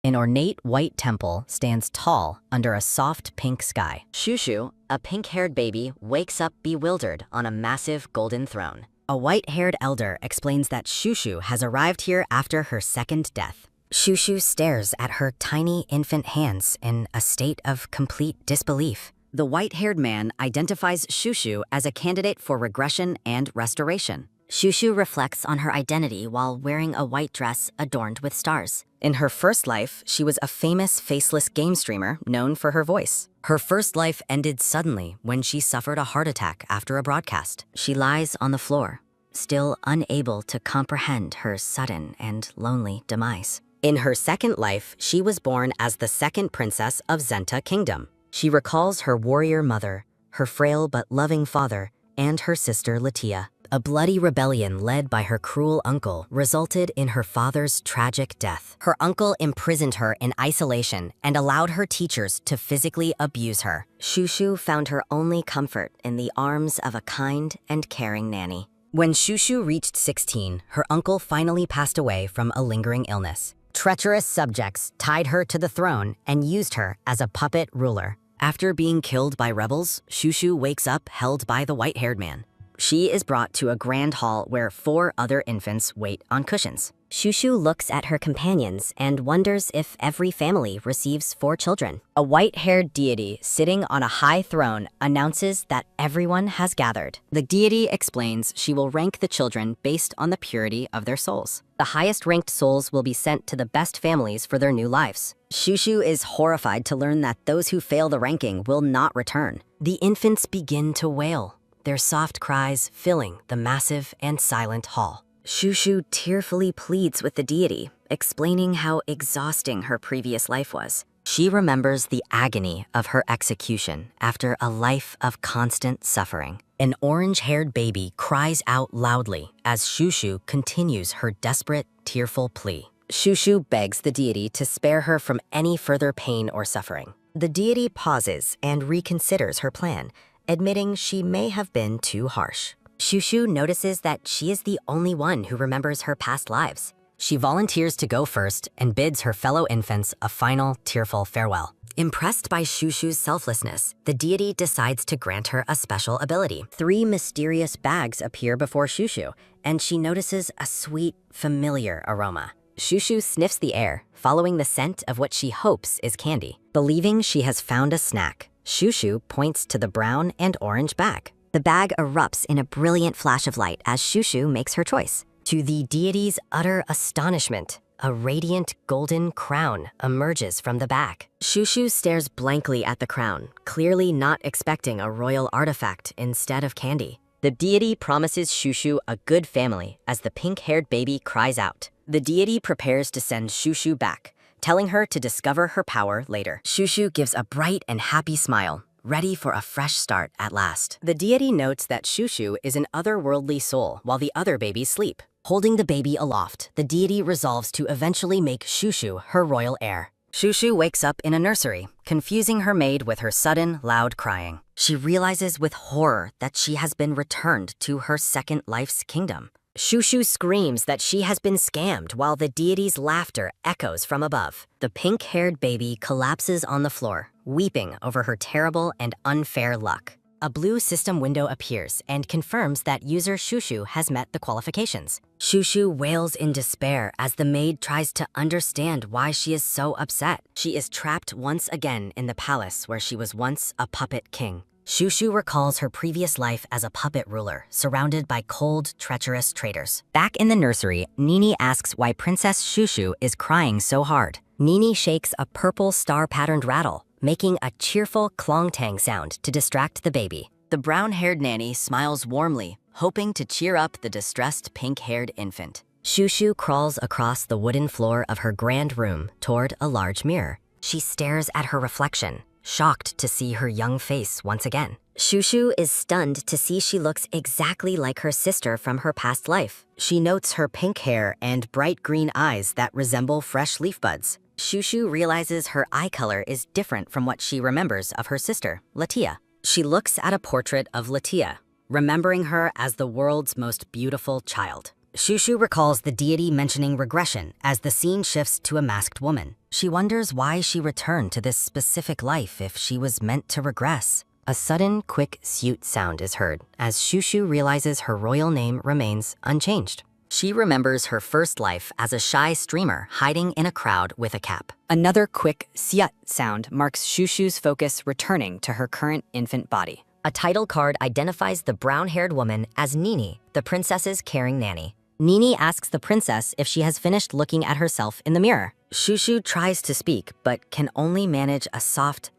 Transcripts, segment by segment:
An ornate white temple stands tall under a soft pink sky. Shushu, a pink-haired baby, wakes up bewildered on a massive golden throne. A white-haired elder explains that Shushu has arrived here after her second death. Shushu stares at her tiny infant hands in a state of complete disbelief. The white-haired man identifies Shushu as a candidate for regression and restoration. Shushu reflects on her identity while wearing a white dress adorned with stars. In her first life, she was a famous faceless game streamer known for her voice. Her first life ended suddenly when she suffered a heart attack after a broadcast. She lies on the floor, still unable to comprehend her sudden and lonely demise. In her second life, she was born as the second princess of Zenta Kingdom. She recalls her warrior mother, her frail but loving father, and her sister Latia. A bloody rebellion led by her cruel uncle resulted in her father's tragic death. Her uncle imprisoned her in isolation and allowed her teachers to physically abuse her. Shushu found her only comfort in the arms of a kind and caring nanny. When Shushu reached 16, her uncle finally passed away from a lingering illness. Treacherous subjects tied her to the throne and used her as a puppet ruler. After being killed by rebels, Shushu wakes up held by the white-haired man. She is brought to a grand hall where 4 other infants wait on cushions. Shushu looks at her companions and wonders if every family receives 4 children. A white-haired deity sitting on a high throne announces that everyone has gathered. The deity explains she will rank the children based on the purity of their souls. The highest-ranked souls will be sent to the best families for their new lives. Shushu is horrified to learn that those who fail the ranking will not return. The infants begin to wail, their soft cries filling the massive and silent hall. Shushu tearfully pleads with the deity, explaining how exhausting her previous life was. She remembers the agony of her execution after a life of constant suffering. An orange-haired baby cries out loudly as Shushu continues her desperate, tearful plea. Shushu begs the deity to spare her from any further pain or suffering. The deity pauses and reconsiders her plan, admitting she may have been too harsh. Shushu notices that she is the only one who remembers her past lives. She volunteers to go first and bids her fellow infants a final, tearful farewell. Impressed by Shushu's selflessness, the deity decides to grant her a special ability. 3 mysterious bags appear before Shushu, and she notices a sweet, familiar aroma. Shushu sniffs the air, following the scent of what she hopes is candy. Believing she has found a snack, Shushu points to the brown and orange bag. The bag erupts in a brilliant flash of light as Shushu makes her choice. To the deity's utter astonishment, a radiant golden crown emerges from the bag. Shushu stares blankly at the crown, clearly not expecting a royal artifact instead of candy. The deity promises Shushu a good family as the pink-haired baby cries out. The deity prepares to send Shushu back, telling her to discover her power later. Shushu gives a bright and happy smile, ready for a fresh start at last. The deity notes that Shushu is an otherworldly soul while the other babies sleep. Holding the baby aloft, the deity resolves to eventually make Shushu her royal heir. Shushu wakes up in a nursery, confusing her maid with her sudden, loud crying. She realizes with horror that she has been returned to her second life's kingdom. Shushu screams that she has been scammed while the deity's laughter echoes from above. The pink-haired baby collapses on the floor, weeping over her terrible and unfair luck. A blue system window appears and confirms that user Shushu has met the qualifications. Shushu wails in despair as the maid tries to understand why she is so upset. She is trapped once again in the palace where she was once a puppet king. Shushu recalls her previous life as a puppet ruler, surrounded by cold, treacherous traitors. Back in the nursery, Nini asks why Princess Shushu is crying so hard. Nini shakes a purple star-patterned rattle, making a cheerful clong-tang sound to distract the baby. The brown-haired nanny smiles warmly, hoping to cheer up the distressed pink-haired infant. Shushu crawls across the wooden floor of her grand room toward a large mirror. She stares at her reflection, shocked to see her young face once again. Shushu is stunned to see she looks exactly like her sister from her past life. She notes her pink hair and bright green eyes that resemble fresh leaf buds. Shushu realizes her eye color is different from what she remembers of her sister, Latia. She looks at a portrait of Latia, remembering her as the world's most beautiful child. Shushu recalls the deity mentioning regression as the scene shifts to a masked woman. She wonders why she returned to this specific life if she was meant to regress. A sudden, quick suit sound is heard as Shushu realizes her royal name remains unchanged. She remembers her first life as a shy streamer hiding in a crowd with a cap. Another quick syut sound marks Shushu's focus returning to her current infant body. A title card identifies the brown-haired woman as Nini, the princess's caring nanny. Nini asks the princess if she has finished looking at herself in the mirror. Shushu tries to speak, but can only manage a soft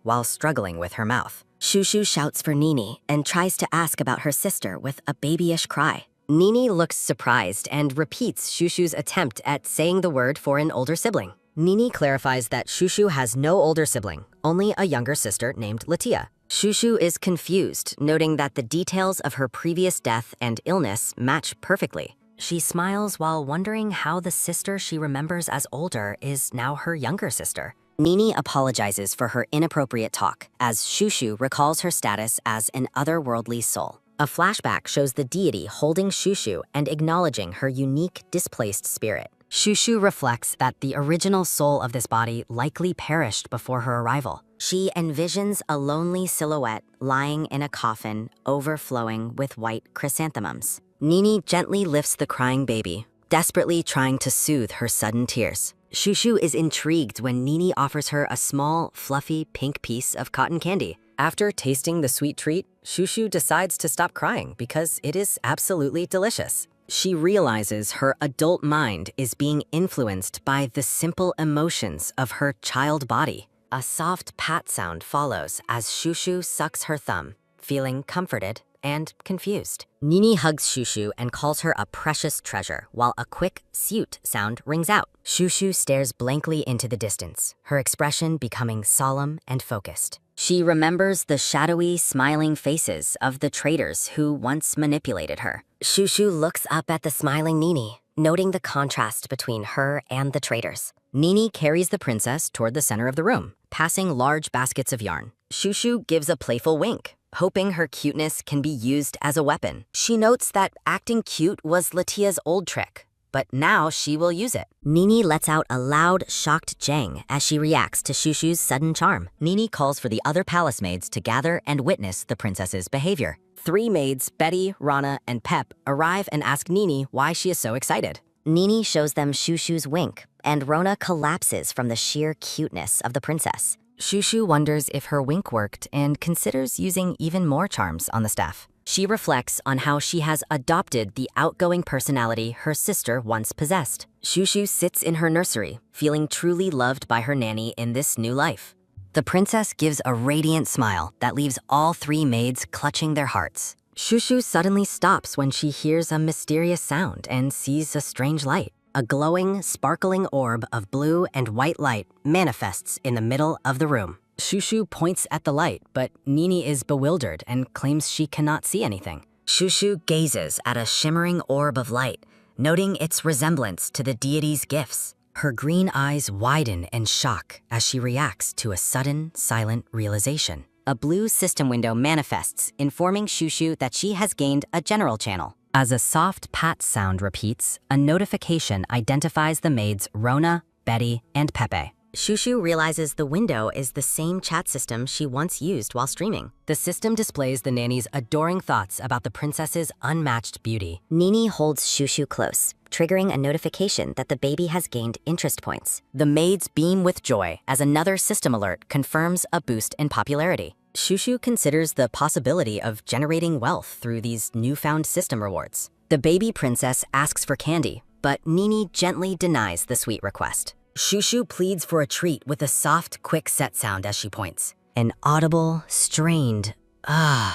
while struggling with her mouth. Shushu shouts for Nini and tries to ask about her sister with a babyish cry. Nini looks surprised and repeats Shushu's attempt at saying the word for an older sibling. Nini clarifies that Shushu has no older sibling, only a younger sister named Latia. Shushu is confused, noting that the details of her previous death and illness match perfectly. She smiles while wondering how the sister she remembers as older is now her younger sister. Nini apologizes for her inappropriate talk, as Shushu recalls her status as an otherworldly soul. A flashback shows the deity holding Shushu and acknowledging her unique displaced spirit. Shushu reflects that the original soul of this body likely perished before her arrival. She envisions a lonely silhouette lying in a coffin overflowing with white chrysanthemums. Nini gently lifts the crying baby, desperately trying to soothe her sudden tears. Shushu is intrigued when Nini offers her a small, fluffy pink piece of cotton candy. After tasting the sweet treat, Shushu decides to stop crying because it is absolutely delicious. She realizes her adult mind is being influenced by the simple emotions of her child body. A soft pat sound follows as Shushu sucks her thumb, feeling comforted and confused. Nini hugs Shushu and calls her a precious treasure, while a quick suit sound rings out. Shushu stares blankly into the distance, her expression becoming solemn and focused. She remembers the shadowy, smiling faces of the traitors who once manipulated her. Shushu looks up at the smiling Nini, noting the contrast between her and the traitors. Nini carries the princess toward the center of the room, passing large baskets of yarn. Shushu gives a playful wink, hoping her cuteness can be used as a weapon. She notes that acting cute was Latia's old trick, but now she will use it. Nini lets out a loud, shocked jang as she reacts to Shushu's sudden charm. Nini calls for the other palace maids to gather and witness the princess's behavior. 3 maids, Betty, Rana, and Pep, arrive and ask Nini why she is so excited. Nini shows them Shushu's wink, and Rona collapses from the sheer cuteness of the princess. Shushu wonders if her wink worked and considers using even more charms on the staff. She reflects on how she has adopted the outgoing personality her sister once possessed. Shushu sits in her nursery, feeling truly loved by her nanny in this new life. The princess gives a radiant smile that leaves all 3 maids clutching their hearts. Shushu suddenly stops when she hears a mysterious sound and sees a strange light. A glowing, sparkling orb of blue and white light manifests in the middle of the room. Shushu points at the light, but Nini is bewildered and claims she cannot see anything. Shushu gazes at a shimmering orb of light, noting its resemblance to the deity's gifts. Her green eyes widen in shock as she reacts to a sudden, silent realization. A blue system window manifests, informing Shushu that she has gained a general channel. As a soft pat sound repeats, a notification identifies the maids Rona, Betty, and Pepe. Shushu realizes the window is the same chat system she once used while streaming. The system displays the nanny's adoring thoughts about the princess's unmatched beauty. Nini holds Shushu close, triggering a notification that the baby has gained interest points. The maids beam with joy as another system alert confirms a boost in popularity. Shushu considers the possibility of generating wealth through these newfound system rewards. The baby princess asks for candy, but Nini gently denies the sweet request. Shushu pleads for a treat with a soft, quick set sound as she points. An audible, strained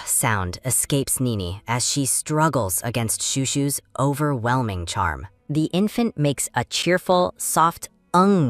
sound escapes Nini as she struggles against Shushu's overwhelming charm. The infant makes a cheerful, soft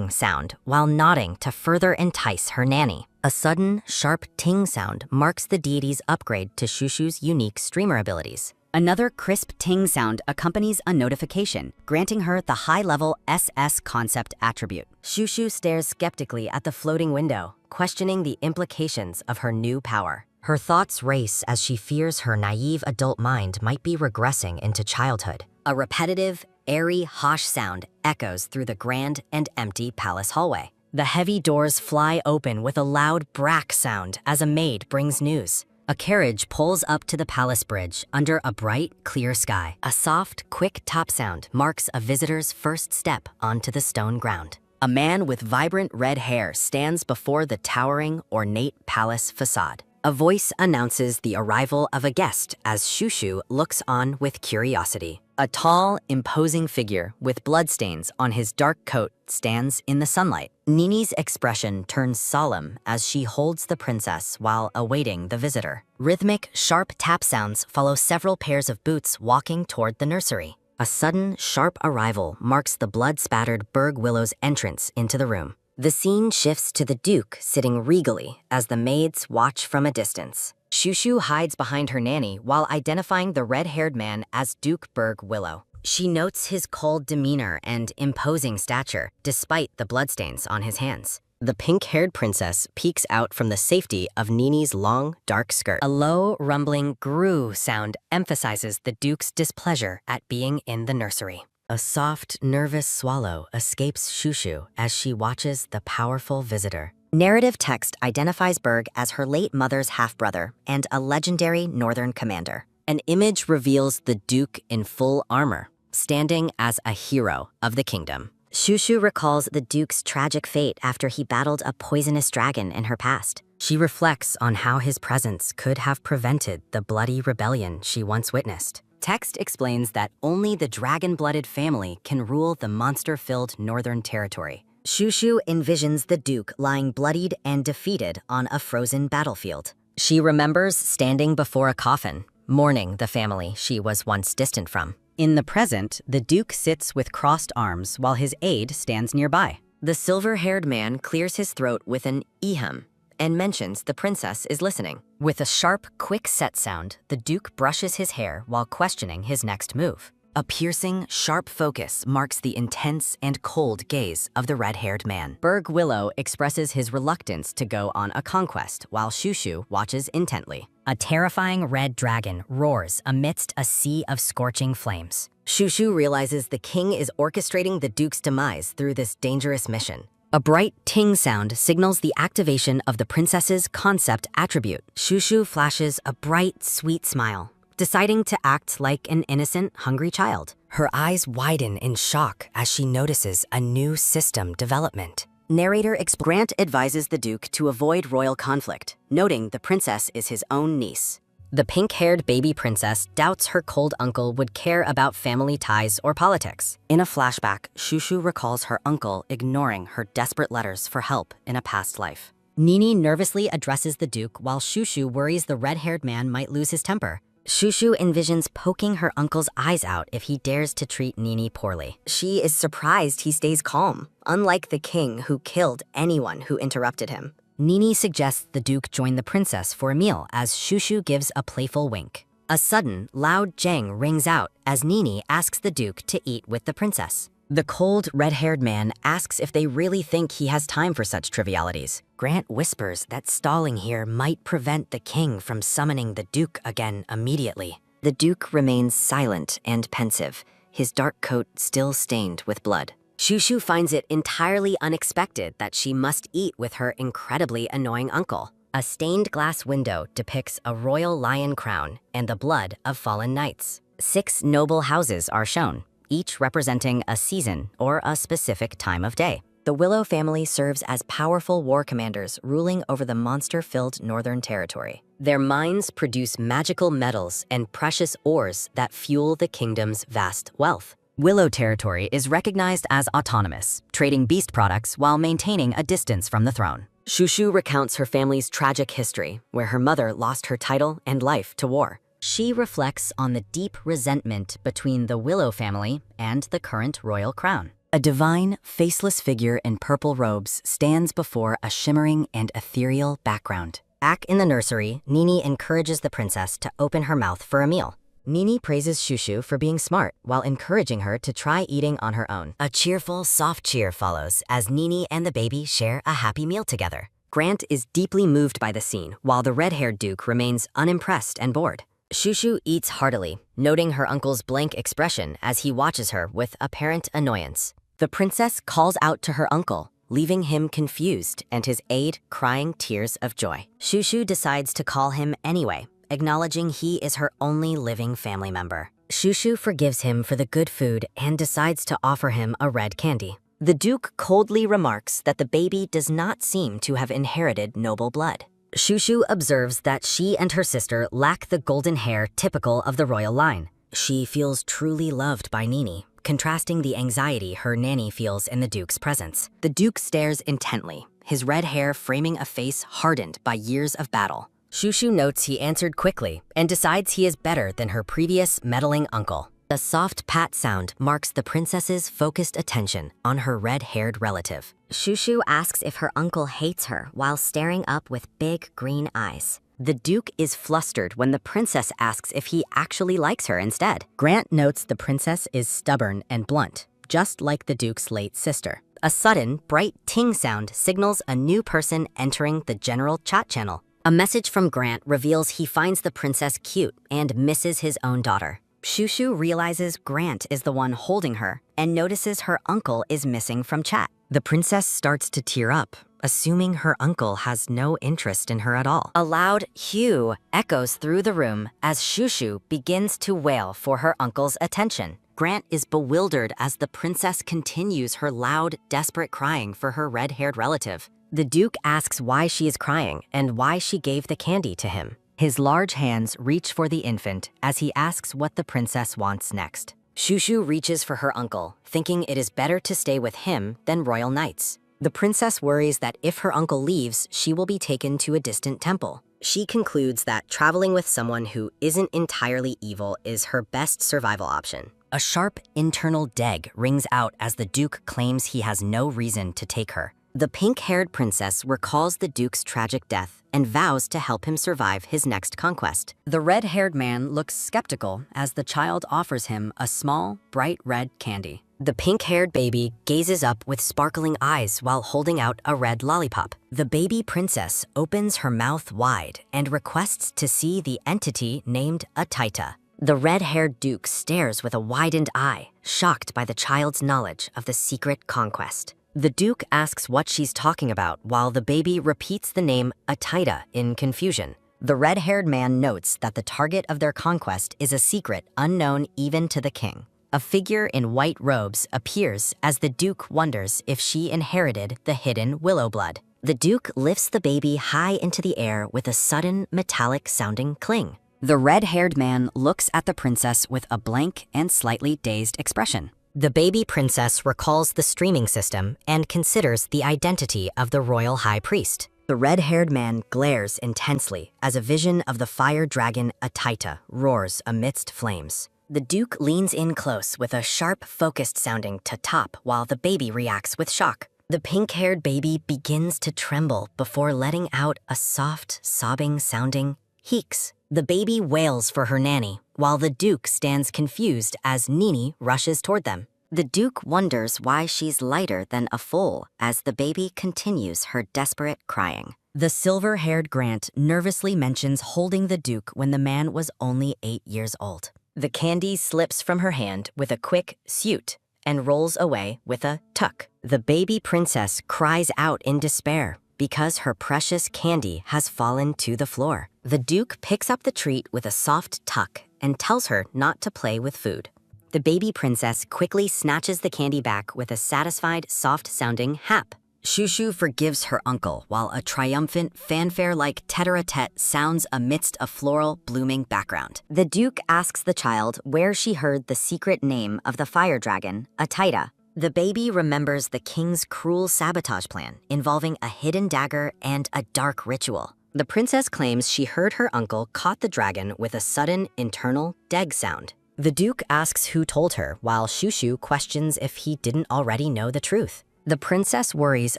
sound while nodding to further entice her nanny. A sudden, sharp ting sound marks the deity's upgrade to Shushu's unique streamer abilities. Another crisp ting sound accompanies a notification, granting her the high-level SS concept attribute. Shushu stares skeptically at the floating window, questioning the implications of her new power. Her thoughts race as she fears her naive adult mind might be regressing into childhood. A repetitive, airy hosh sound echoes through the grand and empty palace hallway. The heavy doors fly open with a loud brack sound as a maid brings news. A carriage pulls up to the palace bridge under a bright, clear sky. A soft, quick top sound marks a visitor's first step onto the stone ground. A man with vibrant red hair stands before the towering, ornate palace facade. A voice announces the arrival of a guest as Shushu looks on with curiosity. A tall, imposing figure with bloodstains on his dark coat stands in the sunlight. Nini's expression turns solemn as she holds the princess while awaiting the visitor. Rhythmic, sharp tap sounds follow several pairs of boots walking toward the nursery. A sudden, sharp arrival marks the blood-spattered Berg Willow's entrance into the room. The scene shifts to the Duke sitting regally as the maids watch from a distance. Shushu hides behind her nanny while identifying the red-haired man as Duke Berg Willow. She notes his cold demeanor and imposing stature, despite the bloodstains on his hands. The pink-haired princess peeks out from the safety of Nini's long, dark skirt. A low, rumbling groo sound emphasizes the Duke's displeasure at being in the nursery. A soft, nervous swallow escapes Shushu as she watches the powerful visitor. Narrative text identifies Berg as her late mother's half-brother and a legendary northern commander. An image reveals the Duke in full armor, standing as a hero of the kingdom. Shushu recalls the Duke's tragic fate after he battled a poisonous dragon in her past. She reflects on how his presence could have prevented the bloody rebellion she once witnessed. Text explains that only the dragon-blooded family can rule the monster-filled northern territory. Shushu envisions the Duke lying bloodied and defeated on a frozen battlefield. She remembers standing before a coffin, mourning the family she was once distant from. In the present, the Duke sits with crossed arms while his aide stands nearby. The silver-haired man clears his throat with an "ehem" and mentions the princess is listening. With a sharp, quick set sound, the Duke brushes his hair while questioning his next move. A piercing, sharp focus marks the intense and cold gaze of the red-haired man. Berg Willow expresses his reluctance to go on a conquest while Shushu watches intently. A terrifying red dragon roars amidst a sea of scorching flames. Shushu realizes the king is orchestrating the Duke's demise through this dangerous mission. A bright ting sound signals the activation of the princess's concept attribute. Shushu flashes a bright, sweet smile, deciding to act like an innocent, hungry child. Her eyes widen in shock as she notices a new system development. Narrator Grant advises the Duke to avoid royal conflict, noting the princess is his own niece. The pink-haired baby princess doubts her cold uncle would care about family ties or politics. In a flashback, Shushu recalls her uncle ignoring her desperate letters for help in a past life. Nini nervously addresses the Duke while Shushu worries the red-haired man might lose his temper. Shushu envisions poking her uncle's eyes out if he dares to treat Nini poorly. She is surprised he stays calm, unlike the king who killed anyone who interrupted him. Nini suggests the Duke join the princess for a meal as Shushu gives a playful wink. A sudden, loud jang rings out as Nini asks the Duke to eat with the princess. The cold, red-haired man asks if they really think he has time for such trivialities. Grant whispers that stalling here might prevent the king from summoning the Duke again immediately. The Duke remains silent and pensive, his dark coat still stained with blood. Shushu finds it entirely unexpected that she must eat with her incredibly annoying uncle. A stained glass window depicts a royal lion crown and the blood of fallen knights. 6 noble houses are shown, each representing a season or a specific time of day. The Willow family serves as powerful war commanders ruling over the monster-filled northern territory. Their mines produce magical metals and precious ores that fuel the kingdom's vast wealth. Willow territory is recognized as autonomous, trading beast products while maintaining a distance from the throne. Shushu recounts her family's tragic history, where her mother lost her title and life to war. She reflects on the deep resentment between the Willow family and the current royal crown. A divine, faceless figure in purple robes stands before a shimmering and ethereal background. Back in the nursery, Nini encourages the princess to open her mouth for a meal. Nini praises Shushu for being smart while encouraging her to try eating on her own. A cheerful, soft cheer follows as Nini and the baby share a happy meal together. Grant is deeply moved by the scene, while the red-haired Duke remains unimpressed and bored. Shushu eats heartily, noting her uncle's blank expression as he watches her with apparent annoyance. The princess calls out to her uncle, leaving him confused and his aide crying tears of joy. Shushu decides to call him anyway, acknowledging he is her only living family member. Shushu forgives him for the good food and decides to offer him a red candy. The Duke coldly remarks that the baby does not seem to have inherited noble blood. Shushu observes that she and her sister lack the golden hair typical of the royal line. She feels truly loved by Nini, contrasting the anxiety her nanny feels in the Duke's presence. The Duke stares intently, his red hair framing a face hardened by years of battle. Shushu notes he answered quickly and decides he is better than her previous meddling uncle. A soft pat sound marks the princess's focused attention on her red-haired relative. Shushu asks if her uncle hates her while staring up with big green eyes. The Duke is flustered when the princess asks if he actually likes her instead. Grant notes the princess is stubborn and blunt, just like the Duke's late sister. A sudden, bright ting sound signals a new person entering the general chat channel. A message from Grant reveals he finds the princess cute and misses his own daughter. Shushu realizes Grant is the one holding her and notices her uncle is missing from chat. The princess starts to tear up, assuming her uncle has no interest in her at all. A loud "Hugh" echoes through the room as Shushu begins to wail for her uncle's attention. Grant is bewildered as the princess continues her loud, desperate crying for her red-haired relative. The Duke asks why she is crying and why she gave the candy to him. His large hands reach for the infant as he asks what the princess wants next. Shushu reaches for her uncle, thinking it is better to stay with him than royal knights. The princess worries that if her uncle leaves, she will be taken to a distant temple. She concludes that traveling with someone who isn't entirely evil is her best survival option. A sharp internal deg rings out as the Duke claims he has no reason to take her. The pink-haired princess recalls the Duke's tragic death and vows to help him survive his next conquest. The red-haired man looks skeptical as the child offers him a small, bright red candy. The pink-haired baby gazes up with sparkling eyes while holding out a red lollipop. The baby princess opens her mouth wide and requests to see the entity named Ataita. The red-haired Duke stares with a widened eye, shocked by the child's knowledge of the secret conquest. The Duke asks what she's talking about while the baby repeats the name Ataita in confusion. The red-haired man notes that the target of their conquest is a secret unknown even to the king. A figure in white robes appears as the Duke wonders if she inherited the hidden willow blood. The Duke lifts the baby high into the air with a sudden metallic-sounding cling. The red-haired man looks at the princess with a blank and slightly dazed expression. The baby princess recalls the streaming system and considers the identity of the royal high priest. The red-haired man glares intensely as a vision of the fire dragon Ataita roars amidst flames. The Duke leans in close with a sharp, focused sounding ta-top while the baby reacts with shock. The pink-haired baby begins to tremble before letting out a soft, sobbing sounding heeks. The baby wails for her nanny, while the Duke stands confused as Nini rushes toward them. The Duke wonders why she's lighter than a foal as the baby continues her desperate crying. The silver-haired Grant nervously mentions holding the Duke when the man was only 8 years old. The candy slips from her hand with a quick "suit" and rolls away with a tuck. The baby princess cries out in despair because her precious candy has fallen to the floor. The Duke picks up the treat with a soft tuck and tells her not to play with food. The baby princess quickly snatches the candy back with a satisfied, soft-sounding hap. Shushu forgives her uncle while a triumphant, fanfare-like tete-a-tete sounds amidst a floral, blooming background. The Duke asks the child where she heard the secret name of the fire dragon, Ataita. The baby remembers the king's cruel sabotage plan involving a hidden dagger and a dark ritual. The princess claims she heard her uncle caught the dragon with a sudden internal deg sound. The Duke asks who told her, while Shushu questions if he didn't already know the truth. The princess worries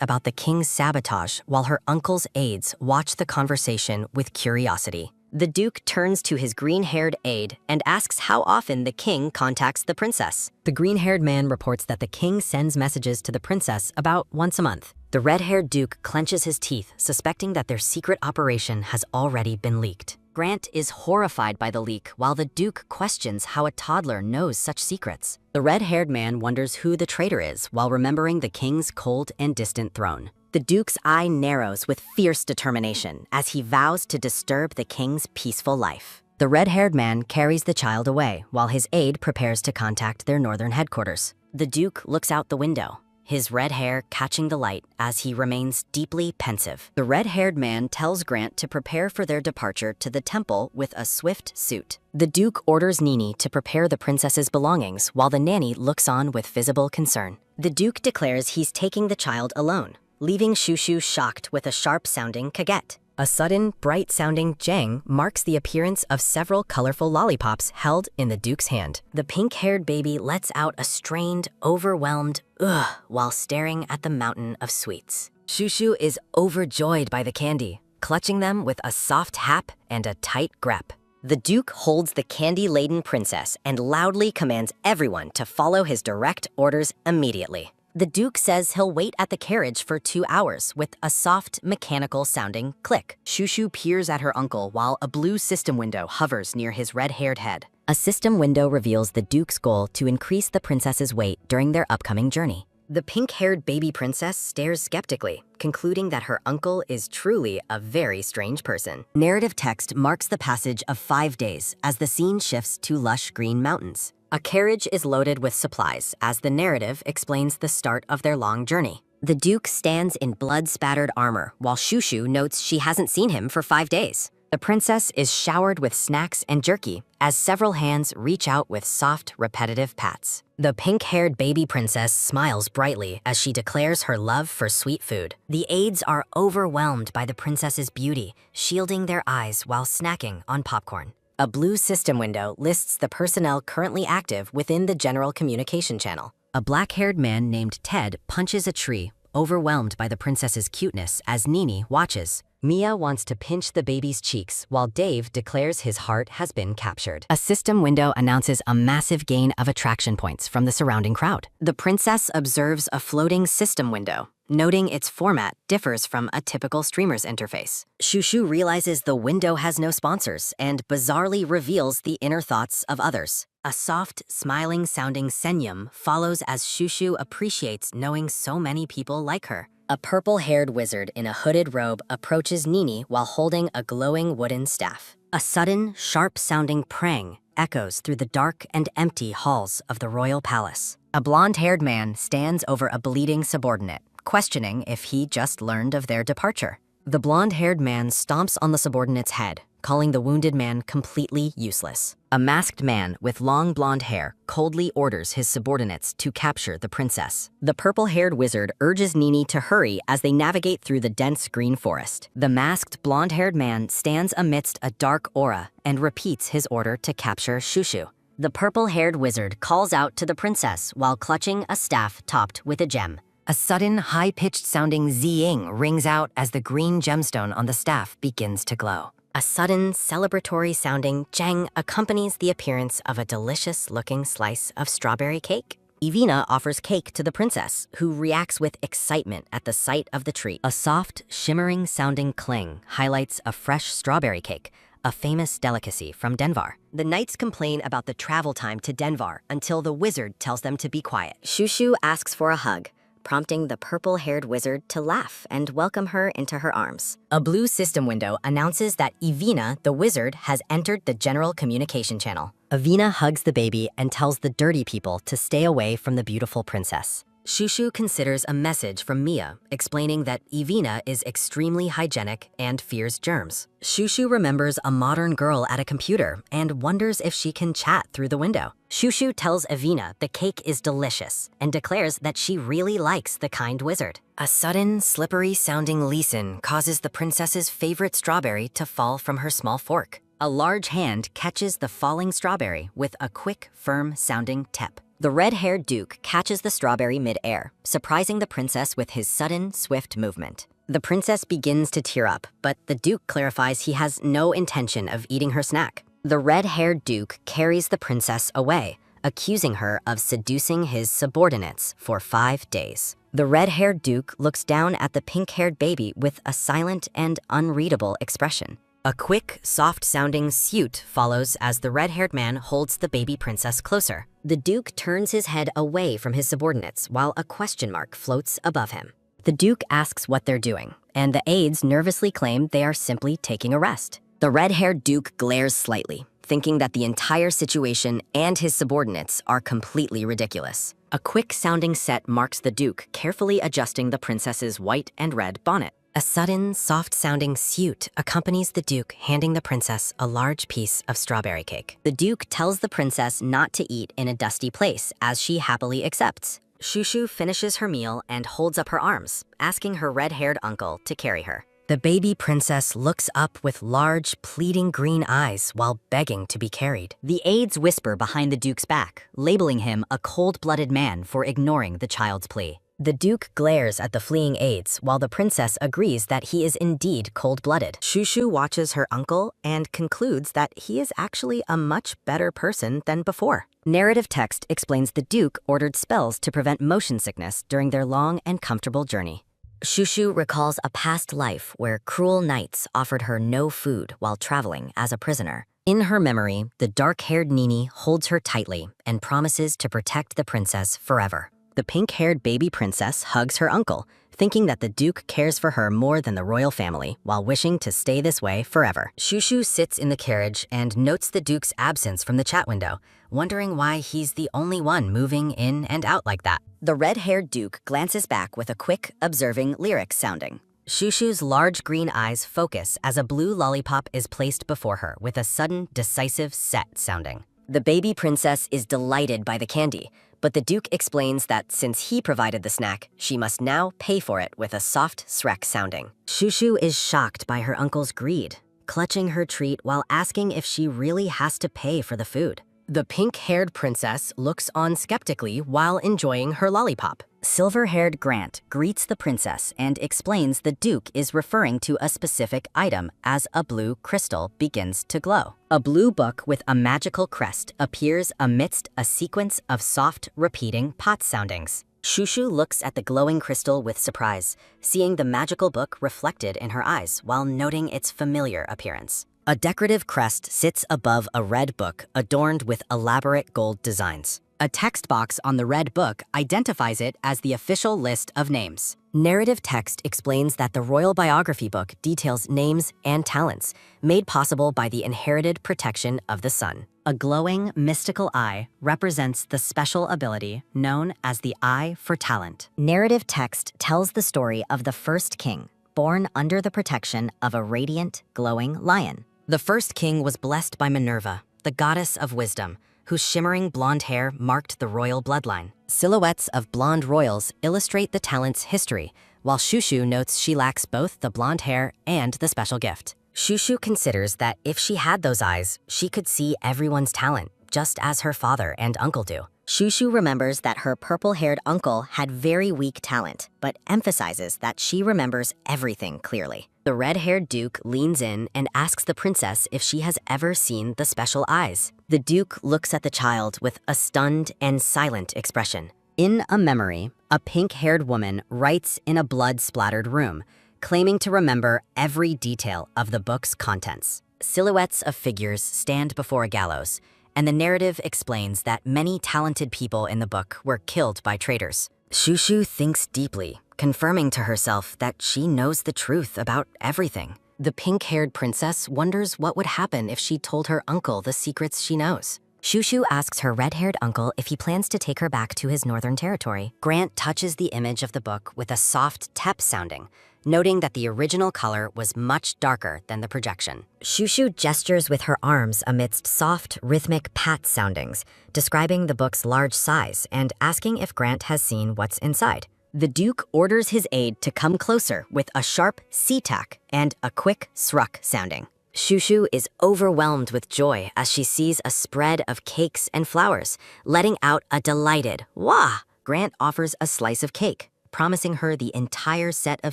about the king's sabotage while her uncle's aides watch the conversation with curiosity. The Duke turns to his green-haired aide and asks how often the king contacts the princess. The green-haired man reports that the king sends messages to the princess about once a month. The red-haired Duke clenches his teeth, suspecting that their secret operation has already been leaked. Grant is horrified by the leak while the Duke questions how a toddler knows such secrets. The red-haired man wonders who the traitor is while remembering the king's cold and distant throne. The Duke's eye narrows with fierce determination as he vows to disturb the king's peaceful life. The red-haired man carries the child away while his aide prepares to contact their northern headquarters. The Duke looks out the window, his red hair catching the light as he remains deeply pensive. The red-haired man tells Grant to prepare for their departure to the temple with a swift suit. The Duke orders Nini to prepare the princess's belongings while the nanny looks on with visible concern. The Duke declares he's taking the child alone, leaving Shushu shocked with a sharp-sounding kaget. A sudden, bright-sounding jang marks the appearance of several colorful lollipops held in the Duke's hand. The pink-haired baby lets out a strained, overwhelmed ugh while staring at the mountain of sweets. Shushu is overjoyed by the candy, clutching them with a soft hap and a tight grip. The Duke holds the candy-laden princess and loudly commands everyone to follow his direct orders immediately. The Duke says he'll wait at the carriage for 2 hours with a soft, mechanical-sounding click. Shushu peers at her uncle while a blue system window hovers near his red-haired head. A system window reveals the Duke's goal to increase the princess's weight during their upcoming journey. The pink-haired baby princess stares skeptically, concluding that her uncle is truly a very strange person. Narrative text marks the passage of 5 days as the scene shifts to lush green mountains. A carriage is loaded with supplies as the narrative explains the start of their long journey. The Duke stands in blood-spattered armor while Shushu notes she hasn't seen him for 5 days. The princess is showered with snacks and jerky as several hands reach out with soft, repetitive pats. The pink-haired baby princess smiles brightly as she declares her love for sweet food. The aides are overwhelmed by the princess's beauty, shielding their eyes while snacking on popcorn. A blue system window lists the personnel currently active within the general communication channel. A black-haired man named Ted punches a tree, overwhelmed by the princess's cuteness as Nini watches. Mia wants to pinch the baby's cheeks while Dave declares his heart has been captured. A system window announces a massive gain of attraction points from the surrounding crowd. The princess observes a floating system window, noting its format differs from a typical streamer's interface. Shushu realizes the window has no sponsors and bizarrely reveals the inner thoughts of others. A soft, smiling-sounding senyum follows as Shushu appreciates knowing so many people like her. A purple-haired wizard in a hooded robe approaches Nini while holding a glowing wooden staff. A sudden, sharp-sounding prang echoes through the dark and empty halls of the royal palace. A blonde-haired man stands over a bleeding subordinate, questioning if he just learned of their departure. The blonde-haired man stomps on the subordinate's head, calling the wounded man completely useless. A masked man with long blonde hair coldly orders his subordinates to capture the princess. The purple-haired wizard urges Nini to hurry as they navigate through the dense green forest. The masked blonde-haired man stands amidst a dark aura and repeats his order to capture Shushu. The purple-haired wizard calls out to the princess while clutching a staff topped with a gem. A sudden, high-pitched sounding zing rings out as the green gemstone on the staff begins to glow. A sudden, celebratory sounding jang accompanies the appearance of a delicious-looking slice of strawberry cake. Ivina offers cake to the princess, who reacts with excitement at the sight of the treat. A soft, shimmering-sounding cling highlights a fresh strawberry cake, a famous delicacy from Denvar. The knights complain about the travel time to Denvar until the wizard tells them to be quiet. Shushu asks for a hug, prompting the purple-haired wizard to laugh and welcome her into her arms. A blue system window announces that Ivina, the wizard, has entered the general communication channel. Ivina hugs the baby and tells the dirty people to stay away from the beautiful princess. Shushu considers a message from Mia, explaining that Ivina is extremely hygienic and fears germs. Shushu remembers a modern girl at a computer and wonders if she can chat through the window. Shushu tells Ivina the cake is delicious and declares that she really likes the kind wizard. A sudden, slippery-sounding lesion causes the princess's favorite strawberry to fall from her small fork. A large hand catches the falling strawberry with a quick, firm-sounding tap. The red-haired Duke catches the strawberry mid-air, surprising the princess with his sudden, swift movement. The princess begins to tear up, but the Duke clarifies he has no intention of eating her snack. The red-haired Duke carries the princess away, accusing her of seducing his subordinates for 5 days. The red-haired Duke looks down at the pink-haired baby with a silent and unreadable expression. A quick, soft-sounding suit follows as the red-haired man holds the baby princess closer. The Duke turns his head away from his subordinates while a question mark floats above him. The Duke asks what they're doing, and the aides nervously claim they are simply taking a rest. The red-haired Duke glares slightly, thinking that the entire situation and his subordinates are completely ridiculous. A quick-sounding set marks the Duke carefully adjusting the princess's white and red bonnet. A sudden, soft-sounding suit accompanies the Duke handing the princess a large piece of strawberry cake. The Duke tells the princess not to eat in a dusty place, as she happily accepts. Shushu finishes her meal and holds up her arms, asking her red-haired uncle to carry her. The baby princess looks up with large, pleading green eyes while begging to be carried. The aides whisper behind the Duke's back, labeling him a cold-blooded man for ignoring the child's plea. The Duke glares at the fleeing aides while the princess agrees that he is indeed cold-blooded. Shushu watches her uncle and concludes that he is actually a much better person than before. Narrative text explains the Duke ordered spells to prevent motion sickness during their long and comfortable journey. Shushu recalls a past life where cruel knights offered her no food while traveling as a prisoner. In her memory, the dark-haired Nini holds her tightly and promises to protect the princess forever. The pink-haired baby princess hugs her uncle, thinking that the Duke cares for her more than the royal family while wishing to stay this way forever. Shushu sits in the carriage and notes the Duke's absence from the chat window, wondering why he's the only one moving in and out like that. The red-haired Duke glances back with a quick, observing lyrics sounding. Shushu's large green eyes focus as a blue lollipop is placed before her with a sudden, decisive set sounding. The baby princess is delighted by the candy, but the Duke explains that since he provided the snack, she must now pay for it with a soft srek sounding. Shushu is shocked by her uncle's greed, clutching her treat while asking if she really has to pay for the food. The pink-haired princess looks on skeptically while enjoying her lollipop. Silver-haired Grant greets the princess and explains the Duke is referring to a specific item as a blue crystal begins to glow. A blue book with a magical crest appears amidst a sequence of soft, repeating pot soundings. Shushu looks at the glowing crystal with surprise, seeing the magical book reflected in her eyes while noting its familiar appearance. A decorative crest sits above a red book adorned with elaborate gold designs. A text box on the red book identifies it as the official list of names. Narrative text explains that the royal biography book details names and talents, made possible by the inherited protection of the sun. A glowing, mystical eye represents the special ability known as the Eye for Talent. Narrative text tells the story of the first king, born under the protection of a radiant, glowing lion. The first king was blessed by Minerva, the goddess of wisdom, whose shimmering blonde hair marked the royal bloodline. Silhouettes of blonde royals illustrate the talent's history, while Shushu notes she lacks both the blonde hair and the special gift. Shushu considers that if she had those eyes, she could see everyone's talent, just as her father and uncle do. Shushu remembers that her purple-haired uncle had very weak talent, but emphasizes that she remembers everything clearly. The red-haired Duke leans in and asks the princess if she has ever seen the special eyes. The Duke looks at the child with a stunned and silent expression. In a memory, a pink-haired woman writes in a blood-splattered room, claiming to remember every detail of the book's contents. Silhouettes of figures stand before a gallows, and the narrative explains that many talented people in the book were killed by traitors. Shushu thinks deeply, confirming to herself that she knows the truth about everything. The pink-haired princess wonders what would happen if she told her uncle the secrets she knows. Shushu asks her red-haired uncle if he plans to take her back to his northern territory. Grant touches the image of the book with a soft tep sounding, noting that the original color was much darker than the projection. Shushu gestures with her arms amidst soft, rhythmic pat soundings, describing the book's large size and asking if Grant has seen what's inside. The Duke orders his aide to come closer with a sharp C-tack and a quick sruk sounding. Shushu is overwhelmed with joy as she sees a spread of cakes and flowers, letting out a delighted wah. Grant offers a slice of cake, promising her the entire set of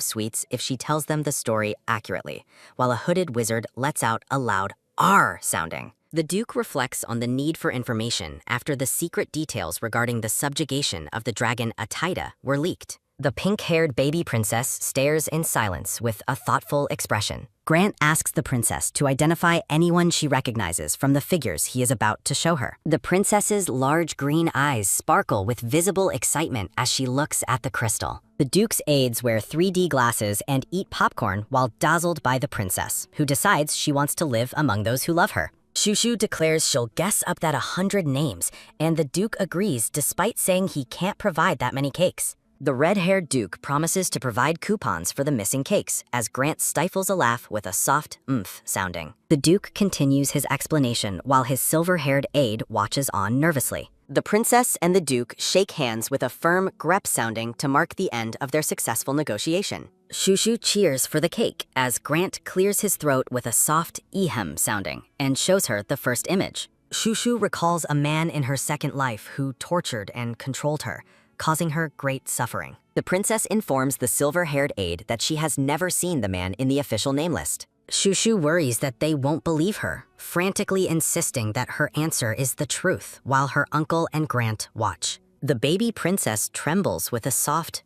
sweets if she tells them the story accurately, while a hooded wizard lets out a loud R sounding. The Duke reflects on the need for information after the secret details regarding the subjugation of the dragon Ataida were leaked. The pink-haired baby princess stares in silence with a thoughtful expression. Grant asks the princess to identify anyone she recognizes from the figures he is about to show her. The princess's large green eyes sparkle with visible excitement as she looks at the crystal. The Duke's aides wear 3D glasses and eat popcorn while dazzled by the princess, who decides she wants to live among those who love her. Shushu declares she'll guess up that 100 names, and the Duke agrees despite saying he can't provide that many cakes. The red-haired Duke promises to provide coupons for the missing cakes as Grant stifles a laugh with a soft "oomph" sounding. The Duke continues his explanation while his silver-haired aide watches on nervously. The princess and the Duke shake hands with a firm grep sounding to mark the end of their successful negotiation. Shushu cheers for the cake as Grant clears his throat with a soft ehem sounding and shows her the first image. Shushu recalls a man in her second life who tortured and controlled her, causing her great suffering. The princess informs the silver-haired aide that she has never seen the man in the official name list. Shushu worries that they won't believe her, frantically insisting that her answer is the truth while her uncle and Grant watch. The baby princess trembles with a soft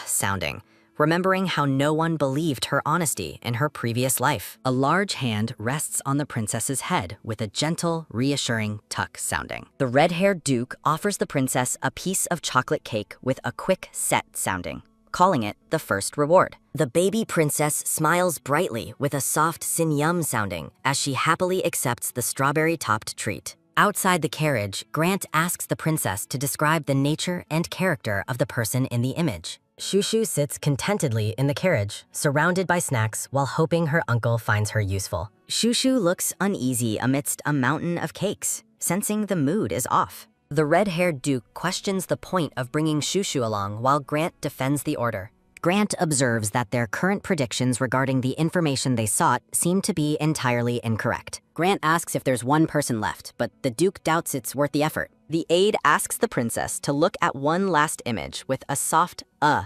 sounding, remembering how no one believed her honesty in her previous life. A large hand rests on the princess's head with a gentle, reassuring tuck sounding. The red-haired Duke offers the princess a piece of chocolate cake with a quick set sounding, calling it the first reward. The baby princess smiles brightly with a soft sin-yum sounding as she happily accepts the strawberry-topped treat. Outside the carriage, Grant asks the princess to describe the nature and character of the person in the image. Shushu sits contentedly in the carriage, surrounded by snacks while hoping her uncle finds her useful. Shushu looks uneasy amidst a mountain of cakes, sensing the mood is off. The red-haired Duke questions the point of bringing Shushu along while Grant defends the order. Grant observes that their current predictions regarding the information they sought seem to be entirely incorrect. Grant asks if there's one person left, but the Duke doubts it's worth the effort. The aide asks the princess to look at one last image with a soft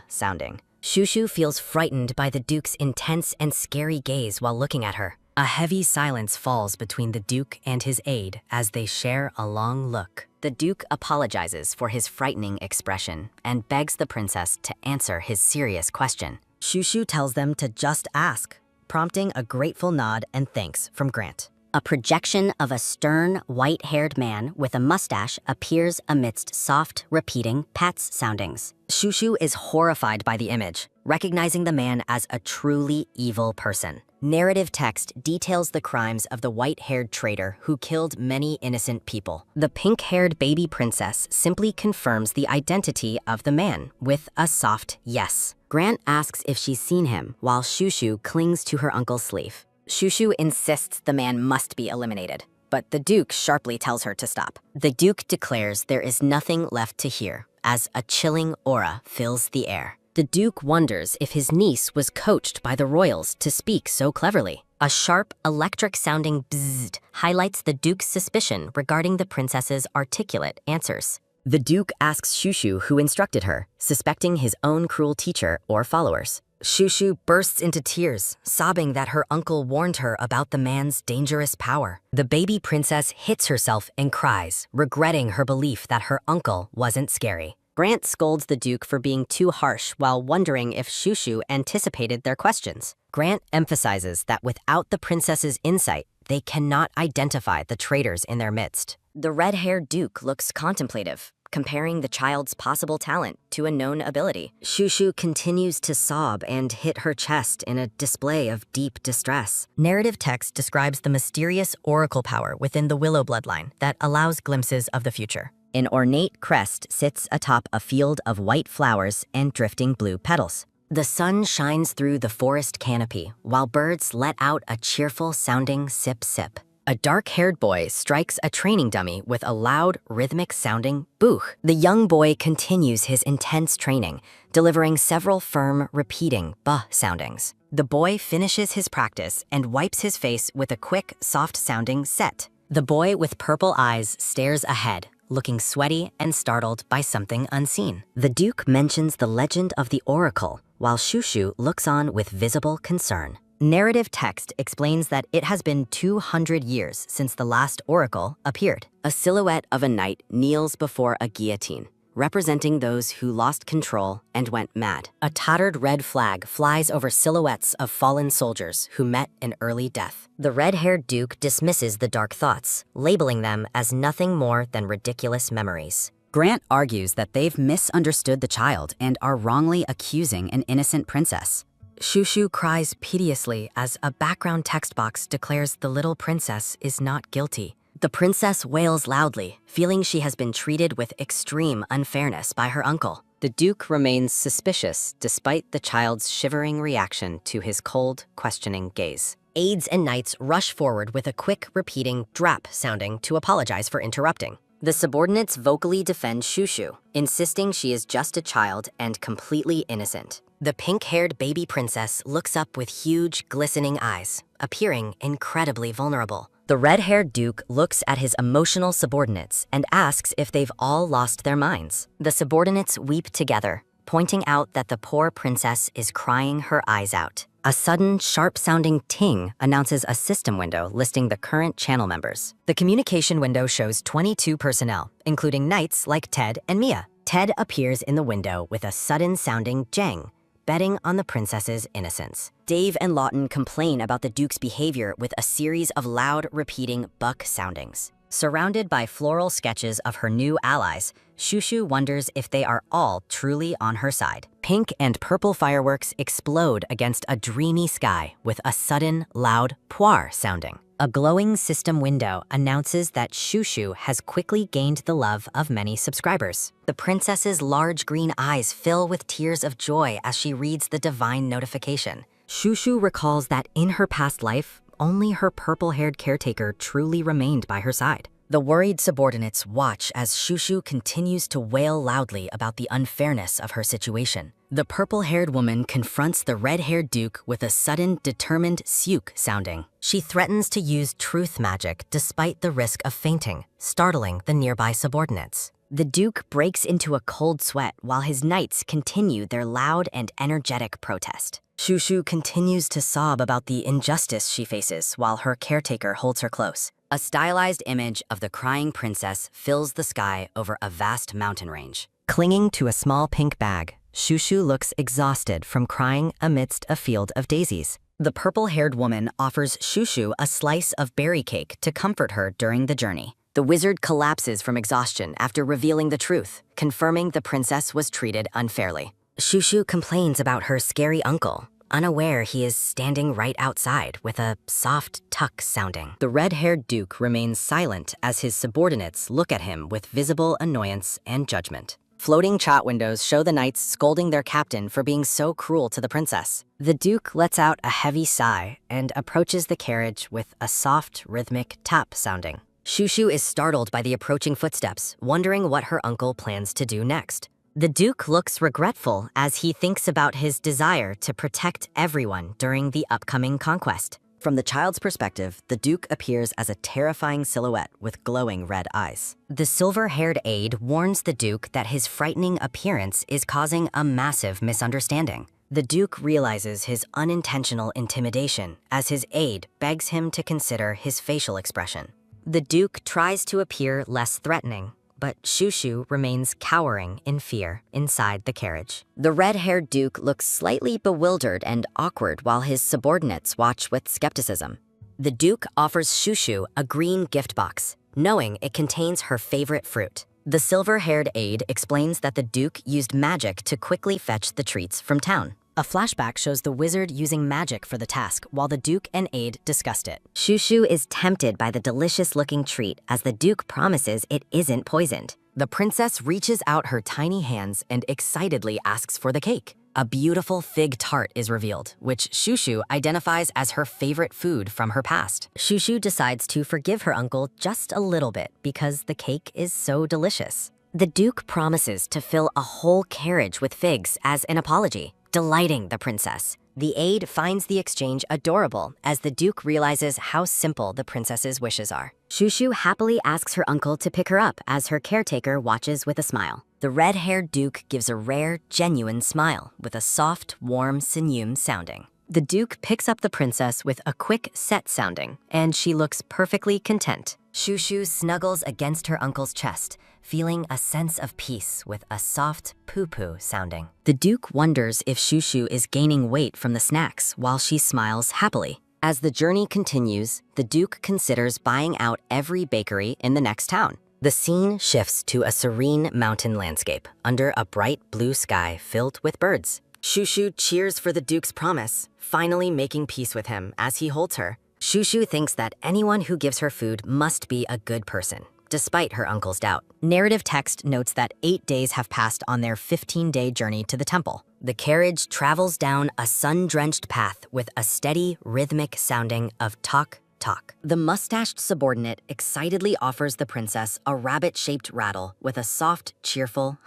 sounding. Shushu feels frightened by the Duke's intense and scary gaze while looking at her. A heavy silence falls between the Duke and his aide as they share a long look. The Duke apologizes for his frightening expression and begs the princess to answer his serious question. Shushu tells them to just ask, prompting a grateful nod and thanks from Grant. A projection of a stern, white-haired man with a mustache appears amidst soft, repeating pats soundings. Shushu is horrified by the image, recognizing the man as a truly evil person. Narrative text details the crimes of the white-haired traitor who killed many innocent people. The pink-haired baby princess simply confirms the identity of the man with a soft yes. Grant asks if she's seen him, while Shushu clings to her uncle's sleeve. Shushu insists the man must be eliminated, but the Duke sharply tells her to stop. The Duke declares there is nothing left to hear as a chilling aura fills the air. The Duke wonders if his niece was coached by the royals to speak so cleverly. A sharp, electric-sounding bzzzt highlights the Duke's suspicion regarding the princess's articulate answers. The Duke asks Shushu who instructed her, suspecting his own cruel teacher or followers. Shushu bursts into tears, sobbing that her uncle warned her about the man's dangerous power. The baby princess hits herself and cries, regretting her belief that her uncle wasn't scary. Grant scolds the Duke for being too harsh while wondering if Shushu anticipated their questions. Grant emphasizes that without the princess's insight, they cannot identify the traitors in their midst. The red-haired Duke looks contemplative, comparing the child's possible talent to a known ability. Shushu continues to sob and hit her chest in a display of deep distress. Narrative text describes the mysterious oracle power within the Willow bloodline that allows glimpses of the future. An ornate crest sits atop a field of white flowers and drifting blue petals. The sun shines through the forest canopy, while birds let out a cheerful-sounding sip-sip. A dark-haired boy strikes a training dummy with a loud, rhythmic-sounding booh. The young boy continues his intense training, delivering several firm, repeating buh soundings. The boy finishes his practice and wipes his face with a quick, soft-sounding set. The boy with purple eyes stares ahead, looking sweaty and startled by something unseen. The Duke mentions the legend of the oracle, while Shushu looks on with visible concern. Narrative text explains that it has been 200 years since the last oracle appeared. A silhouette of a knight kneels before a guillotine, representing those who lost control and went mad. A tattered red flag flies over silhouettes of fallen soldiers who met an early death. The red-haired Duke dismisses the dark thoughts, labeling them as nothing more than ridiculous memories. Grant argues that they've misunderstood the child and are wrongly accusing an innocent princess. Shushu cries piteously as a background text box declares the little princess is not guilty. The princess wails loudly, feeling she has been treated with extreme unfairness by her uncle. The Duke remains suspicious despite the child's shivering reaction to his cold, questioning gaze. Aides and knights rush forward with a quick, repeating drap sounding to apologize for interrupting. The subordinates vocally defend Shushu, insisting she is just a child and completely innocent. The pink-haired baby princess looks up with huge, glistening eyes, appearing incredibly vulnerable. The red-haired Duke looks at his emotional subordinates and asks if they've all lost their minds. The subordinates weep together, pointing out that the poor princess is crying her eyes out. A sudden, sharp-sounding ting announces a system window listing the current channel members. The communication window shows 22 personnel, including knights like Ted and Mia. Ted appears in the window with a sudden-sounding jang, betting on the princess's innocence. Dave and Lawton complain about the Duke's behavior with a series of loud, repeating buck soundings. Surrounded by floral sketches of her new allies, Shushu wonders if they are all truly on her side. Pink and purple fireworks explode against a dreamy sky with a sudden, loud poir sounding. A glowing system window announces that Shushu has quickly gained the love of many subscribers. The princess's large green eyes fill with tears of joy as she reads the divine notification. Shushu recalls that in her past life, only her purple-haired caretaker truly remained by her side. The worried subordinates watch as Shushu continues to wail loudly about the unfairness of her situation. The purple-haired woman confronts the red-haired Duke with a sudden, determined seuk sounding. She threatens to use truth magic despite the risk of fainting, startling the nearby subordinates. The Duke breaks into a cold sweat while his knights continue their loud and energetic protest. Shushu continues to sob about the injustice she faces while her caretaker holds her close. A stylized image of the crying princess fills the sky over a vast mountain range. Clinging to a small pink bag, Shushu looks exhausted from crying amidst a field of daisies. The purple-haired woman offers Shushu a slice of berry cake to comfort her during the journey. The wizard collapses from exhaustion after revealing the truth, confirming the princess was treated unfairly. Shushu complains about her scary uncle, unaware he is standing right outside with a soft tuck sounding. The red-haired Duke remains silent as his subordinates look at him with visible annoyance and judgment. Floating chat windows show the knights scolding their captain for being so cruel to the princess. The Duke lets out a heavy sigh and approaches the carriage with a soft, rhythmic tap sounding. Shushu is startled by the approaching footsteps, wondering what her uncle plans to do next. The Duke looks regretful as he thinks about his desire to protect everyone during the upcoming conquest. From the child's perspective, the Duke appears as a terrifying silhouette with glowing red eyes. The silver-haired aide warns the Duke that his frightening appearance is causing a massive misunderstanding. The Duke realizes his unintentional intimidation as his aide begs him to consider his facial expression. The Duke tries to appear less threatening, but Shushu remains cowering in fear inside the carriage. The red-haired Duke looks slightly bewildered and awkward while his subordinates watch with skepticism. The Duke offers Shushu a green gift box, knowing it contains her favorite fruit. The silver-haired aide explains that the Duke used magic to quickly fetch the treats from town. A flashback shows the wizard using magic for the task while the Duke and aide discussed it. Shushu is tempted by the delicious-looking treat as the Duke promises it isn't poisoned. The princess reaches out her tiny hands and excitedly asks for the cake. A beautiful fig tart is revealed, which Shushu identifies as her favorite food from her past. Shushu decides to forgive her uncle just a little bit because the cake is so delicious. The Duke promises to fill a whole carriage with figs as an apology, delighting the princess. The aide finds the exchange adorable as the Duke realizes how simple the princess's wishes are. Shushu happily asks her uncle to pick her up as her caretaker watches with a smile. The red-haired Duke gives a rare, genuine smile with a soft, warm sineum sounding. The Duke picks up the princess with a quick set sounding, and she looks perfectly content. Shushu snuggles against her uncle's chest, feeling a sense of peace with a soft poo-poo sounding. The Duke wonders if Shushu is gaining weight from the snacks while she smiles happily. As the journey continues, the Duke considers buying out every bakery in the next town. The scene shifts to a serene mountain landscape under a bright blue sky filled with birds. Shushu cheers for the Duke's promise, finally making peace with him as he holds her. Shushu thinks that anyone who gives her food must be a good person, despite her uncle's doubt. Narrative text notes that 8 days have passed on their 15-day journey to the temple. The carriage travels down a sun-drenched path with a steady, rhythmic sounding of talk, talk. The mustached subordinate excitedly offers the princess a rabbit-shaped rattle with a soft, cheerful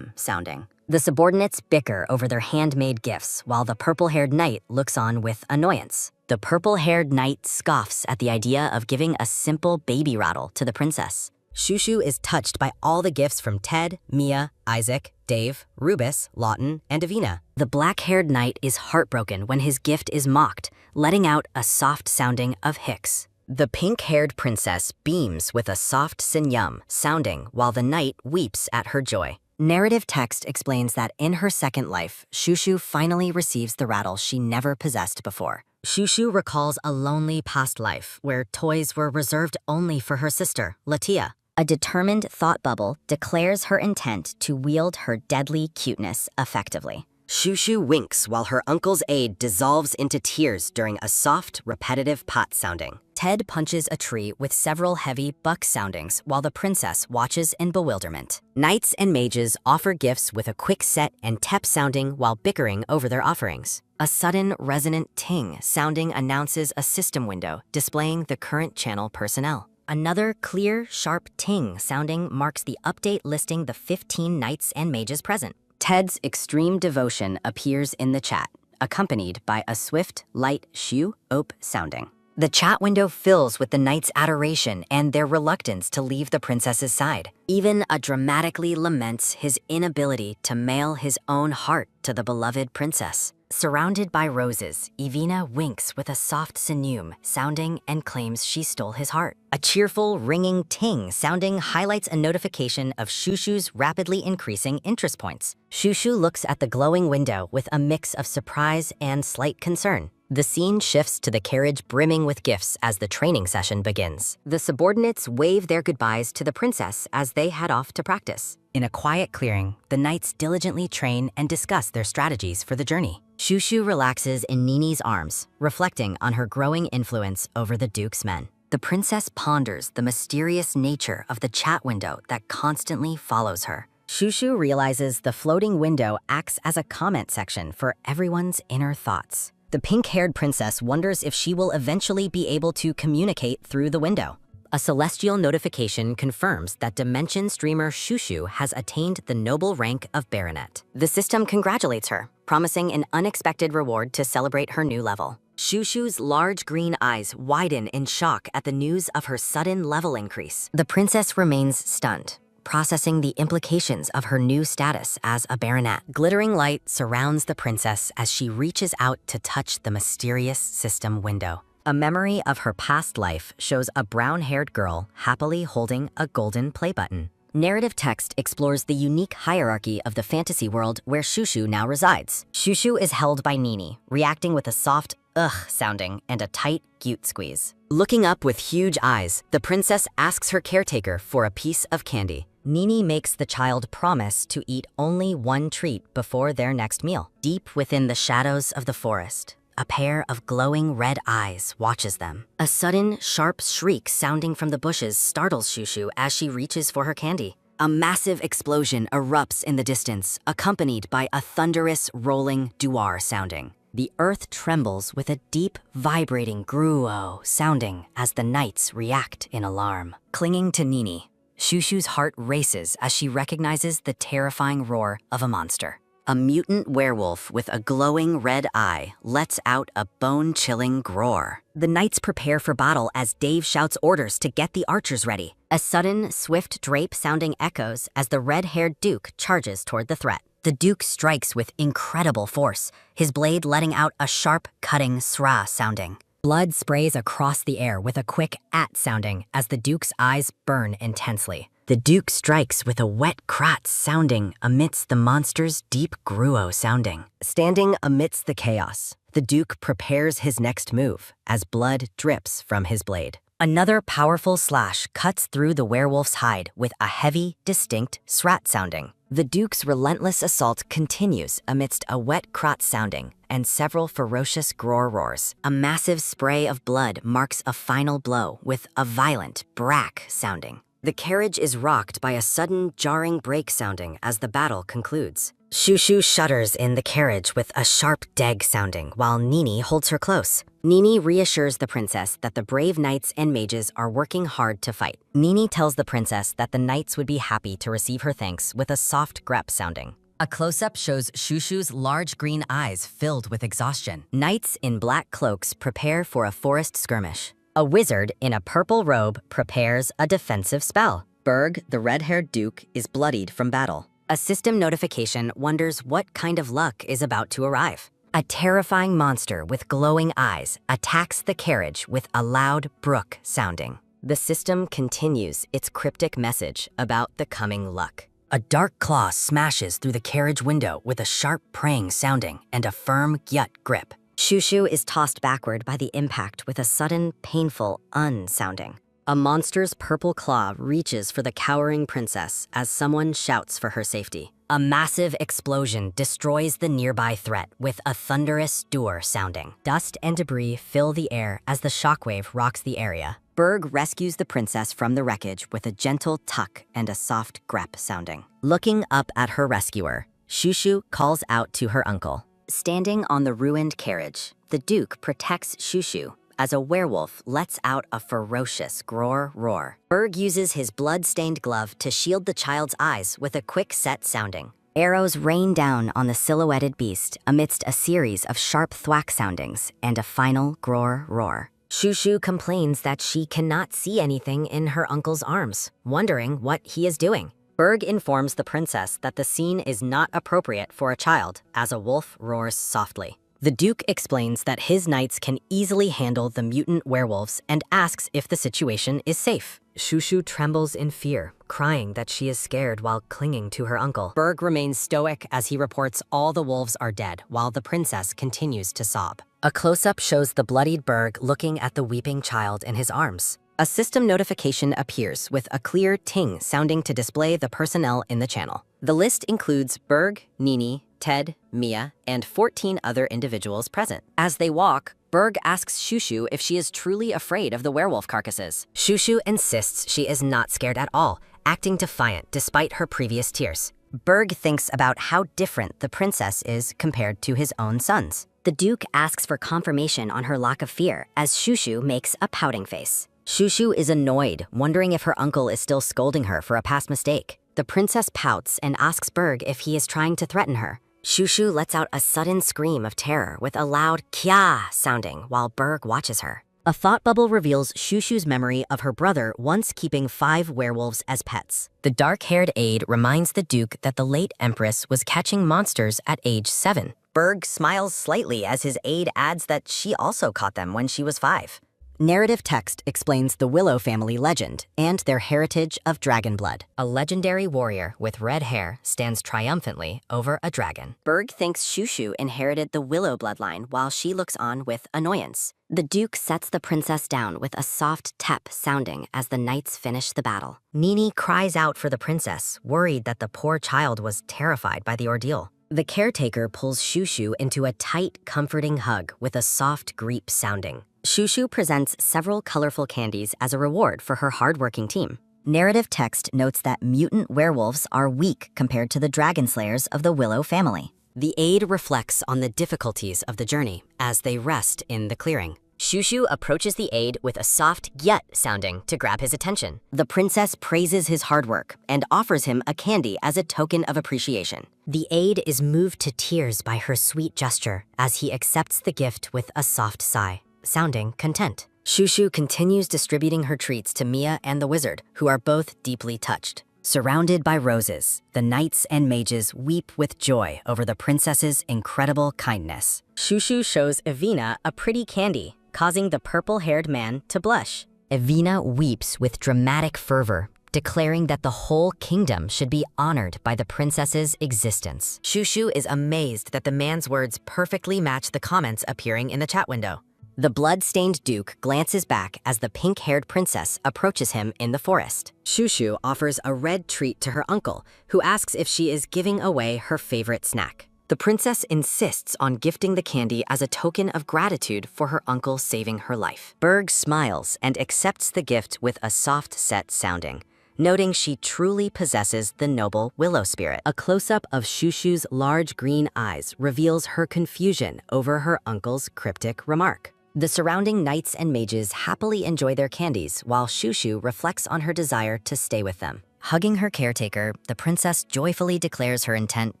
sounding. The subordinates bicker over their handmade gifts while the purple-haired knight looks on with annoyance. The purple-haired knight scoffs at the idea of giving a simple baby rattle to the princess. Shushu is touched by all the gifts from Ted, Mia, Isaac, Dave, Rubus, Lawton, and Davina. The black-haired knight is heartbroken when his gift is mocked, letting out a soft sounding of hicks. The pink-haired princess beams with a soft sinyum sounding while the knight weeps at her joy. Narrative text explains that in her second life, Shushu finally receives the rattle she never possessed before. Shushu recalls a lonely past life where toys were reserved only for her sister, Latia. A determined thought bubble declares her intent to wield her deadly cuteness effectively. Shushu winks while her uncle's aide dissolves into tears during a soft, repetitive pot sounding. Ted punches a tree with several heavy buck soundings while the princess watches in bewilderment. Knights and mages offer gifts with a quick set and tep sounding while bickering over their offerings. A sudden resonant ting sounding announces a system window displaying the current channel personnel. Another clear, sharp ting sounding marks the update listing the 15 knights and mages present. Ted's extreme devotion appears in the chat, accompanied by a swift, light shu-op sounding. The chat window fills with the knights' adoration and their reluctance to leave the princess's side. Even a dramatically laments his inability to mail his own heart to the beloved princess. Surrounded by roses, Ivina winks with a soft sinyum sounding and claims she stole his heart. A cheerful, ringing ting sounding highlights a notification of Shushu's rapidly increasing interest points. Shushu looks at the glowing window with a mix of surprise and slight concern. The scene shifts to the carriage brimming with gifts as the training session begins. The subordinates wave their goodbyes to the princess as they head off to practice. In a quiet clearing, the knights diligently train and discuss their strategies for the journey. Shushu relaxes in Nini's arms, reflecting on her growing influence over the Duke's men. The princess ponders the mysterious nature of the chat window that constantly follows her. Shushu realizes the floating window acts as a comment section for everyone's inner thoughts. The pink-haired princess wonders if she will eventually be able to communicate through the window. A celestial notification confirms that Dimension streamer Shushu has attained the noble rank of baronet. The system congratulates her, promising an unexpected reward to celebrate her new level. Shushu's large green eyes widen in shock at the news of her sudden level increase. The princess remains stunned, processing the implications of her new status as a baronet. Glittering light surrounds the princess as she reaches out to touch the mysterious system window. A memory of her past life shows a brown-haired girl happily holding a golden play button. Narrative text explores the unique hierarchy of the fantasy world where Shushu now resides. Shushu is held by Nini, reacting with a soft ugh sounding and a tight cute squeeze. Looking up with huge eyes, the princess asks her caretaker for a piece of candy. Nini makes the child promise to eat only one treat before their next meal. Deep within the shadows of the forest, a pair of glowing red eyes watches them. A sudden, sharp shriek sounding from the bushes startles Shushu as she reaches for her candy. A massive explosion erupts in the distance, accompanied by a thunderous, rolling duar sounding. The earth trembles with a deep, vibrating gruo sounding as the knights react in alarm. Clinging to Nini, Shushu's heart races as she recognizes the terrifying roar of a monster. A mutant werewolf with a glowing red eye lets out a bone-chilling groar. The knights prepare for battle as Dave shouts orders to get the archers ready. A sudden, swift drape sounding echoes as the red-haired Duke charges toward the threat. The Duke strikes with incredible force, his blade letting out a sharp, cutting sra sounding. Blood sprays across the air with a quick at sounding as the Duke's eyes burn intensely. The Duke strikes with a wet kratz sounding amidst the monster's deep gruo sounding. Standing amidst the chaos, the Duke prepares his next move as blood drips from his blade. Another powerful slash cuts through the werewolf's hide with a heavy, distinct srat sounding. The Duke's relentless assault continues amidst a wet kratz sounding and several ferocious gror roars. A massive spray of blood marks a final blow with a violent brack sounding. The carriage is rocked by a sudden, jarring brake sounding as the battle concludes. Shushu shudders in the carriage with a sharp deg sounding while Nini holds her close. Nini reassures the princess that the brave knights and mages are working hard to fight. Nini tells the princess that the knights would be happy to receive her thanks with a soft grep sounding. A close-up shows Shushu's large green eyes filled with exhaustion. Knights in black cloaks prepare for a forest skirmish. A wizard in a purple robe prepares a defensive spell. Berg, the red-haired Duke, is bloodied from battle. A system notification wonders what kind of luck is about to arrive. A terrifying monster with glowing eyes attacks the carriage with a loud brook sounding. The system continues its cryptic message about the coming luck. A dark claw smashes through the carriage window with a sharp praying sounding and a firm gyut grip. Shushu is tossed backward by the impact with a sudden, painful sounding. A monster's purple claw reaches for the cowering princess as someone shouts for her safety. A massive explosion destroys the nearby threat with a thunderous dur sounding. Dust and debris fill the air as the shockwave rocks the area. Berg rescues the princess from the wreckage with a gentle tuck and a soft grep sounding. Looking up at her rescuer, Shushu calls out to her uncle. Standing on the ruined carriage, the Duke protects Shushu as a werewolf lets out a ferocious gror roar. Berg uses his blood-stained glove to shield the child's eyes with a quick set sounding. Arrows rain down on the silhouetted beast amidst a series of sharp thwack soundings and a final gror roar. Shushu complains that she cannot see anything in her uncle's arms, wondering what he is doing. Berg informs the princess that the scene is not appropriate for a child as a wolf roars softly. The Duke explains that his knights can easily handle the mutant werewolves and asks if the situation is safe. Shushu trembles in fear, crying that she is scared while clinging to her uncle. Berg remains stoic as he reports all the wolves are dead while the princess continues to sob. A close-up shows the bloodied Berg looking at the weeping child in his arms. A system notification appears with a clear ting sounding to display the personnel in the channel. The list includes Berg, Nini, Ted, Mia, and 14 other individuals present. As they walk, Berg asks Shushu if she is truly afraid of the werewolf carcasses. Shushu insists she is not scared at all, acting defiant despite her previous tears. Berg thinks about how different the princess is compared to his own sons. The Duke asks for confirmation on her lack of fear as Shushu makes a pouting face. Shushu is annoyed, wondering if her uncle is still scolding her for a past mistake. The princess pouts and asks Berg if he is trying to threaten her. Shushu lets out a sudden scream of terror with a loud kya sounding while Berg watches her. A thought bubble reveals Shushu's memory of her brother once keeping 5 werewolves as pets. The dark-haired aide reminds the Duke that the late Empress was catching monsters at age 7. Berg smiles slightly as his aide adds that she also caught them when she was 5. Narrative text explains the Willow family legend and their heritage of dragon blood. A legendary warrior with red hair stands triumphantly over a dragon. Berg thinks Shushu inherited the Willow bloodline while she looks on with annoyance. The Duke sets the princess down with a soft tep sounding as the knights finish the battle. Nini cries out for the princess, worried that the poor child was terrified by the ordeal. The caretaker pulls Shushu into a tight, comforting hug with a soft greep sounding. Shushu presents several colorful candies as a reward for her hardworking team. Narrative text notes that mutant werewolves are weak compared to the dragon slayers of the Willow family. The aide reflects on the difficulties of the journey as they rest in the clearing. Shushu approaches the aide with a soft yet sounding to grab his attention. The princess praises his hard work and offers him a candy as a token of appreciation. The aide is moved to tears by her sweet gesture as he accepts the gift with a soft sigh, sounding content. Shushu continues distributing her treats to Mia and the wizard, who are both deeply touched. Surrounded by roses, the knights and mages weep with joy over the princess's incredible kindness. Shushu shows Evina a pretty candy, causing the purple-haired man to blush. Evina weeps with dramatic fervor, declaring that the whole kingdom should be honored by the princess's existence. Shushu is amazed that the man's words perfectly match the comments appearing in the chat window. The blood-stained duke glances back as the pink-haired princess approaches him in the forest. Shushu offers a red treat to her uncle, who asks if she is giving away her favorite snack. The princess insists on gifting the candy as a token of gratitude for her uncle saving her life. Berg smiles and accepts the gift with a soft-set sounding, noting she truly possesses the noble willow spirit. A close-up of Shushu's large green eyes reveals her confusion over her uncle's cryptic remark. The surrounding knights and mages happily enjoy their candies while Shushu reflects on her desire to stay with them. Hugging her caretaker, the princess joyfully declares her intent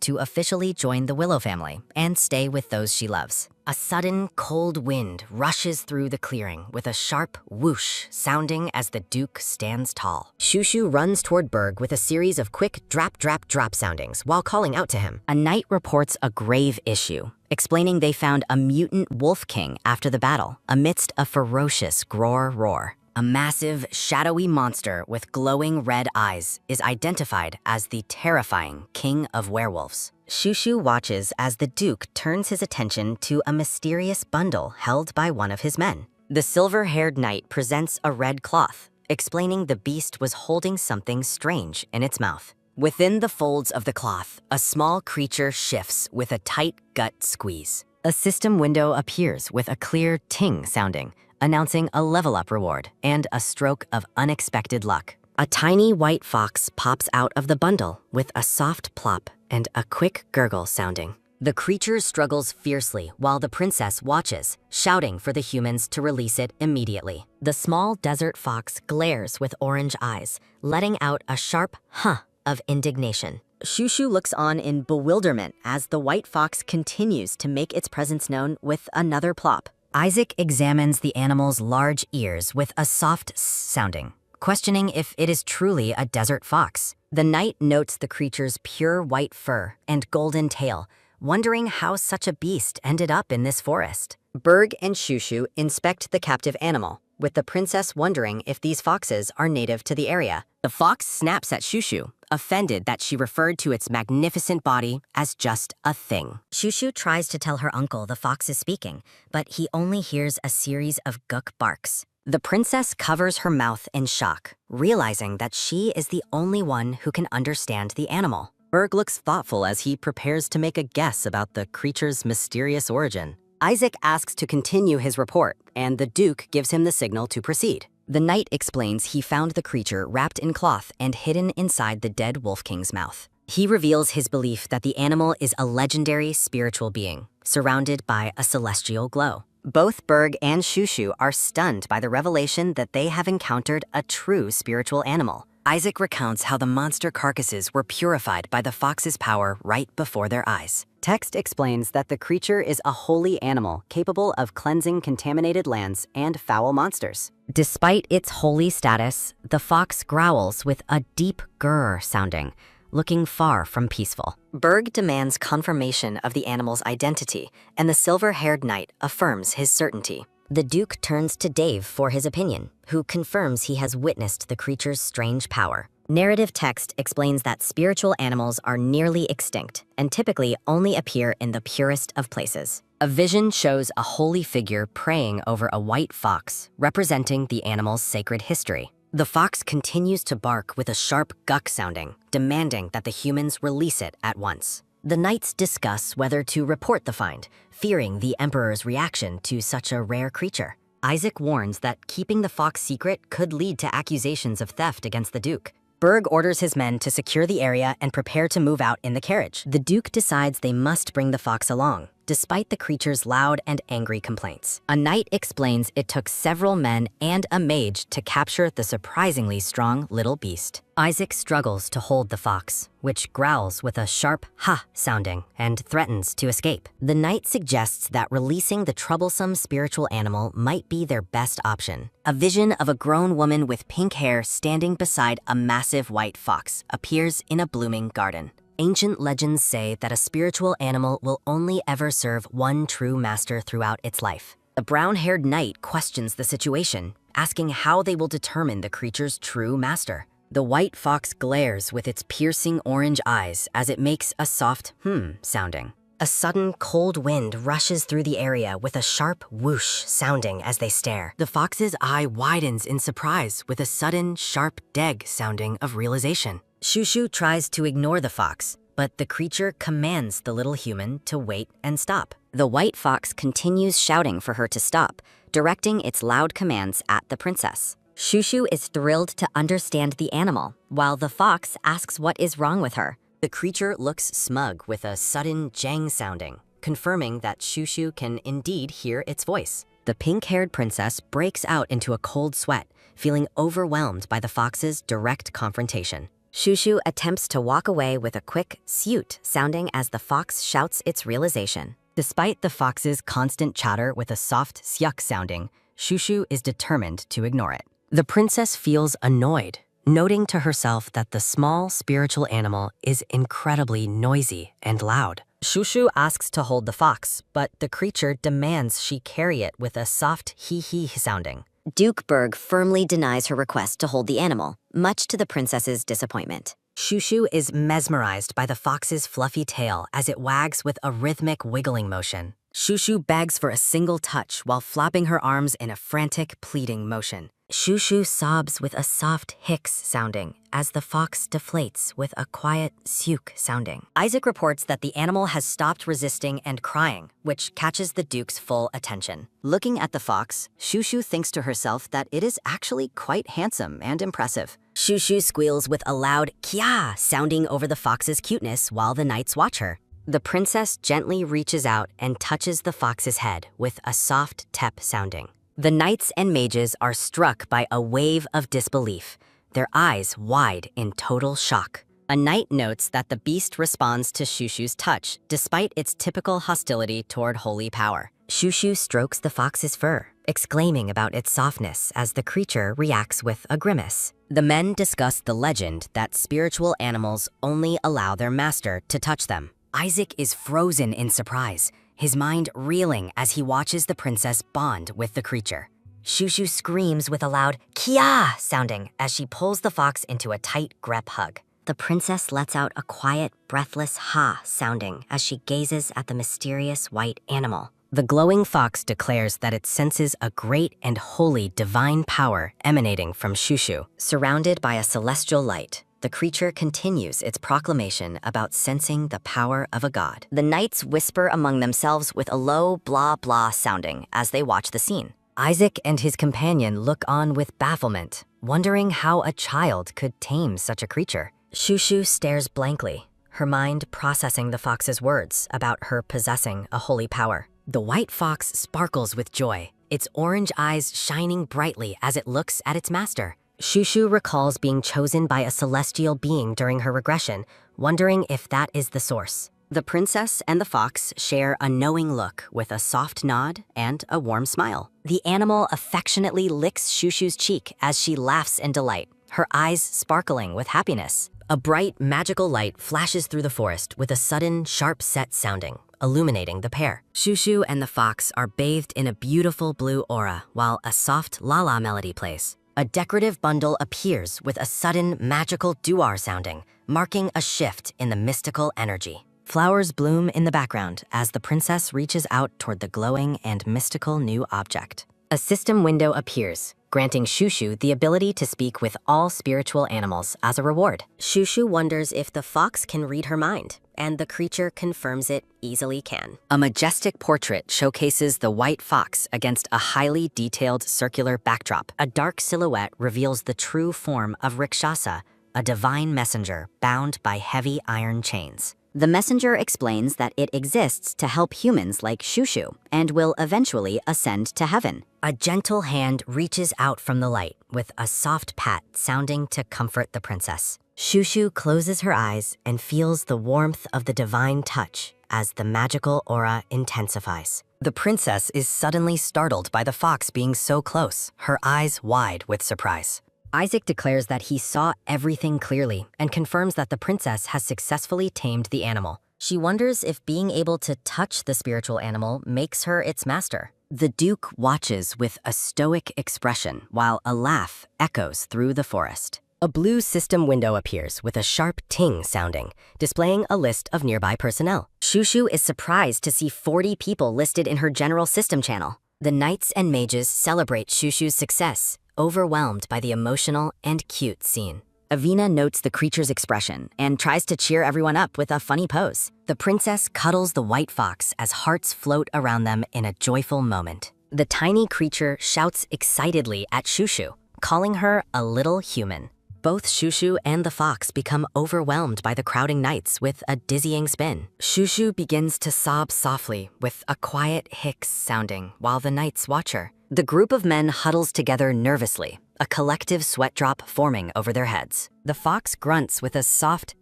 to officially join the Willow family and stay with those she loves. A sudden, cold wind rushes through the clearing with a sharp whoosh sounding as the Duke stands tall. Shushu runs toward Berg with a series of quick drap soundings while calling out to him. A knight reports a grave issue, explaining they found a mutant wolf king after the battle, amidst a ferocious roar. A massive, shadowy monster with glowing red eyes is identified as the terrifying King of Werewolves. Shushu watches as the Duke turns his attention to a mysterious bundle held by one of his men. The silver-haired knight presents a red cloth, explaining the beast was holding something strange in its mouth. Within the folds of the cloth, a small creature shifts with a tight gut squeeze. A system window appears with a clear ting sounding, announcing a level-up reward and a stroke of unexpected luck. A tiny white fox pops out of the bundle with a soft plop and a quick gurgle sounding. The creature struggles fiercely while the princess watches, shouting for the humans to release it immediately. The small desert fox glares with orange eyes, letting out a sharp huh of indignation. Shushu looks on in bewilderment as the white fox continues to make its presence known with another plop. Isaac examines the animal's large ears with a soft sounding, questioning if it is truly a desert fox. The knight notes the creature's pure white fur and golden tail, wondering how such a beast ended up in this forest. Berg and Shushu inspect the captive animal, with the princess wondering if these foxes are native to the area. The fox snaps at Shushu, offended that she referred to its magnificent body as just a thing. Shushu tries to tell her uncle the fox is speaking, but he only hears a series of guk barks. The princess covers her mouth in shock, realizing that she is the only one who can understand the animal. Berg looks thoughtful as he prepares to make a guess about the creature's mysterious origin. Isaac asks to continue his report, and the Duke gives him the signal to proceed. The knight explains he found the creature wrapped in cloth and hidden inside the dead Wolf King's mouth. He reveals his belief that the animal is a legendary spiritual being, surrounded by a celestial glow. Both Berg and Shushu are stunned by the revelation that they have encountered a true spiritual animal. Isaac recounts how the monster carcasses were purified by the fox's power right before their eyes. Text explains that the creature is a holy animal capable of cleansing contaminated lands and foul monsters. Despite its holy status, the fox growls with a deep grrr sounding, looking far from peaceful. Berg demands confirmation of the animal's identity, and the silver-haired knight affirms his certainty. The Duke turns to Dave for his opinion, who confirms he has witnessed the creature's strange power. Narrative text explains that spiritual animals are nearly extinct and typically only appear in the purest of places. A vision shows a holy figure praying over a white fox, representing the animal's sacred history. The fox continues to bark with a sharp guk sounding, demanding that the humans release it at once. The knights discuss whether to report the find, fearing the Emperor's reaction to such a rare creature. Isaac warns that keeping the fox secret could lead to accusations of theft against the Duke. Berg orders his men to secure the area and prepare to move out in the carriage. The Duke decides they must bring the fox along, despite the creature's loud and angry complaints. A knight explains it took several men and a mage to capture the surprisingly strong little beast. Isaac struggles to hold the fox, which growls with a sharp ha sounding and threatens to escape. The knight suggests that releasing the troublesome spiritual animal might be their best option. A vision of a grown woman with pink hair standing beside a massive white fox appears in a blooming garden. Ancient legends say that a spiritual animal will only ever serve one true master throughout its life. The brown-haired knight questions the situation, asking how they will determine the creature's true master. The white fox glares with its piercing orange eyes as it makes a soft sounding. A sudden cold wind rushes through the area with a sharp whoosh sounding as they stare. The fox's eye widens in surprise with a sudden sharp deg sounding of realization. Shushu tries to ignore the fox, but the creature commands the little human to wait and stop. The white fox continues shouting for her to stop, directing its loud commands at the princess. Shushu is thrilled to understand the animal, while the fox asks what is wrong with her. The creature looks smug with a sudden jang sounding, confirming that Shushu can indeed hear its voice. The pink-haired princess breaks out into a cold sweat, feeling overwhelmed by the fox's direct confrontation. Shushu attempts to walk away with a quick "sute" sounding as the fox shouts its realization. Despite the fox's constant chatter with a soft syuk sounding, Shushu is determined to ignore it. The princess feels annoyed, noting to herself that the small spiritual animal is incredibly noisy and loud. Shushu asks to hold the fox, but the creature demands she carry it with a soft hee-hee sounding. Duke Berg firmly denies her request to hold the animal, much to the princess's disappointment. Shushu is mesmerized by the fox's fluffy tail as it wags with a rhythmic wiggling motion. Shushu begs for a single touch while flapping her arms in a frantic, pleading motion. Shushu sobs with a soft hicks sounding as the fox deflates with a quiet syuk sounding. Isaac reports that the animal has stopped resisting and crying, which catches the Duke's full attention. Looking at the fox, Shushu thinks to herself that it is actually quite handsome and impressive. Shushu squeals with a loud kia sounding over the fox's cuteness while the knights watch her. The princess gently reaches out and touches the fox's head with a soft tep sounding. The knights and mages are struck by a wave of disbelief, their eyes wide in total shock. A knight notes that the beast responds to Shushu's touch, despite its typical hostility toward holy power. Shushu strokes the fox's fur, exclaiming about its softness as the creature reacts with a grimace. The men discuss the legend that spiritual animals only allow their master to touch them. Isaac is frozen in surprise, his mind reeling as he watches the princess bond with the creature. Shushu screams with a loud kia sounding as she pulls the fox into a tight grep hug. The princess lets out a quiet, breathless ha sounding as she gazes at the mysterious white animal. The glowing fox declares that it senses a great and holy divine power emanating from Shushu. Surrounded by a celestial light, the creature continues its proclamation about sensing the power of a god. The knights whisper among themselves with a low blah blah sounding as they watch the scene. Isaac and his companion look on with bafflement, wondering how a child could tame such a creature. Shushu stares blankly, her mind processing the fox's words about her possessing a holy power. The white fox sparkles with joy, its orange eyes shining brightly as it looks at its master. Shushu recalls being chosen by a celestial being during her regression, wondering if that is the source. The princess and the fox share a knowing look with a soft nod and a warm smile. The animal affectionately licks Shushu's cheek as she laughs in delight, her eyes sparkling with happiness. A bright, magical light flashes through the forest with a sudden, sharp-set sounding, illuminating the pair. Shushu and the fox are bathed in a beautiful blue aura while a soft la-la melody plays. A decorative bundle appears with a sudden magical duar sounding, marking a shift in the mystical energy. Flowers bloom in the background as the princess reaches out toward the glowing and mystical new object. A system window appears, granting Shushu the ability to speak with all spiritual animals as a reward. Shushu wonders if the fox can read her mind, and the creature confirms it easily can. A majestic portrait showcases the white fox against a highly detailed circular backdrop. A dark silhouette reveals the true form of Rakshasa, a divine messenger bound by heavy iron chains. The messenger explains that it exists to help humans like Shushu and will eventually ascend to heaven. A gentle hand reaches out from the light with a soft pat sounding to comfort the princess. Shushu closes her eyes and feels the warmth of the divine touch as the magical aura intensifies. The princess is suddenly startled by the fox being so close, her eyes wide with surprise. Isaac declares that he saw everything clearly and confirms that the princess has successfully tamed the animal. She wonders if being able to touch the spiritual animal makes her its master. The Duke watches with a stoic expression while a laugh echoes through the forest. A blue system window appears with a sharp ting sounding, displaying a list of nearby personnel. Shushu is surprised to see 40 people listed in her general system channel. The knights and mages celebrate Shushu's success, overwhelmed by the emotional and cute scene. Avina notes the creature's expression and tries to cheer everyone up with a funny pose. The princess cuddles the white fox as hearts float around them in a joyful moment. The tiny creature shouts excitedly at Shushu, calling her a little human. Both Shushu and the fox become overwhelmed by the crowding knights with a dizzying spin. Shushu begins to sob softly with a quiet hicks sounding while the knights watch her. The group of men huddles together nervously, a collective sweat drop forming over their heads. The fox grunts with a soft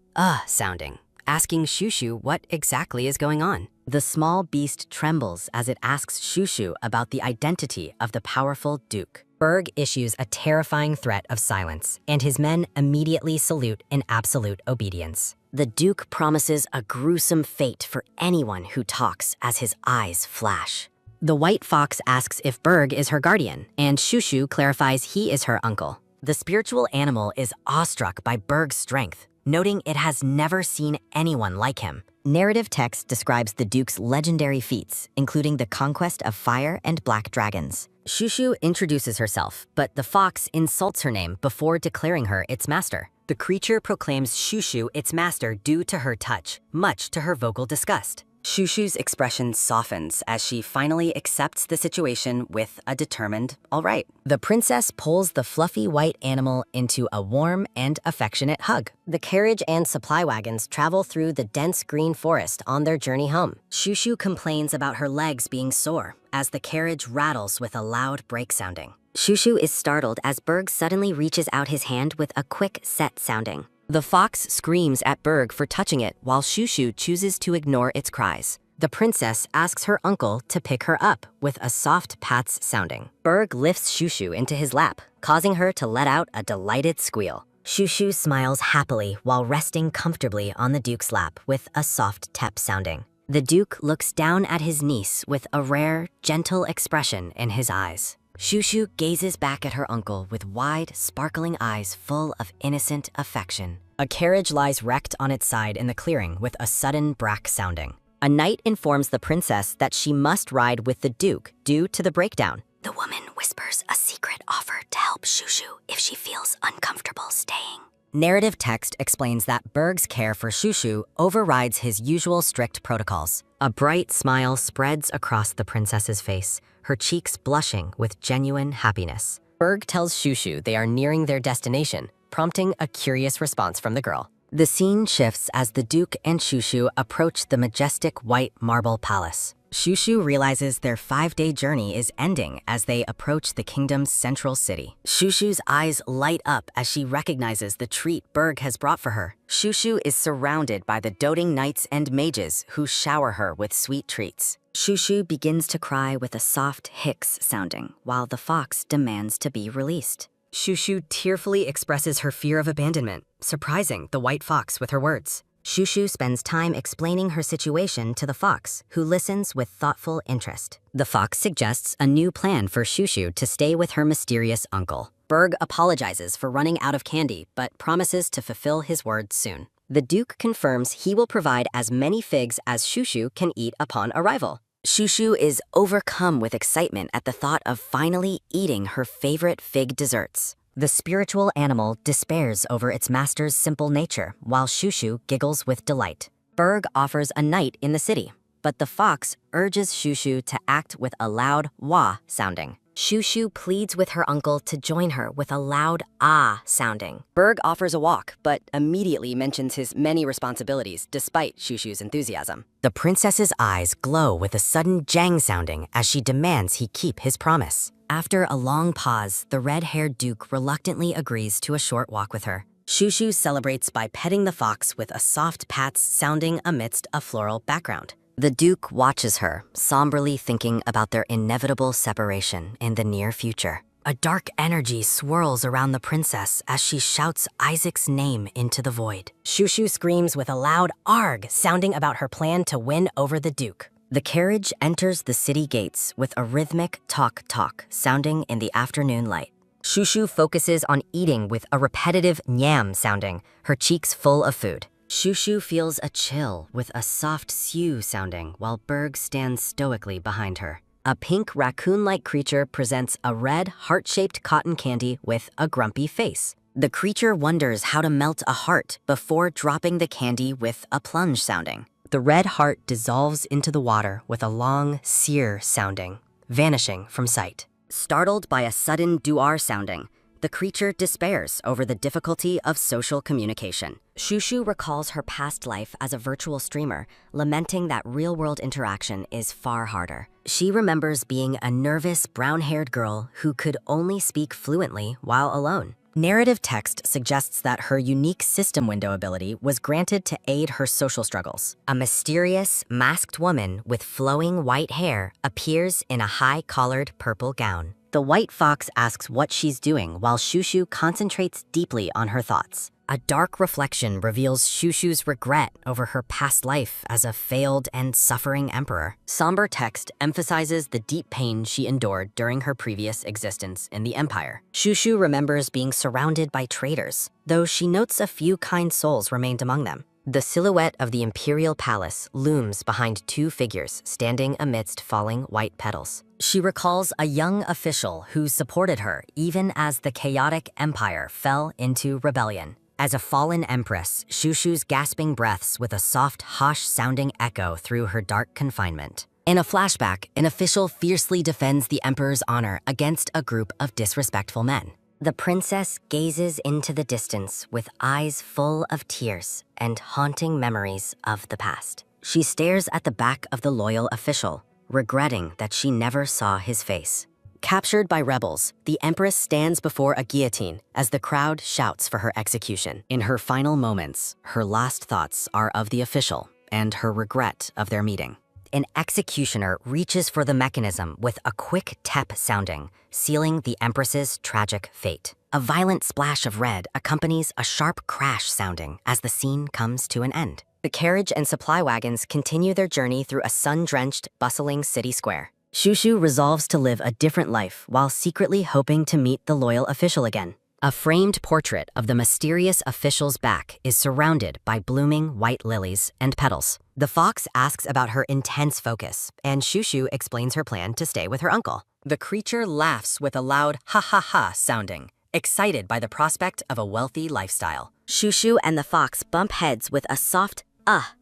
sounding, asking Shushu what exactly is going on. The small beast trembles as it asks Shushu about the identity of the powerful duke. Berg issues a terrifying threat of silence, and his men immediately salute in absolute obedience. The duke promises a gruesome fate for anyone who talks as his eyes flash. The white fox asks if Berg is her guardian, and Shushu clarifies he is her uncle. The spiritual animal is awestruck by Berg's strength, noting it has never seen anyone like him. Narrative text describes the duke's legendary feats, including the conquest of fire and black dragons. Shushu introduces herself, but the fox insults her name before declaring her its master. The creature proclaims Shushu its master due to her touch, much to her vocal disgust. Shushu's expression softens as she finally accepts the situation with a determined, all right. The princess pulls the fluffy white animal into a warm and affectionate hug. The carriage and supply wagons travel through the dense green forest on their journey home. Shushu complains about her legs being sore as the carriage rattles with a loud brake sounding. Shushu is startled as Berg suddenly reaches out his hand with a quick set sounding. The fox screams at Berg for touching it while Shushu chooses to ignore its cries. The princess asks her uncle to pick her up with a soft pats sounding. Berg lifts Shushu into his lap, causing her to let out a delighted squeal. Shushu smiles happily while resting comfortably on the duke's lap with a soft tep sounding. The duke looks down at his niece with a rare, gentle expression in his eyes. Shushu gazes back at her uncle with wide, sparkling eyes full of innocent affection. A carriage lies wrecked on its side in the clearing with a sudden brack sounding. A knight informs the princess that she must ride with the duke due to the breakdown. The woman whispers a secret offer to help Shushu if she feels uncomfortable staying. Narrative text explains that Berg's care for Shushu overrides his usual strict protocols. A bright smile spreads across the princess's face, her cheeks blushing with genuine happiness. Berg tells Shushu they are nearing their destination, prompting a curious response from the girl. The scene shifts as the Duke and Shushu approach the majestic white marble palace. Shushu realizes their 5-day journey is ending as they approach the kingdom's central city. Shushu's eyes light up as she recognizes the treat Berg has brought for her. Shushu is surrounded by the doting knights and mages who shower her with sweet treats. Shushu begins to cry with a soft hicks sounding, while the fox demands to be released. Shushu tearfully expresses her fear of abandonment, surprising the white fox with her words. Shushu spends time explaining her situation to the fox, who listens with thoughtful interest. The fox suggests a new plan for Shushu to stay with her mysterious uncle. Berg apologizes for running out of candy, but promises to fulfill his word soon. The Duke confirms he will provide as many figs as Shushu can eat upon arrival. Shushu is overcome with excitement at the thought of finally eating her favorite fig desserts. The spiritual animal despairs over its master's simple nature, while Shushu giggles with delight. Berg offers a night in the city, but the fox urges Shushu to act with a loud wah sounding. Shushu pleads with her uncle to join her with a loud ah sounding. Berg offers a walk, but immediately mentions his many responsibilities despite Shushu's enthusiasm. The princess's eyes glow with a sudden jang sounding as she demands he keep his promise. After a long pause, the red-haired Duke reluctantly agrees to a short walk with her. Shushu celebrates by petting the fox with a soft pats sounding amidst a floral background. The Duke watches her, somberly thinking about their inevitable separation in the near future. A dark energy swirls around the princess as she shouts Isaac's name into the void. Shushu screams with a loud arg, sounding about her plan to win over the Duke. The carriage enters the city gates with a rhythmic talk-talk sounding in the afternoon light. Shushu focuses on eating with a repetitive nyam sounding, her cheeks full of food. Shushu feels a chill with a soft sew sounding while Berg stands stoically behind her. A pink raccoon-like creature presents a red, heart-shaped cotton candy with a grumpy face. The creature wonders how to melt a heart before dropping the candy with a plunge sounding. The red heart dissolves into the water with a long sear sounding, vanishing from sight. Startled by a sudden duar sounding, the creature despairs over the difficulty of social communication. Shushu recalls her past life as a virtual streamer, lamenting that real-world interaction is far harder. She remembers being a nervous, brown-haired girl who could only speak fluently while alone. Narrative text suggests that her unique system window ability was granted to aid her social struggles. A mysterious, masked woman with flowing white hair appears in a high-collared purple gown. The white fox asks what she's doing while Shushu concentrates deeply on her thoughts. A dark reflection reveals Shushu's regret over her past life as a failed and suffering emperor. Somber text emphasizes the deep pain she endured during her previous existence in the empire. Shushu remembers being surrounded by traitors, though she notes a few kind souls remained among them. The silhouette of the imperial palace looms behind two figures standing amidst falling white petals. She recalls a young official who supported her even as the chaotic empire fell into rebellion. As a fallen empress, Shushu's gasping breaths with a soft, harsh-sounding echo through her dark confinement. In a flashback, an official fiercely defends the emperor's honor against a group of disrespectful men. The princess gazes into the distance with eyes full of tears and haunting memories of the past. She stares at the back of the loyal official, regretting that she never saw his face. Captured by rebels, the Empress stands before a guillotine as the crowd shouts for her execution. In her final moments, her last thoughts are of the official and her regret of their meeting. An executioner reaches for the mechanism with a quick tap sounding, sealing the Empress's tragic fate. A violent splash of red accompanies a sharp crash sounding as the scene comes to an end. The carriage and supply wagons continue their journey through a sun-drenched, bustling city square. Shushu resolves to live a different life while secretly hoping to meet the loyal official again. A framed portrait of the mysterious official's back is surrounded by blooming white lilies and petals. The fox asks about her intense focus, and Shushu explains her plan to stay with her uncle. The creature laughs with a loud ha-ha-ha sounding, excited by the prospect of a wealthy lifestyle. Shushu and the fox bump heads with a soft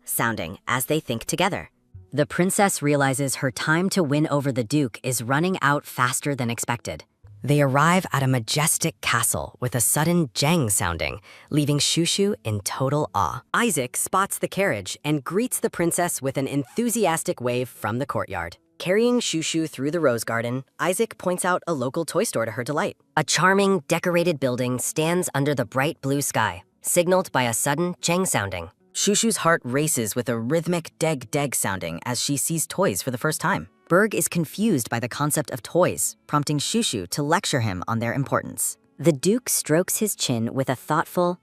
sounding as they think together. The princess realizes her time to win over the duke is running out faster than expected. They arrive at a majestic castle with a sudden jang sounding, leaving Shushu in total awe. Isaac spots the carriage and greets the princess with an enthusiastic wave from the courtyard. Carrying Shushu through the rose garden, Isaac points out a local toy store to her delight. A charming, decorated building stands under the bright blue sky, signaled by a sudden jang sounding. Shushu's heart races with a rhythmic deg-deg sounding as she sees toys for the first time. Berg is confused by the concept of toys, prompting Shushu to lecture him on their importance. The Duke strokes his chin with a thoughtful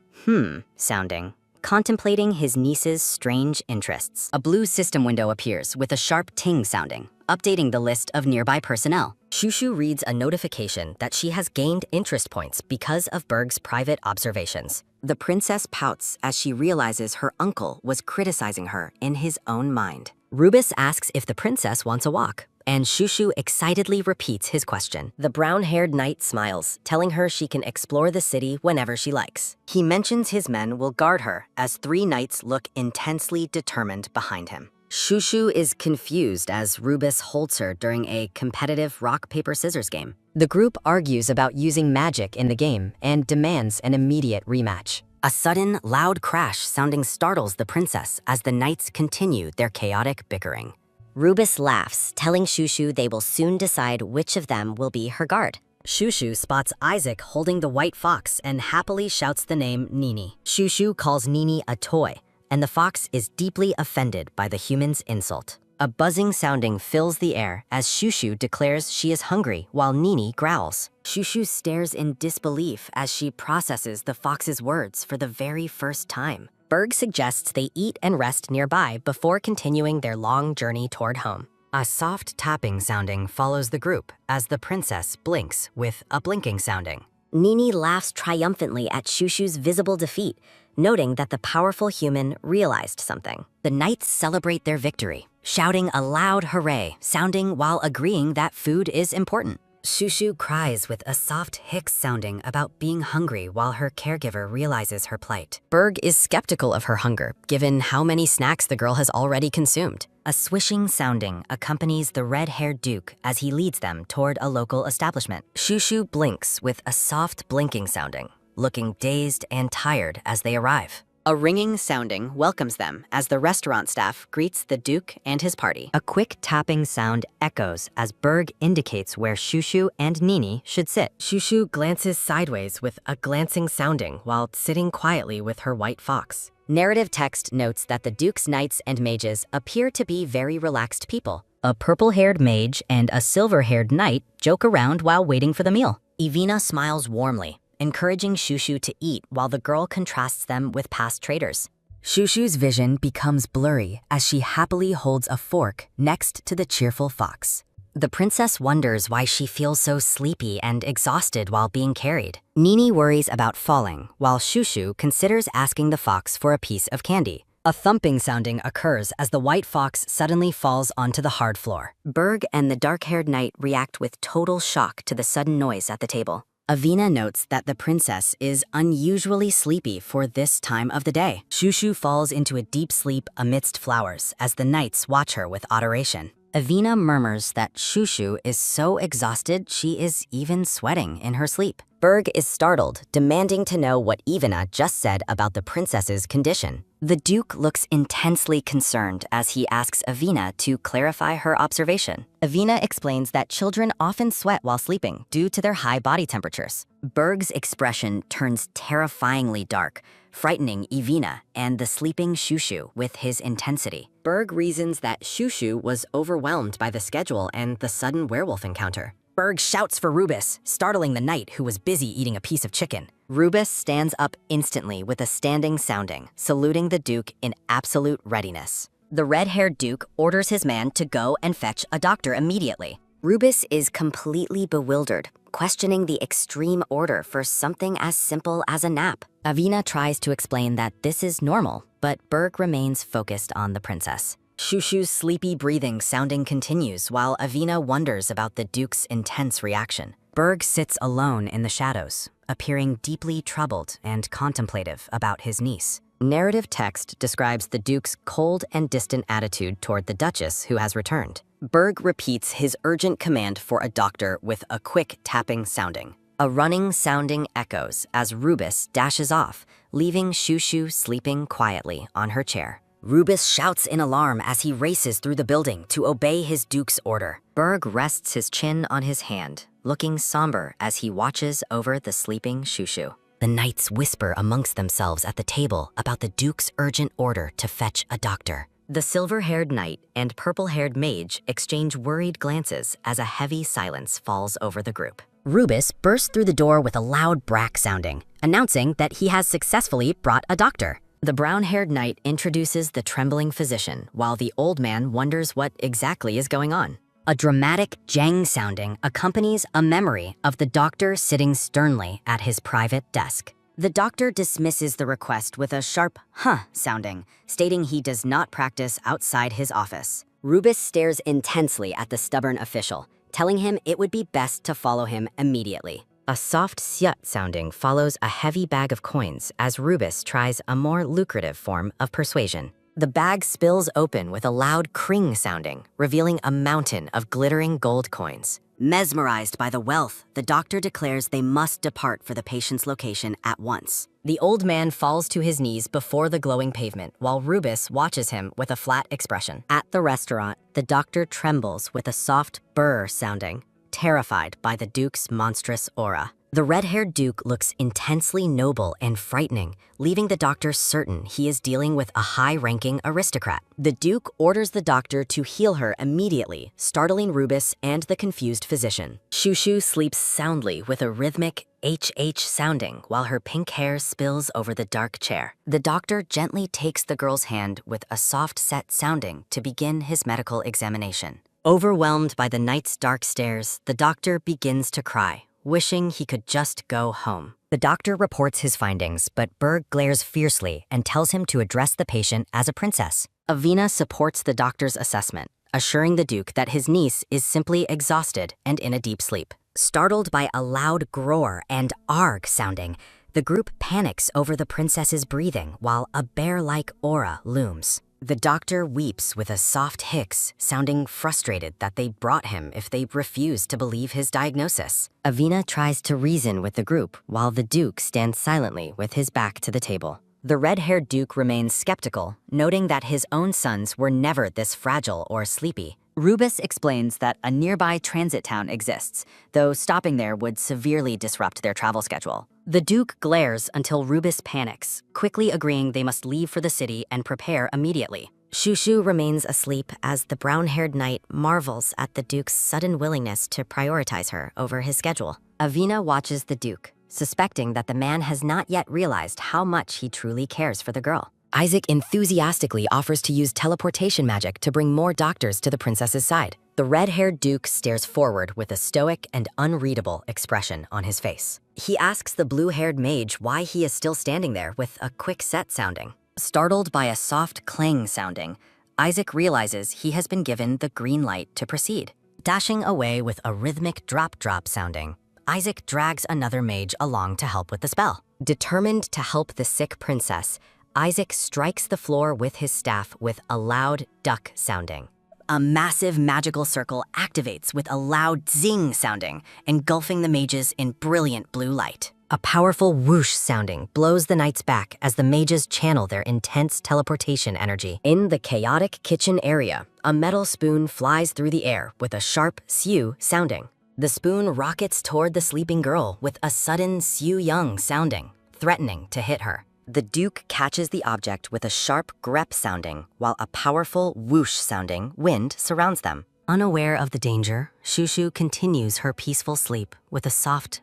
sounding, contemplating his niece's strange interests. A blue system window appears with a sharp ting sounding, updating the list of nearby personnel. Shushu reads a notification that she has gained interest points because of Berg's private observations. The princess pouts as she realizes her uncle was criticizing her in his own mind. Rubus asks if the princess wants a walk, and Shushu excitedly repeats his question. The brown-haired knight smiles, telling her she can explore the city whenever she likes. He mentions his men will guard her as 3 knights look intensely determined behind him. Shushu is confused as Rubus holds her during a competitive rock-paper-scissors game. The group argues about using magic in the game and demands an immediate rematch. A sudden, loud crash sounding startles the princess as the knights continue their chaotic bickering. Rubus laughs, telling Shushu they will soon decide which of them will be her guard. Shushu spots Isaac holding the white fox and happily shouts the name Nini. Shushu calls Nini a toy, and the fox is deeply offended by the human's insult. A buzzing sounding fills the air as Shushu declares she is hungry while Nini growls. Shushu stares in disbelief as she processes the fox's words for the very first time. Berg suggests they eat and rest nearby before continuing their long journey toward home. A soft tapping sounding follows the group as the princess blinks with a blinking sounding. Nini laughs triumphantly at Shushu's visible defeat, noting that the powerful human realized something. The knights celebrate their victory, shouting a loud hooray, sounding while agreeing that food is important. Shushu cries with a soft hicks sounding about being hungry while her caregiver realizes her plight. Berg is skeptical of her hunger, given how many snacks the girl has already consumed. A swishing sounding accompanies the red-haired duke as he leads them toward a local establishment. Shushu blinks with a soft blinking sounding, looking dazed and tired as they arrive. A ringing sounding welcomes them as the restaurant staff greets the duke and his party. A quick tapping sound echoes as Berg indicates where Shushu and Nini should sit. Shushu glances sideways with a glancing sounding while sitting quietly with her white fox. Narrative text notes that the duke's knights and mages appear to be very relaxed people. A purple-haired mage and a silver-haired knight joke around while waiting for the meal. Ivina smiles warmly, encouraging Shushu to eat while the girl contrasts them with past traitors. Shushu's vision becomes blurry as she happily holds a fork next to the cheerful fox. The princess wonders why she feels so sleepy and exhausted while being carried. Nini worries about falling, while Shushu considers asking the fox for a piece of candy. A thumping sounding occurs as the white fox suddenly falls onto the hard floor. Berg and the dark-haired knight react with total shock to the sudden noise at the table. Avina notes that the princess is unusually sleepy for this time of the day. Shushu falls into a deep sleep amidst flowers as the knights watch her with adoration. Avina murmurs that Shushu is so exhausted she is even sweating in her sleep. Berg is startled, demanding to know what Ivina just said about the princess's condition. The duke looks intensely concerned as he asks Avina to clarify her observation. Avina explains that children often sweat while sleeping due to their high body temperatures. Berg's expression turns terrifyingly dark, frightening Ivina and the sleeping Shushu with his intensity. Berg reasons that Shushu was overwhelmed by the schedule and the sudden werewolf encounter. Berg shouts for Rubis, startling the knight who was busy eating a piece of chicken. Rubis stands up instantly with a standing sounding, saluting the duke in absolute readiness. The red-haired duke orders his man to go and fetch a doctor immediately. Rubis is completely bewildered, questioning the extreme order for something as simple as a nap. Avina tries to explain that this is normal, but Berg remains focused on the princess. Shushu's sleepy breathing sounding continues while Avina wonders about the duke's intense reaction. Berg sits alone in the shadows, appearing deeply troubled and contemplative about his niece. Narrative text describes the duke's cold and distant attitude toward the duchess who has returned. Berg repeats his urgent command for a doctor with a quick tapping sounding. A running sounding echoes as Rubis dashes off, leaving Shushu sleeping quietly on her chair. Rubis shouts in alarm as he races through the building to obey his duke's order. Berg rests his chin on his hand, looking somber as he watches over the sleeping Shushu. The knights whisper amongst themselves at the table about the duke's urgent order to fetch a doctor. The silver-haired knight and purple-haired mage exchange worried glances as a heavy silence falls over the group. Rubis bursts through the door with a loud brack sounding, announcing that he has successfully brought a doctor. The brown-haired knight introduces the trembling physician, while the old man wonders what exactly is going on. A dramatic jang sounding accompanies a memory of the doctor sitting sternly at his private desk. The doctor dismisses the request with a sharp huh sounding, stating he does not practice outside his office. Rubis stares intensely at the stubborn official, telling him it would be best to follow him immediately. A soft syut sounding follows a heavy bag of coins as Rubis tries a more lucrative form of persuasion. The bag spills open with a loud kring sounding, revealing a mountain of glittering gold coins. Mesmerized by the wealth, the doctor declares they must depart for the patient's location at once. The old man falls to his knees before the glowing pavement while Rubis watches him with a flat expression. At the restaurant, the doctor trembles with a soft burr sounding, terrified by the duke's monstrous aura. The red-haired duke looks intensely noble and frightening, leaving the doctor certain he is dealing with a high-ranking aristocrat. The duke orders the doctor to heal her immediately, startling Rubis and the confused physician. Shushu sleeps soundly with a rhythmic HH sounding while her pink hair spills over the dark chair. The doctor gently takes the girl's hand with a soft set sounding to begin his medical examination. Overwhelmed by the knight's dark stares, the doctor begins to cry, wishing he could just go home. The doctor reports his findings, but Berg glares fiercely and tells him to address the patient as a princess. Avina supports the doctor's assessment, assuring the Duke that his niece is simply exhausted and in a deep sleep. Startled by a loud groar and arg sounding, the group panics over the princess's breathing while a bear-like aura looms. The doctor weeps with a soft hicks, sounding frustrated that they brought him if they refused to believe his diagnosis. Avina tries to reason with the group while the Duke stands silently with his back to the table. The red-haired Duke remains skeptical, noting that his own sons were never this fragile or sleepy. Rubus explains that a nearby transit town exists, though stopping there would severely disrupt their travel schedule. The Duke glares until Rubus panics, quickly agreeing they must leave for the city and prepare immediately. Shushu remains asleep as the brown-haired knight marvels at the Duke's sudden willingness to prioritize her over his schedule. Avina watches the Duke, suspecting that the man has not yet realized how much he truly cares for the girl. Isaac enthusiastically offers to use teleportation magic to bring more doctors to the princess's side. The red-haired Duke stares forward with a stoic and unreadable expression on his face. He asks the blue-haired mage why he is still standing there with a quick set sounding. Startled by a soft clang sounding, Isaac realizes he has been given the green light to proceed. Dashing away with a rhythmic drop-drop sounding, Isaac drags another mage along to help with the spell. Determined to help the sick princess, Isaac strikes the floor with his staff with a loud duck sounding. A massive magical circle activates with a loud zing sounding, engulfing the mages in brilliant blue light. A powerful whoosh sounding blows the knights back as the mages channel their intense teleportation energy. In the chaotic kitchen area, a metal spoon flies through the air with a sharp sew sounding. The spoon rockets toward the sleeping girl with a sudden sew-young sounding, threatening to hit her. The Duke catches the object with a sharp grep sounding, while a powerful whoosh sounding wind surrounds them. Unaware of the danger, Shushu continues her peaceful sleep with a soft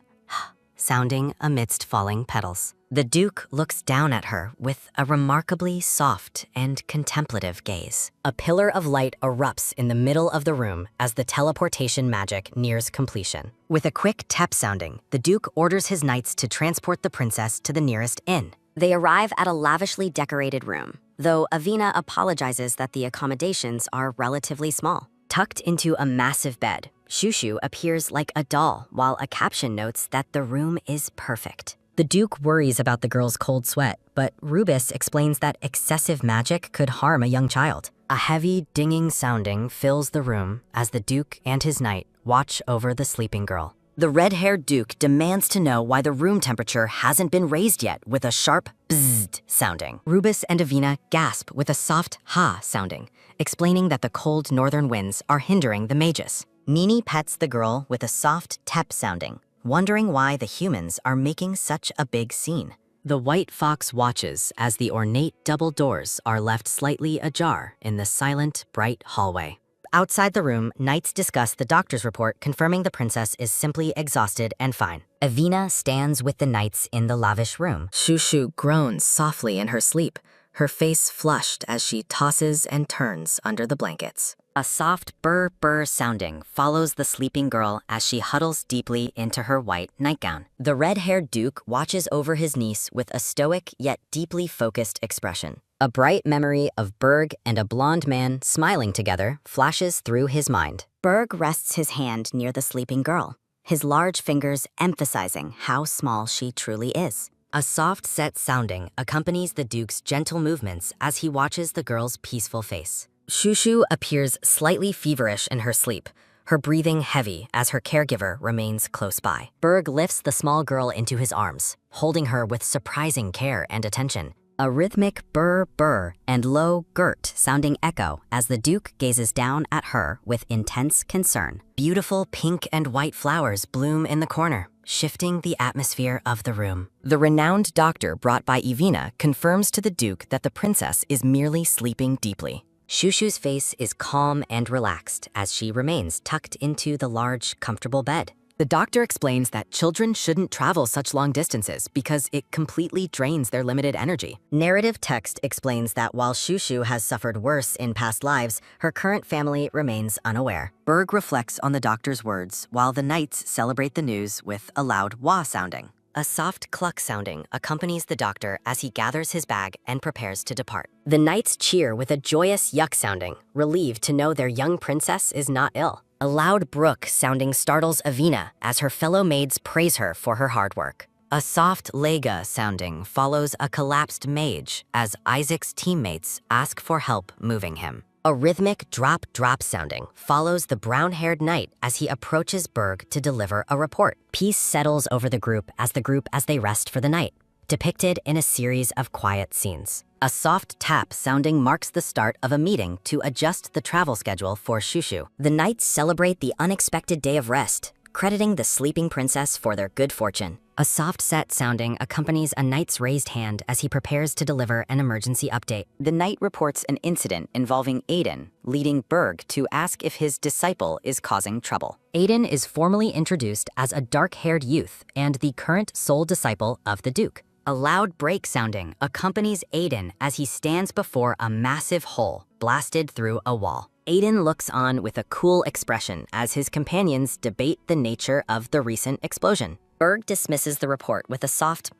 sounding amidst falling petals. The Duke looks down at her with a remarkably soft and contemplative gaze. A pillar of light erupts in the middle of the room as the teleportation magic nears completion. With a quick tap sounding, the Duke orders his knights to transport the princess to the nearest inn. They arrive at a lavishly decorated room, though Avina apologizes that the accommodations are relatively small. Tucked into a massive bed, Shushu appears like a doll, while a caption notes that the room is perfect. The Duke worries about the girl's cold sweat, but Rubus explains that excessive magic could harm a young child. A heavy, dinging sounding fills the room as the Duke and his knight watch over the sleeping girl. The red-haired Duke demands to know why the room temperature hasn't been raised yet with a sharp bzzzt sounding. Rubus and Avina gasp with a soft ha sounding, explaining that the cold northern winds are hindering the mages. Nini pets the girl with a soft tep sounding, wondering why the humans are making such a big scene. The white fox watches as the ornate double doors are left slightly ajar in the silent, bright hallway. Outside the room, knights discuss the doctor's report confirming the princess is simply exhausted and fine. Avina stands with the knights in the lavish room. Shushu groans softly in her sleep, her face flushed as she tosses and turns under the blankets. A soft burr-burr sounding follows the sleeping girl as she huddles deeply into her white nightgown. The red-haired Duke watches over his niece with a stoic yet deeply focused expression. A bright memory of Berg and a blonde man smiling together flashes through his mind. Berg rests his hand near the sleeping girl, his large fingers emphasizing how small she truly is. A soft set sounding accompanies the Duke's gentle movements as he watches the girl's peaceful face. Shushu appears slightly feverish in her sleep, her breathing heavy as her caregiver remains close by. Berg lifts the small girl into his arms, holding her with surprising care and attention. A rhythmic burr-burr and low gurt sounding echo as the Duke gazes down at her with intense concern. Beautiful pink and white flowers bloom in the corner, shifting the atmosphere of the room. The renowned doctor brought by Avina confirms to the Duke that the princess is merely sleeping deeply. Shushu's face is calm and relaxed as she remains tucked into the large, comfortable bed. The doctor explains that children shouldn't travel such long distances because it completely drains their limited energy. Narrative text explains that while Shushu has suffered worse in past lives, her current family remains unaware. Berg reflects on the doctor's words while the knights celebrate the news with a loud wah sounding. A soft cluck sounding accompanies the doctor as he gathers his bag and prepares to depart. The knights cheer with a joyous yuck sounding, relieved to know their young princess is not ill. A loud brook sounding startles Avina as her fellow maids praise her for her hard work. A soft lega sounding follows a collapsed mage as Isaac's teammates ask for help moving him. A rhythmic drop-drop sounding follows the brown-haired knight as he approaches Berg to deliver a report. Peace settles over the group as they rest for the night, depicted in a series of quiet scenes. A soft tap sounding marks the start of a meeting to adjust the travel schedule for Shushu. The knights celebrate the unexpected day of rest, crediting the sleeping princess for their good fortune. A soft set sounding accompanies a knight's raised hand as he prepares to deliver an emergency update. The knight reports an incident involving Aiden, leading Berg to ask if his disciple is causing trouble. Aiden is formally introduced as a dark-haired youth and the current sole disciple of the Duke. A loud break sounding accompanies Aiden as he stands before a massive hole blasted through a wall. Aiden looks on with a cool expression as his companions debate the nature of the recent explosion. Berg dismisses the report with a soft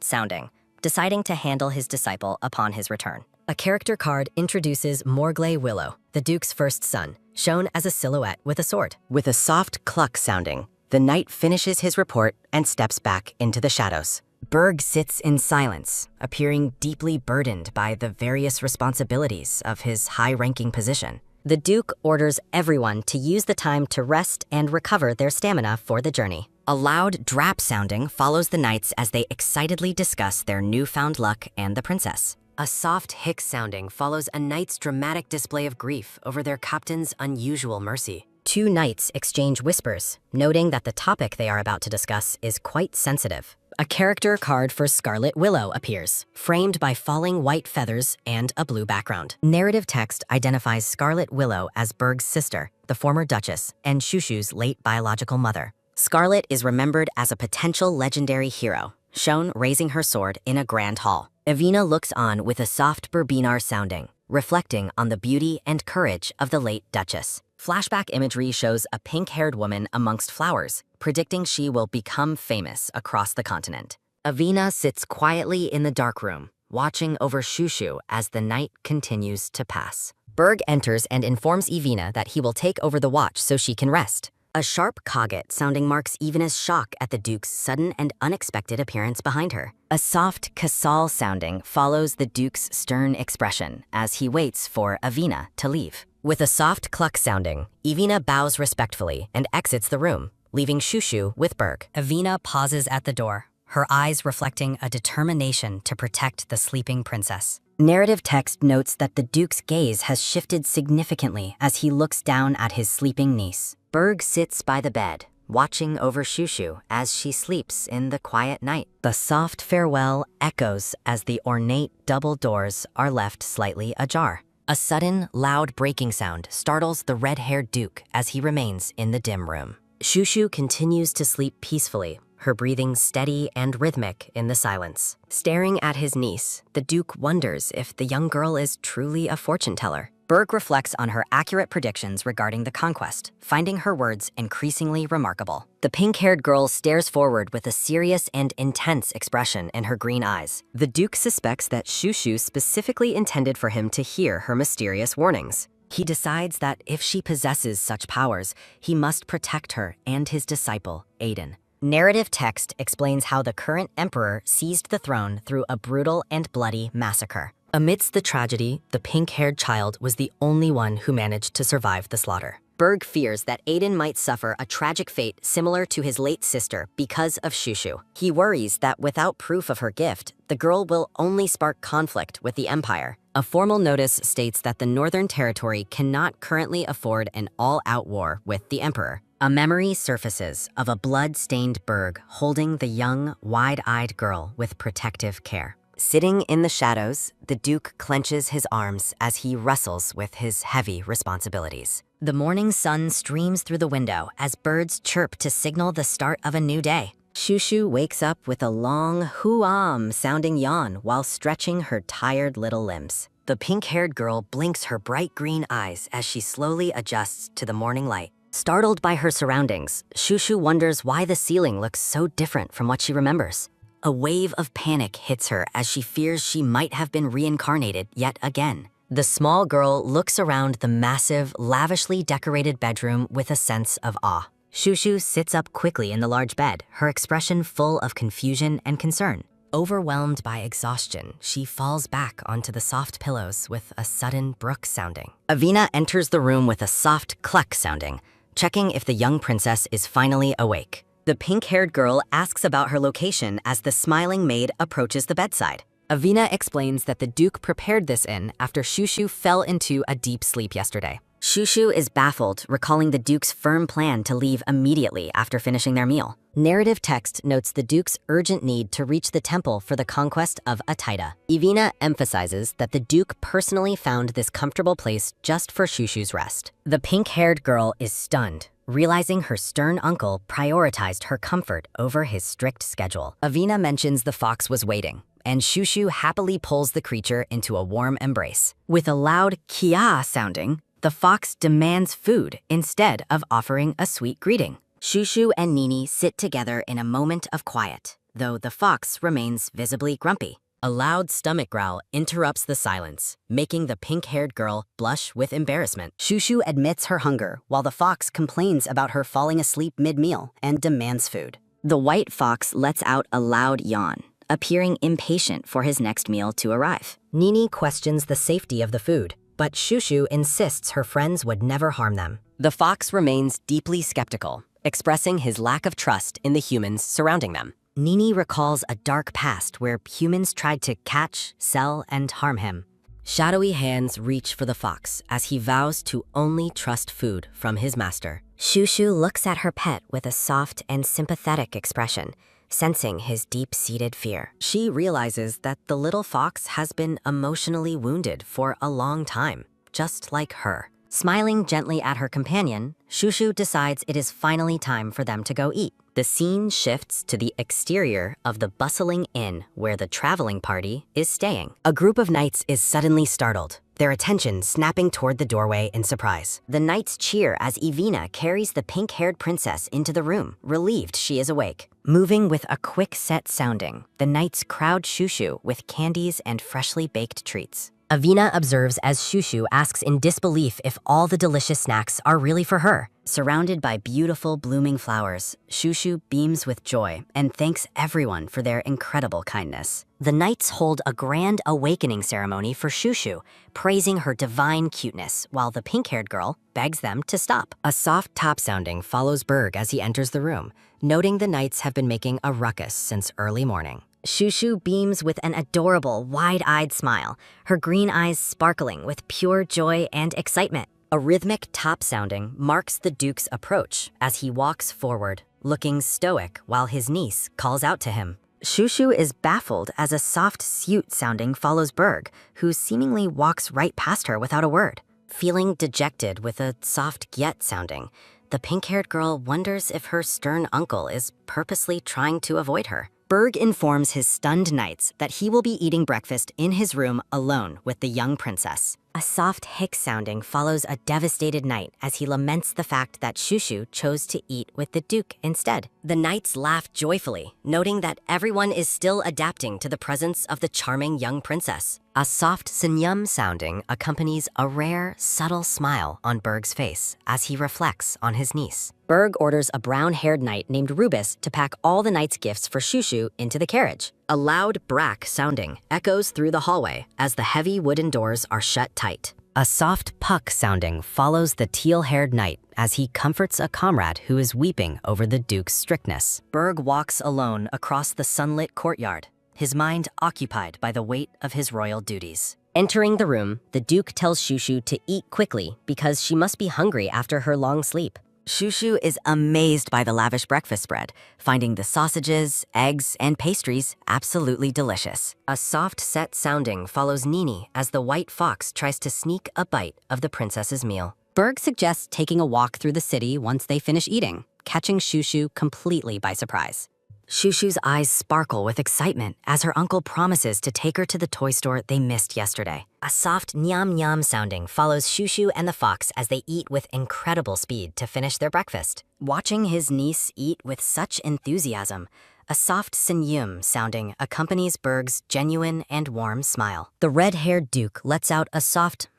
sounding, deciding to handle his disciple upon his return. A character card introduces Morglay Willow, the Duke's first son, shown as a silhouette with a sword. With a soft cluck sounding, the knight finishes his report and steps back into the shadows. Berg sits in silence, appearing deeply burdened by the various responsibilities of his high-ranking position. The Duke orders everyone to use the time to rest and recover their stamina for the journey. A loud drap sounding follows the knights as they excitedly discuss their newfound luck and the princess. A soft hic sounding follows a knight's dramatic display of grief over their captain's unusual mercy. Two knights exchange whispers, noting that the topic they are about to discuss is quite sensitive. A character card for Scarlet Willow appears, framed by falling white feathers and a blue background. Narrative text identifies Scarlet Willow as Berg's sister, the former Duchess, and Shushu's late biological mother. Scarlet is remembered as a potential legendary hero, shown raising her sword in a grand hall. Avina looks on with a soft Berbinar sounding, reflecting on the beauty and courage of the late Duchess. Flashback imagery shows a pink-haired woman amongst flowers, predicting she will become famous across the continent. Avina sits quietly in the dark room, watching over Shushu as the night continues to pass. Berg enters and informs Avina that he will take over the watch so she can rest. A sharp Kaget sounding marks Avina's shock at the Duke's sudden and unexpected appearance behind her. A soft Kasal sounding follows the Duke's stern expression as he waits for Avina to leave. With a soft cluck sounding, Avina bows respectfully and exits the room, leaving Shushu with Berg. Avina pauses at the door, her eyes reflecting a determination to protect the sleeping princess. Narrative text notes that the Duke's gaze has shifted significantly as he looks down at his sleeping niece. Berg sits by the bed, watching over Shushu as she sleeps in the quiet night. The soft farewell echoes as the ornate double doors are left slightly ajar. A sudden, loud breaking sound startles the red-haired Duke as he remains in the dim room. Shushu continues to sleep peacefully, her breathing steady and rhythmic in the silence. Staring at his niece, the Duke wonders if the young girl is truly a fortune teller. Berg reflects on her accurate predictions regarding the conquest, finding her words increasingly remarkable. The pink-haired girl stares forward with a serious and intense expression in her green eyes. The Duke suspects that Shushu specifically intended for him to hear her mysterious warnings. He decides that if she possesses such powers, he must protect her and his disciple, Aiden. Narrative text explains how the current emperor seized the throne through a brutal and bloody massacre. Amidst the tragedy, the pink-haired child was the only one who managed to survive the slaughter. Berg fears that Aiden might suffer a tragic fate similar to his late sister because of Shushu. He worries that without proof of her gift, the girl will only spark conflict with the Empire. A formal notice states that the Northern Territory cannot currently afford an all-out war with the Emperor. A memory surfaces of a blood-stained Berg holding the young, wide-eyed girl with protective care. Sitting in the shadows, the Duke clenches his arms as he wrestles with his heavy responsibilities. The morning sun streams through the window as birds chirp to signal the start of a new day. Shushu wakes up with a long sounding yawn while stretching her tired little limbs. The pink-haired girl blinks her bright green eyes as she slowly adjusts to the morning light. Startled by her surroundings, Shushu wonders why the ceiling looks so different from what she remembers. A wave of panic hits her as she fears she might have been reincarnated yet again. The small girl looks around the massive, lavishly decorated bedroom with a sense of awe. Shushu sits up quickly in the large bed, her expression full of confusion and concern. Overwhelmed by exhaustion, she falls back onto the soft pillows with a sudden brook sounding. Avina enters the room with a soft cluck sounding, checking if the young princess is finally awake. The pink-haired girl asks about her location as the smiling maid approaches the bedside. Avina explains that the Duke prepared this inn after Shushu fell into a deep sleep yesterday. Shushu is baffled, recalling the Duke's firm plan to leave immediately after finishing their meal. Narrative text notes the Duke's urgent need to reach the temple for the conquest of Ataida. Avina emphasizes that the Duke personally found this comfortable place just for Shushu's rest. The pink-haired girl is stunned, realizing her stern uncle prioritized her comfort over his strict schedule. Avina mentions the fox was waiting, and Shushu happily pulls the creature into a warm embrace. With a loud kia sounding, the fox demands food instead of offering a sweet greeting. Shushu and Nini sit together in a moment of quiet, though the fox remains visibly grumpy. A loud stomach growl interrupts the silence, making the pink-haired girl blush with embarrassment. Shushu admits her hunger, while the fox complains about her falling asleep mid-meal and demands food. The white fox lets out a loud yawn, appearing impatient for his next meal to arrive. Nini questions the safety of the food, but Shushu insists her friends would never harm them. The fox remains deeply skeptical, expressing his lack of trust in the humans surrounding them. Nini recalls a dark past where humans tried to catch, sell, and harm him. Shadowy hands reach for the fox as he vows to only trust food from his master. Shushu looks at her pet with a soft and sympathetic expression, sensing his deep-seated fear. She realizes that the little fox has been emotionally wounded for a long time, just like her. Smiling gently at her companion, Shushu decides it is finally time for them to go eat. The scene shifts to the exterior of the bustling inn where the traveling party is staying. A group of knights is suddenly startled, their attention snapping toward the doorway in surprise. The knights cheer as Avina carries the pink-haired princess into the room, relieved she is awake. Moving with a quick set sounding, the knights crowd Shushu with candies and freshly baked treats. Avina observes as Shushu asks in disbelief if all the delicious snacks are really for her. Surrounded by beautiful blooming flowers, Shushu beams with joy and thanks everyone for their incredible kindness. The knights hold a grand awakening ceremony for Shushu, praising her divine cuteness, while the pink-haired girl begs them to stop. A soft top sounding follows Berg as he enters the room, noting the knights have been making a ruckus since early morning. Shushu beams with an adorable, wide-eyed smile, her green eyes sparkling with pure joy and excitement. A rhythmic top sounding marks the Duke's approach as he walks forward, looking stoic while his niece calls out to him. Shushu is baffled as a soft suit sounding follows Berg, who seemingly walks right past her without a word. Feeling dejected with a soft gyet sounding, the pink-haired girl wonders if her stern uncle is purposely trying to avoid her. Berg informs his stunned knights that he will be eating breakfast in his room alone with the young princess. A soft hic sounding follows a devastated knight as he laments the fact that Shushu chose to eat with the Duke instead. The knights laugh joyfully, noting that everyone is still adapting to the presence of the charming young princess. A soft senyum sounding accompanies a rare, subtle smile on Berg's face as he reflects on his niece. Berg orders a brown-haired knight named Rubis to pack all the knight's gifts for Shushu into the carriage. A loud brack sounding echoes through the hallway as the heavy wooden doors are shut tight. A soft puck sounding follows the teal-haired knight as he comforts a comrade who is weeping over the Duke's strictness. Berg walks alone across the sunlit courtyard, his mind occupied by the weight of his royal duties. Entering the room, the Duke tells Shushu to eat quickly because she must be hungry after her long sleep. Shushu is amazed by the lavish breakfast spread, finding the sausages, eggs, and pastries absolutely delicious. A soft set sounding follows Nini as the white fox tries to sneak a bite of the princess's meal. Berg suggests taking a walk through the city once they finish eating, catching Shushu completely by surprise. Shushu's eyes sparkle with excitement as her uncle promises to take her to the toy store they missed yesterday. A soft nyam nyam sounding follows Shushu and the fox as they eat with incredible speed to finish their breakfast. Watching his niece eat with such enthusiasm, a soft senyum sounding accompanies Berg's genuine and warm smile. The red-haired Duke lets out a soft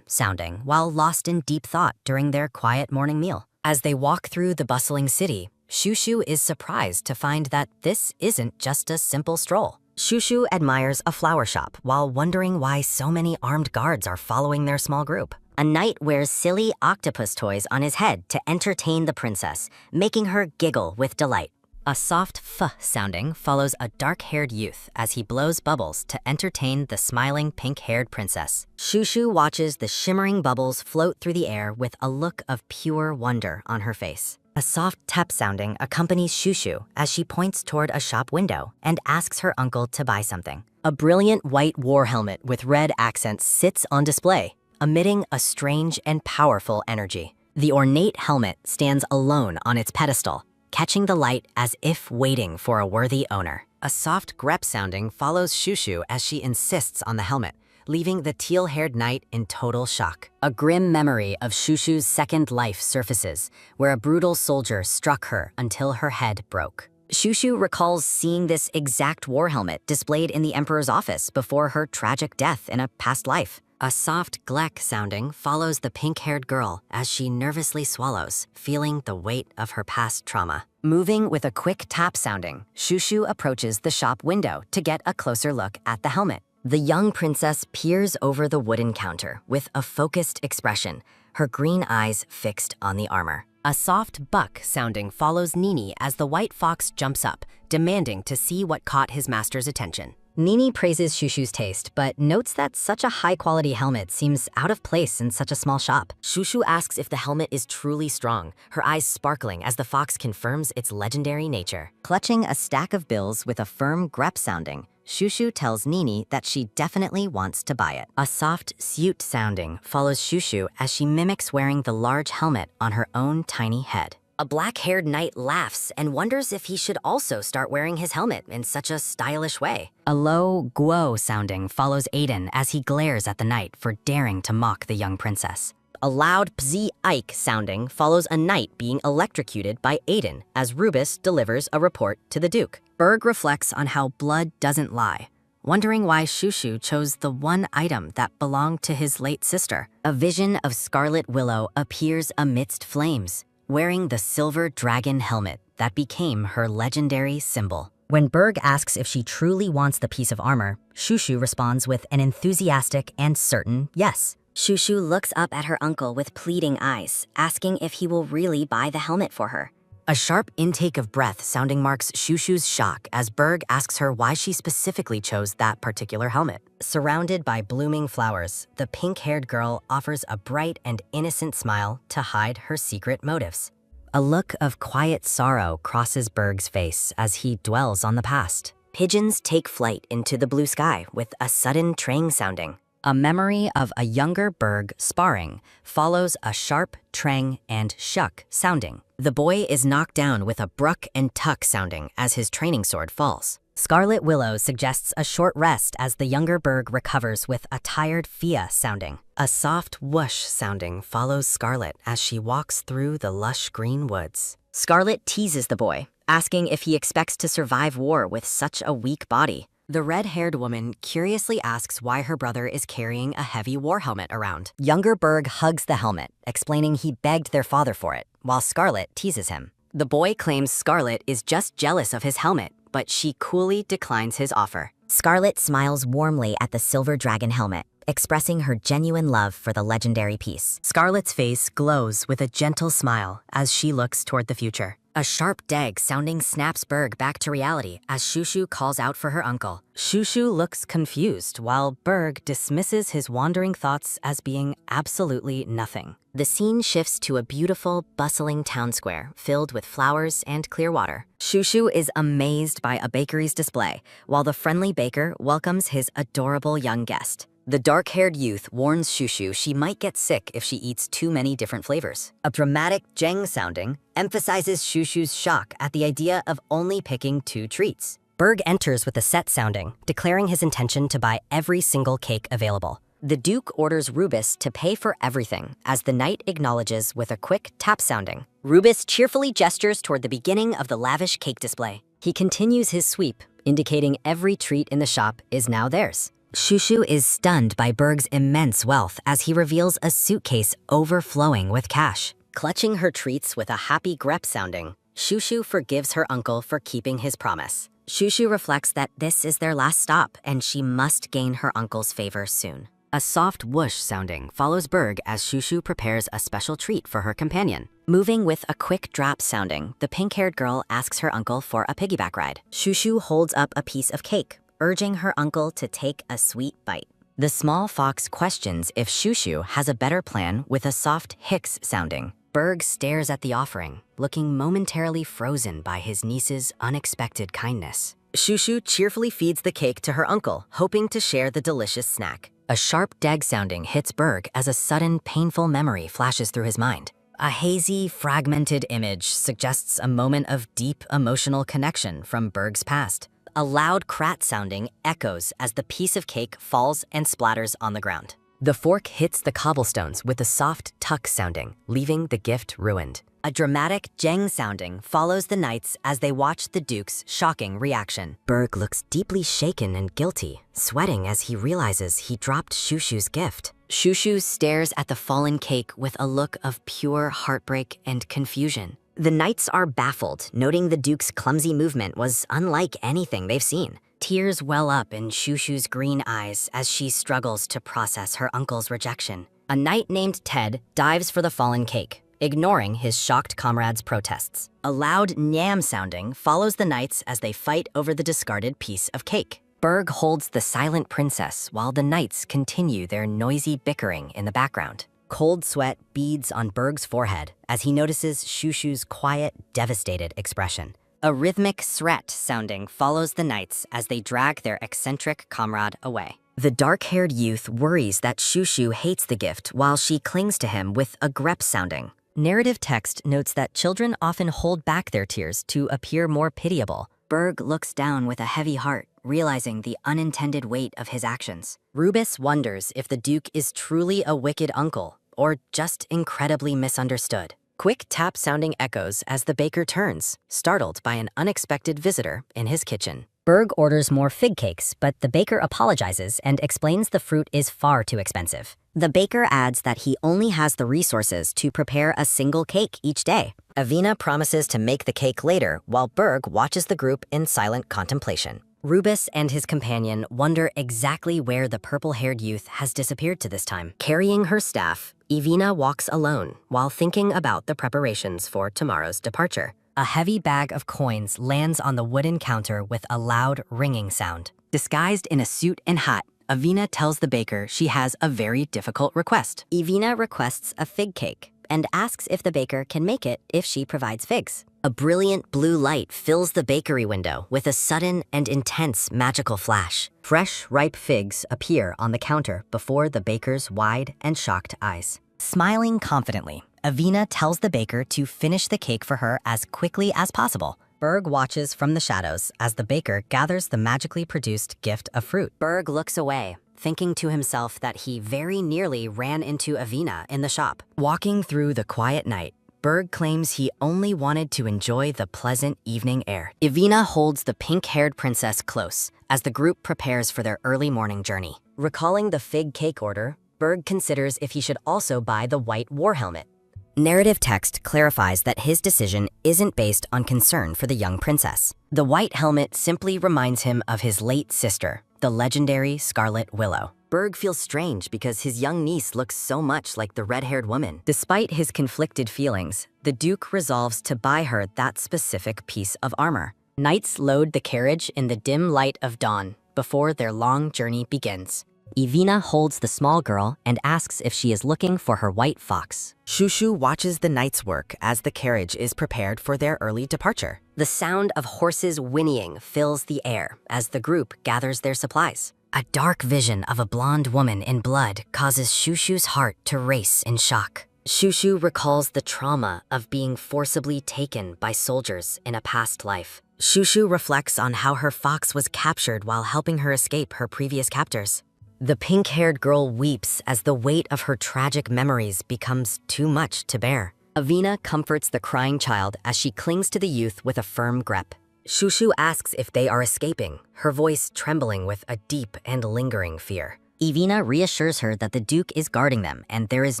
sounding while lost in deep thought during their quiet morning meal. As they walk through the bustling city, Shushu is surprised to find that this isn't just a simple stroll. Shushu admires a flower shop while wondering why so many armed guards are following their small group. A knight wears silly octopus toys on his head to entertain the princess, making her giggle with delight. A soft f sounding follows a dark-haired youth as he blows bubbles to entertain the smiling pink-haired princess. Shushu watches the shimmering bubbles float through the air with a look of pure wonder on her face. A soft tap sounding accompanies Shushu as she points toward a shop window and asks her uncle to buy something. A brilliant white war helmet with red accents sits on display, emitting a strange and powerful energy. The ornate helmet stands alone on its pedestal, catching the light as if waiting for a worthy owner. A soft grep sounding follows Shushu as she insists on the helmet, leaving the teal-haired knight in total shock. A grim memory of Shushu's second life surfaces, where a brutal soldier struck her until her head broke. Shushu recalls seeing this exact war helmet displayed in the emperor's office before her tragic death in a past life. A soft glek sounding follows the pink-haired girl as she nervously swallows, feeling the weight of her past trauma. Moving with a quick tap sounding, Shushu approaches the shop window to get a closer look at the helmet. The young princess peers over the wooden counter with a focused expression, her green eyes fixed on the armor. A soft buck sounding follows Nini as the white fox jumps up, demanding to see what caught his master's attention. Nini praises Shushu's taste, but notes that such a high-quality helmet seems out of place in such a small shop. Shushu asks if the helmet is truly strong, her eyes sparkling as the fox confirms its legendary nature. Clutching a stack of bills with a firm grep sounding, Shushu tells Nini that she definitely wants to buy it. A soft suit sounding follows Shushu as she mimics wearing the large helmet on her own tiny head. A black-haired knight laughs and wonders if he should also start wearing his helmet in such a stylish way. A low guo sounding follows Aiden as he glares at the knight for daring to mock the young princess. A loud pzi ike sounding follows a knight being electrocuted by Aiden as Rubus delivers a report to the Duke. Berg reflects on how blood doesn't lie, wondering why Shushu chose the one item that belonged to his late sister. A vision of Scarlet Willow appears amidst flames, wearing the silver dragon helmet that became her legendary symbol. When Berg asks if she truly wants the piece of armor, Shushu responds with an enthusiastic and certain yes. Shushu looks up at her uncle with pleading eyes, asking if he will really buy the helmet for her. A sharp intake of breath sounding marks Shushu's shock as Berg asks her why she specifically chose that particular helmet. Surrounded by blooming flowers, the pink-haired girl offers a bright and innocent smile to hide her secret motives. A look of quiet sorrow crosses Berg's face as he dwells on the past. Pigeons take flight into the blue sky with a sudden trang sounding. A memory of a younger Berg sparring follows a sharp trang and shuck sounding. The boy is knocked down with a bruck and tuck sounding as his training sword falls. Scarlet Willow suggests a short rest as the younger Berg recovers with a tired Fia sounding. A soft whoosh sounding follows Scarlet as she walks through the lush green woods. Scarlet teases the boy, asking if he expects to survive war with such a weak body. The red-haired woman curiously asks why her brother is carrying a heavy war helmet around. Younger Berg hugs the helmet, explaining he begged their father for it, while Scarlet teases him. The boy claims Scarlet is just jealous of his helmet, but she coolly declines his offer. Scarlet smiles warmly at the silver dragon helmet, expressing her genuine love for the legendary piece. Scarlet's face glows with a gentle smile as she looks toward the future. A sharp dag sounding snaps Berg back to reality as Shushu calls out for her uncle. Shushu looks confused while Berg dismisses his wandering thoughts as being absolutely nothing. The scene shifts to a beautiful, bustling town square filled with flowers and clear water. Shushu is amazed by a bakery's display, while the friendly baker welcomes his adorable young guest. The dark-haired youth warns Shushu she might get sick if she eats too many different flavors. A dramatic jeng sounding emphasizes Shushu's shock at the idea of only picking 2 treats. Berg enters with a set sounding, declaring his intention to buy every single cake available. The Duke orders Rubis to pay for everything, as the knight acknowledges with a quick tap sounding. Rubis cheerfully gestures toward the beginning of the lavish cake display. He continues his sweep, indicating every treat in the shop is now theirs. Shushu is stunned by Berg's immense wealth as he reveals a suitcase overflowing with cash. Clutching her treats with a happy grep sounding, Shushu forgives her uncle for keeping his promise. Shushu reflects that this is their last stop and she must gain her uncle's favor soon. A soft whoosh sounding follows Berg as Shushu prepares a special treat for her companion. Moving with a quick drop sounding, the pink-haired girl asks her uncle for a piggyback ride. Shushu holds up a piece of cake, urging her uncle to take a sweet bite. The small fox questions if Shushu has a better plan with a soft hicks sounding. Berg stares at the offering, looking momentarily frozen by his niece's unexpected kindness. Shushu cheerfully feeds the cake to her uncle, hoping to share the delicious snack. A sharp dag sounding hits Berg as a sudden painful memory flashes through his mind. A hazy, fragmented image suggests a moment of deep emotional connection from Berg's past. A loud crat sounding echoes as the piece of cake falls and splatters on the ground. The fork hits the cobblestones with a soft tuck sounding, leaving the gift ruined. A dramatic jeng sounding follows the knights as they watch the Duke's shocking reaction. Berg looks deeply shaken and guilty, sweating as he realizes he dropped Shushu's gift. Shushu stares at the fallen cake with a look of pure heartbreak and confusion. The knights are baffled, noting the Duke's clumsy movement was unlike anything they've seen. Tears well up in Shushu's green eyes as she struggles to process her uncle's rejection. A knight named Ted dives for the fallen cake, ignoring his shocked comrades' protests. A loud nyam sounding follows the knights as they fight over the discarded piece of cake. Berg holds the silent princess while the knights continue their noisy bickering in the background. Cold sweat beads on Berg's forehead as he notices Shushu's quiet, devastated expression. A rhythmic threat sounding follows the knights as they drag their eccentric comrade away. The dark-haired youth worries that Shushu hates the gift while she clings to him with a grep sounding. Narrative text notes that children often hold back their tears to appear more pitiable. Berg looks down with a heavy heart, realizing the unintended weight of his actions. Rubis wonders if the Duke is truly a wicked uncle, or just incredibly misunderstood. Quick tap sounding echoes as the baker turns, startled by an unexpected visitor in his kitchen. Berg orders more fig cakes, but the baker apologizes and explains the fruit is far too expensive. The baker adds that he only has the resources to prepare a single cake each day. Avina promises to make the cake later, while Berg watches the group in silent contemplation. Rubis and his companion wonder exactly where the purple-haired youth has disappeared to this time. Carrying her staff, Ivina walks alone while thinking about the preparations for tomorrow's departure. A heavy bag of coins lands on the wooden counter with a loud ringing sound. Disguised in a suit and hat, Ivina tells the baker she has a very difficult request. Ivina requests a fig cake and asks if the baker can make it if she provides figs. A brilliant blue light fills the bakery window with a sudden and intense magical flash. Fresh, ripe figs appear on the counter before the baker's wide and shocked eyes. Smiling confidently, Avina tells the baker to finish the cake for her as quickly as possible. Berg watches from the shadows as the baker gathers the magically produced gift of fruit. Berg looks away, thinking to himself that he very nearly ran into Avina in the shop. Walking through the quiet night, Berg claims he only wanted to enjoy the pleasant evening air. Ivina holds the pink-haired princess close as the group prepares for their early morning journey. Recalling the fig cake order, Berg considers if he should also buy the white war helmet. Narrative text clarifies that his decision isn't based on concern for the young princess. The white helmet simply reminds him of his late sister, the legendary Scarlet Willow. Berg feels strange because his young niece looks so much like the red-haired woman. Despite his conflicted feelings, the Duke resolves to buy her that specific piece of armor. Knights load the carriage in the dim light of dawn before their long journey begins. Ivina holds the small girl and asks if she is looking for her white fox. Shushu watches the knights work as the carriage is prepared for their early departure. The sound of horses whinnying fills the air as the group gathers their supplies. A dark vision of a blonde woman in blood causes Shushu's heart to race in shock. Shushu recalls the trauma of being forcibly taken by soldiers in a past life. Shushu reflects on how her fox was captured while helping her escape her previous captors. The pink-haired girl weeps as the weight of her tragic memories becomes too much to bear. Avina comforts the crying child as she clings to the youth with a firm grip. Shushu asks if they are escaping, her voice trembling with a deep and lingering fear. Ivina reassures her that the Duke is guarding them and there is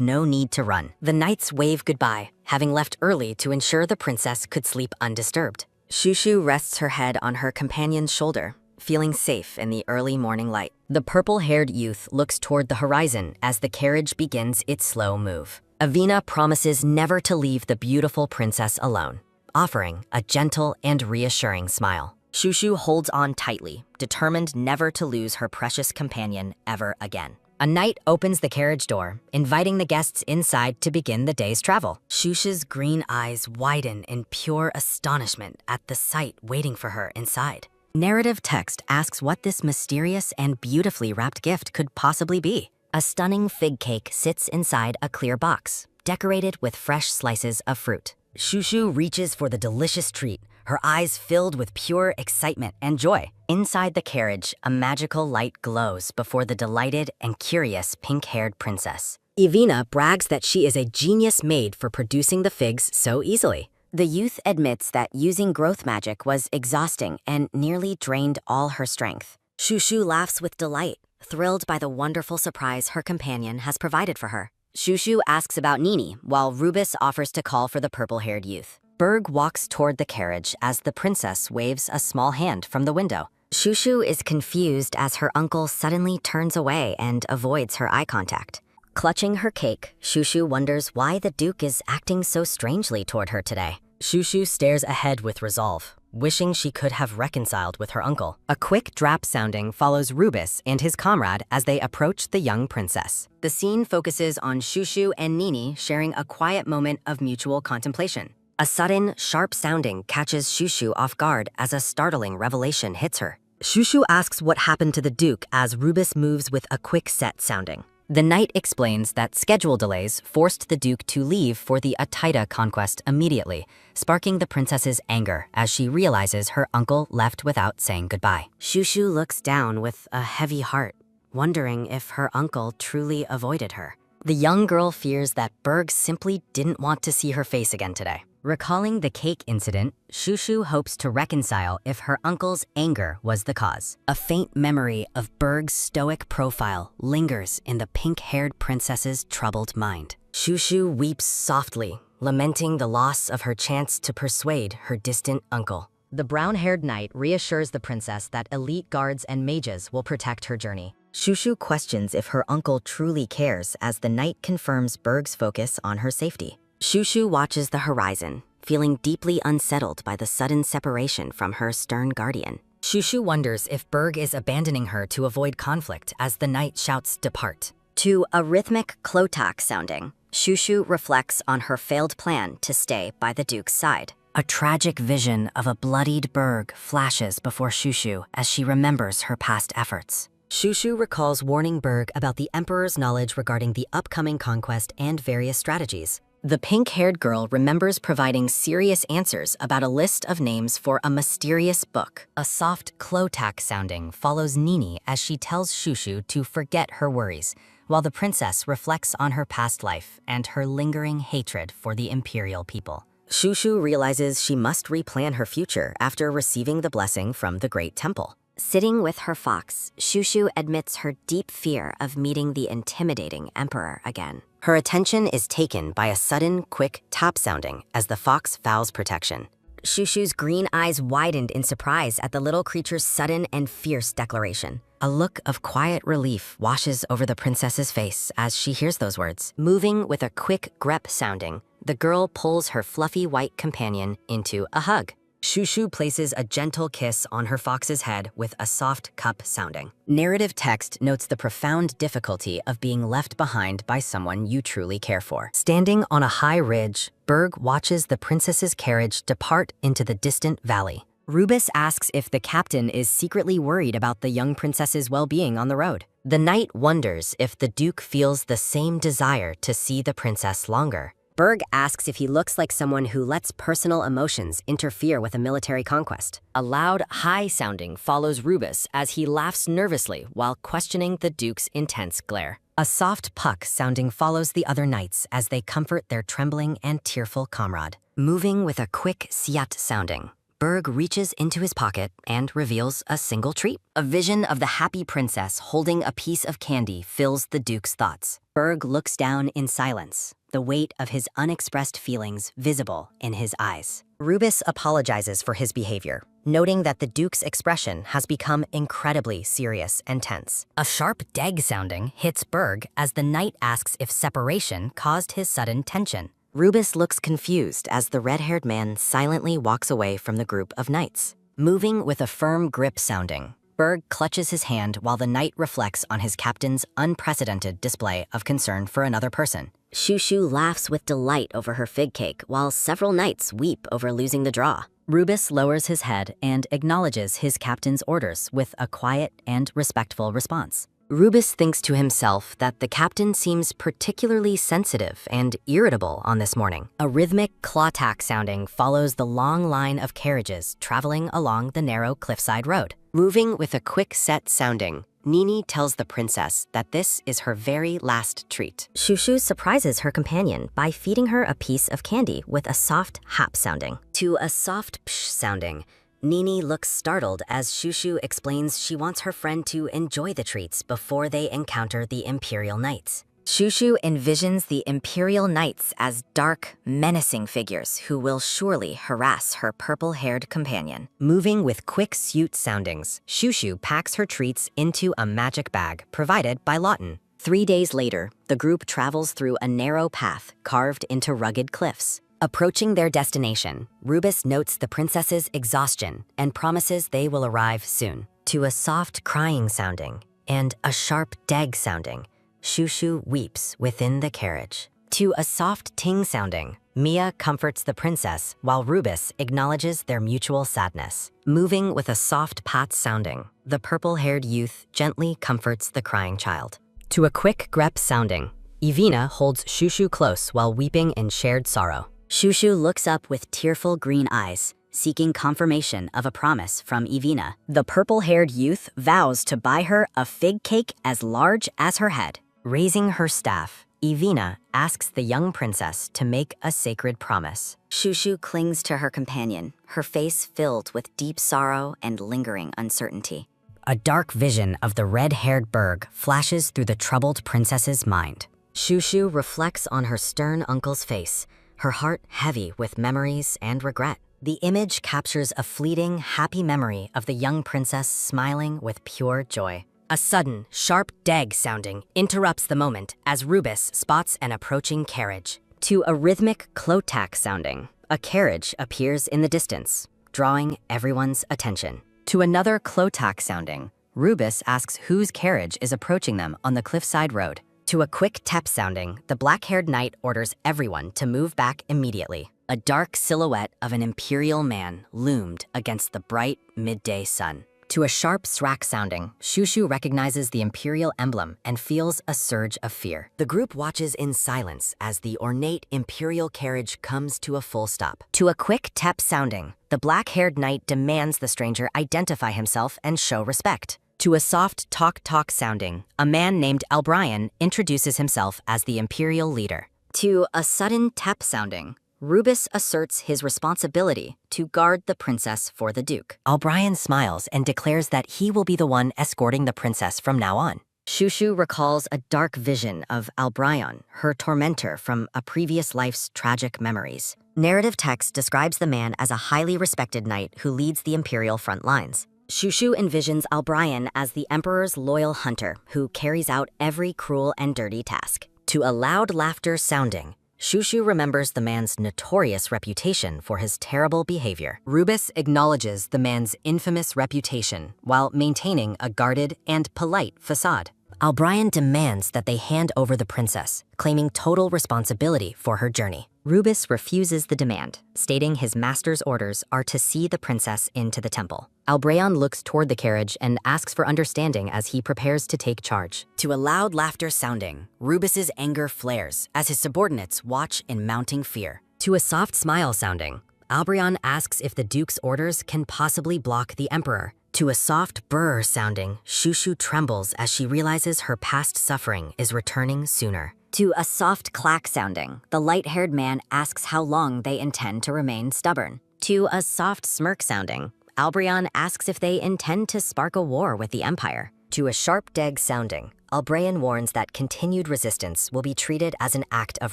no need to run. The knights wave goodbye, having left early to ensure the princess could sleep undisturbed. Shushu rests her head on her companion's shoulder, feeling safe in the early morning light. The purple-haired youth looks toward the horizon as the carriage begins its slow move. Avina promises never to leave the beautiful princess alone, offering a gentle and reassuring smile. Shushu holds on tightly, determined never to lose her precious companion ever again. A knight opens the carriage door, inviting the guests inside to begin the day's travel. Shushu's green eyes widen in pure astonishment at the sight waiting for her inside. Narrative text asks what this mysterious and beautifully wrapped gift could possibly be. A stunning fig cake sits inside a clear box, decorated with fresh slices of fruit. Shushu reaches for the delicious treat, her eyes filled with pure excitement and joy. Inside the carriage, a magical light glows before the delighted and curious pink-haired princess. Ivina brags that she is a genius made for producing the figs so easily. The youth admits that using growth magic was exhausting and nearly drained all her strength. Shushu laughs with delight, thrilled by the wonderful surprise her companion has provided for her. Shushu asks about Nini, while Rubus offers to call for the purple-haired youth. Berg walks toward the carriage as the princess waves a small hand from the window. Shushu is confused as her uncle suddenly turns away and avoids her eye contact. Clutching her cake, Shushu wonders why the Duke is acting so strangely toward her today. Shushu stares ahead with resolve, wishing she could have reconciled with her uncle. A quick drap sounding follows Rubus and his comrade as they approach the young princess. The scene focuses on Shushu and Nini sharing a quiet moment of mutual contemplation. A sudden, sharp sounding catches Shushu off guard as a startling revelation hits her. Shushu asks what happened to the Duke as Rubus moves with a quick set sounding. The knight explains that schedule delays forced the Duke to leave for the Ataida conquest immediately, sparking the princess's anger as she realizes her uncle left without saying goodbye. Shushu looks down with a heavy heart, wondering if her uncle truly avoided her. The young girl fears that Berg simply didn't want to see her face again today. Recalling the cake incident, Shushu hopes to reconcile if her uncle's anger was the cause. A faint memory of Berg's stoic profile lingers in the pink-haired princess's troubled mind. Shushu weeps softly, lamenting the loss of her chance to persuade her distant uncle. The brown-haired knight reassures the princess that elite guards and mages will protect her journey. Shushu questions if her uncle truly cares as the knight confirms Berg's focus on her safety. Shushu watches the horizon, feeling deeply unsettled by the sudden separation from her stern guardian. Shushu wonders if Berg is abandoning her to avoid conflict as the knight shouts, "Depart." To a rhythmic Klotak sounding, Shushu reflects on her failed plan to stay by the Duke's side. A tragic vision of a bloodied Berg flashes before Shushu as she remembers her past efforts. Shushu recalls warning Berg about the Emperor's knowledge regarding the upcoming conquest and various strategies. The pink-haired girl remembers providing serious answers about a list of names for a mysterious book. A soft Klotak sounding follows Nini as she tells Shushu to forget her worries, while the princess reflects on her past life and her lingering hatred for the imperial people. Shushu realizes she must replan her future after receiving the blessing from the Great Temple. Sitting with her fox, Shushu admits her deep fear of meeting the intimidating emperor again. Her attention is taken by a sudden, quick tap sounding as the fox vows protection. Shushu's green eyes widened in surprise at the little creature's sudden and fierce declaration. A look of quiet relief washes over the princess's face as she hears those words. Moving with a quick grep sounding, the girl pulls her fluffy white companion into a hug. Shushu places a gentle kiss on her fox's head with a soft cup sounding. Narrative text notes the profound difficulty of being left behind by someone you truly care for. Standing on a high ridge, Berg watches the princess's carriage depart into the distant valley. Rubus asks if the captain is secretly worried about the young princess's well-being on the road. The knight wonders if the duke feels the same desire to see the princess longer. Berg asks if he looks like someone who lets personal emotions interfere with a military conquest. A loud, high sounding follows Rubus as he laughs nervously while questioning the duke's intense glare. A soft puck sounding follows the other knights as they comfort their trembling and tearful comrade. Moving with a quick siat sounding, Berg reaches into his pocket and reveals a single treat. A vision of the happy princess holding a piece of candy fills the duke's thoughts. Berg looks down in silence, the weight of his unexpressed feelings visible in his eyes. Rubus apologizes for his behavior, noting that the duke's expression has become incredibly serious and tense. A sharp deg sounding hits Berg as the knight asks if separation caused his sudden tension. Rubus looks confused as the red-haired man silently walks away from the group of knights. Moving with a firm grip sounding, Berg clutches his hand while the knight reflects on his captain's unprecedented display of concern for another person. Shushu laughs with delight over her fig cake while several knights weep over losing the draw. Rubus lowers his head and acknowledges his captain's orders with a quiet and respectful response. Rubus thinks to himself that the captain seems particularly sensitive and irritable on this morning. A rhythmic claw-tack sounding follows the long line of carriages traveling along the narrow cliffside road. Moving with a quick set sounding, Nini tells the princess that this is her very last treat. Shushu surprises her companion by feeding her a piece of candy with a soft hap sounding. To a soft psh sounding, Nini looks startled as Shushu explains she wants her friend to enjoy the treats before they encounter the Imperial Knights. Shushu envisions the Imperial Knights as dark, menacing figures who will surely harass her purple-haired companion. Moving with quick suit soundings, Shushu packs her treats into a magic bag provided by Lawton. 3 days later, the group travels through a narrow path carved into rugged cliffs. Approaching their destination, Rubus notes the princess's exhaustion and promises they will arrive soon. To a soft crying sounding and a sharp deg sounding, Shushu weeps within the carriage. To a soft ting sounding, Mia comforts the princess while Rubus acknowledges their mutual sadness. Moving with a soft pat sounding, the purple-haired youth gently comforts the crying child. To a quick grep sounding, Ivina holds Shushu close while weeping in shared sorrow. Shushu looks up with tearful green eyes, seeking confirmation of a promise from Ivina. The purple-haired youth vows to buy her a fig cake as large as her head. Raising her staff, Ivina asks the young princess to make a sacred promise. Shushu clings to her companion, her face filled with deep sorrow and lingering uncertainty. A dark vision of the red-haired Berg flashes through the troubled princess's mind. Shushu reflects on her stern uncle's face, her heart heavy with memories and regret. The image captures a fleeting, happy memory of the young princess smiling with pure joy. A sudden, sharp deg sounding interrupts the moment as Rubus spots an approaching carriage. To a rhythmic clo-tack sounding, a carriage appears in the distance, drawing everyone's attention. To another clo-tack sounding, Rubus asks whose carriage is approaching them on the cliffside road. To a quick tep sounding, the black-haired knight orders everyone to move back immediately. A dark silhouette of an imperial man loomed against the bright midday sun. To a sharp srack sounding, Shushu recognizes the imperial emblem and feels a surge of fear. The group watches in silence as the ornate imperial carriage comes to a full stop. To a quick tep sounding, the black-haired knight demands the stranger identify himself and show respect. To a soft talk sounding, a man named Albrian introduces himself as the imperial leader. To a sudden tep sounding, Rubus asserts his responsibility to guard the princess for the duke. Albrian smiles and declares that he will be the one escorting the princess from now on. Shushu recalls a dark vision of Albryon, her tormentor from a previous life's tragic memories. Narrative text describes the man as a highly respected knight who leads the imperial front lines. Shushu envisions Albryon as the emperor's loyal hunter who carries out every cruel and dirty task. To a loud laughter sounding, Shushu remembers the man's notorious reputation for his terrible behavior. Rubis acknowledges the man's infamous reputation while maintaining a guarded and polite facade. Albryon demands that they hand over the princess, claiming total responsibility for her journey. Rubis refuses the demand, stating his master's orders are to see the princess into the temple. Albryon looks toward the carriage and asks for understanding as he prepares to take charge. To a loud laughter sounding, Rubis's anger flares as his subordinates watch in mounting fear. To a soft smile sounding, Albryon asks if the Duke's orders can possibly block the Emperor. To a soft brr sounding, Shushu trembles as she realizes her past suffering is returning sooner. To a soft clack sounding, the light-haired man asks how long they intend to remain stubborn. To a soft smirk sounding, Albryon asks if they intend to spark a war with the Empire. To a sharp deg sounding, Albryon warns that continued resistance will be treated as an act of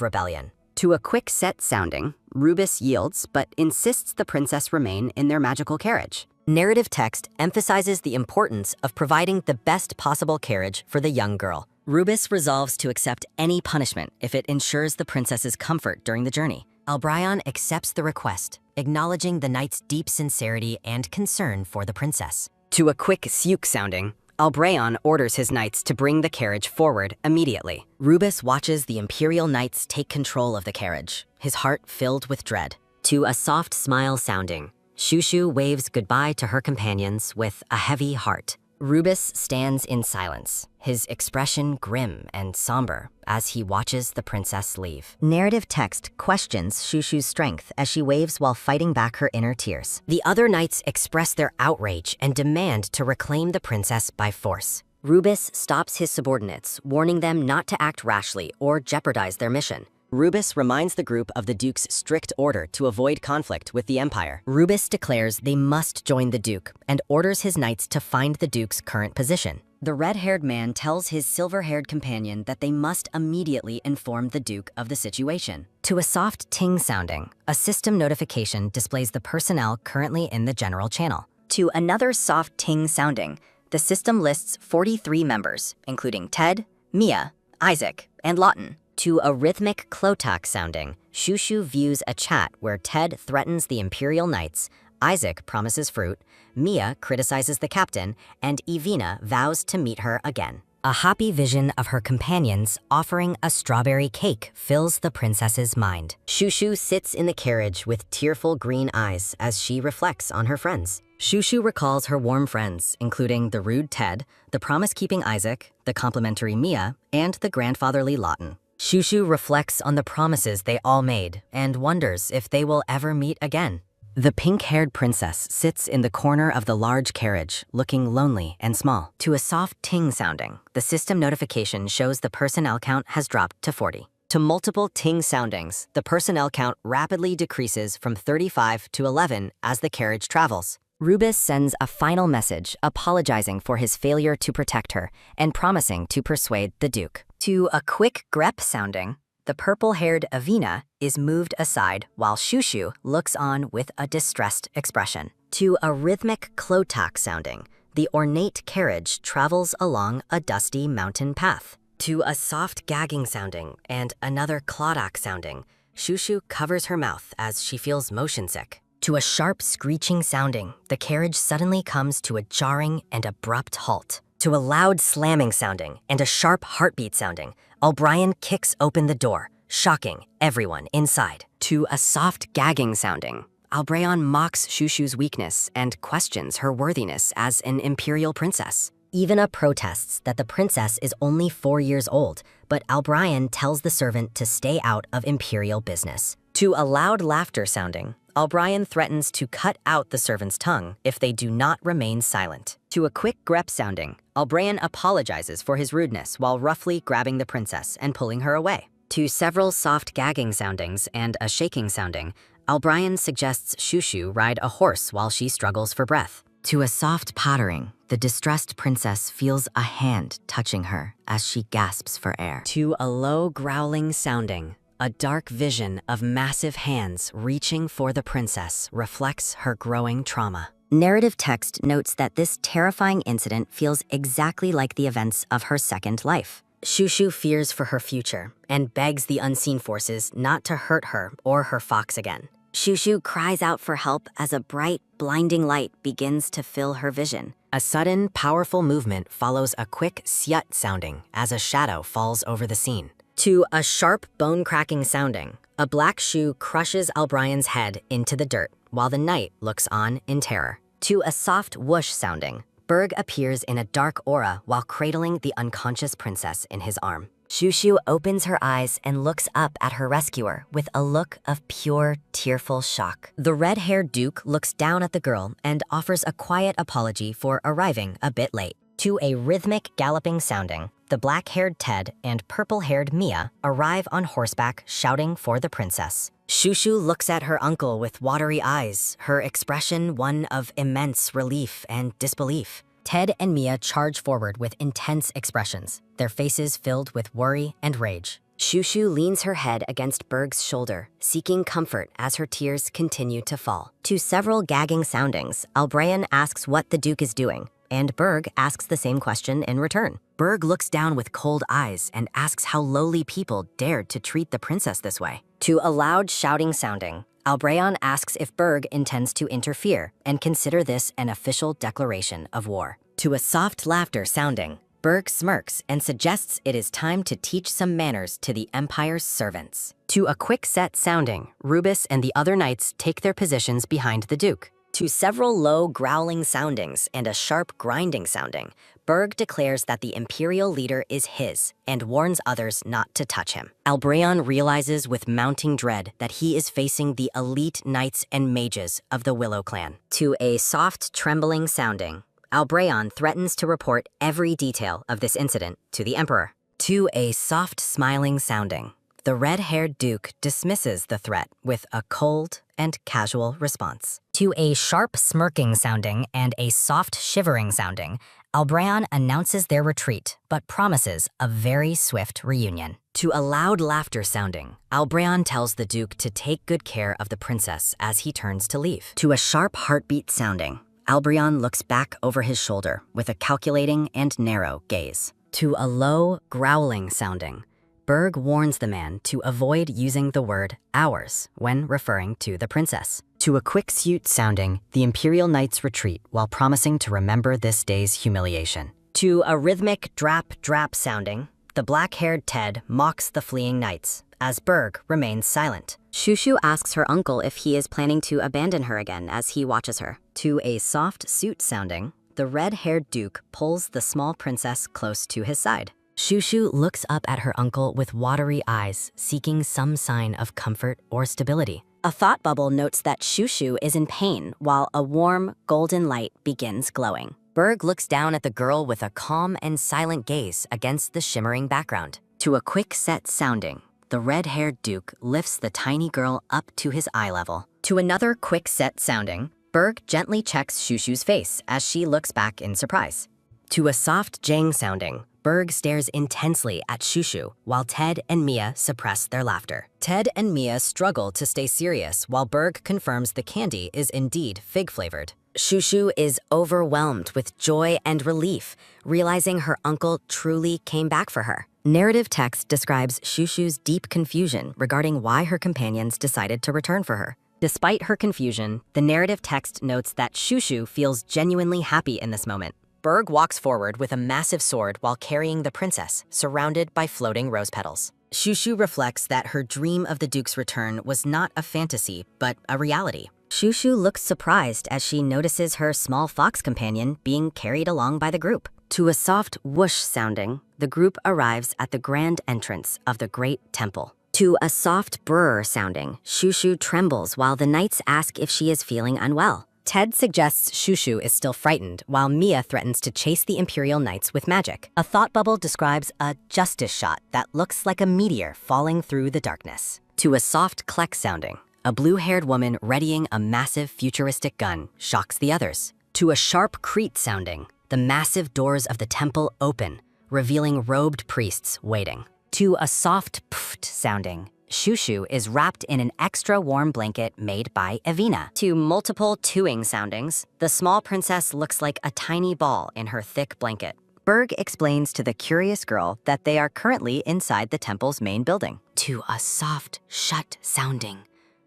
rebellion. To a quick set sounding, Rubis yields but insists the princess remain in their magical carriage. Narrative text emphasizes the importance of providing the best possible carriage for the young girl. Rubis resolves to accept any punishment if it ensures the princess's comfort during the journey. Albryon accepts the request, acknowledging the knight's deep sincerity and concern for the princess. To a quick seuk sounding, Albryon orders his knights to bring the carriage forward immediately. Rubis watches the imperial knights take control of the carriage, his heart filled with dread. To a soft smile sounding, Shushu waves goodbye to her companions with a heavy heart. Rubis stands in silence, his expression grim and somber as he watches the princess leave. Narrative text questions Shushu's strength as she waves while fighting back her inner tears. The other knights express their outrage and demand to reclaim the princess by force. Rubis stops his subordinates, warning them not to act rashly or jeopardize their mission. Rubis reminds the group of the Duke's strict order to avoid conflict with the Empire. Rubis declares they must join the Duke and orders his knights to find the Duke's current position. The red-haired man tells his silver-haired companion that they must immediately inform the Duke of the situation. To a soft ting sounding, a system notification displays the personnel currently in the general channel. To another soft ting sounding, the system lists 43 members, including Ted, Mia, Isaac, and Lawton. To a rhythmic Klotak sounding, Shushu views a chat where Ted threatens the Imperial Knights, Isaac promises fruit, Mia criticizes the captain, and Ivina vows to meet her again. A happy vision of her companions offering a strawberry cake fills the princess's mind. Shushu sits in the carriage with tearful green eyes as she reflects on her friends. Shushu recalls her warm friends, including the rude Ted, the promise-keeping Isaac, the complimentary Mia, and the grandfatherly Lawton. Shushu reflects on the promises they all made and wonders if they will ever meet again. The pink-haired princess sits in the corner of the large carriage, looking lonely and small. To a soft ting sounding, the system notification shows the personnel count has dropped to 40. To multiple ting soundings, the personnel count rapidly decreases from 35 to 11 as the carriage travels. Rubis sends a final message apologizing for his failure to protect her and promising to persuade the Duke. To a quick grep sounding, the purple-haired Avina is moved aside while Shushu looks on with a distressed expression. To a rhythmic Klotak sounding, the ornate carriage travels along a dusty mountain path. To a soft gagging sounding and another Klodak sounding, Shushu covers her mouth as she feels motion sick. To a sharp screeching sounding, the carriage suddenly comes to a jarring and abrupt halt. To a loud slamming sounding and a sharp heartbeat sounding, Albryon kicks open the door, shocking everyone inside. To a soft gagging sounding, Albryon mocks Shushu's weakness and questions her worthiness as an imperial princess. Ivina protests that the princess is only 4 years old, but Albryon tells the servant to stay out of imperial business. To a loud laughter sounding, Albryon threatens to cut out the servant's tongue if they do not remain silent. To a quick grep sounding, Albryon apologizes for his rudeness while roughly grabbing the princess and pulling her away. To several soft gagging soundings and a shaking sounding, Albryon suggests Shushu ride a horse while she struggles for breath. To a soft pattering, the distressed princess feels a hand touching her as she gasps for air. To a low growling sounding, a dark vision of massive hands reaching for the princess reflects her growing trauma. Narrative text notes that this terrifying incident feels exactly like the events of her second life. Shushu fears for her future and begs the unseen forces not to hurt her or her fox again. Shushu cries out for help as a bright, blinding light begins to fill her vision. A sudden, powerful movement follows a quick syut sounding as a shadow falls over the scene. To a sharp, bone-cracking sounding, a black shoe crushes Albrian's head into the dirt while the knight looks on in terror. To a soft whoosh sounding, Berg appears in a dark aura while cradling the unconscious princess in his arm. Shushu opens her eyes and looks up at her rescuer with a look of pure, tearful shock. The red-haired duke looks down at the girl and offers a quiet apology for arriving a bit late. To a rhythmic galloping sounding, the black-haired Ted and purple-haired Mia arrive on horseback shouting for the princess. Shushu looks at her uncle with watery eyes, her expression one of immense relief and disbelief. Ted and Mia charge forward with intense expressions, their faces filled with worry and rage. Shushu leans her head against Berg's shoulder, seeking comfort as her tears continue to fall. To several gagging soundings, Albrian asks what the Duke is doing, and Berg asks the same question in return. Berg looks down with cold eyes and asks how lowly people dared to treat the princess this way. To a loud shouting sounding, Albrian asks if Berg intends to interfere and consider this an official declaration of war. To a soft laughter sounding, Berg smirks and suggests it is time to teach some manners to the Empire's servants. To a quick set sounding, Rubus and the other knights take their positions behind the Duke. To several low growling soundings and a sharp grinding sounding, Berg declares that the Imperial leader is his and warns others not to touch him. Albrian realizes with mounting dread that he is facing the elite knights and mages of the Willow clan. To a soft trembling sounding, Albrian threatens to report every detail of this incident to the Emperor. To a soft smiling sounding, the red-haired Duke dismisses the threat with a cold and casual response. To a sharp smirking sounding and a soft shivering sounding, Albrian announces their retreat, but promises a very swift reunion. To a loud laughter sounding, Albrian tells the Duke to take good care of the princess as he turns to leave. To a sharp heartbeat sounding, Albrian looks back over his shoulder with a calculating and narrow gaze. To a low, growling sounding, Berg warns the man to avoid using the word ours when referring to the princess. To a quick suit sounding, the Imperial Knights retreat while promising to remember this day's humiliation. To a rhythmic drap sounding, the black-haired Ted mocks the fleeing knights, as Berg remains silent. Shushu asks her uncle if he is planning to abandon her again as he watches her. To a soft suit sounding, the red-haired Duke pulls the small princess close to his side. Shushu looks up at her uncle with watery eyes, seeking some sign of comfort or stability. A thought bubble notes that Shushu is in pain while a warm, golden light begins glowing. Berg looks down at the girl with a calm and silent gaze against the shimmering background. To a quick set sounding, the red-haired Duke lifts the tiny girl up to his eye level. To another quick set sounding, Berg gently checks Shushu's face as she looks back in surprise. To a soft jang sounding, Berg stares intensely at Shushu while Ted and Mia suppress their laughter. Ted and Mia struggle to stay serious while Berg confirms the candy is indeed fig-flavored. Shushu is overwhelmed with joy and relief, realizing her uncle truly came back for her. Narrative text describes Shushu's deep confusion regarding why her companions decided to return for her. Despite her confusion, the narrative text notes that Shushu feels genuinely happy in this moment. Berg walks forward with a massive sword while carrying the princess, surrounded by floating rose petals. Shushu reflects that her dream of the Duke's return was not a fantasy, but a reality. Shushu looks surprised as she notices her small fox companion being carried along by the group. To a soft whoosh sounding, the group arrives at the grand entrance of the great temple. To a soft brr sounding, Shushu trembles while the knights ask if she is feeling unwell. Ted suggests Shushu is still frightened, while Mia threatens to chase the Imperial Knights with magic. A thought bubble describes a justice shot that looks like a meteor falling through the darkness. To a soft kleck sounding, a blue-haired woman readying a massive futuristic gun shocks the others. To a sharp creak sounding, the massive doors of the temple open, revealing robed priests waiting. To a soft pft sounding, Shushu is wrapped in an extra warm blanket made by Evina. To multiple tooing soundings, the small princess looks like a tiny ball in her thick blanket. Berg explains to the curious girl that they are currently inside the temple's main building. To a soft shut sounding,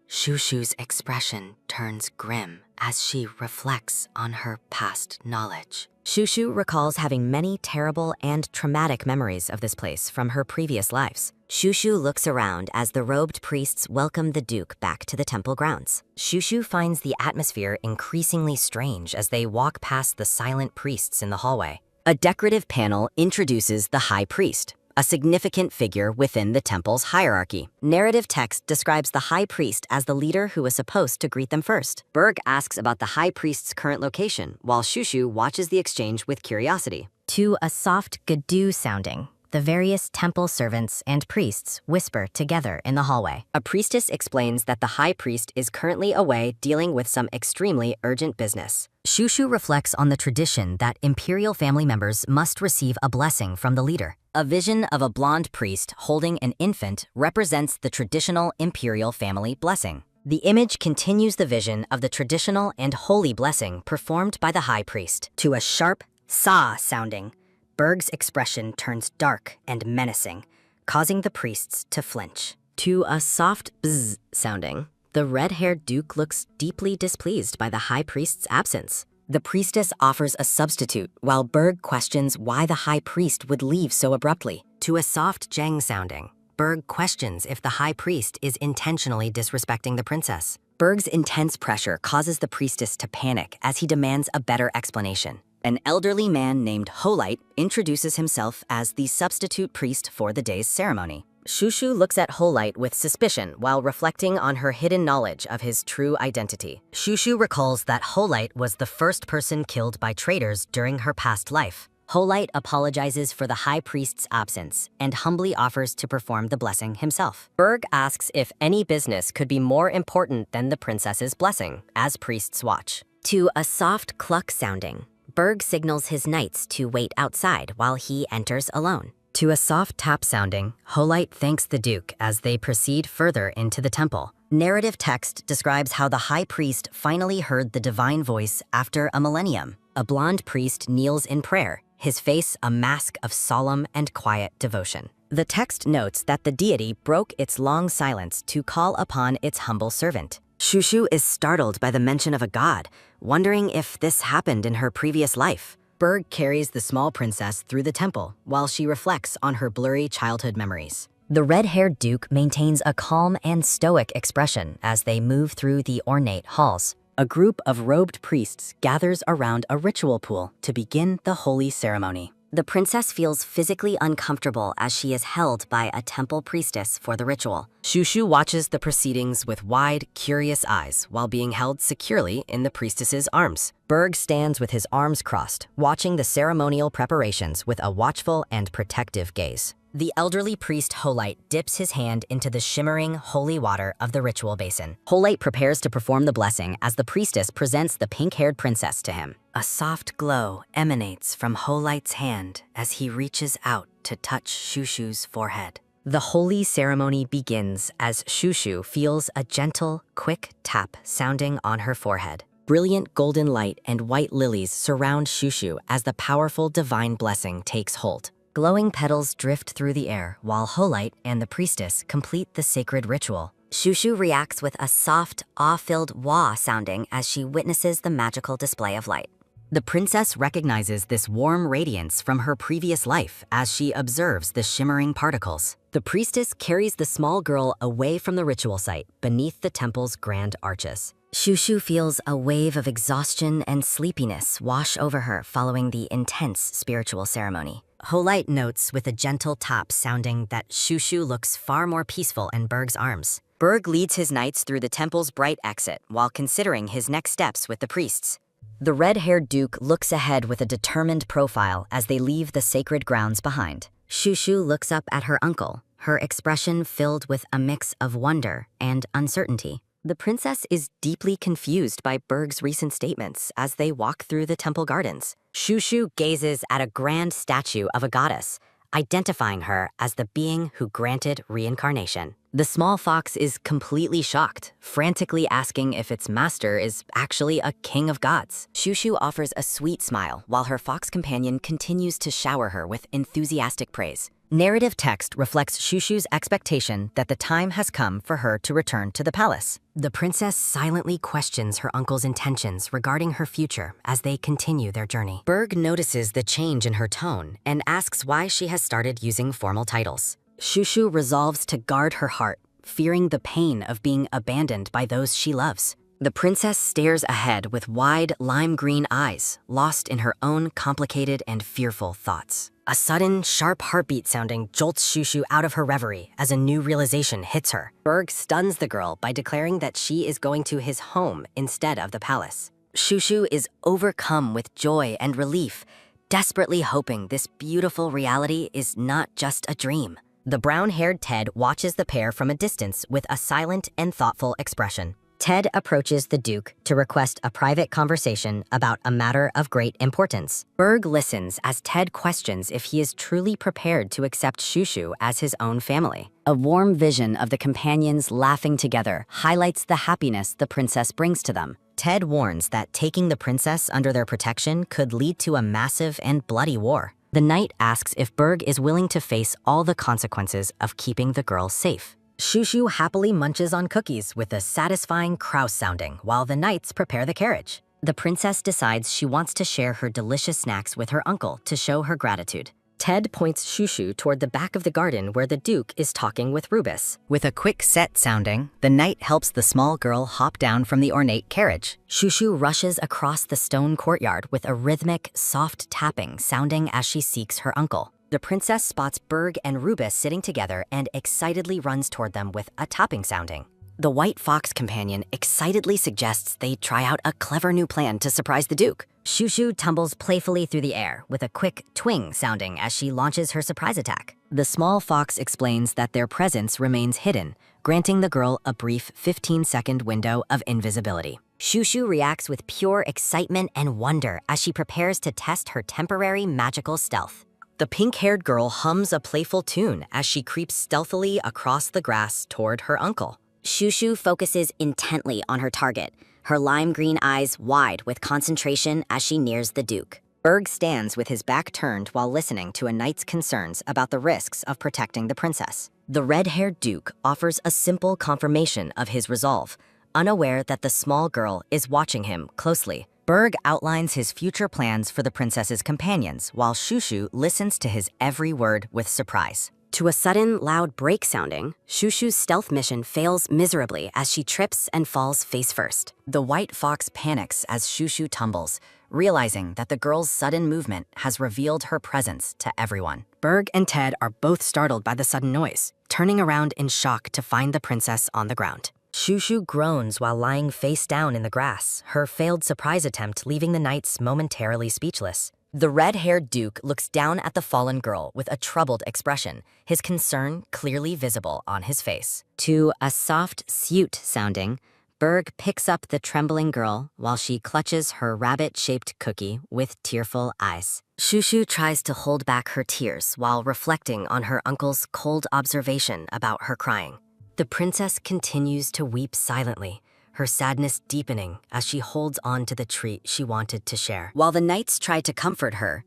Shushu's expression turns grim as she reflects on her past knowledge. Shushu recalls having many terrible and traumatic memories of this place from her previous lives. Shushu looks around as the robed priests welcome the Duke back to the temple grounds. Shushu finds the atmosphere increasingly strange as they walk past the silent priests in the hallway. A decorative panel introduces the High Priest, a significant figure within the temple's hierarchy. Narrative text describes the High Priest as the leader who is supposed to greet them first. Berg asks about the High Priest's current location, while Shushu watches the exchange with curiosity. To a soft gadoo sounding, the various temple servants and priests whisper together in the hallway. A priestess explains that the High Priest is currently away dealing with some extremely urgent business. Shushu reflects on the tradition that imperial family members must receive a blessing from the leader. A vision of a blonde priest holding an infant represents the traditional imperial family blessing. The image continues the vision of the traditional and holy blessing performed by the High Priest. To a sharp sa sounding, Berg's expression turns dark and menacing, causing the priests to flinch. To a soft bzz sounding, the red-haired Duke looks deeply displeased by the High Priest's absence. The priestess offers a substitute, while Berg questions why the High Priest would leave so abruptly. To a soft jang sounding, Berg questions if the High Priest is intentionally disrespecting the princess. Berg's intense pressure causes the priestess to panic as he demands a better explanation. An elderly man named Holite introduces himself as the substitute priest for the day's ceremony. Shushu looks at Holite with suspicion while reflecting on her hidden knowledge of his true identity. Shushu recalls that Holite was the first person killed by traitors during her past life. Holite apologizes for the High Priest's absence and humbly offers to perform the blessing himself. Berg asks if any business could be more important than the princess's blessing, as priests watch. To a soft cluck sounding, Berg signals his knights to wait outside while he enters alone. To a soft tap sounding, Holite thanks the Duke as they proceed further into the temple. Narrative text describes how the High Priest finally heard the divine voice after a millennium. A blonde priest kneels in prayer, his face a mask of solemn and quiet devotion. The text notes that the deity broke its long silence to call upon its humble servant. Shushu is startled by the mention of a god, wondering if this happened in her previous life. Berg carries the small princess through the temple while she reflects on her blurry childhood memories. The red-haired Duke maintains a calm and stoic expression as they move through the ornate halls. A group of robed priests gathers around a ritual pool to begin the holy ceremony. The princess feels physically uncomfortable as she is held by a temple priestess for the ritual. Shushu watches the proceedings with wide, curious eyes while being held securely in the priestess's arms. Berg stands with his arms crossed, watching the ceremonial preparations with a watchful and protective gaze. The elderly priest Holite dips his hand into the shimmering, holy water of the ritual basin. Holite prepares to perform the blessing as the priestess presents the pink-haired princess to him. A soft glow emanates from Holite's hand as he reaches out to touch Shushu's forehead. The holy ceremony begins as Shushu feels a gentle, quick tap sounding on her forehead. Brilliant golden light and white lilies surround Shushu as the powerful divine blessing takes hold. Glowing petals drift through the air while Holite and the priestess complete the sacred ritual. Shushu reacts with a soft, awe-filled wah sounding as she witnesses the magical display of light. The princess recognizes this warm radiance from her previous life as she observes the shimmering particles. The priestess carries the small girl away from the ritual site beneath the temple's grand arches. Shushu feels a wave of exhaustion and sleepiness wash over her following the intense spiritual ceremony. Holite notes with a gentle tap sounding that Shushu looks far more peaceful in Berg's arms. Berg leads his knights through the temple's bright exit while considering his next steps with the priests. The red-haired Duke looks ahead with a determined profile as they leave the sacred grounds behind. Shushu looks up at her uncle, her expression filled with a mix of wonder and uncertainty. The princess is deeply confused by Berg's recent statements as they walk through the temple gardens. Shushu gazes at a grand statue of a goddess, identifying her as the being who granted reincarnation. The small fox is completely shocked, frantically asking if its master is actually a king of gods. Shushu offers a sweet smile while her fox companion continues to shower her with enthusiastic praise. Narrative text reflects Shushu's expectation that the time has come for her to return to the palace. The princess silently questions her uncle's intentions regarding her future as they continue their journey. Berg notices the change in her tone and asks why she has started using formal titles. Shushu resolves to guard her heart, fearing the pain of being abandoned by those she loves. The princess stares ahead with wide, lime-green eyes, lost in her own complicated and fearful thoughts. A sudden, sharp heartbeat sounding jolts Shushu out of her reverie as a new realization hits her. Berg stuns the girl by declaring that she is going to his home instead of the palace. Shushu is overcome with joy and relief, desperately hoping this beautiful reality is not just a dream. The brown-haired Ted watches the pair from a distance with a silent and thoughtful expression. Ted approaches the Duke to request a private conversation about a matter of great importance. Berg listens as Ted questions if he is truly prepared to accept Shushu as his own family. A warm vision of the companions laughing together highlights the happiness the princess brings to them. Ted warns that taking the princess under their protection could lead to a massive and bloody war. The knight asks if Berg is willing to face all the consequences of keeping the girl safe. Shushu happily munches on cookies with a satisfying Kraus sounding while the knights prepare the carriage. The princess decides she wants to share her delicious snacks with her uncle to show her gratitude. Ted points Shushu toward the back of the garden where the Duke is talking with Rubus. With a quick set sounding, the knight helps the small girl hop down from the ornate carriage. Shushu rushes across the stone courtyard with a rhythmic, soft tapping sounding as she seeks her uncle. The princess spots Berg and Rubus sitting together and excitedly runs toward them with a tapping sounding. The white fox companion excitedly suggests they try out a clever new plan to surprise the Duke. Shushu tumbles playfully through the air with a quick twing sounding as she launches her surprise attack. The small fox explains that their presence remains hidden, granting the girl a brief 15-second window of invisibility. Shushu reacts with pure excitement and wonder as she prepares to test her temporary magical stealth. The pink-haired girl hums a playful tune as she creeps stealthily across the grass toward her uncle. Shushu focuses intently on her target, her lime-green eyes wide with concentration as she nears the Duke. Berg stands with his back turned while listening to a knight's concerns about the risks of protecting the princess. The red-haired Duke offers a simple confirmation of his resolve, unaware that the small girl is watching him closely. Berg outlines his future plans for the princess's companions while Shushu listens to his every word with surprise. To a sudden, loud break sounding, Shushu's stealth mission fails miserably as she trips and falls face first. The white fox panics as Shushu tumbles, realizing that the girl's sudden movement has revealed her presence to everyone. Berg and Ted are both startled by the sudden noise, turning around in shock to find the princess on the ground. Shushu groans while lying face down in the grass, her failed surprise attempt leaving the knights momentarily speechless. The red-haired Duke looks down at the fallen girl with a troubled expression, his concern clearly visible on his face. To a soft suit sounding, Berg picks up the trembling girl while she clutches her rabbit-shaped cookie with tearful eyes. Shushu tries to hold back her tears while reflecting on her uncle's cold observation about her crying. The princess continues to weep silently, her sadness deepening as she holds on to the treat she wanted to share. While the knights try to comfort her,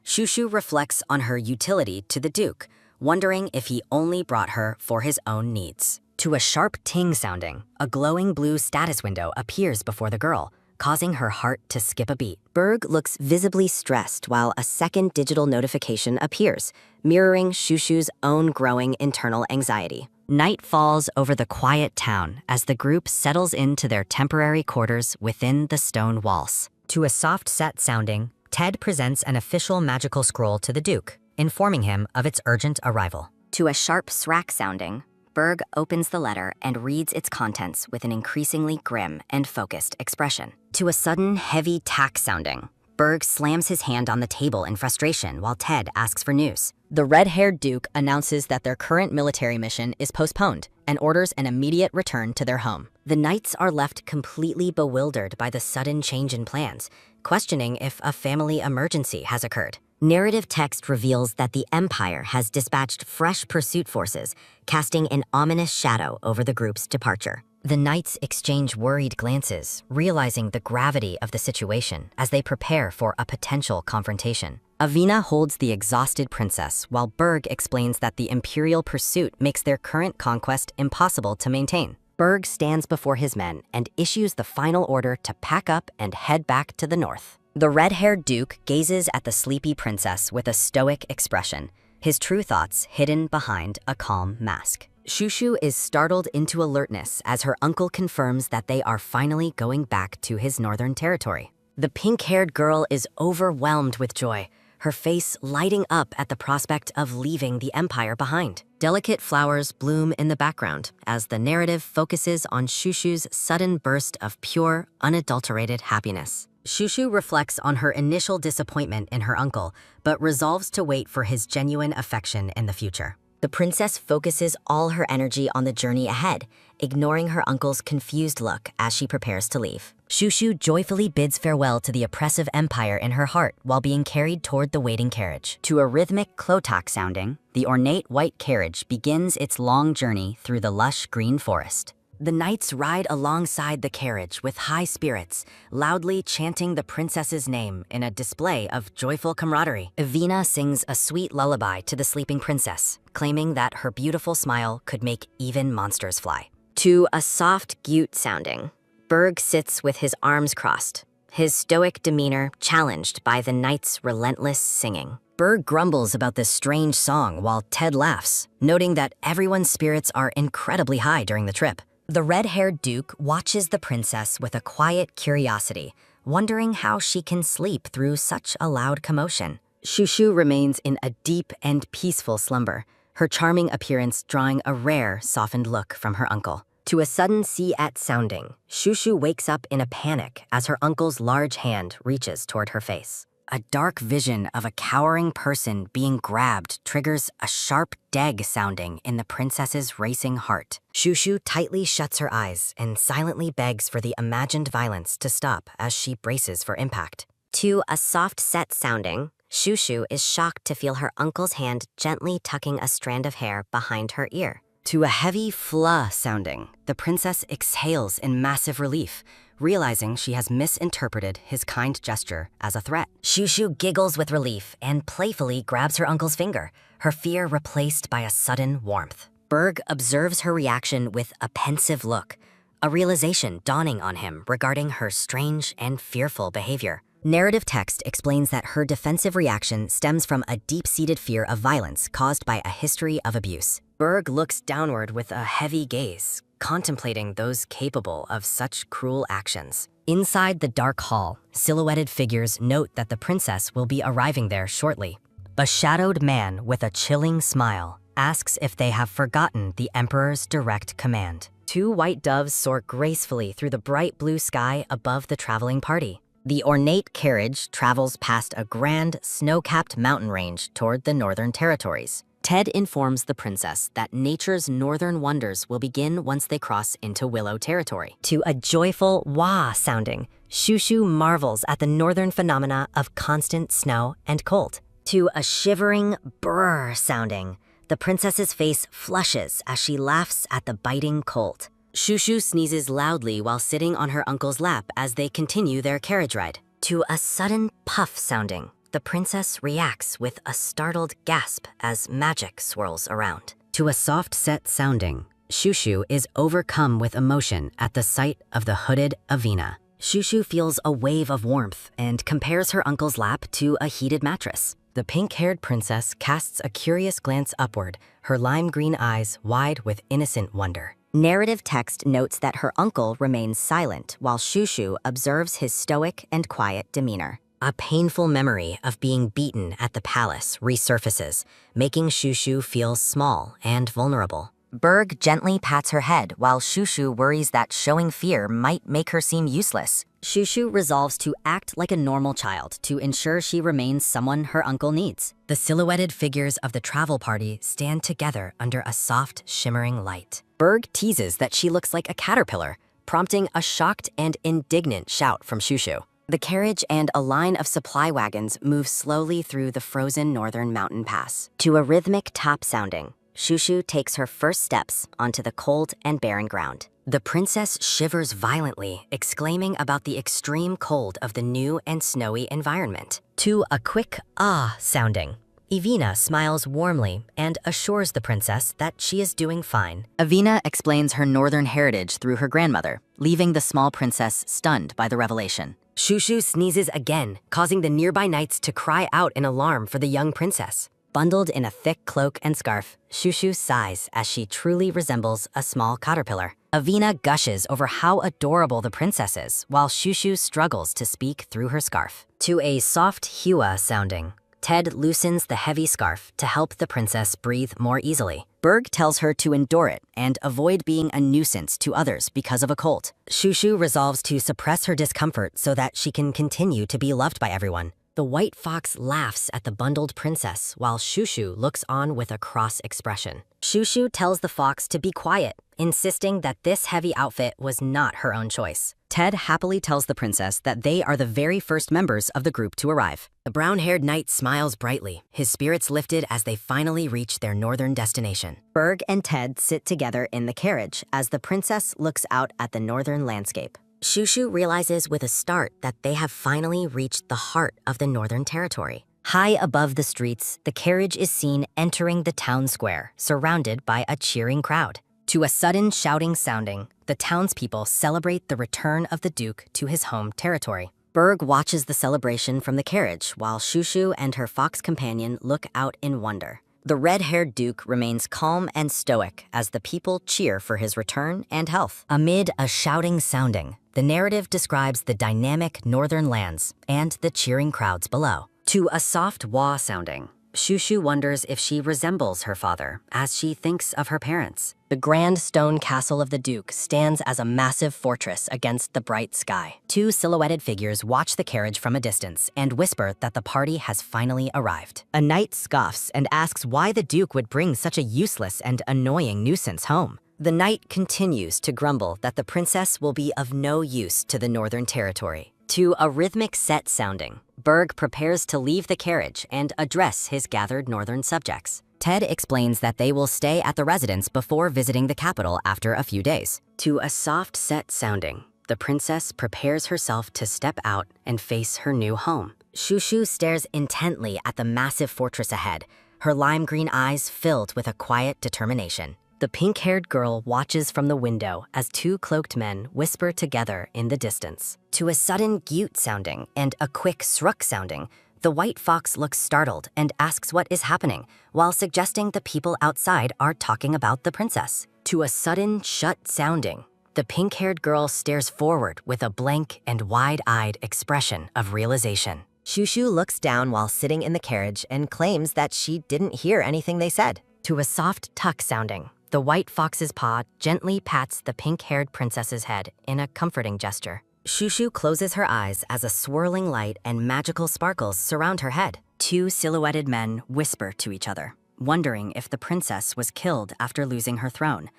Shushu reflects on her utility to the Duke, wondering if he only brought her for his own needs. To a sharp ting sounding, a glowing blue status window appears before the girl, causing her heart to skip a beat. Berg looks visibly stressed while a second digital notification appears, mirroring Shushu's own growing internal anxiety. Night falls over the quiet town as the group settles into their temporary quarters within the stone walls. To a soft set sounding, Ted presents an official magical scroll to the Duke, informing him of its urgent arrival. To a sharp srack sounding, Berg opens the letter and reads its contents with an increasingly grim and focused expression. To a sudden heavy tack sounding, Berg slams his hand on the table in frustration while Ted asks for news. The red-haired Duke announces that their current military mission is postponed and orders an immediate return to their home. The knights are left completely bewildered by the sudden change in plans, questioning if a family emergency has occurred. Narrative text reveals that the Empire has dispatched fresh pursuit forces, casting an ominous shadow over the group's departure. The knights exchange worried glances, realizing the gravity of the situation as they prepare for a potential confrontation. Avina holds the exhausted princess, while Berg explains that the imperial pursuit makes their current conquest impossible to maintain. Berg stands before his men and issues the final order to pack up and head back to the north. The red-haired Duke gazes at the sleepy princess with a stoic expression, his true thoughts hidden behind a calm mask. Shushu is startled into alertness as her uncle confirms that they are finally going back to his northern territory. The pink-haired girl is overwhelmed with joy, her face lighting up at the prospect of leaving the Empire behind. Delicate flowers bloom in the background as the narrative focuses on Shushu's sudden burst of pure, unadulterated happiness. Shushu reflects on her initial disappointment in her uncle, but resolves to wait for his genuine affection in the future. The princess focuses all her energy on the journey ahead, ignoring her uncle's confused look as she prepares to leave. Shushu joyfully bids farewell to the oppressive empire in her heart while being carried toward the waiting carriage. To a rhythmic klotak sounding, the ornate white carriage begins its long journey through the lush green forest. The knights ride alongside the carriage with high spirits, loudly chanting the princess's name in a display of joyful camaraderie. Avina sings a sweet lullaby to the sleeping princess, claiming that her beautiful smile could make even monsters fly. To a soft gute sounding, Berg sits with his arms crossed, his stoic demeanor challenged by the knight's relentless singing. Berg grumbles about this strange song while Ted laughs, noting that everyone's spirits are incredibly high during the trip. The red-haired Duke watches the princess with a quiet curiosity, wondering how she can sleep through such a loud commotion. Shushu remains in a deep and peaceful slumber, her charming appearance drawing a rare, softened look from her uncle. To a sudden see-at sounding, Shushu wakes up in a panic as her uncle's large hand reaches toward her face. A dark vision of a cowering person being grabbed triggers a sharp deg sounding in the princess's racing heart. Shushu tightly shuts her eyes and silently begs for the imagined violence to stop as she braces for impact. To a soft set sounding, Shushu is shocked to feel her uncle's hand gently tucking a strand of hair behind her ear. To a heavy fla sounding, the princess exhales in massive relief, realizing she has misinterpreted his kind gesture as a threat. Shushu giggles with relief and playfully grabs her uncle's finger, her fear replaced by a sudden warmth. Berg observes her reaction with a pensive look, a realization dawning on him regarding her strange and fearful behavior. Narrative text explains that her defensive reaction stems from a deep-seated fear of violence caused by a history of abuse. Berg looks downward with a heavy gaze, contemplating those capable of such cruel actions. Inside the dark hall, silhouetted figures note that the princess will be arriving there shortly. A shadowed man with a chilling smile asks if they have forgotten the Emperor's direct command. Two white doves soar gracefully through the bright blue sky above the traveling party. The ornate carriage travels past a grand, snow-capped mountain range toward the northern territories. Ted informs the princess that nature's northern wonders will begin once they cross into Willow territory. To a joyful wah sounding, Shushu marvels at the northern phenomena of constant snow and cold. To a shivering brrr sounding, the princess's face flushes as she laughs at the biting cold. Shushu sneezes loudly while sitting on her uncle's lap as they continue their carriage ride. To a sudden puff sounding, the princess reacts with a startled gasp as magic swirls around. To a soft set sounding, Shushu is overcome with emotion at the sight of the hooded Avina. Shushu feels a wave of warmth and compares her uncle's lap to a heated mattress. The pink-haired princess casts a curious glance upward, her lime green eyes wide with innocent wonder. Narrative text notes that her uncle remains silent while Shushu observes his stoic and quiet demeanor. A painful memory of being beaten at the palace resurfaces, making Shushu feel small and vulnerable. Berg gently pats her head while Shushu worries that showing fear might make her seem useless. Shushu resolves to act like a normal child to ensure she remains someone her uncle needs. The silhouetted figures of the travel party stand together under a soft, shimmering light. Berg teases that she looks like a caterpillar, prompting a shocked and indignant shout from Shushu. The carriage and a line of supply wagons move slowly through the frozen northern mountain pass. To a rhythmic tap sounding, Shushu takes her first steps onto the cold and barren ground. The princess shivers violently, exclaiming about the extreme cold of the new and snowy environment. To a quick ah sounding, Ivina smiles warmly and assures the princess that she is doing fine. Ivina explains her northern heritage through her grandmother, leaving the small princess stunned by the revelation. Shushu sneezes again, causing the nearby knights to cry out in alarm for the young princess. Bundled in a thick cloak and scarf, Shushu sighs as she truly resembles a small caterpillar. Ivina gushes over how adorable the princess is, while Shushu struggles to speak through her scarf. To a soft hua sounding, Ted loosens the heavy scarf to help the princess breathe more easily. Berg tells her to endure it and avoid being a nuisance to others because of a cold. Shushu resolves to suppress her discomfort so that she can continue to be loved by everyone. The white fox laughs at the bundled princess while Shushu looks on with a cross expression. Shushu tells the fox to be quiet, insisting that this heavy outfit was not her own choice. Ted happily tells the princess that they are the very first members of the group to arrive. The brown-haired knight smiles brightly, his spirits lifted as they finally reach their northern destination. Berg and Ted sit together in the carriage as the princess looks out at the northern landscape. Shushu realizes with a start that they have finally reached the heart of the Northern Territory. High above the streets, the carriage is seen entering the town square, surrounded by a cheering crowd. To a sudden shouting sounding, the townspeople celebrate the return of the Duke to his home territory. Berg watches the celebration from the carriage while Shushu and her fox companion look out in wonder. The red-haired Duke remains calm and stoic as the people cheer for his return and health. Amid a shouting sounding, the narrative describes the dynamic northern lands and the cheering crowds below. To a soft wah sounding, Shushu wonders if she resembles her father as she thinks of her parents. The grand stone castle of the Duke stands as a massive fortress against the bright sky. Two silhouetted figures watch the carriage from a distance and whisper that the party has finally arrived. A knight scoffs and asks why the Duke would bring such a useless and annoying nuisance home. The knight continues to grumble that the princess will be of no use to the Northern Territory. To a rhythmic set sounding, Berg prepares to leave the carriage and address his gathered northern subjects. Ted explains that they will stay at the residence before visiting the capital after a few days. To a soft set sounding, the princess prepares herself to step out and face her new home. Shushu stares intently at the massive fortress ahead, her lime green eyes filled with a quiet determination. The pink-haired girl watches from the window as two cloaked men whisper together in the distance. To a sudden gyut sounding and a quick sruk sounding, the white fox looks startled and asks what is happening, while suggesting the people outside are talking about the princess. To a sudden shut sounding, the pink-haired girl stares forward with a blank and wide-eyed expression of realization. Shushu looks down while sitting in the carriage and claims that she didn't hear anything they said. To a soft tuck sounding, the white fox's paw gently pats the pink-haired princess's head in a comforting gesture. Shushu closes her eyes as a swirling light and magical sparkles surround her head. Two silhouetted men whisper to each other, wondering if the princess was killed after losing her throne.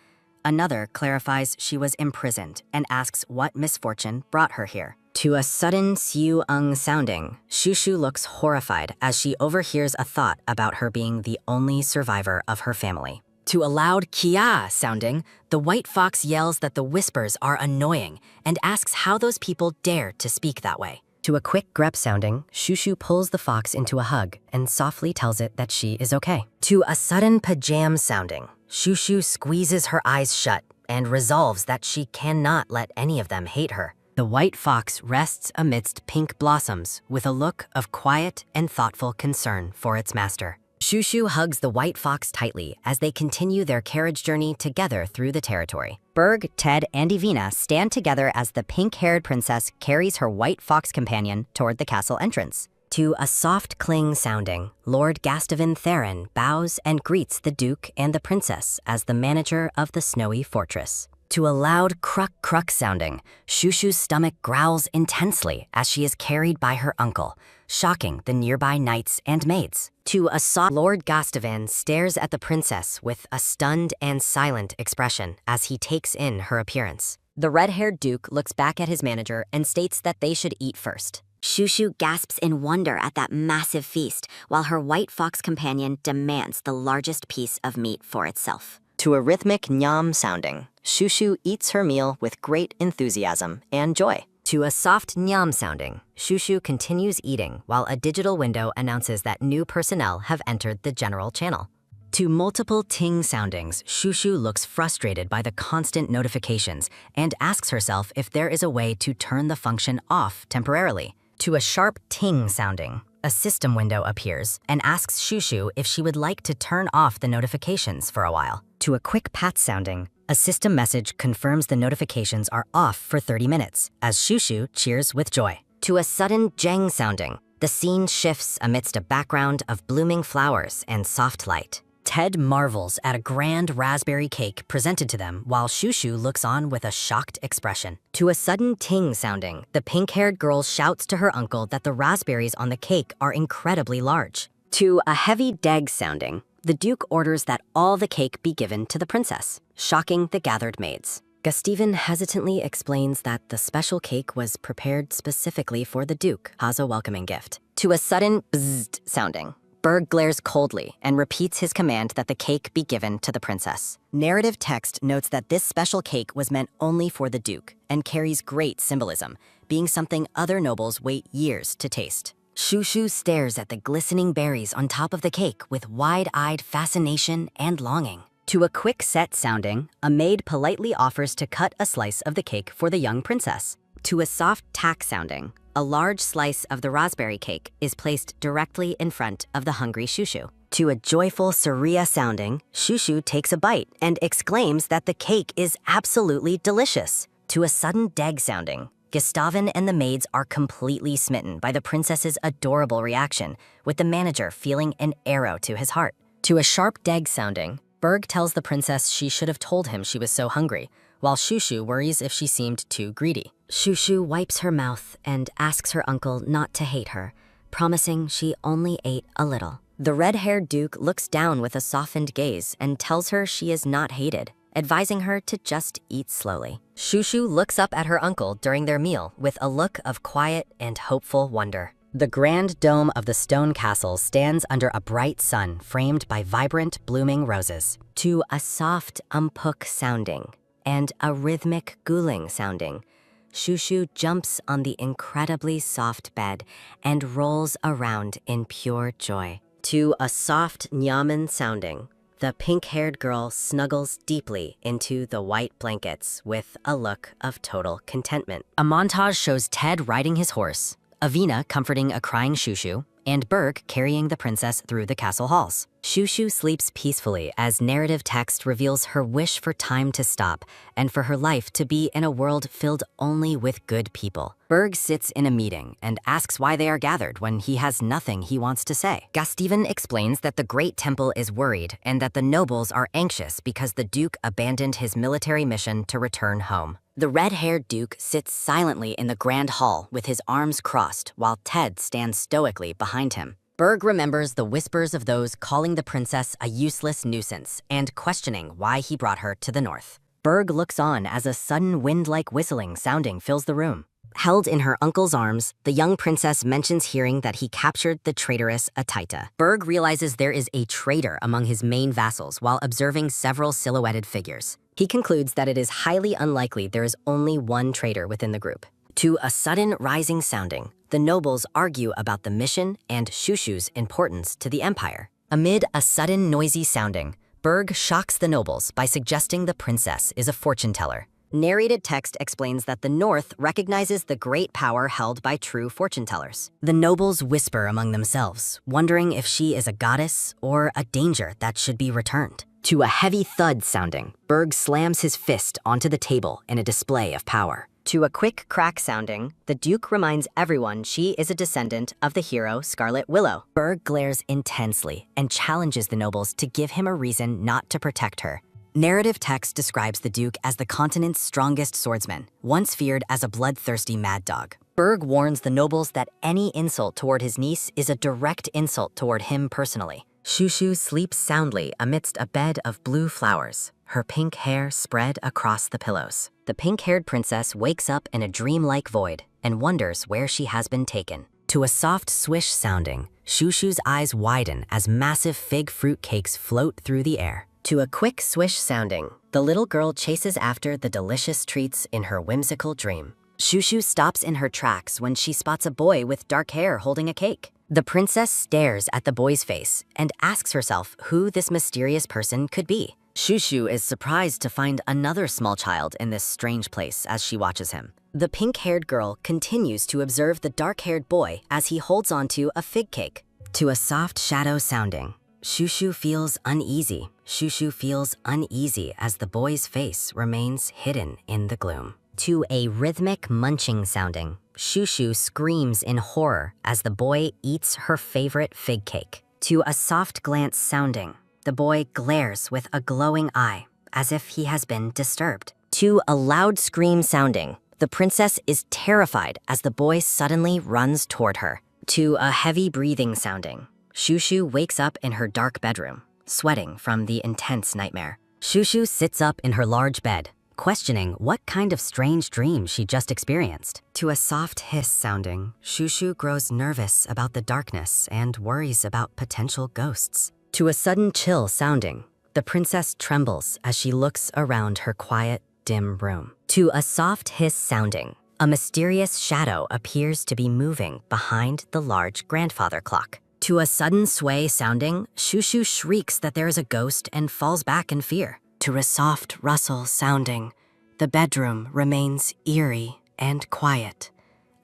Another clarifies she was imprisoned and asks what misfortune brought her here. To a sudden siu-ung sounding, Shushu looks horrified as she overhears a thought about her being the only survivor of her family. To a loud kia sounding, the white fox yells that the whispers are annoying and asks how those people dare to speak that way. To a quick grep sounding, Shushu pulls the fox into a hug and softly tells it that she is okay. To a sudden pajam sounding, Shushu squeezes her eyes shut and resolves that she cannot let any of them hate her. The white fox rests amidst pink blossoms with a look of quiet and thoughtful concern for its master. Shushu hugs the white fox tightly as they continue their carriage journey together through the territory. Berg, Ted, and Ivina stand together as the pink-haired princess carries her white fox companion toward the castle entrance. To a soft cling sounding, Lord Gastavin Theron bows and greets the Duke and the Princess as the manager of the snowy fortress. To a loud cruck sounding, Shushu's stomach growls intensely as she is carried by her uncle, shocking the nearby knights and maids. To a soft, Lord Gastavin stares at the princess with a stunned and silent expression as he takes in her appearance. The red-haired Duke looks back at his manager and states that they should eat first. Shushu gasps in wonder at that massive feast, while her white fox companion demands the largest piece of meat for itself. To a rhythmic nyam sounding, Shushu eats her meal with great enthusiasm and joy. To a soft nyam sounding, Shushu continues eating while a digital window announces that new personnel have entered the general channel. To multiple ting soundings, Shushu looks frustrated by the constant notifications and asks herself if there is a way to turn the function off temporarily. To a sharp ting sounding, a system window appears and asks Shushu if she would like to turn off the notifications for a while. To a quick pat sounding, a system message confirms the notifications are off for 30 minutes, as Shushu cheers with joy. To a sudden jeng sounding, the scene shifts amidst a background of blooming flowers and soft light. Ted marvels at a grand raspberry cake presented to them while Shushu looks on with a shocked expression. To a sudden ting sounding, the pink-haired girl shouts to her uncle that the raspberries on the cake are incredibly large. To a heavy deg sounding, the Duke orders that all the cake be given to the princess, shocking the gathered maids. Gastavin hesitantly explains that the special cake was prepared specifically for the Duke as a welcoming gift. To a sudden bzzzt sounding, Berg glares coldly and repeats his command that the cake be given to the princess. Narrative text notes that this special cake was meant only for the Duke and carries great symbolism, being something other nobles wait years to taste. Shushu stares at the glistening berries on top of the cake with wide-eyed fascination and longing. To a quick set sounding, a maid politely offers to cut a slice of the cake for the young princess. To a soft tack sounding, a large slice of the raspberry cake is placed directly in front of the hungry Shushu. To a joyful Surya sounding, Shushu takes a bite and exclaims that the cake is absolutely delicious. To a sudden deg sounding, Gastavin and the maids are completely smitten by the princess's adorable reaction, with the manager feeling an arrow to his heart. To a sharp deg sounding, Berg tells the princess she should have told him she was so hungry, while Shushu worries if she seemed too greedy. Shushu wipes her mouth and asks her uncle not to hate her, promising she only ate a little. The red-haired Duke looks down with a softened gaze and tells her she is not hated, advising her to just eat slowly. Shushu looks up at her uncle during their meal with a look of quiet and hopeful wonder. The grand dome of the stone castle stands under a bright sun framed by vibrant, blooming roses. To a soft umpuk sounding and a rhythmic guling sounding, Shushu jumps on the incredibly soft bed and rolls around in pure joy. To a soft nyaman sounding, the pink-haired girl snuggles deeply into the white blankets with a look of total contentment. A montage shows Ted riding his horse, Avina comforting a crying Shushu, and Berg carrying the princess through the castle halls. Shushu sleeps peacefully as narrative text reveals her wish for time to stop and for her life to be in a world filled only with good people. Berg sits in a meeting and asks why they are gathered when he has nothing he wants to say. Gastavin explains that the Great Temple is worried and that the nobles are anxious because the Duke abandoned his military mission to return home. The red-haired Duke sits silently in the grand hall with his arms crossed while Ted stands stoically behind him. Berg remembers the whispers of those calling the princess a useless nuisance and questioning why he brought her to the north. Berg looks on as a sudden wind-like whistling sounding fills the room. Held in her uncle's arms, the young princess mentions hearing that he captured the traitorous Ataita. Berg realizes there is a traitor among his main vassals while observing several silhouetted figures. He concludes that it is highly unlikely there is only one traitor within the group. To a sudden rising sounding, the nobles argue about the mission and Shushu's importance to the empire. Amid a sudden noisy sounding, Berg shocks the nobles by suggesting the princess is a fortune teller. Narrated text explains that the North recognizes the great power held by true fortune tellers. The nobles whisper among themselves, wondering if she is a goddess or a danger that should be returned. To a heavy thud sounding, Berg slams his fist onto the table in a display of power. To a quick crack sounding, the Duke reminds everyone she is a descendant of the hero Scarlet Willow. Berg glares intensely and challenges the nobles to give him a reason not to protect her. Narrative text describes the Duke as the continent's strongest swordsman, once feared as a bloodthirsty mad dog. Berg warns the nobles that any insult toward his niece is a direct insult toward him personally. Shushu sleeps soundly amidst a bed of blue flowers, her pink hair spread across the pillows. The pink-haired princess wakes up in a dreamlike void and wonders where she has been taken. To a soft swish sounding, Shushu's eyes widen as massive fig fruit cakes float through the air. To a quick swish sounding, the little girl chases after the delicious treats in her whimsical dream. Shushu stops in her tracks when she spots a boy with dark hair holding a cake. The princess stares at the boy's face and asks herself who this mysterious person could be. Shushu is surprised to find another small child in this strange place as she watches him. The pink-haired girl continues to observe the dark-haired boy as he holds onto a fig cake. To a soft shadow sounding, Shushu feels uneasy. Shushu feels uneasy as the boy's face remains hidden in the gloom. To a rhythmic munching sounding, Shushu screams in horror as the boy eats her favorite fig cake. To a soft glance sounding, the boy glares with a glowing eye as if he has been disturbed. To a loud scream sounding, the princess is terrified as the boy suddenly runs toward her. To a heavy breathing sounding, Shushu wakes up in her dark bedroom, sweating from the intense nightmare. Shushu sits up in her large bed, questioning what kind of strange dream she just experienced. To a soft hiss sounding, Shushu grows nervous about the darkness and worries about potential ghosts. To a sudden chill sounding, the princess trembles as she looks around her quiet, dim room. To a soft hiss sounding, a mysterious shadow appears to be moving behind the large grandfather clock. To a sudden sway sounding, Shushu shrieks that there is a ghost and falls back in fear. To a soft rustle sounding, the bedroom remains eerie and quiet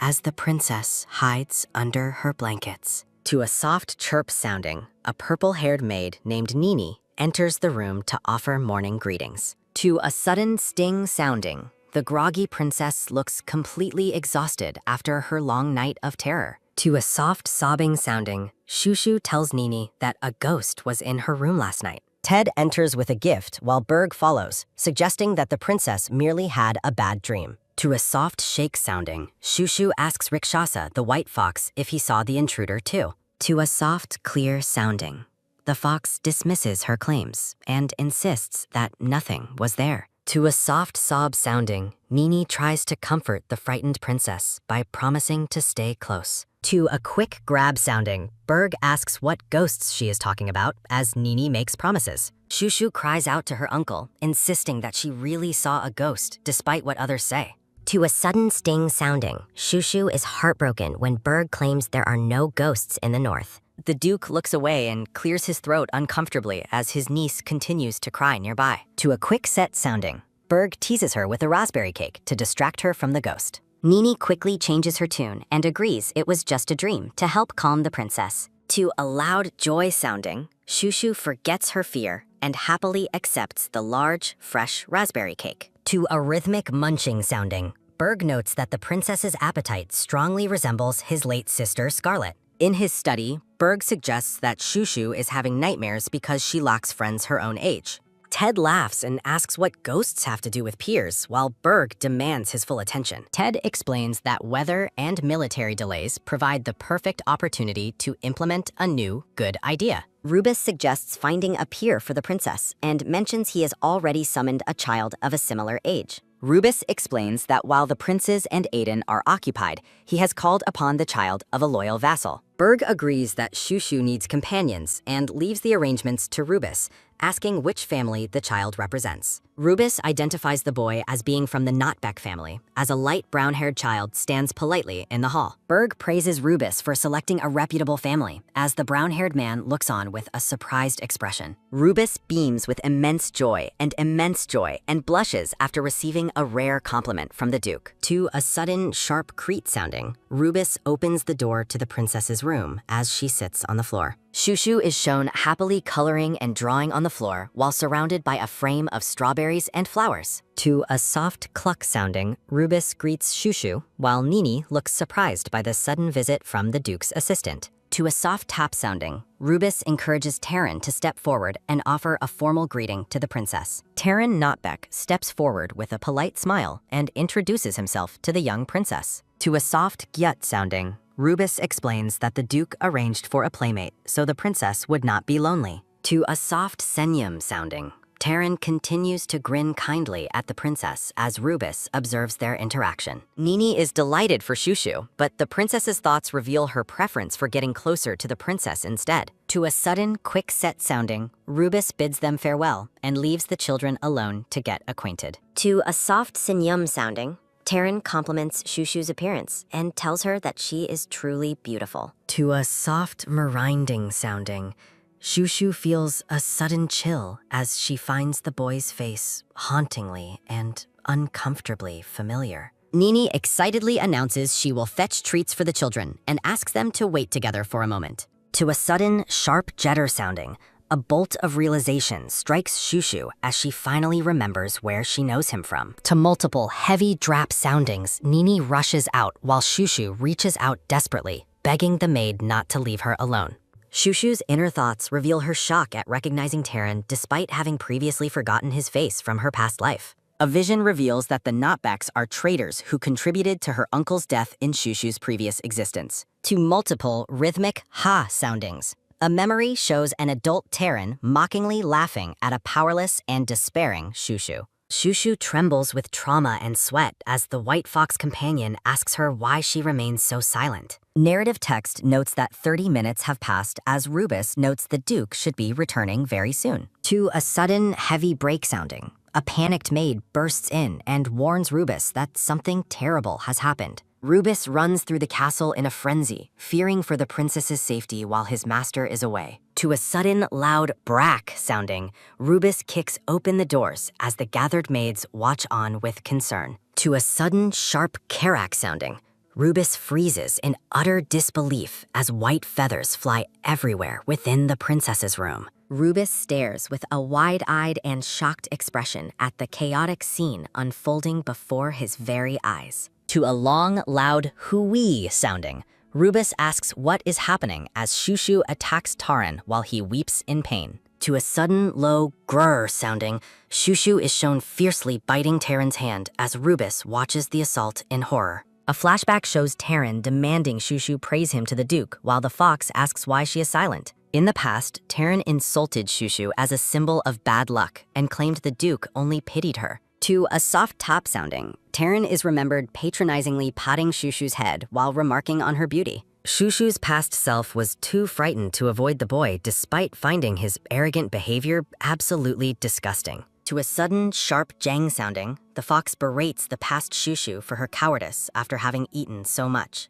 as the princess hides under her blankets. To a soft chirp sounding, a purple-haired maid named Nini enters the room to offer morning greetings. To a sudden sting sounding, the groggy princess looks completely exhausted after her long night of terror. To a soft sobbing sounding, Shushu tells Nini that a ghost was in her room last night. Ted enters with a gift while Berg follows, suggesting that the princess merely had a bad dream. To a soft shake sounding, Shushu asks Rikshasa, the white fox, if he saw the intruder too. To a soft, clear sounding, the fox dismisses her claims and insists that nothing was there. To a soft sob sounding, Nini tries to comfort the frightened princess by promising to stay close. To a quick grab sounding, Berg asks what ghosts she is talking about as Nini makes promises. Shushu cries out to her uncle, insisting that she really saw a ghost despite what others say. To a sudden sting sounding, Shushu is heartbroken when Berg claims there are no ghosts in the north. The Duke looks away and clears his throat uncomfortably as his niece continues to cry nearby. To a quick set sounding, Berg teases her with a raspberry cake to distract her from the ghost. Nini quickly changes her tune and agrees it was just a dream to help calm the princess. To a loud joy sounding, Shushu forgets her fear and happily accepts the large, fresh raspberry cake. To a rhythmic munching sounding, Berg notes that the princess's appetite strongly resembles his late sister Scarlet. In his study, Berg suggests that Shushu is having nightmares because she lacks friends her own age. Ted laughs and asks what ghosts have to do with peers, while Berg demands his full attention. Ted explains that weather and military delays provide the perfect opportunity to implement a new, good idea. Rubus suggests finding a peer for the princess and mentions he has already summoned a child of a similar age. Rubus explains that while the princes and Aiden are occupied, he has called upon the child of a loyal vassal. Berg agrees that Shushu needs companions and leaves the arrangements to Rubus, asking which family the child represents. Rubus identifies the boy as being from the Notbeck family, as a light brown-haired child stands politely in the hall. Berg praises Rubus for selecting a reputable family, as the brown-haired man looks on with a surprised expression. Rubus beams with immense joy and blushes after receiving a rare compliment from the Duke. To a sudden, sharp creak sounding, Rubus opens the door to the princess's room as she sits on the floor. Shushu is shown happily coloring and drawing on the floor while surrounded by a frame of strawberries and flowers. To a soft cluck sounding, Rubus greets Shushu, while Nini looks surprised by the sudden visit from the Duke's assistant. To a soft tap sounding, Rubus encourages Terran to step forward and offer a formal greeting to the princess. Terran Notbeck steps forward with a polite smile and introduces himself to the young princess. To a soft gyut sounding, Rubus explains that the Duke arranged for a playmate so the princess would not be lonely. To a soft senyum sounding, Terran continues to grin kindly at the princess as Rubus observes their interaction. Nini is delighted for Shushu, but the princess's thoughts reveal her preference for getting closer to the princess instead. To a sudden, quick set sounding, Rubus bids them farewell and leaves the children alone to get acquainted. To a soft sinyum sounding, Terran compliments Shushu's appearance and tells her that she is truly beautiful. To a soft merinding sounding, Shushu feels a sudden chill as she finds the boy's face hauntingly and uncomfortably familiar. Nini excitedly announces she will fetch treats for the children and asks them to wait together for a moment. To a sudden, sharp jetter sounding, a bolt of realization strikes Shushu as she finally remembers where she knows him from. To multiple heavy drap soundings, Nini rushes out while Shushu reaches out desperately, begging the maid not to leave her alone. Shushu's inner thoughts reveal her shock at recognizing Terran despite having previously forgotten his face from her past life. A vision reveals that the Notbecks are traitors who contributed to her uncle's death in Shushu's previous existence. To multiple rhythmic ha soundings, a memory shows an adult Terran mockingly laughing at a powerless and despairing Shushu. Shushu trembles with trauma and sweat as the White Fox companion asks her why she remains so silent. Narrative text notes that 30 minutes have passed as Rubus notes the Duke should be returning very soon. To a sudden, heavy break sounding, a panicked maid bursts in and warns Rubus that something terrible has happened. Rubus runs through the castle in a frenzy, fearing for the princess's safety while his master is away. To a sudden, loud brack sounding, Rubus kicks open the doors as the gathered maids watch on with concern. To a sudden, sharp karak sounding, Rubus freezes in utter disbelief as white feathers fly everywhere within the princess's room. Rubus stares with a wide-eyed and shocked expression at the chaotic scene unfolding before his very eyes. To a long, loud hoo-wee sounding, Rubus asks what is happening as Shushu attacks Taran while he weeps in pain. To a sudden, low grrr sounding, Shushu is shown fiercely biting Taran's hand as Rubus watches the assault in horror. A flashback shows Taran demanding Shushu praise him to the Duke while the fox asks why she is silent. In the past, Taran insulted Shushu as a symbol of bad luck and claimed the Duke only pitied her. To a soft top sounding, Taran is remembered patronizingly patting Shushu's head while remarking on her beauty. Shushu's past self was too frightened to avoid the boy despite finding his arrogant behavior absolutely disgusting. To a sudden, sharp jang sounding, the fox berates the past Shushu for her cowardice after having eaten so much.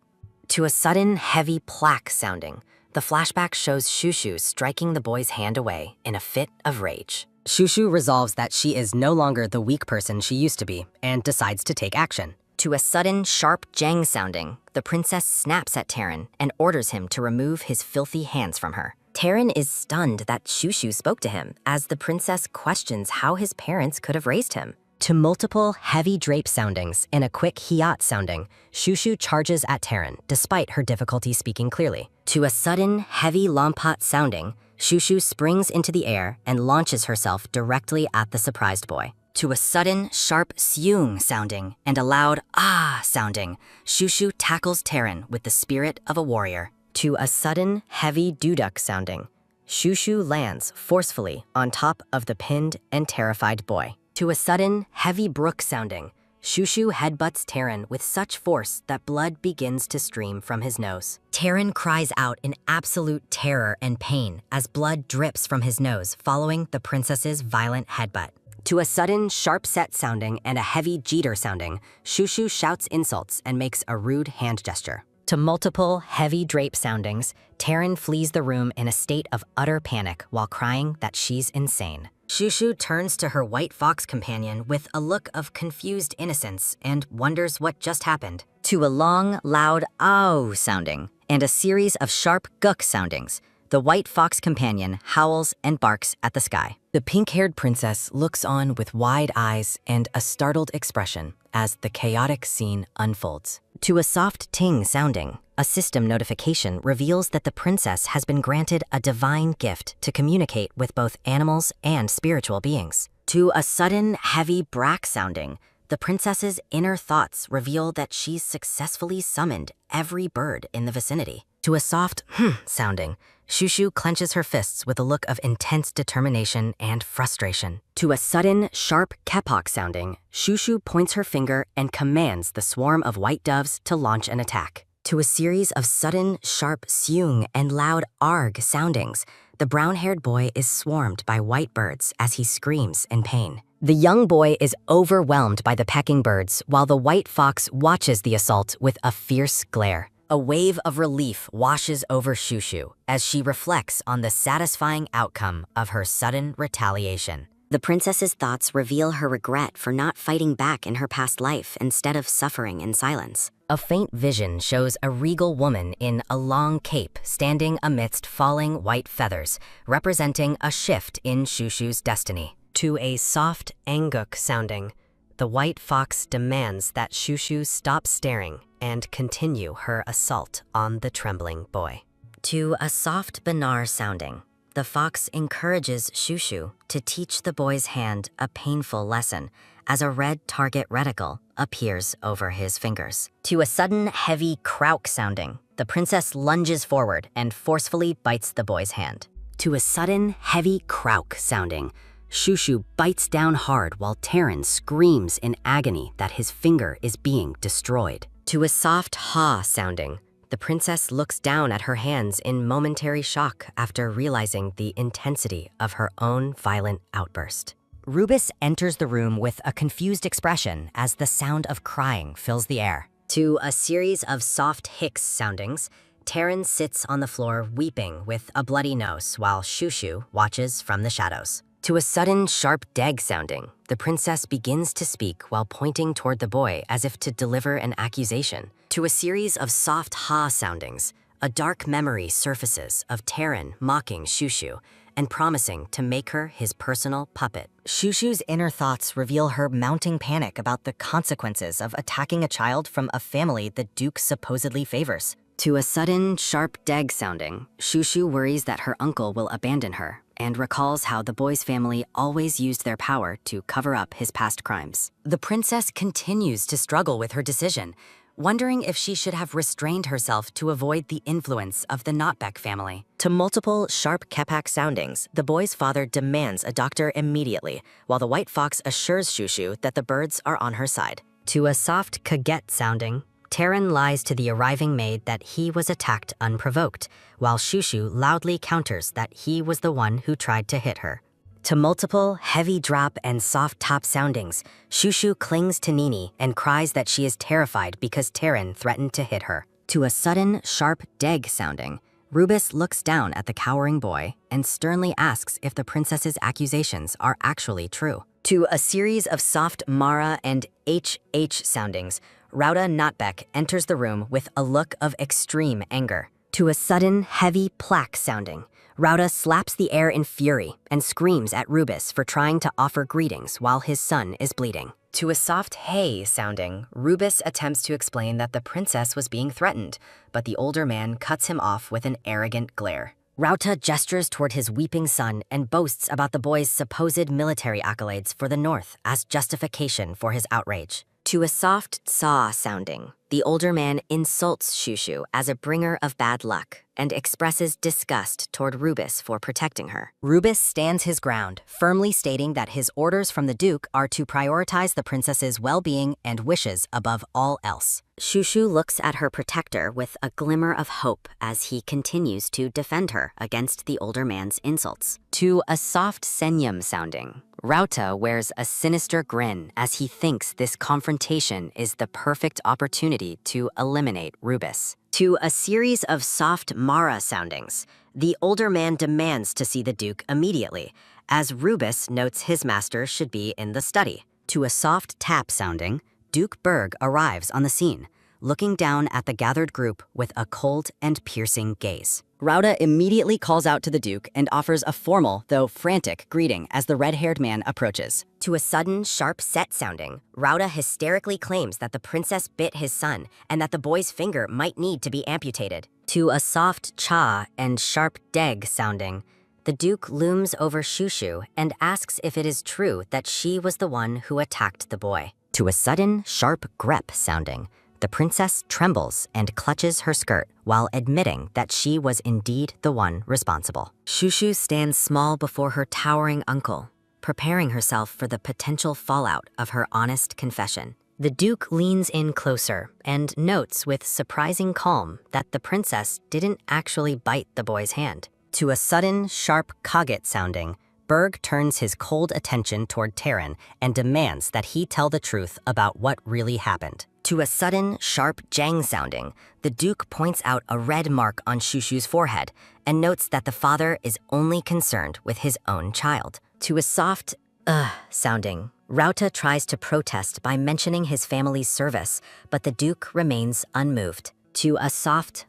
To a sudden, heavy plaque sounding, the flashback shows Shushu striking the boy's hand away in a fit of rage. Shushu resolves that she is no longer the weak person she used to be and decides to take action. To a sudden, sharp jang sounding, the princess snaps at Taran and orders him to remove his filthy hands from her. Taran is stunned that Shushu spoke to him as the princess questions how his parents could have raised him. To multiple heavy drape soundings and a quick hiat sounding, Shushu charges at Taran despite her difficulty speaking clearly. To a sudden, heavy lompat sounding, Shushu springs into the air and launches herself directly at the surprised boy. To a sudden, sharp seung sounding and a loud ah sounding, Shushu tackles Taran with the spirit of a warrior. To a sudden, heavy duduk sounding, Shushu lands forcefully on top of the pinned and terrified boy. To a sudden, heavy brook sounding, Shushu headbutts Taran with such force that blood begins to stream from his nose. Taran cries out in absolute terror and pain as blood drips from his nose following the princess's violent headbutt. To a sudden, sharp-set sounding and a heavy jeter sounding, Shushu shouts insults and makes a rude hand gesture. To multiple, heavy drape soundings, Taran flees the room in a state of utter panic while crying that she's insane. Shushu turns to her white fox companion with a look of confused innocence and wonders what just happened. To a long, loud ow sounding and a series of sharp guk soundings, The white fox companion howls and barks at the sky. The pink-haired princess looks on with wide eyes and a startled expression as the chaotic scene unfolds. To a soft ting sounding, a system notification reveals that the princess has been granted a divine gift to communicate with both animals and spiritual beings. To a sudden, heavy brack sounding, the princess's inner thoughts reveal that she's successfully summoned every bird in the vicinity. To a soft sounding, Shushu clenches her fists with a look of intense determination and frustration. To a sudden, sharp kepok sounding, Shushu points her finger and commands the swarm of white doves to launch an attack. To a series of sudden, sharp seung and loud arg soundings, the brown-haired boy is swarmed by white birds as he screams in pain. The young boy is overwhelmed by the pecking birds while the white fox watches the assault with a fierce glare. A wave of relief washes over Shushu as she reflects on the satisfying outcome of her sudden retaliation. The princess's thoughts reveal her regret for not fighting back in her past life instead of suffering in silence. A faint vision shows a regal woman in a long cape standing amidst falling white feathers, representing a shift in Shushu's destiny. To a soft anguk sounding, the white fox demands that Shushu stop staring and continue her assault on the trembling boy. To a soft banar sounding, the fox encourages Shushu to teach the boy's hand a painful lesson as a red target reticle appears over his fingers. To a sudden heavy krauk sounding, the princess lunges forward and forcefully bites the boy's hand. To a sudden heavy krauk sounding, Shushu bites down hard while Terran screams in agony that his finger is being destroyed. To a soft ha sounding, the princess looks down at her hands in momentary shock after realizing the intensity of her own violent outburst. Rubis enters the room with a confused expression as the sound of crying fills the air. To a series of soft hicks soundings, Terran sits on the floor weeping with a bloody nose while Shushu watches from the shadows. To a sudden sharp deg sounding, the princess begins to speak while pointing toward the boy as if to deliver an accusation. To a series of soft ha soundings, a dark memory surfaces of Terran mocking Shushu and promising to make her his personal puppet. Shushu's inner thoughts reveal her mounting panic about the consequences of attacking a child from a family the Duke supposedly favors. To a sudden, sharp deg sounding, Shushu worries that her uncle will abandon her and recalls how the boy's family always used their power to cover up his past crimes. The princess continues to struggle with her decision, wondering if she should have restrained herself to avoid the influence of the Notbeck family. To multiple sharp kepak soundings, the boy's father demands a doctor immediately, while the white fox assures Shushu that the birds are on her side. To a soft kaget sounding, Terran lies to the arriving maid that he was attacked unprovoked, while Shushu loudly counters that he was the one who tried to hit her. To multiple heavy drop and soft top soundings, Shushu clings to Nini and cries that she is terrified because Terran threatened to hit her. To a sudden sharp deg sounding, Rubis looks down at the cowering boy and sternly asks if the princess's accusations are actually true. To a series of soft Mara and HH soundings, Rauda Notbeck enters the room with a look of extreme anger. To a sudden, heavy plaque sounding, Rauda slaps the air in fury and screams at Rubis for trying to offer greetings while his son is bleeding. To a soft hey sounding, Rubis attempts to explain that the princess was being threatened, but the older man cuts him off with an arrogant glare. Rauta gestures toward his weeping son and boasts about the boy's supposed military accolades for the North as justification for his outrage. To a soft saw sounding, the older man insults Shushu as a bringer of bad luck and expresses disgust toward Rubis for protecting her. Rubis stands his ground, firmly stating that his orders from the Duke are to prioritize the princess's well-being and wishes above all else. Shushu looks at her protector with a glimmer of hope as he continues to defend her against the older man's insults. To a soft senyum sounding, Rauta wears a sinister grin as he thinks this confrontation is the perfect opportunity to eliminate Rubis. To a series of soft Mara soundings, the older man demands to see the Duke immediately, as Rubis notes his master should be in the study. To a soft tap sounding, Duke Berg arrives on the scene, looking down at the gathered group with a cold and piercing gaze. Rauda immediately calls out to the Duke and offers a formal, though frantic, greeting as the red-haired man approaches. To a sudden, sharp set sounding, Rauda hysterically claims that the princess bit his son and that the boy's finger might need to be amputated. To a soft cha and sharp deg sounding, the Duke looms over Shushu and asks if it is true that she was the one who attacked the boy. To a sudden, sharp grep sounding, the princess trembles and clutches her skirt while admitting that she was indeed the one responsible. Shushu stands small before her towering uncle, preparing herself for the potential fallout of her honest confession. The Duke leans in closer and notes with surprising calm that the princess didn't actually bite the boy's hand. To a sudden, sharp kaget sounding, Berg turns his cold attention toward Terran and demands that he tell the truth about what really happened. To a sudden, sharp jang sounding, the Duke points out a red mark on Shushu's forehead and notes that the father is only concerned with his own child. To a soft sounding, Rauta tries to protest by mentioning his family's service, but the Duke remains unmoved. To a soft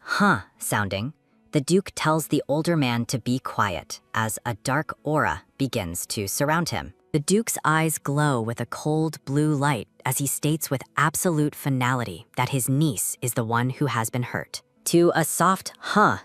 sounding, the Duke tells the older man to be quiet as a dark aura begins to surround him. The Duke's eyes glow with a cold blue light as he states with absolute finality that his niece is the one who has been hurt. To a soft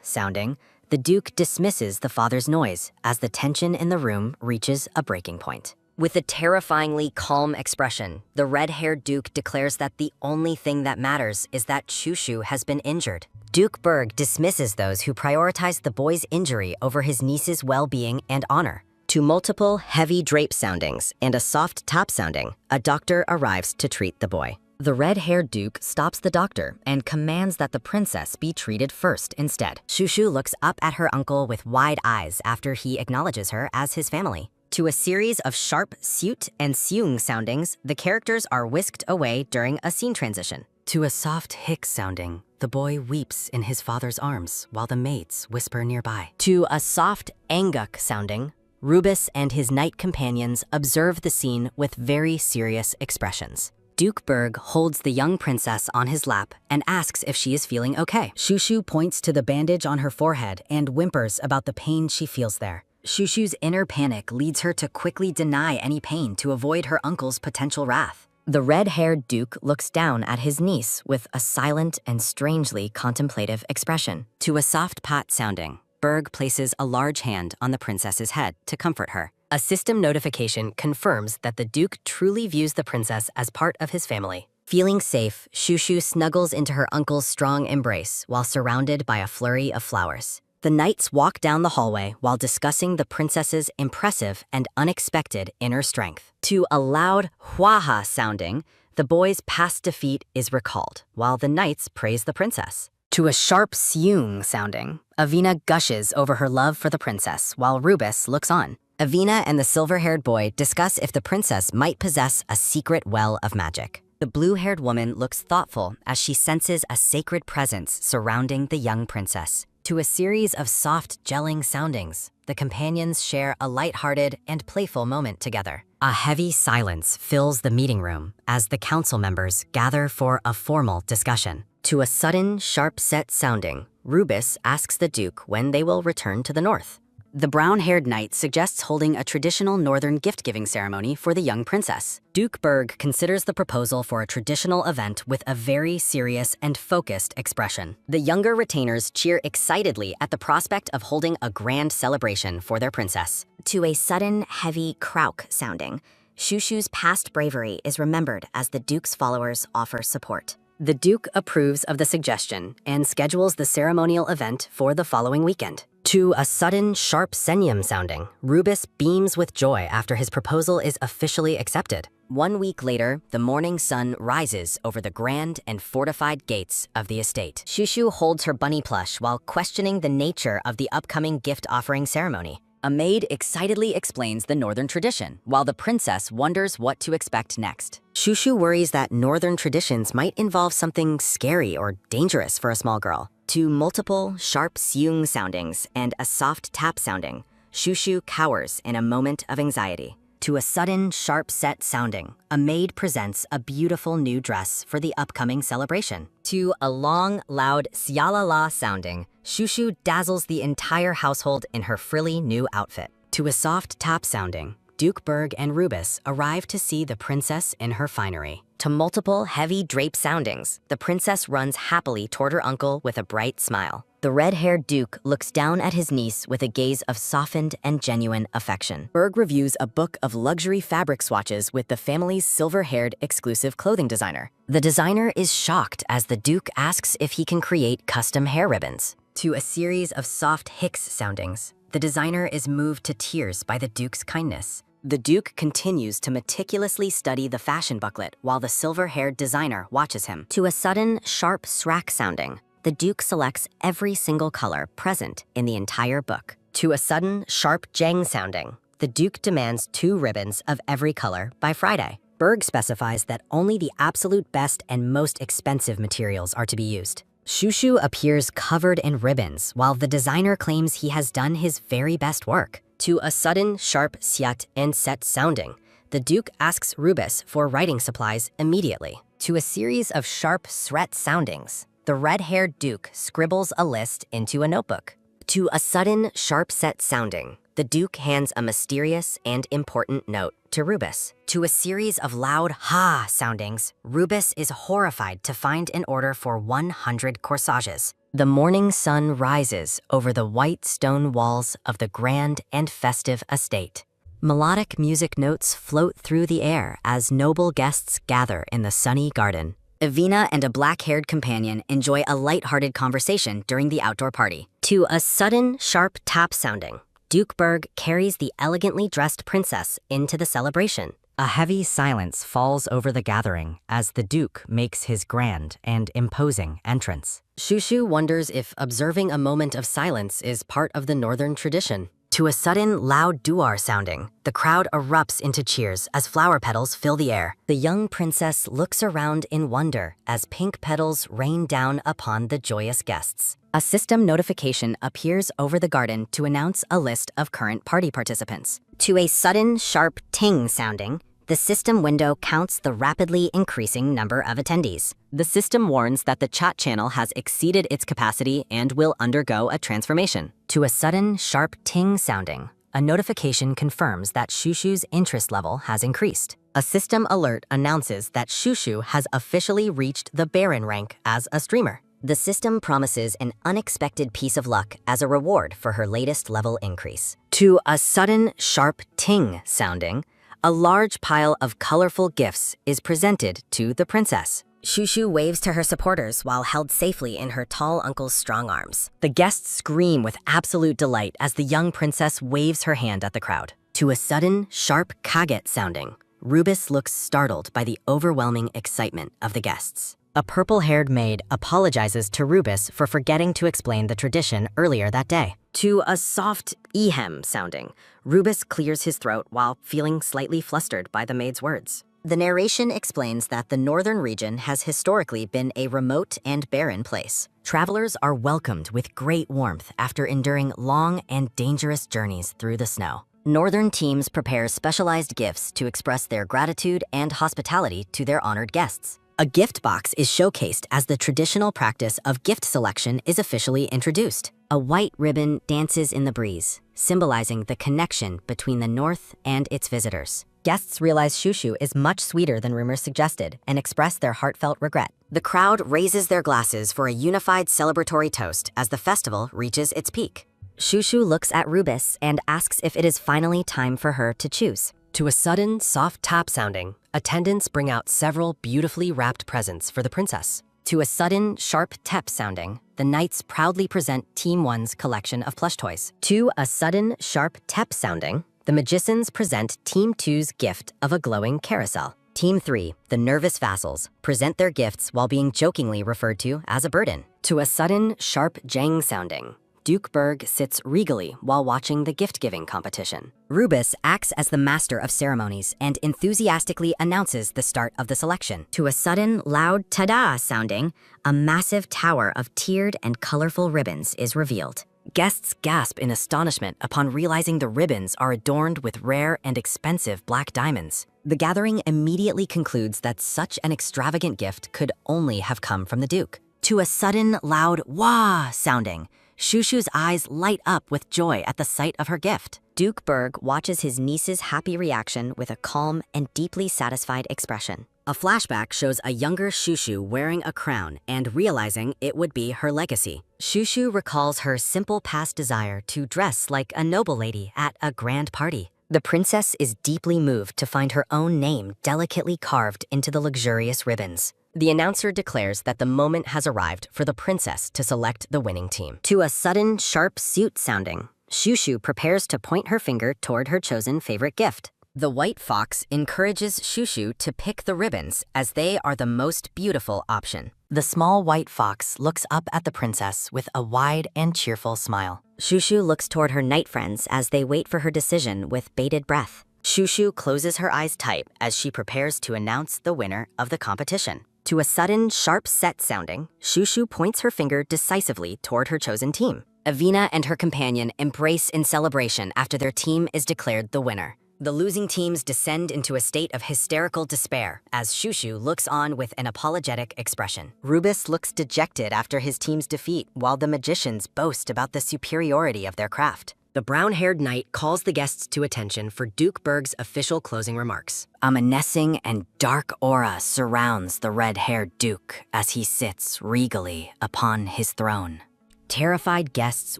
sounding, the Duke dismisses the father's noise as the tension in the room reaches a breaking point. With a terrifyingly calm expression, the red-haired Duke declares that the only thing that matters is that Shushu has been injured. Duke Berg dismisses those who prioritize the boy's injury over his niece's well-being and honor. To multiple heavy drape soundings and a soft top sounding, a doctor arrives to treat the boy. The red-haired Duke stops the doctor and commands that the princess be treated first instead. Shushu looks up at her uncle with wide eyes after he acknowledges her as his family. To a series of sharp suit and seung soundings, the characters are whisked away during a scene transition. To a soft hick sounding, the boy weeps in his father's arms while the maids whisper nearby. To a soft anguk sounding, Rubus and his knight companions observe the scene with very serious expressions. Duke Berg holds the young princess on his lap and asks if she is feeling okay. Shushu points to the bandage on her forehead and whimpers about the pain she feels there. Shushu's inner panic leads her to quickly deny any pain to avoid her uncle's potential wrath. The red-haired Duke looks down at his niece with a silent and strangely contemplative expression. To a soft pat sounding, Berg places a large hand on the princess's head to comfort her. A system notification confirms that the Duke truly views the princess as part of his family. Feeling safe, Shushu snuggles into her uncle's strong embrace while surrounded by a flurry of flowers. The knights walk down the hallway while discussing the princess's impressive and unexpected inner strength. To a loud hua-ha sounding, the boy's past defeat is recalled, while the knights praise the princess. To a sharp seung sounding, Avina gushes over her love for the princess while Rubus looks on. Avina and the silver-haired boy discuss if the princess might possess a secret well of magic. The blue-haired woman looks thoughtful as she senses a sacred presence surrounding the young princess. To a series of soft, gelling soundings, the companions share a lighthearted and playful moment together. A heavy silence fills the meeting room as the council members gather for a formal discussion. To a sudden, sharp-set sounding, Rubus asks the Duke when they will return to the north. The brown-haired knight suggests holding a traditional northern gift-giving ceremony for the young princess. Duke Berg considers the proposal for a traditional event with a very serious and focused expression. The younger retainers cheer excitedly at the prospect of holding a grand celebration for their princess. To a sudden, heavy krauk sounding, Shushu's past bravery is remembered as the Duke's followers offer support. The Duke approves of the suggestion and schedules the ceremonial event for the following weekend. To a sudden, sharp senyum sounding, Rubus beams with joy after his proposal is officially accepted. 1 week later, the morning sun rises over the grand and fortified gates of the estate. Shushu holds her bunny plush while questioning the nature of the upcoming gift-offering ceremony. A maid excitedly explains the northern tradition, while the princess wonders what to expect next. Shushu worries that northern traditions might involve something scary or dangerous for a small girl. To multiple, sharp seung soundings and a soft tap sounding, Shushu cowers in a moment of anxiety. To a sudden, sharp-set sounding, a maid presents a beautiful new dress for the upcoming celebration. To a long, loud sialala sounding, Shushu dazzles the entire household in her frilly new outfit. To a soft tap sounding, Duke Berg and Rubus arrive to see the princess in her finery. To multiple heavy drape soundings, the princess runs happily toward her uncle with a bright smile. The red-haired Duke looks down at his niece with a gaze of softened and genuine affection. Berg reviews a book of luxury fabric swatches with the family's silver-haired exclusive clothing designer. The designer is shocked as the Duke asks if he can create custom hair ribbons. To a series of soft hicks soundings, the designer is moved to tears by the Duke's kindness. The Duke continues to meticulously study the fashion booklet while the silver-haired designer watches him. To a sudden, sharp srack sounding, the Duke selects every single color present in the entire book. To a sudden, sharp jang sounding, the Duke demands 2 ribbons of every color by Friday. Berg specifies that only the absolute best and most expensive materials are to be used. Shushu appears covered in ribbons while the designer claims he has done his very best work. To a sudden, sharp siat and set sounding, the Duke asks Rubus for writing supplies immediately. To a series of sharp sret soundings, the red-haired Duke scribbles a list into a notebook. To a sudden, sharp set sounding, the Duke hands a mysterious and important note to Rubus. To a series of loud ha soundings, Rubus is horrified to find an order for 100 corsages. The morning sun rises over the white stone walls of the grand and festive estate. Melodic music notes float through the air as noble guests gather in the sunny garden. Evina and a black-haired companion enjoy a light-hearted conversation during the outdoor party. To a sudden, sharp tap sounding, Duke Berg carries the elegantly dressed princess into the celebration. A heavy silence falls over the gathering as the Duke makes his grand and imposing entrance. Shushu wonders if observing a moment of silence is part of the northern tradition. To a sudden, loud duar sounding, the crowd erupts into cheers as flower petals fill the air. The young princess looks around in wonder as pink petals rain down upon the joyous guests. A system notification appears over the garden to announce a list of current party participants. To a sudden, sharp ting sounding, the system window counts the rapidly increasing number of attendees. The system warns that the chat channel has exceeded its capacity and will undergo a transformation. To a sudden, sharp ting sounding, a notification confirms that Shushu's interest level has increased. A system alert announces that Shushu has officially reached the Baron rank as a streamer. The system promises an unexpected piece of luck as a reward for her latest level increase. To a sudden, sharp ting sounding, a large pile of colorful gifts is presented to the princess. Shushu waves to her supporters while held safely in her tall uncle's strong arms. The guests scream with absolute delight as the young princess waves her hand at the crowd. To a sudden, sharp kaget sounding, Rubus looks startled by the overwhelming excitement of the guests. A purple-haired maid apologizes to Rubus for forgetting to explain the tradition earlier that day. To a soft ehem sounding, Rubus clears his throat while feeling slightly flustered by the maid's words. The narration explains that the northern region has historically been a remote and barren place. Travelers are welcomed with great warmth after enduring long and dangerous journeys through the snow. Northern teams prepare specialized gifts to express their gratitude and hospitality to their honored guests. A gift box is showcased as the traditional practice of gift selection is officially introduced. A white ribbon dances in the breeze, symbolizing the connection between the North and its visitors. Guests realize Shushu is much sweeter than rumors suggested and express their heartfelt regret. The crowd raises their glasses for a unified celebratory toast as the festival reaches its peak. Shushu looks at Rubus and asks if it is finally time for her to choose. To a sudden, soft tap sounding, attendants bring out several beautifully wrapped presents for the princess. To a sudden, sharp tep sounding, the knights proudly present Team 1's collection of plush toys. To a sudden, sharp tep sounding, the magicians present Team 2's gift of a glowing carousel. Team 3, the nervous vassals, present their gifts while being jokingly referred to as a burden. To a sudden, sharp jang sounding, Duke Berg sits regally while watching the gift-giving competition. Rubus acts as the master of ceremonies and enthusiastically announces the start of the selection. To a sudden, loud ta-da sounding, a massive tower of tiered and colorful ribbons is revealed. Guests gasp in astonishment upon realizing the ribbons are adorned with rare and expensive black diamonds. The gathering immediately concludes that such an extravagant gift could only have come from the Duke. To a sudden, loud wah sounding, Shushu's eyes light up with joy at the sight of her gift. Duke Berg watches his niece's happy reaction with a calm and deeply satisfied expression. A flashback shows a younger Shushu wearing a crown and realizing it would be her legacy. Shushu recalls her simple past desire to dress like a noble lady at a grand party. The princess is deeply moved to find her own name delicately carved into the luxurious ribbons. The announcer declares that the moment has arrived for the princess to select the winning team. To a sudden, sharp suit sounding, Shushu prepares to point her finger toward her chosen favorite gift. The white fox encourages Shushu to pick the ribbons as they are the most beautiful option. The small white fox looks up at the princess with a wide and cheerful smile. Shushu looks toward her knight friends as they wait for her decision with bated breath. Shushu closes her eyes tight as she prepares to announce the winner of the competition. To a sudden, sharp set sounding, Shushu points her finger decisively toward her chosen team. Evina and her companion embrace in celebration after their team is declared the winner. The losing teams descend into a state of hysterical despair as Shushu looks on with an apologetic expression. Rubus looks dejected after his team's defeat, while the magicians boast about the superiority of their craft. The brown-haired knight calls the guests to attention for Duke Berg's official closing remarks. A menacing and dark aura surrounds the red-haired Duke as he sits regally upon his throne. Terrified guests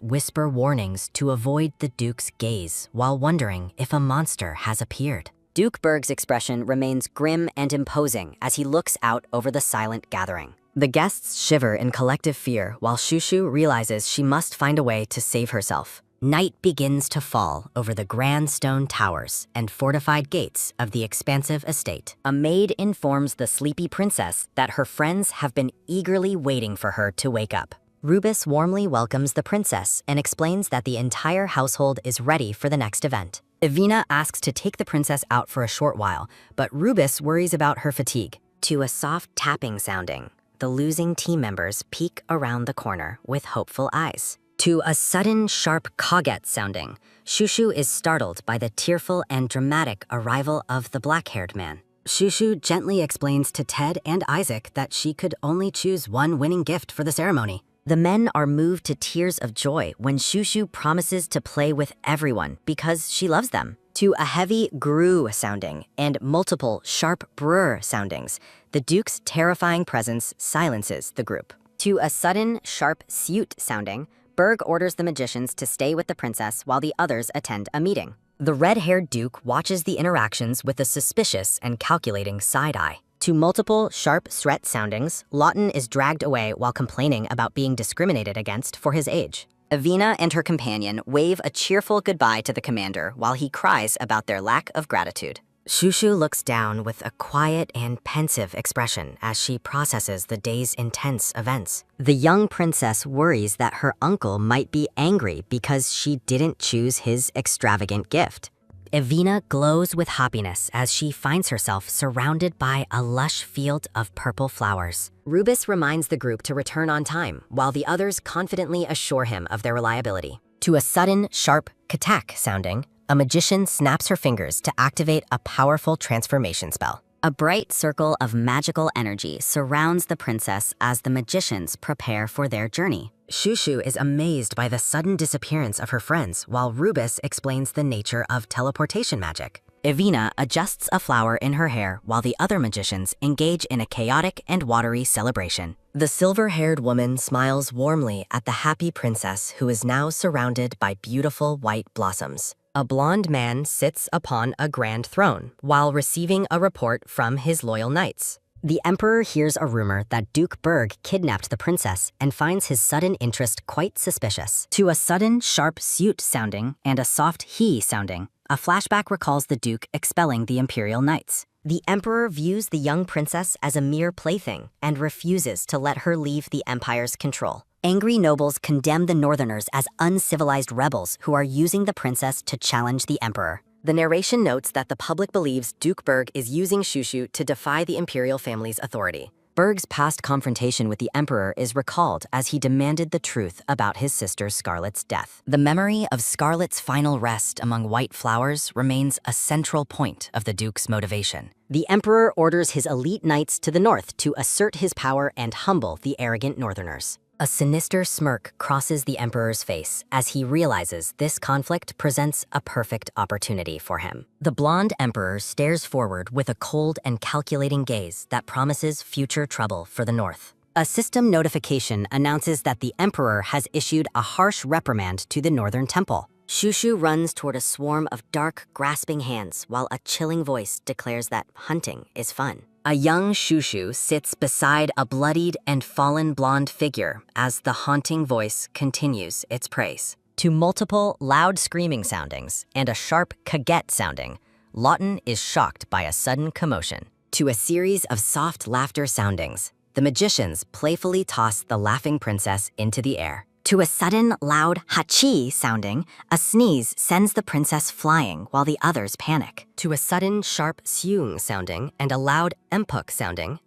whisper warnings to avoid the Duke's gaze while wondering if a monster has appeared. Duke Berg's expression remains grim and imposing as he looks out over the silent gathering. The guests shiver in collective fear while Shushu realizes she must find a way to save herself. Night begins to fall over the grand stone towers and fortified gates of the expansive estate. A maid informs the sleepy princess that her friends have been eagerly waiting for her to wake up. Rubus warmly welcomes the princess and explains that the entire household is ready for the next event. Evina asks to take the princess out for a short while, but Rubus worries about her fatigue. To a soft tapping sounding, the losing team members peek around the corner with hopeful eyes. To a sudden, sharp coget sounding, Shushu is startled by the tearful and dramatic arrival of the black-haired man. Shushu gently explains to Ted and Isaac that she could only choose one winning gift for the ceremony. The men are moved to tears of joy when Shushu promises to play with everyone because she loves them. To a heavy grue sounding and multiple sharp brr soundings, the Duke's terrifying presence silences the group. To a sudden, sharp suit sounding, Berg orders the magicians to stay with the princess while the others attend a meeting. The red-haired Duke watches the interactions with a suspicious and calculating side-eye. To multiple, sharp threat soundings, Lawton is dragged away while complaining about being discriminated against for his age. Evina and her companion wave a cheerful goodbye to the commander while he cries about their lack of gratitude. Shushu looks down with a quiet and pensive expression as she processes the day's intense events. The young princess worries that her uncle might be angry because she didn't choose his extravagant gift. Evina glows with happiness as she finds herself surrounded by a lush field of purple flowers. Rubus reminds the group to return on time, while the others confidently assure him of their reliability. To a sudden, sharp katak sounding, a magician snaps her fingers to activate a powerful transformation spell. A bright circle of magical energy surrounds the princess as the magicians prepare for their journey. Shushu is amazed by the sudden disappearance of her friends, while Rubus explains the nature of teleportation magic. Evina adjusts a flower in her hair while the other magicians engage in a chaotic and watery celebration. The silver-haired woman smiles warmly at the happy princess who is now surrounded by beautiful white blossoms. A blonde man sits upon a grand throne while receiving a report from his loyal knights. The emperor hears a rumor that Duke Berg kidnapped the princess and finds his sudden interest quite suspicious. To a sudden, sharp suit sounding and a soft he sounding, a flashback recalls the Duke expelling the imperial knights. The emperor views the young princess as a mere plaything and refuses to let her leave the empire's control. Angry nobles condemn the northerners as uncivilized rebels who are using the princess to challenge the emperor. The narration notes that the public believes Duke Berg is using Shushu to defy the imperial family's authority. Berg's past confrontation with the emperor is recalled as he demanded the truth about his sister Scarlet's death. The memory of Scarlet's final rest among white flowers remains a central point of the Duke's motivation. The emperor orders his elite knights to the north to assert his power and humble the arrogant northerners. A sinister smirk crosses the emperor's face as he realizes this conflict presents a perfect opportunity for him. The blonde emperor stares forward with a cold and calculating gaze that promises future trouble for the north. A system notification announces that the emperor has issued a harsh reprimand to the northern temple. Shushu runs toward a swarm of dark, grasping hands while a chilling voice declares that hunting is fun. A young Shushu sits beside a bloodied and fallen blonde figure as the haunting voice continues its praise. To multiple loud screaming soundings and a sharp kaget sounding, Lawton is shocked by a sudden commotion. To a series of soft laughter soundings, the magicians playfully toss the laughing princess into the air. To a sudden, loud hachi sounding, a sneeze sends the princess flying while the others panic. To a sudden, sharp seung sounding and a loud empuk sounding,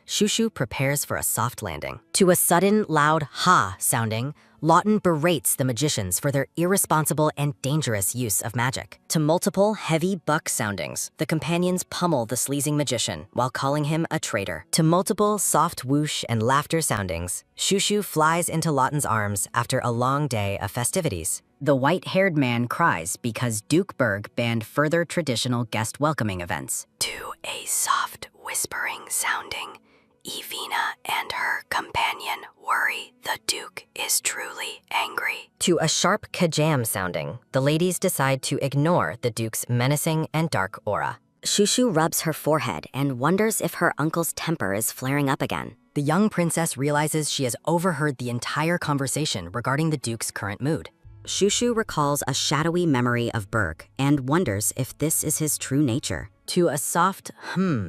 Shushu prepares for a soft landing. To a sudden, loud ha sounding, Lawton berates the magicians for their irresponsible and dangerous use of magic. To multiple heavy buck soundings, the companions pummel the sleazing magician while calling him a traitor. To multiple soft whoosh and laughter soundings, Shushu flies into Lawton's arms after a long day of festivities. The white-haired man cries because Duke Berg banned further traditional guest welcoming events. To a soft whispering sounding, Evina and her companion worry the Duke is truly angry. To a sharp kajam sounding, the ladies decide to ignore the Duke's menacing and dark aura. Shushu rubs her forehead and wonders if her uncle's temper is flaring up again. The young princess realizes she has overheard the entire conversation regarding the Duke's current mood. Shushu recalls a shadowy memory of Berg and wonders if this is his true nature. To a soft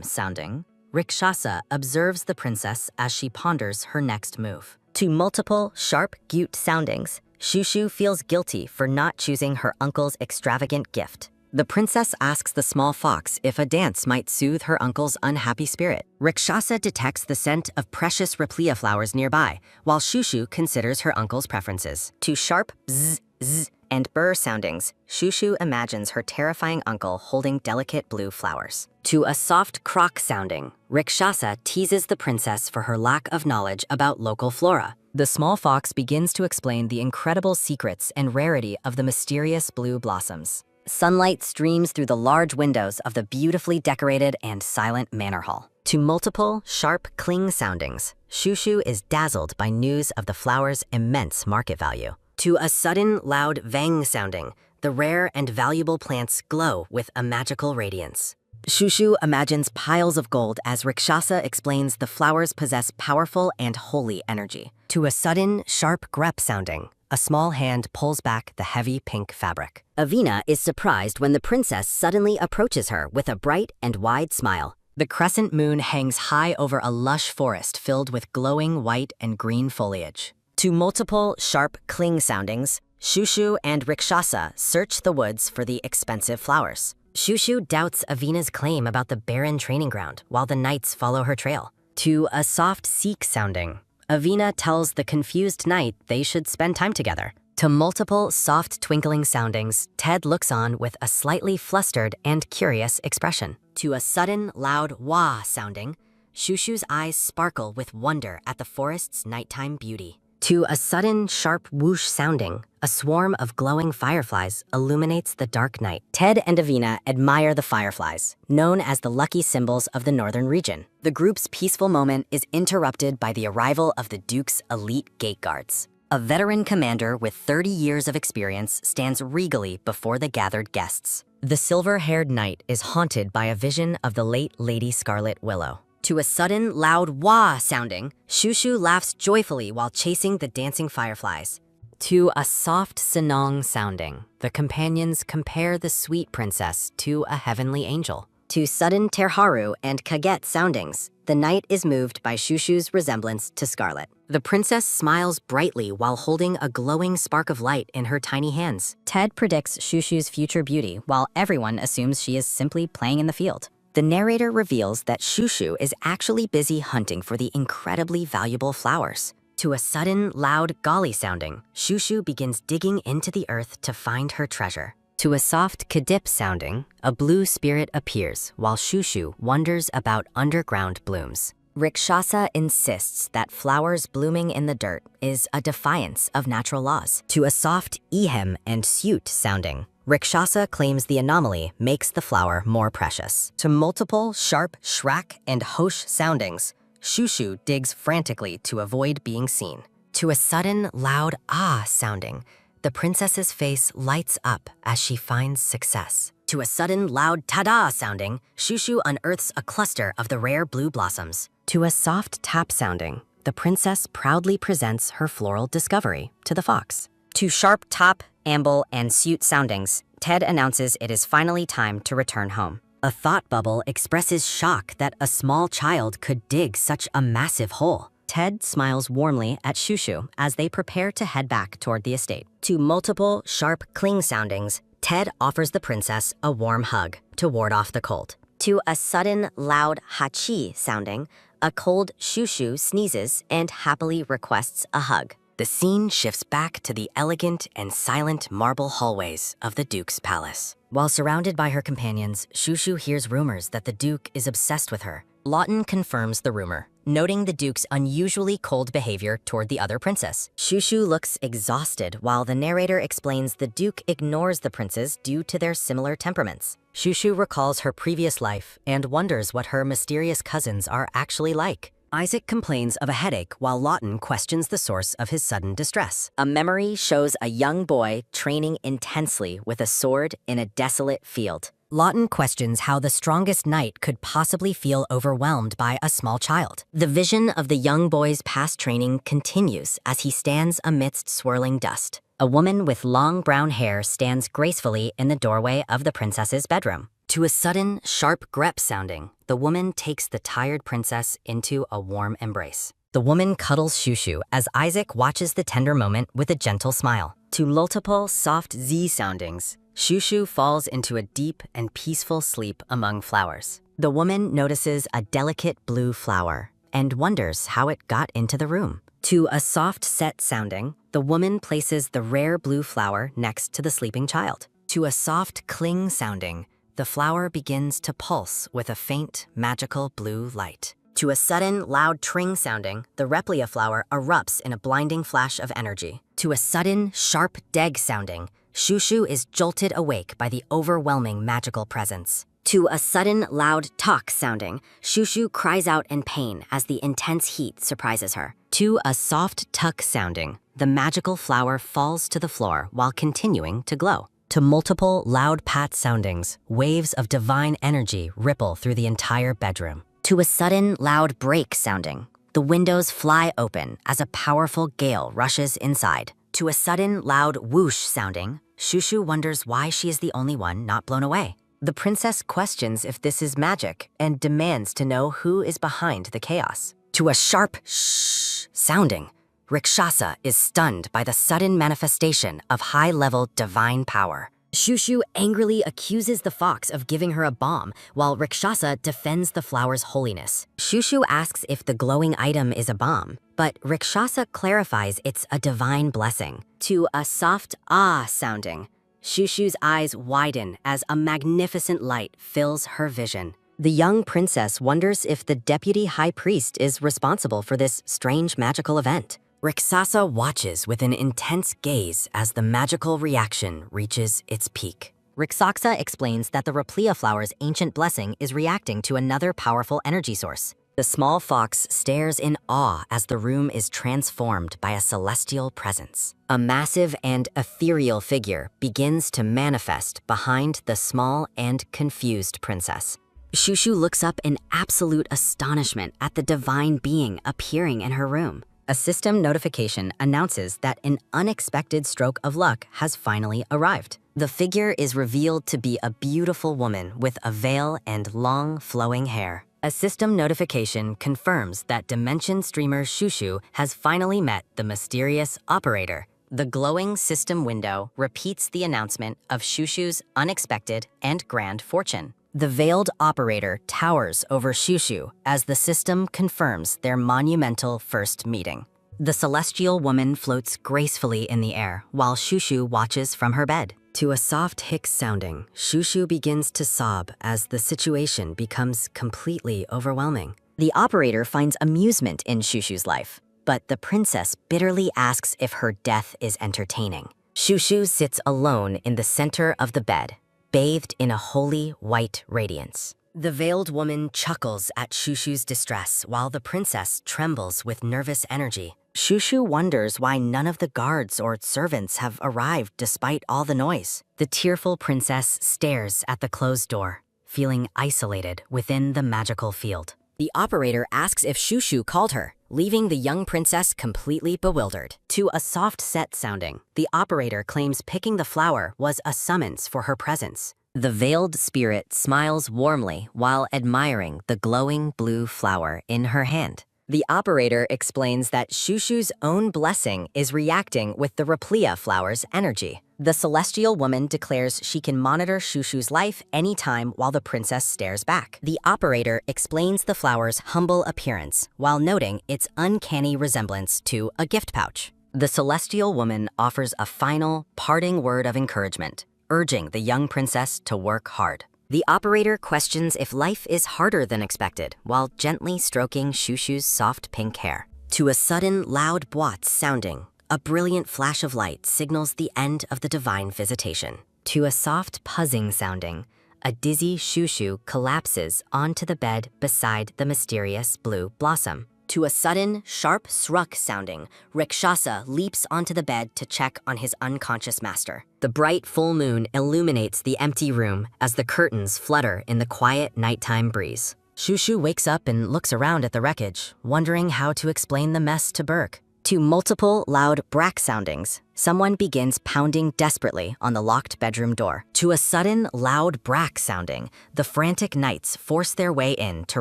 sounding, Rikshasa observes the princess as she ponders her next move. To multiple, sharp gyut soundings, Shushu feels guilty for not choosing her uncle's extravagant gift. The princess asks the small fox if a dance might soothe her uncle's unhappy spirit. Rikshasa detects the scent of precious raplia flowers nearby, while Shushu considers her uncle's preferences. To sharp bzz, zzz, and burr soundings, Shushu imagines her terrifying uncle holding delicate blue flowers. To a soft croak sounding, Rikshasa teases the princess for her lack of knowledge about local flora. The small fox begins to explain the incredible secrets and rarity of the mysterious blue blossoms. Sunlight streams through the large windows of the beautifully decorated and silent manor hall. To multiple, sharp cling soundings, Shushu is dazzled by news of the flower's immense market value. To a sudden, loud vang sounding, the rare and valuable plants glow with a magical radiance. Shushu imagines piles of gold as Rikshasa explains the flowers possess powerful and holy energy. To a sudden, sharp grep sounding, a small hand pulls back the heavy pink fabric. Evina is surprised when the princess suddenly approaches her with a bright and wide smile. The crescent moon hangs high over a lush forest filled with glowing white and green foliage. To multiple, sharp cling soundings, Shushu and Rikshasa search the woods for the expensive flowers. Shushu doubts Evina's claim about the barren training ground while the knights follow her trail. To a soft seek sounding, Evina tells the confused knight they should spend time together. To multiple soft twinkling soundings, Ted looks on with a slightly flustered and curious expression. To a sudden loud wah sounding, Shushu's eyes sparkle with wonder at the forest's nighttime beauty. To a sudden sharp whoosh sounding, a swarm of glowing fireflies illuminates the dark night. Ted and Evina admire the fireflies, known as the lucky symbols of the northern region. The group's peaceful moment is interrupted by the arrival of the Duke's elite gate guards. A veteran commander with 30 years of experience stands regally before the gathered guests. The silver-haired knight is haunted by a vision of the late Lady Scarlet Willow. To a sudden, loud wah sounding, Shushu laughs joyfully while chasing the dancing fireflies. To a soft sinong sounding, the companions compare the sweet princess to a heavenly angel. To sudden terharu and kaget soundings, the knight is moved by Shushu's resemblance to Scarlet. The princess smiles brightly while holding a glowing spark of light in her tiny hands. Ted predicts Shushu's future beauty while everyone assumes she is simply playing in the field. The narrator reveals that Shushu is actually busy hunting for the incredibly valuable flowers. To a sudden, loud golly sounding, Shushu begins digging into the earth to find her treasure. To a soft kadip sounding, a blue spirit appears while Shushu wonders about underground blooms. Rikshasa insists that flowers blooming in the dirt is a defiance of natural laws. To a soft ehem and suit sounding, Rikshasa claims the anomaly makes the flower more precious. To multiple sharp shrak and hosh soundings, Shushu digs frantically to avoid being seen. To a sudden loud ah sounding, the princess's face lights up as she finds success. To a sudden loud ta-da sounding, Shushu unearths a cluster of the rare blue blossoms. To a soft tap sounding, the princess proudly presents her floral discovery to the fox. To sharp top, amble, and suit soundings, Ted announces it is finally time to return home. A thought bubble expresses shock that a small child could dig such a massive hole. Ted smiles warmly at Shushu as they prepare to head back toward the estate. To multiple sharp cling soundings, Ted offers the princess a warm hug to ward off the cold. To a sudden loud hachi sounding, a cold Shushu sneezes and happily requests a hug. The scene shifts back to the elegant and silent marble hallways of the Duke's palace. While surrounded by her companions, Shushu hears rumors that the Duke is obsessed with her. Lawton confirms the rumor, noting the Duke's unusually cold behavior toward the other princess. Shushu looks exhausted while the narrator explains the Duke ignores the princes due to their similar temperaments. Shushu recalls her previous life and wonders what her mysterious cousins are actually like. Isaac complains of a headache while Lawton questions the source of his sudden distress. A memory shows a young boy training intensely with a sword in a desolate field. Lawton questions how the strongest knight could possibly feel overwhelmed by a small child. The vision of the young boy's past training continues as he stands amidst swirling dust. A woman with long brown hair stands gracefully in the doorway of the princess's bedroom. To a sudden, sharp grep sounding, the woman takes the tired princess into a warm embrace. The woman cuddles Shushu as Isaac watches the tender moment with a gentle smile. To multiple soft Z soundings, Shushu falls into a deep and peaceful sleep among flowers. The woman notices a delicate blue flower and wonders how it got into the room. To a soft set sounding, the woman places the rare blue flower next to the sleeping child. To a soft cling sounding, the flower begins to pulse with a faint, magical blue light. To a sudden, loud tring sounding, the Replia flower erupts in a blinding flash of energy. To a sudden, sharp deg sounding, Shushu is jolted awake by the overwhelming magical presence. To a sudden, loud talk sounding, Shushu cries out in pain as the intense heat surprises her. To a soft tuck sounding, the magical flower falls to the floor while continuing to glow. To multiple loud pat soundings, waves of divine energy ripple through the entire bedroom. To a sudden loud break sounding, the windows fly open as a powerful gale rushes inside. To a sudden loud whoosh sounding, Shushu wonders why she is the only one not blown away. The princess questions if this is magic and demands to know who is behind the chaos. To a sharp shh sounding, Rikshasa is stunned by the sudden manifestation of high-level divine power. Shushu angrily accuses the fox of giving her a bomb, while Rikshasa defends the flower's holiness. Shushu asks if the glowing item is a bomb, but Rikshasa clarifies it's a divine blessing. To a soft ah sounding, Shushu's eyes widen as a magnificent light fills her vision. The young princess wonders if the deputy high priest is responsible for this strange magical event. Rikshasa watches with an intense gaze as the magical reaction reaches its peak. Rikshasa explains that the Replia flower's ancient blessing is reacting to another powerful energy source. The small fox stares in awe as the room is transformed by a celestial presence. A massive and ethereal figure begins to manifest behind the small and confused princess. Shushu looks up in absolute astonishment at the divine being appearing in her room. A system notification announces that an unexpected stroke of luck has finally arrived. The figure is revealed to be a beautiful woman with a veil and long, flowing hair. A system notification confirms that Dimension Streamer Shushu has finally met the mysterious operator. The glowing system window repeats the announcement of Shushu's unexpected and grand fortune. The veiled operator towers over Shushu as the system confirms their monumental first meeting. The celestial woman floats gracefully in the air while Shushu watches from her bed. To a soft hic sounding, Shushu begins to sob as the situation becomes completely overwhelming. The operator finds amusement in Shushu's life, but the princess bitterly asks if her death is entertaining. Shushu sits alone in the center of the bed, bathed in a holy white radiance. The veiled woman chuckles at Shushu's distress while the princess trembles with nervous energy. Shushu wonders why none of the guards or servants have arrived despite all the noise. The tearful princess stares at the closed door, feeling isolated within the magical field. The operator asks if Shushu called her, leaving the young princess completely bewildered. To a soft set sounding, the operator claims picking the flower was a summons for her presence. The veiled spirit smiles warmly while admiring the glowing blue flower in her hand. The operator explains that Shushu's own blessing is reacting with the Replia flower's energy. The celestial woman declares she can monitor Shushu's life anytime while the princess stares back. The operator explains the flower's humble appearance while noting its uncanny resemblance to a gift pouch. The celestial woman offers a final, parting word of encouragement, urging the young princess to work hard. The operator questions if life is harder than expected while gently stroking Shushu's soft pink hair. To a sudden loud boite sounding, a brilliant flash of light signals the end of the divine visitation. To a soft buzzing sounding, a dizzy Shushu collapses onto the bed beside the mysterious blue blossom. To a sudden, sharp sruk sounding, Rakshasa leaps onto the bed to check on his unconscious master. The bright full moon illuminates the empty room as the curtains flutter in the quiet nighttime breeze. Shushu wakes up and looks around at the wreckage, wondering how to explain the mess to Berg. To multiple loud brack soundings, someone begins pounding desperately on the locked bedroom door. To a sudden loud brack sounding, the frantic knights force their way in to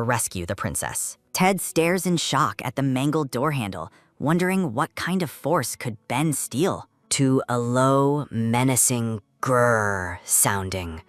rescue the princess. Ted stares in shock at the mangled door handle, wondering what kind of force could bend steel. To a low, menacing grrr sounding,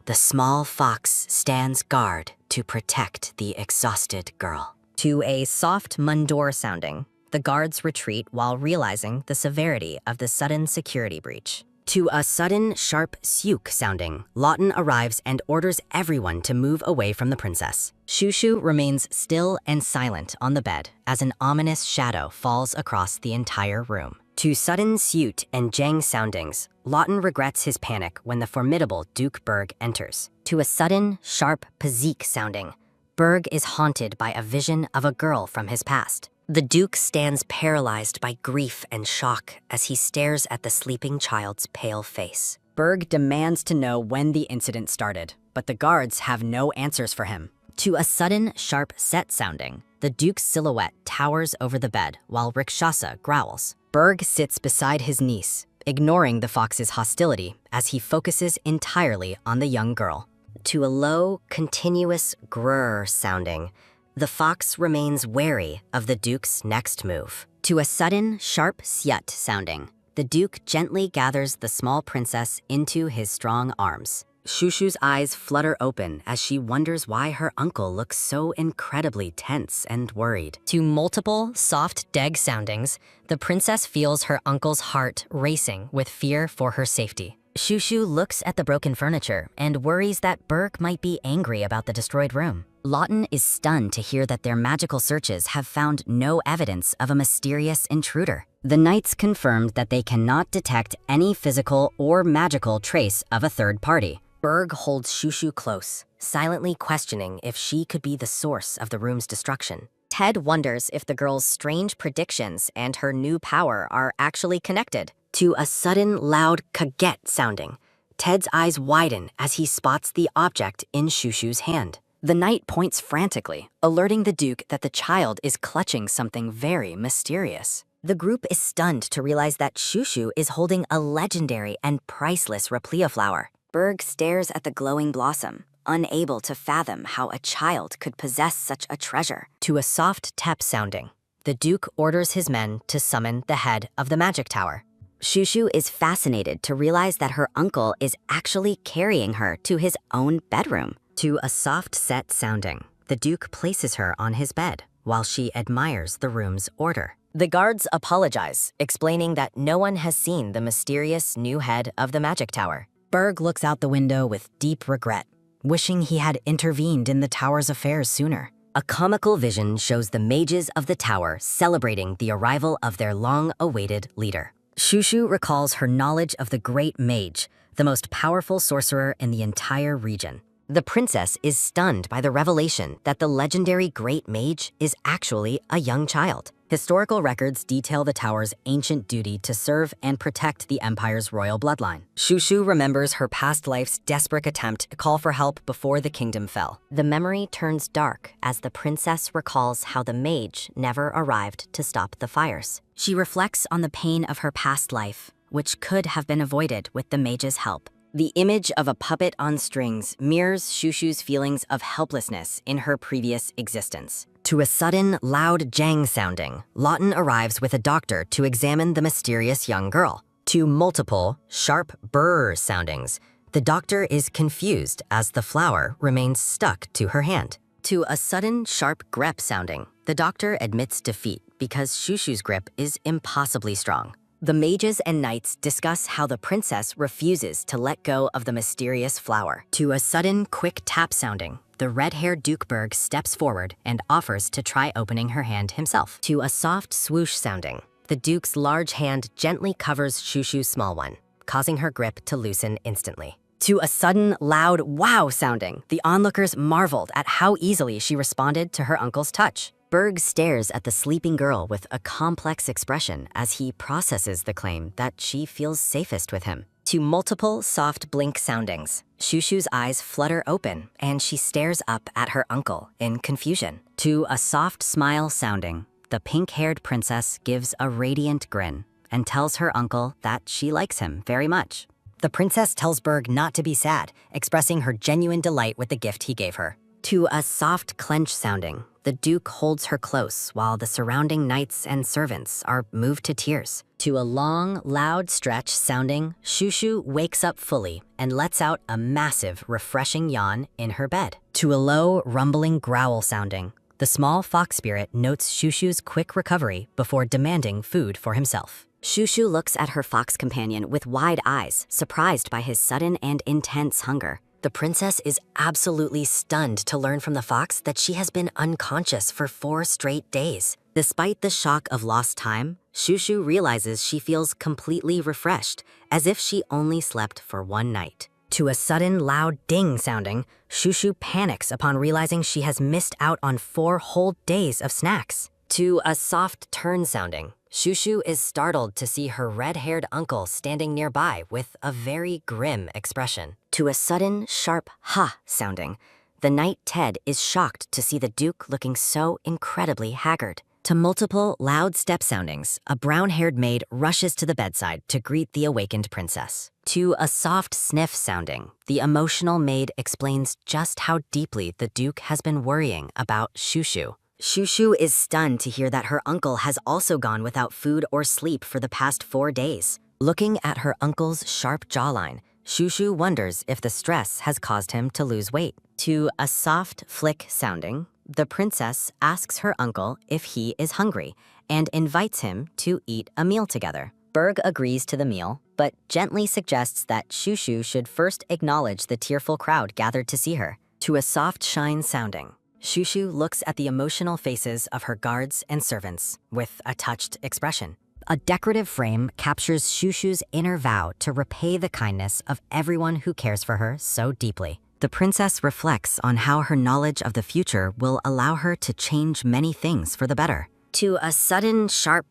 the small fox stands guard to protect the exhausted girl. To a soft mundor sounding, the guards retreat while realizing the severity of the sudden security breach. To a sudden, sharp syuk sounding, Lawton arrives and orders everyone to move away from the princess. Shushu remains still and silent on the bed as an ominous shadow falls across the entire room. To sudden syut and jang soundings, Lawton regrets his panic when the formidable Duke Berg enters. To a sudden, sharp pazik sounding, Berg is haunted by a vision of a girl from his past. The Duke stands paralyzed by grief and shock as he stares at the sleeping child's pale face. Berg demands to know when the incident started, but the guards have no answers for him. To a sudden, sharp set sounding, the Duke's silhouette towers over the bed while Rakshasa growls. Berg sits beside his niece, ignoring the fox's hostility as he focuses entirely on the young girl. To a low, continuous grrr sounding, the fox remains wary of the Duke's next move. To a sudden, sharp syut sounding, the Duke gently gathers the small princess into his strong arms. Shushu's eyes flutter open as she wonders why her uncle looks so incredibly tense and worried. To multiple, soft deg soundings, the princess feels her uncle's heart racing with fear for her safety. Shushu looks at the broken furniture and worries that Berg might be angry about the destroyed room. Lawton is stunned to hear that their magical searches have found no evidence of a mysterious intruder. The knights confirmed that they cannot detect any physical or magical trace of a third party. Berg holds Shushu close, silently questioning if she could be the source of the room's destruction. Ted wonders if the girl's strange predictions and her new power are actually connected. To a sudden loud kaget sounding, Ted's eyes widen as he spots the object in Shushu's hand. The knight points frantically, alerting the Duke that the child is clutching something very mysterious. The group is stunned to realize that Shushu is holding a legendary and priceless Replia flower. Berg stares at the glowing blossom, unable to fathom how a child could possess such a treasure. To a soft tap sounding, the Duke orders his men to summon the head of the magic tower. Shushu is fascinated to realize that her uncle is actually carrying her to his own bedroom. To a soft set sounding, the Duke places her on his bed while she admires the room's order. The guards apologize, explaining that no one has seen the mysterious new head of the magic tower. Berg looks out the window with deep regret, wishing he had intervened in the tower's affairs sooner. A comical vision shows the mages of the tower celebrating the arrival of their long-awaited leader. Shushu recalls her knowledge of the Great Mage, the most powerful sorcerer in the entire region. The princess is stunned by the revelation that the legendary Great Mage is actually a young child. Historical records detail the tower's ancient duty to serve and protect the empire's royal bloodline. Shushu remembers her past life's desperate attempt to call for help before the kingdom fell. The memory turns dark as the princess recalls how the mage never arrived to stop the fires. She reflects on the pain of her past life, which could have been avoided with the mage's help. The image of a puppet on strings mirrors Shushu's feelings of helplessness in her previous existence. To a sudden, loud jang sounding, Lawton arrives with a doctor to examine the mysterious young girl. To multiple, sharp brrr soundings, the doctor is confused as the flower remains stuck to her hand. To a sudden, sharp grep sounding, the doctor admits defeat because Shushu's grip is impossibly strong. The mages and knights discuss how the princess refuses to let go of the mysterious flower. To a sudden, quick tap sounding, the red-haired Duke Berg steps forward and offers to try opening her hand himself. To a soft swoosh sounding, the Duke's large hand gently covers Shushu's small one, causing her grip to loosen instantly. To a sudden, loud wow sounding, the onlookers marveled at how easily she responded to her uncle's touch. Berg stares at the sleeping girl with a complex expression as he processes the claim that she feels safest with him. To multiple soft blink soundings, Shushu's eyes flutter open and she stares up at her uncle in confusion. To a soft smile sounding, the pink-haired princess gives a radiant grin and tells her uncle that she likes him very much. The princess tells Berg not to be sad, expressing her genuine delight with the gift he gave her. To a soft clench sounding, the Duke holds her close while the surrounding knights and servants are moved to tears. To a long, loud stretch sounding, Shushu wakes up fully and lets out a massive, refreshing yawn in her bed. To a low, rumbling growl sounding, the small fox spirit notes Shushu's quick recovery before demanding food for himself. Shushu looks at her fox companion with wide eyes, surprised by his sudden and intense hunger. The princess is absolutely stunned to learn from the fox that she has been unconscious for 4 straight days. Despite the shock of lost time, Shushu realizes she feels completely refreshed, as if she only slept for 1 night. To a sudden loud ding sounding, Shushu panics upon realizing she has missed out on 4 whole days of snacks. To a soft turn sounding, Shushu is startled to see her red-haired uncle standing nearby with a very grim expression. To a sudden, sharp ha sounding, the knight Ted is shocked to see the Duke looking so incredibly haggard. To multiple, loud step soundings, a brown-haired maid rushes to the bedside to greet the awakened princess. To a soft sniff sounding, the emotional maid explains just how deeply the Duke has been worrying about Shushu. Shushu is stunned to hear that her uncle has also gone without food or sleep for the past 4 days. Looking at her uncle's sharp jawline, Shushu wonders if the stress has caused him to lose weight. To a soft flick sounding, the princess asks her uncle if he is hungry and invites him to eat a meal together. Berg agrees to the meal, but gently suggests that Shushu should first acknowledge the tearful crowd gathered to see her. To a soft shine sounding, Shushu looks at the emotional faces of her guards and servants with a touched expression. A decorative frame captures Shushu's inner vow to repay the kindness of everyone who cares for her so deeply. The princess reflects on how her knowledge of the future will allow her to change many things for the better. To a sudden, sharp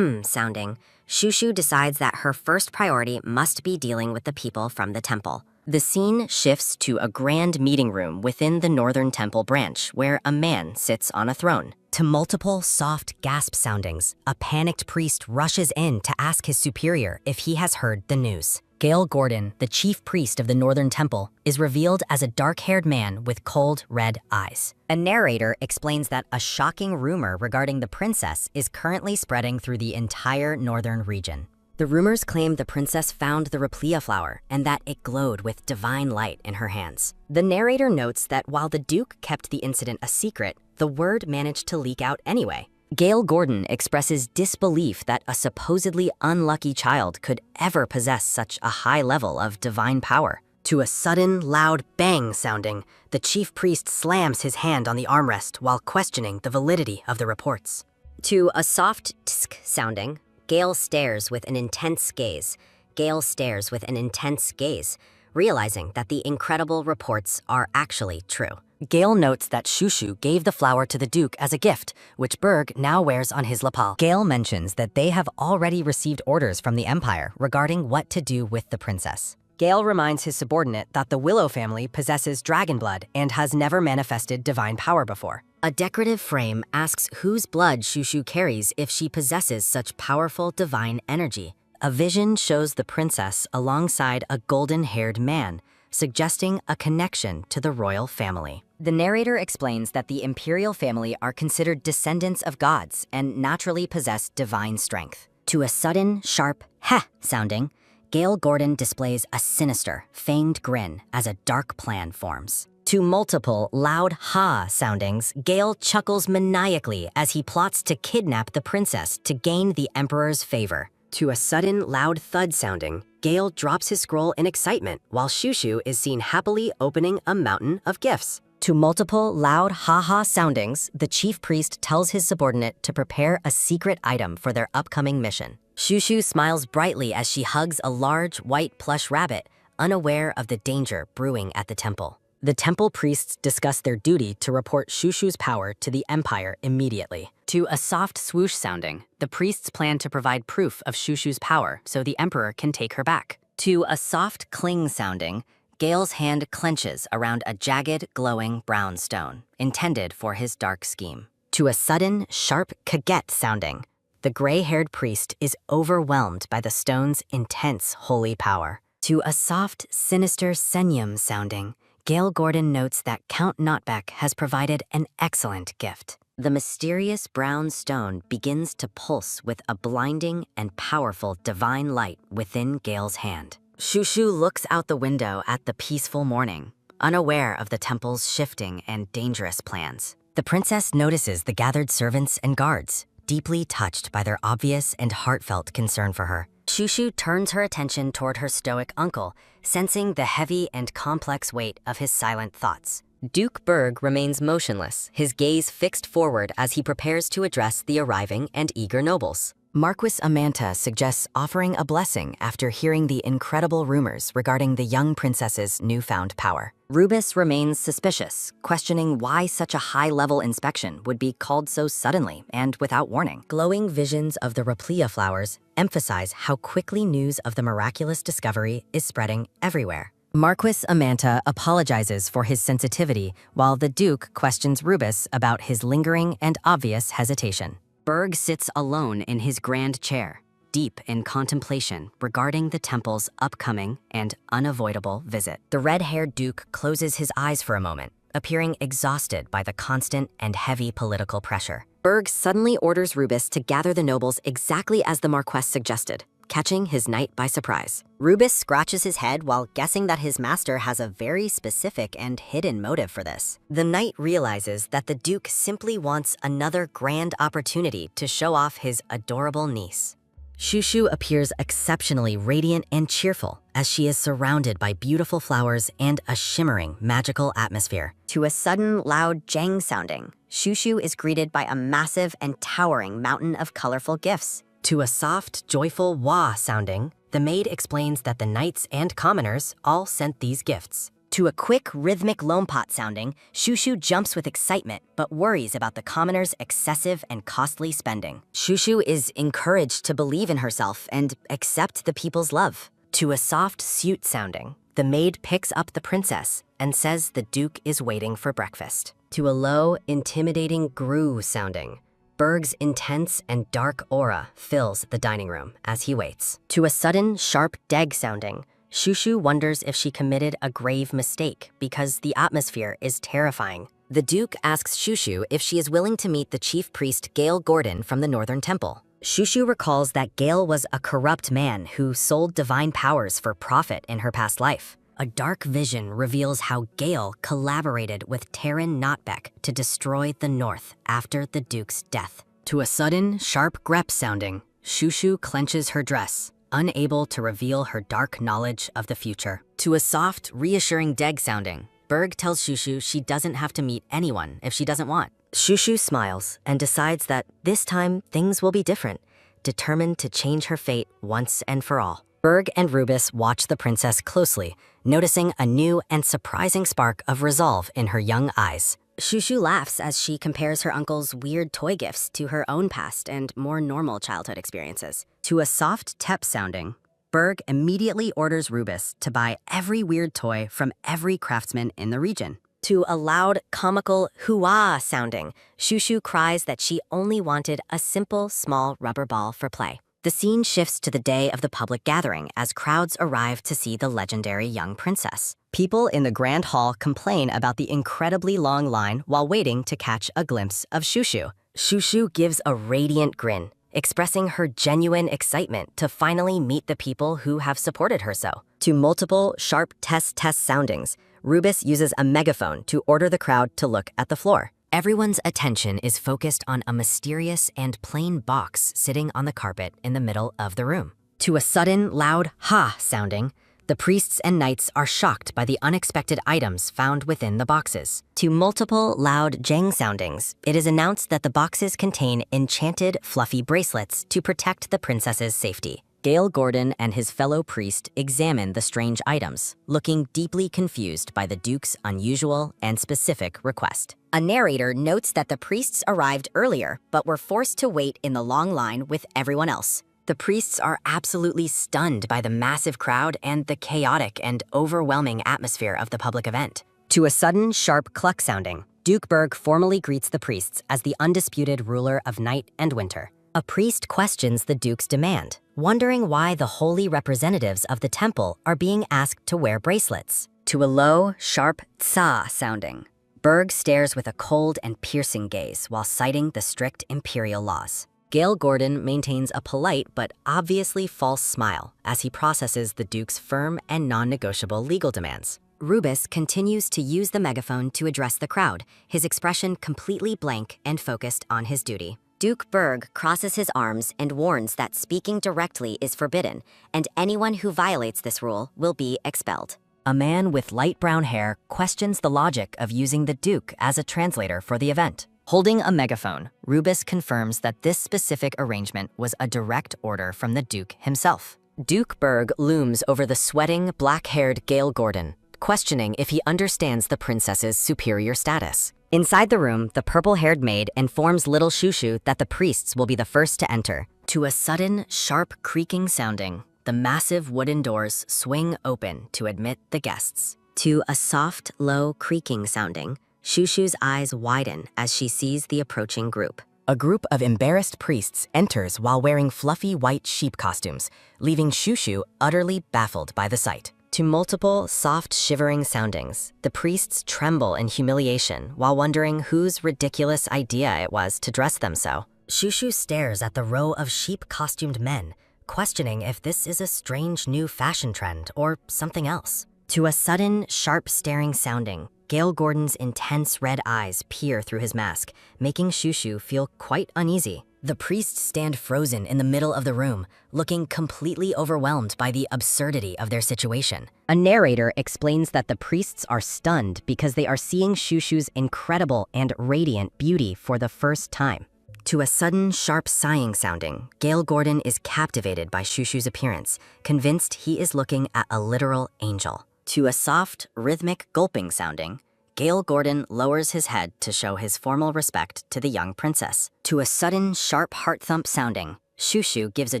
sounding, Shushu decides that her first priority must be dealing with the people from the temple. The scene shifts to a grand meeting room within the Northern Temple branch where a man sits on a throne. To multiple soft gasp soundings, a panicked priest rushes in to ask his superior if he has heard the news. Gale Gordon, the chief priest of the Northern Temple, is revealed as a dark-haired man with cold red eyes. A narrator explains that a shocking rumor regarding the princess is currently spreading through the entire northern region. The rumors claim the princess found the Replea flower and that it glowed with divine light in her hands. The narrator notes that while the Duke kept the incident a secret, the word managed to leak out anyway. Gale Gordon expresses disbelief that a supposedly unlucky child could ever possess such a high level of divine power. To a sudden, loud bang sounding, the chief priest slams his hand on the armrest while questioning the validity of the reports. To a soft tsk sounding, Gale stares with an intense gaze. Gale stares with an intense gaze, realizing that the incredible reports are actually true. Gale notes that Shushu gave the flower to the Duke as a gift, which Berg now wears on his lapel. Gale mentions that they have already received orders from the Empire regarding what to do with the princess. Gale reminds his subordinate that the Willow family possesses dragon blood and has never manifested divine power before. A decorative frame asks whose blood Shushu carries if she possesses such powerful divine energy. A vision shows the princess alongside a golden-haired man, suggesting a connection to the royal family. The narrator explains that the imperial family are considered descendants of gods and naturally possess divine strength. To a sudden, sharp "heh" sounding, Gale Gordon displays a sinister, fanged grin as a dark plan forms. To multiple, loud ha soundings, Gale chuckles maniacally as he plots to kidnap the princess to gain the emperor's favor. To a sudden, loud thud sounding, Gale drops his scroll in excitement while Shushu is seen happily opening a mountain of gifts. To multiple, loud ha-ha soundings, the chief priest tells his subordinate to prepare a secret item for their upcoming mission. Shushu smiles brightly as she hugs a large, white plush rabbit, unaware of the danger brewing at the temple. The temple priests discuss their duty to report Shushu's power to the Empire immediately. To a soft swoosh sounding, the priests plan to provide proof of Shushu's power so the Emperor can take her back. To a soft cling sounding, Gale's hand clenches around a jagged, glowing brown stone, intended for his dark scheme. To a sudden, sharp kaget sounding, the gray-haired priest is overwhelmed by the stone's intense holy power. To a soft, sinister senyum sounding, Gale Gordon notes that Count Notbeck has provided an excellent gift. The mysterious brown stone begins to pulse with a blinding and powerful divine light within Gale's hand. Shushu looks out the window at the peaceful morning, unaware of the temple's shifting and dangerous plans. The princess notices the gathered servants and guards, deeply touched by their obvious and heartfelt concern for her. Shushu turns her attention toward her stoic uncle, sensing the heavy and complex weight of his silent thoughts. Duke Berg remains motionless, his gaze fixed forward as he prepares to address the arriving and eager nobles. Marquis Amanta suggests offering a blessing after hearing the incredible rumors regarding the young princess's newfound power. Rubis remains suspicious, questioning why such a high-level inspection would be called so suddenly and without warning. Glowing visions of the Raplia flowers emphasize how quickly news of the miraculous discovery is spreading everywhere. Marquis Amanta apologizes for his sensitivity, while the Duke questions Rubis about his lingering and obvious hesitation. Berg sits alone in his grand chair, deep in contemplation regarding the temple's upcoming and unavoidable visit. The red-haired Duke closes his eyes for a moment, appearing exhausted by the constant and heavy political pressure. Berg suddenly orders Rubis to gather the nobles exactly as the Marquess suggested, catching his knight by surprise. Rubis scratches his head while guessing that his master has a very specific and hidden motive for this. The knight realizes that the Duke simply wants another grand opportunity to show off his adorable niece. Shushu appears exceptionally radiant and cheerful as she is surrounded by beautiful flowers and a shimmering magical atmosphere. To a sudden loud jang sounding, Shushu is greeted by a massive and towering mountain of colorful gifts. To a soft, joyful wah sounding, the maid explains that the knights and commoners all sent these gifts. To a quick, rhythmic lompot sounding, Shushu jumps with excitement but worries about the commoners' excessive and costly spending. Shushu is encouraged to believe in herself and accept the people's love. To a soft suit sounding, the maid picks up the princess and says the Duke is waiting for breakfast. To a low, intimidating grue sounding, Berg's intense and dark aura fills the dining room as he waits. To a sudden, sharp deg sounding, Shushu wonders if she committed a grave mistake because the atmosphere is terrifying. The Duke asks Shushu if she is willing to meet the chief priest Gale Gordon from the Northern Temple. Shushu recalls that Gale was a corrupt man who sold divine powers for profit in her past life. A dark vision reveals how Gale collaborated with Terran Notbeck to destroy the North after the Duke's death. To a sudden, sharp grep sounding, Shushu clenches her dress, unable to reveal her dark knowledge of the future. To a soft, reassuring Deg sounding, Berg tells Shushu she doesn't have to meet anyone if she doesn't want. Shushu smiles and decides that this time things will be different, determined to change her fate once and for all. Berg and Rubis watch the princess closely, noticing a new and surprising spark of resolve in her young eyes. Shushu laughs as she compares her uncle's weird toy gifts to her own past and more normal childhood experiences. To a soft tep sounding, Berg immediately orders Rubis to buy every weird toy from every craftsman in the region. To a loud, comical hoo-ah sounding, Shushu cries that she only wanted a simple, small rubber ball for play. The scene shifts to the day of the public gathering as crowds arrive to see the legendary young princess. People in the grand hall complain about the incredibly long line while waiting to catch a glimpse of Shushu. Shushu gives a radiant grin, expressing her genuine excitement to finally meet the people who have supported her so. To multiple, sharp test soundings, Rubis uses a megaphone to order the crowd to look at the floor. Everyone's attention is focused on a mysterious and plain box sitting on the carpet in the middle of the room. To a sudden, loud ha sounding, the priests and knights are shocked by the unexpected items found within the boxes. To multiple, loud jang soundings, it is announced that the boxes contain enchanted, fluffy bracelets to protect the princess's safety. Gale Gordon and his fellow priest examine the strange items, looking deeply confused by the Duke's unusual and specific request. A narrator notes that the priests arrived earlier, but were forced to wait in the long line with everyone else. The priests are absolutely stunned by the massive crowd and the chaotic and overwhelming atmosphere of the public event. To a sudden, sharp cluck sounding, Duke Berg formally greets the priests as the undisputed ruler of night and winter. A priest questions the Duke's demand, wondering why the holy representatives of the temple are being asked to wear bracelets. To a low, sharp tsa sounding, Berg stares with a cold and piercing gaze while citing the strict imperial laws. Gale Gordon maintains a polite but obviously false smile as he processes the Duke's firm and non-negotiable legal demands. Rubis continues to use the megaphone to address the crowd, his expression completely blank and focused on his duty. Duke Berg crosses his arms and warns that speaking directly is forbidden, and anyone who violates this rule will be expelled. A man with light brown hair questions the logic of using the Duke as a translator for the event. Holding a megaphone, Rubis confirms that this specific arrangement was a direct order from the Duke himself. Duke Berg looms over the sweating, black-haired Gale Gordon, questioning if he understands the princess's superior status. Inside the room, the purple-haired maid informs little Shushu that the priests will be the first to enter. To a sudden, sharp creaking sounding, the massive wooden doors swing open to admit the guests. To a soft, low creaking sounding, Shushu's eyes widen as she sees the approaching group. A group of embarrassed priests enters while wearing fluffy white sheep costumes, leaving Shushu utterly baffled by the sight. To multiple, soft, shivering soundings, the priests tremble in humiliation while wondering whose ridiculous idea it was to dress them so. Shushu stares at the row of sheep-costumed men, questioning if this is a strange new fashion trend or something else. To a sudden, sharp staring sounding, Gale Gordon's intense red eyes peer through his mask, making Shushu feel quite uneasy. The priests stand frozen in the middle of the room, looking completely overwhelmed by the absurdity of their situation. A narrator explains that the priests are stunned because they are seeing Shushu's incredible and radiant beauty for the first time. To a sudden, sharp sighing sounding, Gale Gordon is captivated by Shushu's appearance, convinced he is looking at a literal angel. To a soft, rhythmic gulping sounding, Gale Gordon lowers his head to show his formal respect to the young princess. To a sudden, sharp heart thump sounding, Shushu gives a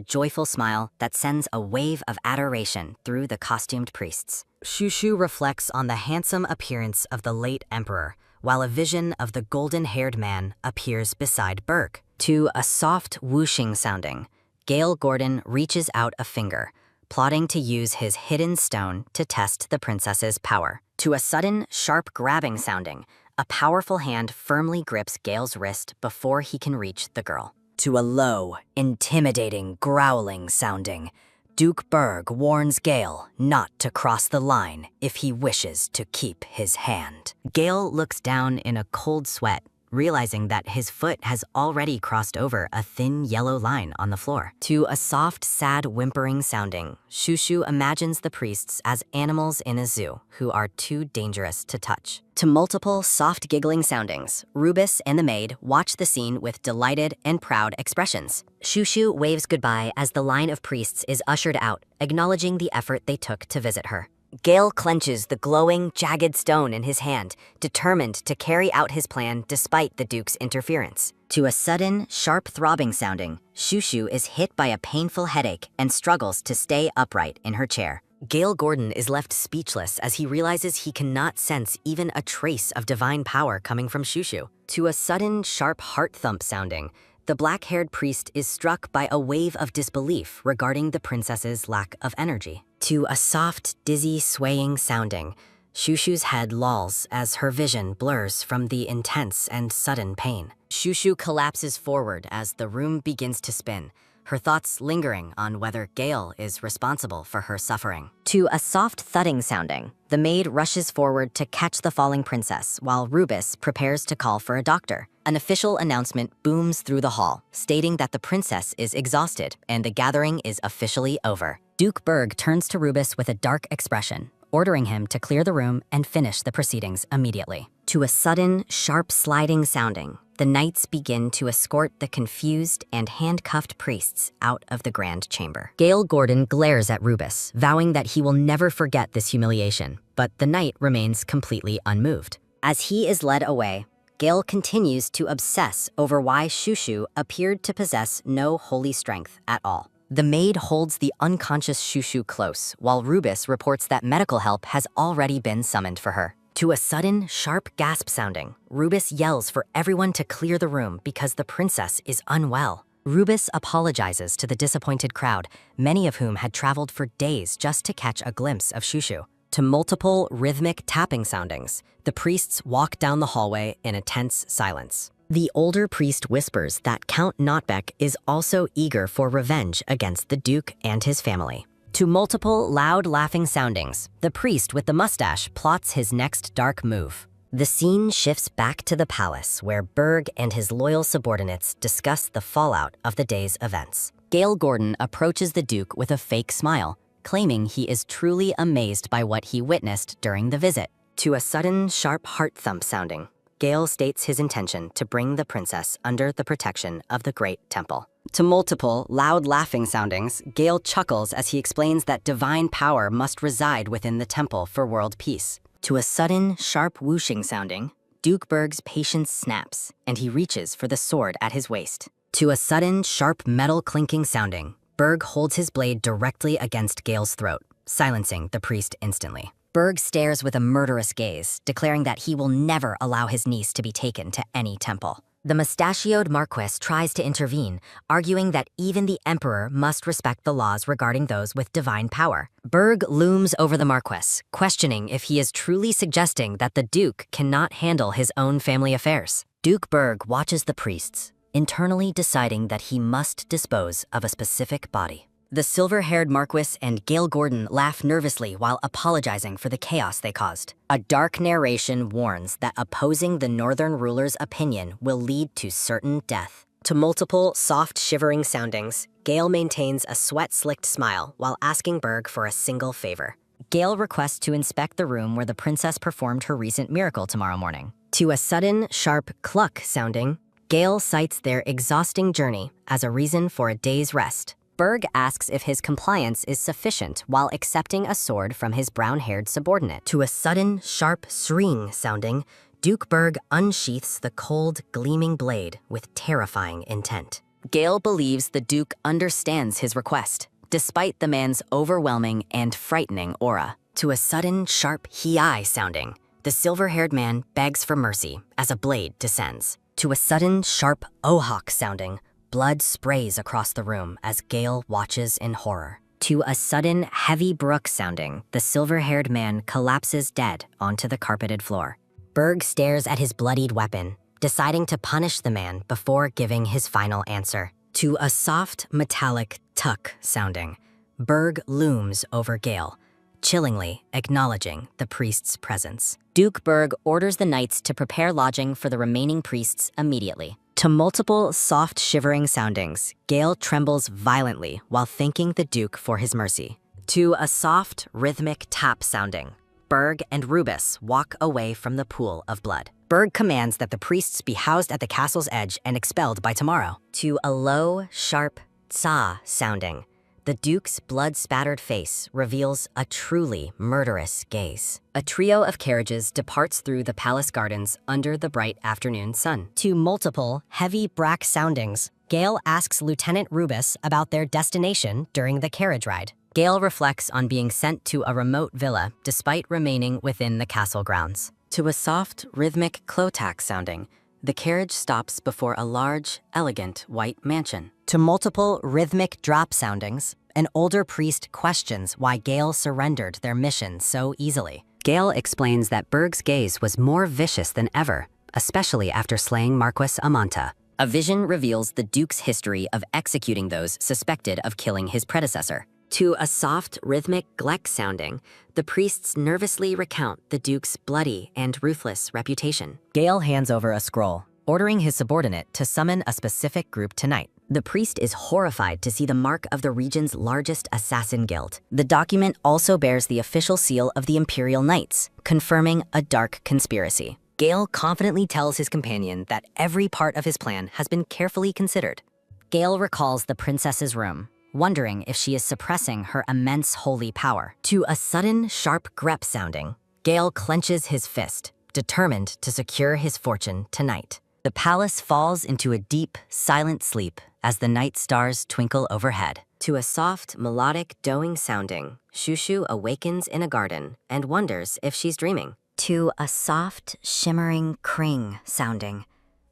joyful smile that sends a wave of adoration through the costumed priests. Shushu reflects on the handsome appearance of the late emperor, while a vision of the golden-haired man appears beside Berg. To a soft whooshing sounding, Gale Gordon reaches out a finger, plotting to use his hidden stone to test the princess's power. To a sudden, sharp grabbing sounding, a powerful hand firmly grips Gale's wrist before he can reach the girl. To a low, intimidating, growling sounding, Duke Berg warns Gale not to cross the line if he wishes to keep his hand. Gale looks down in a cold sweat, realizing that his foot has already crossed over a thin yellow line on the floor. To a soft, sad whimpering sounding, Shushu imagines the priests as animals in a zoo who are too dangerous to touch. To multiple soft giggling soundings, Rubus and the maid watch the scene with delighted and proud expressions. Shushu waves goodbye as the line of priests is ushered out, acknowledging the effort they took to visit her. Gale clenches the glowing, jagged stone in his hand, determined to carry out his plan despite the Duke's interference. To a sudden, sharp throbbing sounding, Shushu is hit by a painful headache and struggles to stay upright in her chair. Gale Gordon is left speechless as he realizes he cannot sense even a trace of divine power coming from Shushu. To a sudden, sharp heart thump sounding, the black-haired priest is struck by a wave of disbelief regarding the princess's lack of energy. To a soft, dizzy, swaying sounding, Shushu's head lolls as her vision blurs from the intense and sudden pain. Shushu collapses forward as the room begins to spin, her thoughts lingering on whether Gale is responsible for her suffering. To a soft thudding sounding, the maid rushes forward to catch the falling princess while Rubus prepares to call for a doctor. An official announcement booms through the hall, stating that the princess is exhausted and the gathering is officially over. Duke Berg turns to Rubus with a dark expression, ordering him to clear the room and finish the proceedings immediately. To a sudden, sharp sliding sounding, the knights begin to escort the confused and handcuffed priests out of the grand chamber. Gale Gordon glares at Rubus, vowing that he will never forget this humiliation, but the knight remains completely unmoved. As he is led away, Gale continues to obsess over why Shushu appeared to possess no holy strength at all. The maid holds the unconscious Shushu close, while Rubus reports that medical help has already been summoned for her. To a sudden, sharp gasp sounding, Rubus yells for everyone to clear the room because the princess is unwell. Rubus apologizes to the disappointed crowd, many of whom had traveled for days just to catch a glimpse of Shushu. To multiple rhythmic tapping soundings, the priests walk down the hallway in a tense silence. The older priest whispers that Count Notbeck is also eager for revenge against the Duke and his family. To multiple loud laughing soundings, the priest with the mustache plots his next dark move. The scene shifts back to the palace where Berg and his loyal subordinates discuss the fallout of the day's events. Gale Gordon approaches the Duke with a fake smile, claiming he is truly amazed by what he witnessed during the visit. To a sudden, sharp heart thump sounding, Gale states his intention to bring the princess under the protection of the Great Temple. To multiple, loud laughing soundings, Gale chuckles as he explains that divine power must reside within the temple for world peace. To a sudden, sharp whooshing sounding, Duke Berg's patience snaps, and he reaches for the sword at his waist. To a sudden, sharp metal clinking sounding, Berg holds his blade directly against Gale's throat, silencing the priest instantly. Berg stares with a murderous gaze, declaring that he will never allow his niece to be taken to any temple. The mustachioed Marquis tries to intervene, arguing that even the Emperor must respect the laws regarding those with divine power. Berg looms over the Marquis, questioning if he is truly suggesting that the Duke cannot handle his own family affairs. Duke Berg watches the priests, internally deciding that he must dispose of a specific body. The silver-haired Marquis and Gale Gordon laugh nervously while apologizing for the chaos they caused. A dark narration warns that opposing the northern ruler's opinion will lead to certain death. To multiple, soft, shivering soundings, Gale maintains a sweat-slicked smile while asking Berg for a single favor. Gale requests to inspect the room where the princess performed her recent miracle tomorrow morning. To a sudden, sharp cluck sounding, Gale cites their exhausting journey as a reason for a day's rest. Berg asks if his compliance is sufficient while accepting a sword from his brown-haired subordinate. To a sudden, sharp shring sounding, Duke Berg unsheaths the cold, gleaming blade with terrifying intent. Gale believes the Duke understands his request, despite the man's overwhelming and frightening aura. To a sudden, sharp hi sounding, the silver-haired man begs for mercy as a blade descends. To a sudden, sharp ohak sounding, blood sprays across the room as Gale watches in horror. To a sudden, heavy brook sounding, the silver-haired man collapses dead onto the carpeted floor. Berg stares at his bloodied weapon, deciding to punish the man before giving his final answer. To a soft, metallic tuck sounding, Berg looms over Gale, chillingly acknowledging the priest's presence. Duke Berg orders the knights to prepare lodging for the remaining priests immediately. To multiple soft shivering soundings, Gale trembles violently while thanking the Duke for his mercy. To a soft, rhythmic tap sounding, Berg and Rubus walk away from the pool of blood. Berg commands that the priests be housed at the castle's edge and expelled by tomorrow. To a low, sharp tsa sounding, the Duke's blood-spattered face reveals a truly murderous gaze. A trio of carriages departs through the palace gardens under the bright afternoon sun. To multiple, heavy brack soundings, Gale asks Lieutenant Rubus about their destination during the carriage ride. Gale reflects on being sent to a remote villa despite remaining within the castle grounds. To a soft, rhythmic klotak sounding, the carriage stops before a large, elegant white mansion. To multiple rhythmic drop soundings, an older priest questions why Gale surrendered their mission so easily. Gale explains that Berg's gaze was more vicious than ever, especially after slaying Marquis Amanta. A vision reveals the Duke's history of executing those suspected of killing his predecessor. To a soft, rhythmic glek sounding, the priests nervously recount the Duke's bloody and ruthless reputation. Gale hands over a scroll, ordering his subordinate to summon a specific group tonight. The priest is horrified to see the mark of the region's largest assassin guild. The document also bears the official seal of the Imperial Knights, confirming a dark conspiracy. Gale confidently tells his companion that every part of his plan has been carefully considered. Gale recalls the princess's room, wondering if she is suppressing her immense holy power. To a sudden, sharp grep sounding, Gale clenches his fist, determined to secure his fortune tonight. The palace falls into a deep, silent sleep as the night stars twinkle overhead. To a soft, melodic, doing sounding, Shushu awakens in a garden and wonders if she's dreaming. To a soft, shimmering kring sounding,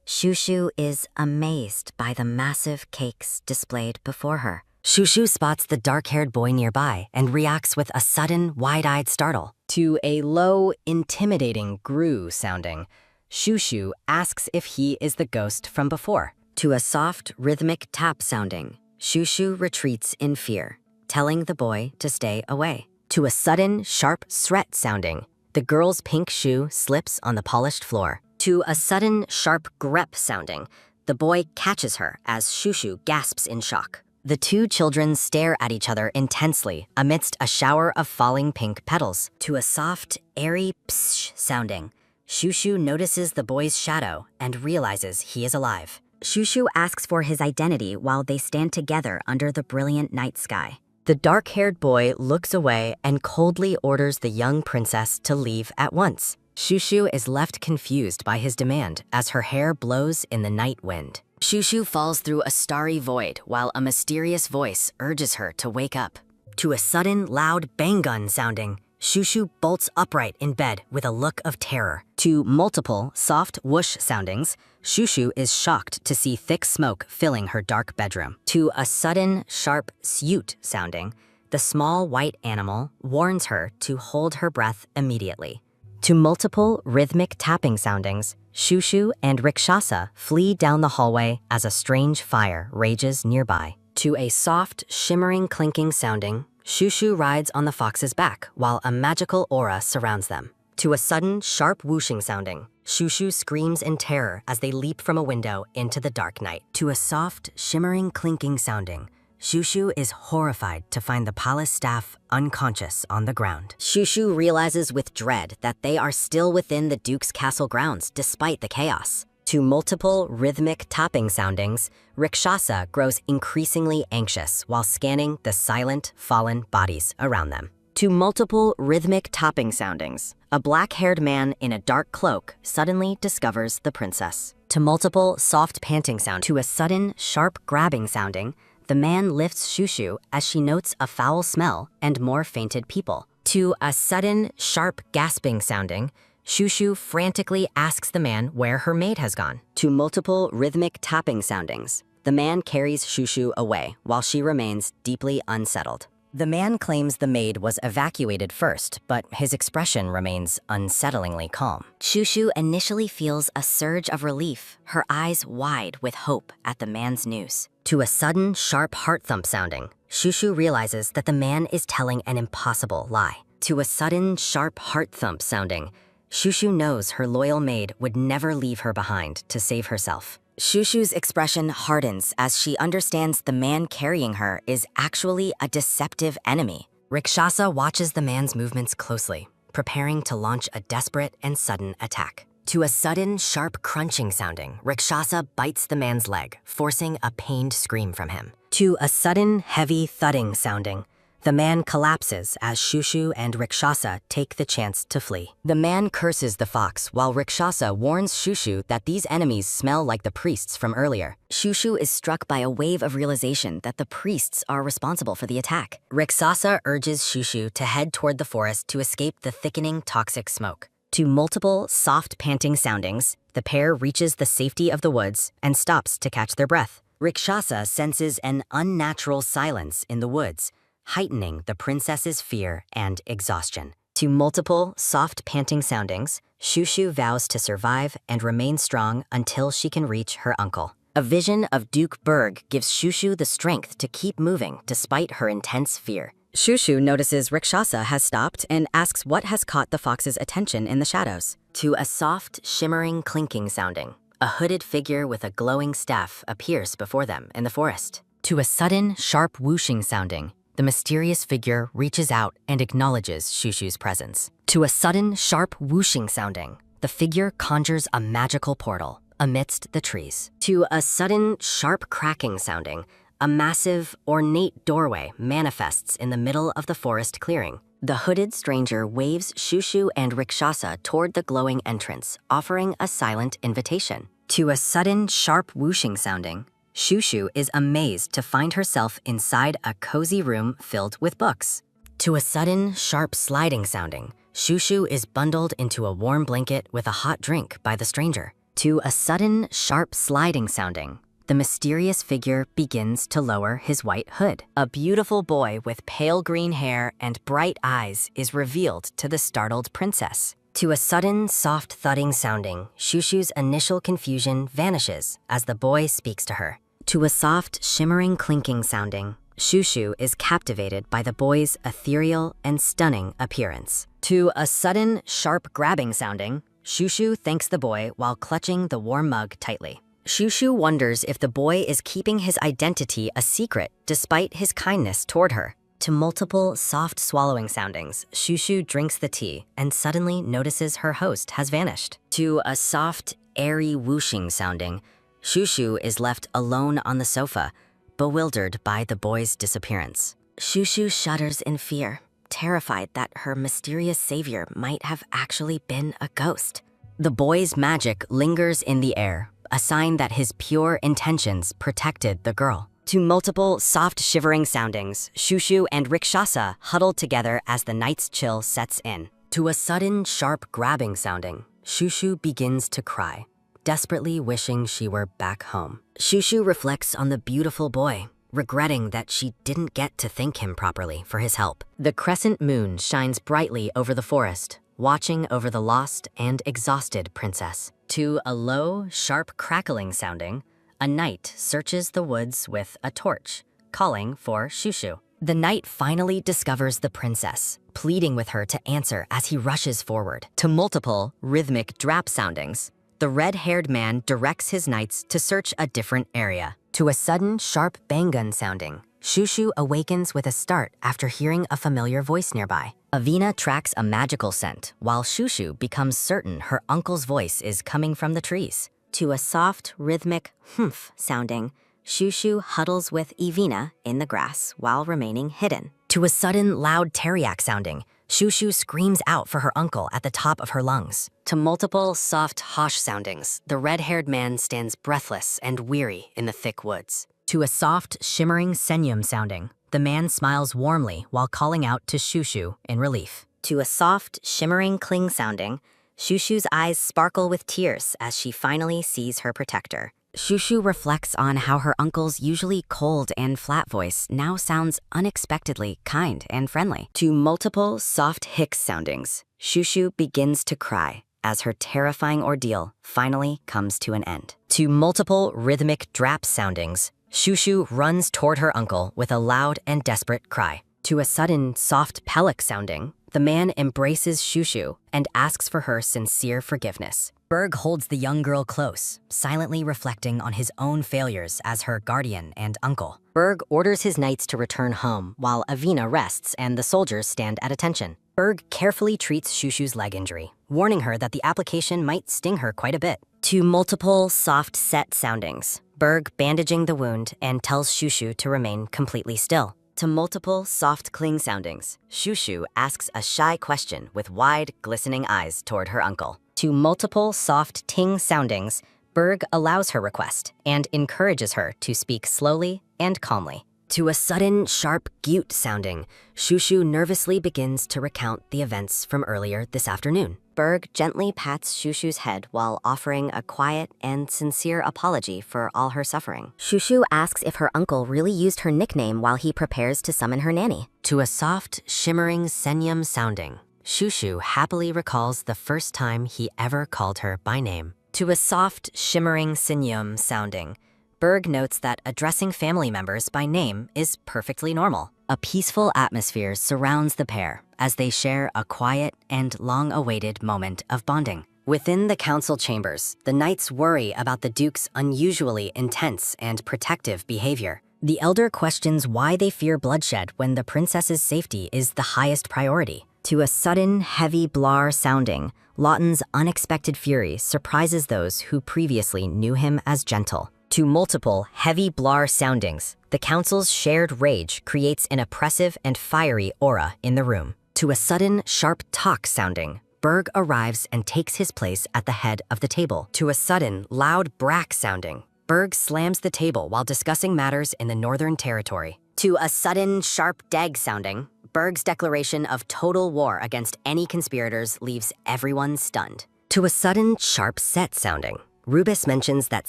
Shushu is amazed by the massive cakes displayed before her. Shushu spots the dark-haired boy nearby and reacts with a sudden, wide-eyed startle. To a low, intimidating gru sounding, Shushu asks if he is the ghost from before. To a soft, rhythmic tap sounding, Shushu retreats in fear, telling the boy to stay away. To a sudden, sharp sret sounding, the girl's pink shoe slips on the polished floor. To a sudden, sharp grep sounding, the boy catches her as Shushu gasps in shock. The two children stare at each other intensely amidst a shower of falling pink petals. To a soft, airy psh sounding, Shushu notices the boy's shadow and realizes he is alive. Shushu asks for his identity while they stand together under the brilliant night sky. The dark-haired boy looks away and coldly orders the young princess to leave at once. Shushu is left confused by his demand as her hair blows in the night wind. Shushu falls through a starry void while a mysterious voice urges her to wake up. To a sudden, loud bang gun sounding, Shushu bolts upright in bed with a look of terror. To multiple, soft whoosh soundings, Shushu is shocked to see thick smoke filling her dark bedroom. To a sudden, sharp syoot sounding, the small white animal warns her to hold her breath immediately. To multiple, rhythmic tapping soundings, Shushu and Rikshasa flee down the hallway as a strange fire rages nearby. To a soft, shimmering clinking sounding, Shushu rides on the fox's back while a magical aura surrounds them. To a sudden, sharp whooshing sounding, Shushu screams in terror as they leap from a window into the dark night. To a soft, shimmering clinking sounding, Shushu is horrified to find the palace staff unconscious on the ground. Shushu realizes with dread that they are still within the Duke's castle grounds despite the chaos. To multiple rhythmic tapping soundings, Rikshasa grows increasingly anxious while scanning the silent, fallen bodies around them. To multiple rhythmic tapping soundings, a black-haired man in a dark cloak suddenly discovers the princess. To multiple soft panting sound, to a sudden, sharp grabbing sounding, the man lifts Shushu as she notes a foul smell and more fainted people. To a sudden, sharp gasping sounding, Shushu frantically asks the man where her maid has gone. To multiple rhythmic tapping soundings, the man carries Shushu away while she remains deeply unsettled. The man claims the maid was evacuated first, but his expression remains unsettlingly calm. Shushu initially feels a surge of relief, her eyes wide with hope at the man's news. To a sudden, sharp heart thump sounding, Shushu realizes that the man is telling an impossible lie. To a sudden, sharp heart thump sounding, Shushu knows her loyal maid would never leave her behind to save herself. Shushu's expression hardens as she understands the man carrying her is actually a deceptive enemy. Rakshasa watches the man's movements closely, preparing to launch a desperate and sudden attack. To a sudden, sharp crunching sounding, Rakshasa bites the man's leg, forcing a pained scream from him. To a sudden, heavy thudding sounding, the man collapses as Shushu and Rakshasa take the chance to flee. The man curses the fox while Rakshasa warns Shushu that these enemies smell like the priests from earlier. Shushu is struck by a wave of realization that the priests are responsible for the attack. Rakshasa urges Shushu to head toward the forest to escape the thickening toxic smoke. To multiple, soft panting soundings, the pair reaches the safety of the woods and stops to catch their breath. Rakshasa senses an unnatural silence in the woods, heightening the princess's fear and exhaustion. To multiple, soft panting soundings, Shushu vows to survive and remain strong until she can reach her uncle. A vision of Duke Berg gives Shushu the strength to keep moving despite her intense fear. Shushu notices Rakshasa has stopped and asks what has caught the fox's attention in the shadows. To a soft, shimmering clinking sounding, a hooded figure with a glowing staff appears before them in the forest. To a sudden, sharp whooshing sounding, the mysterious figure reaches out and acknowledges Shushu's presence. To a sudden, sharp whooshing sounding, the figure conjures a magical portal amidst the trees. To a sudden, sharp cracking sounding, a massive, ornate doorway manifests in the middle of the forest clearing. The hooded stranger waves Shushu and Rakshasa toward the glowing entrance, offering a silent invitation. To a sudden, sharp whooshing sounding, Shushu is amazed to find herself inside a cozy room filled with books. To a sudden, sharp sliding sounding, Shushu is bundled into a warm blanket with a hot drink by the stranger. To a sudden, sharp sliding sounding, the mysterious figure begins to lower his white hood. A beautiful boy with pale green hair and bright eyes is revealed to the startled princess. To a sudden, soft thudding sounding, Shushu's initial confusion vanishes as the boy speaks to her. To a soft, shimmering clinking sounding, Shushu is captivated by the boy's ethereal and stunning appearance. To a sudden, sharp grabbing sounding, Shushu thanks the boy while clutching the warm mug tightly. Shushu wonders if the boy is keeping his identity a secret despite his kindness toward her. To multiple, soft swallowing soundings, Shushu drinks the tea and suddenly notices her host has vanished. To a soft, airy whooshing sounding, Shushu is left alone on the sofa, bewildered by the boy's disappearance. Shushu shudders in fear, terrified that her mysterious savior might have actually been a ghost. The boy's magic lingers in the air, a sign that his pure intentions protected the girl. To multiple, soft shivering soundings, Shushu and Rakshasa huddle together as the night's chill sets in. To a sudden, sharp grabbing sounding, Shushu begins to cry, desperately wishing she were back home. Shushu reflects on the beautiful boy, regretting that she didn't get to thank him properly for his help. The crescent moon shines brightly over the forest, watching over the lost and exhausted princess. To a low, sharp crackling sounding, a knight searches the woods with a torch, calling for Shushu. The knight finally discovers the princess, pleading with her to answer as he rushes forward. To multiple, rhythmic drap soundings, the red-haired man directs his knights to search a different area. To a sudden, sharp bang-gun sounding, Shushu awakens with a start after hearing a familiar voice nearby. Avina tracks a magical scent, while Shushu becomes certain her uncle's voice is coming from the trees. To a soft, rhythmic humph sounding, Shushu huddles with Ivina in the grass while remaining hidden. To a sudden, loud teriak sounding, Shushu screams out for her uncle at the top of her lungs. To multiple, soft hosh soundings, the red-haired man stands breathless and weary in the thick woods. To a soft, shimmering senyum sounding, the man smiles warmly while calling out to Shushu in relief. To a soft, shimmering cling sounding, Shushu's eyes sparkle with tears as she finally sees her protector. Shushu reflects on how her uncle's usually cold and flat voice now sounds unexpectedly kind and friendly. To multiple, soft hicks soundings, Shushu begins to cry as her terrifying ordeal finally comes to an end. To multiple, rhythmic drap soundings, Shushu runs toward her uncle with a loud and desperate cry. To a sudden, soft pellic sounding, The man embraces Shushu and asks for her sincere forgiveness. Berg holds the young girl close, silently reflecting on his own failures as her guardian and uncle. Berg orders his knights to return home while Avina rests and the soldiers stand at attention. Berg carefully treats Shushu's leg injury, warning her that the application might sting her quite a bit. To multiple soft set soundings, Berg bandaging the wound and tells Shushu to remain completely still. To multiple soft cling soundings, Shushu asks a shy question with wide, glistening eyes toward her uncle. To multiple soft ting soundings, Berg allows her request and encourages her to speak slowly and calmly. To a sudden, sharp gyut sounding, Shushu nervously begins to recount the events from earlier this afternoon. Berg gently pats Shushu's head while offering a quiet and sincere apology for all her suffering. Shushu asks if her uncle really used her nickname while he prepares to summon her nanny. To a soft, shimmering senyum sounding, Shushu happily recalls the first time he ever called her by name. To a soft, shimmering senyum sounding, Berg notes that addressing family members by name is perfectly normal. A peaceful atmosphere surrounds the pair as they share a quiet and long-awaited moment of bonding. Within the council chambers, the knights worry about the Duke's unusually intense and protective behavior. The elder questions why they fear bloodshed when the princess's safety is the highest priority. To a sudden, heavy blar sounding, Lawton's unexpected fury surprises those who previously knew him as gentle. To multiple, heavy blar soundings, the council's shared rage creates an oppressive and fiery aura in the room. To a sudden, sharp talk sounding, Berg arrives and takes his place at the head of the table. To a sudden, loud brack sounding, Berg slams the table while discussing matters in the Northern Territory. To a sudden, sharp dag sounding, Berg's declaration of total war against any conspirators leaves everyone stunned. To a sudden, sharp set sounding, Rubis mentions that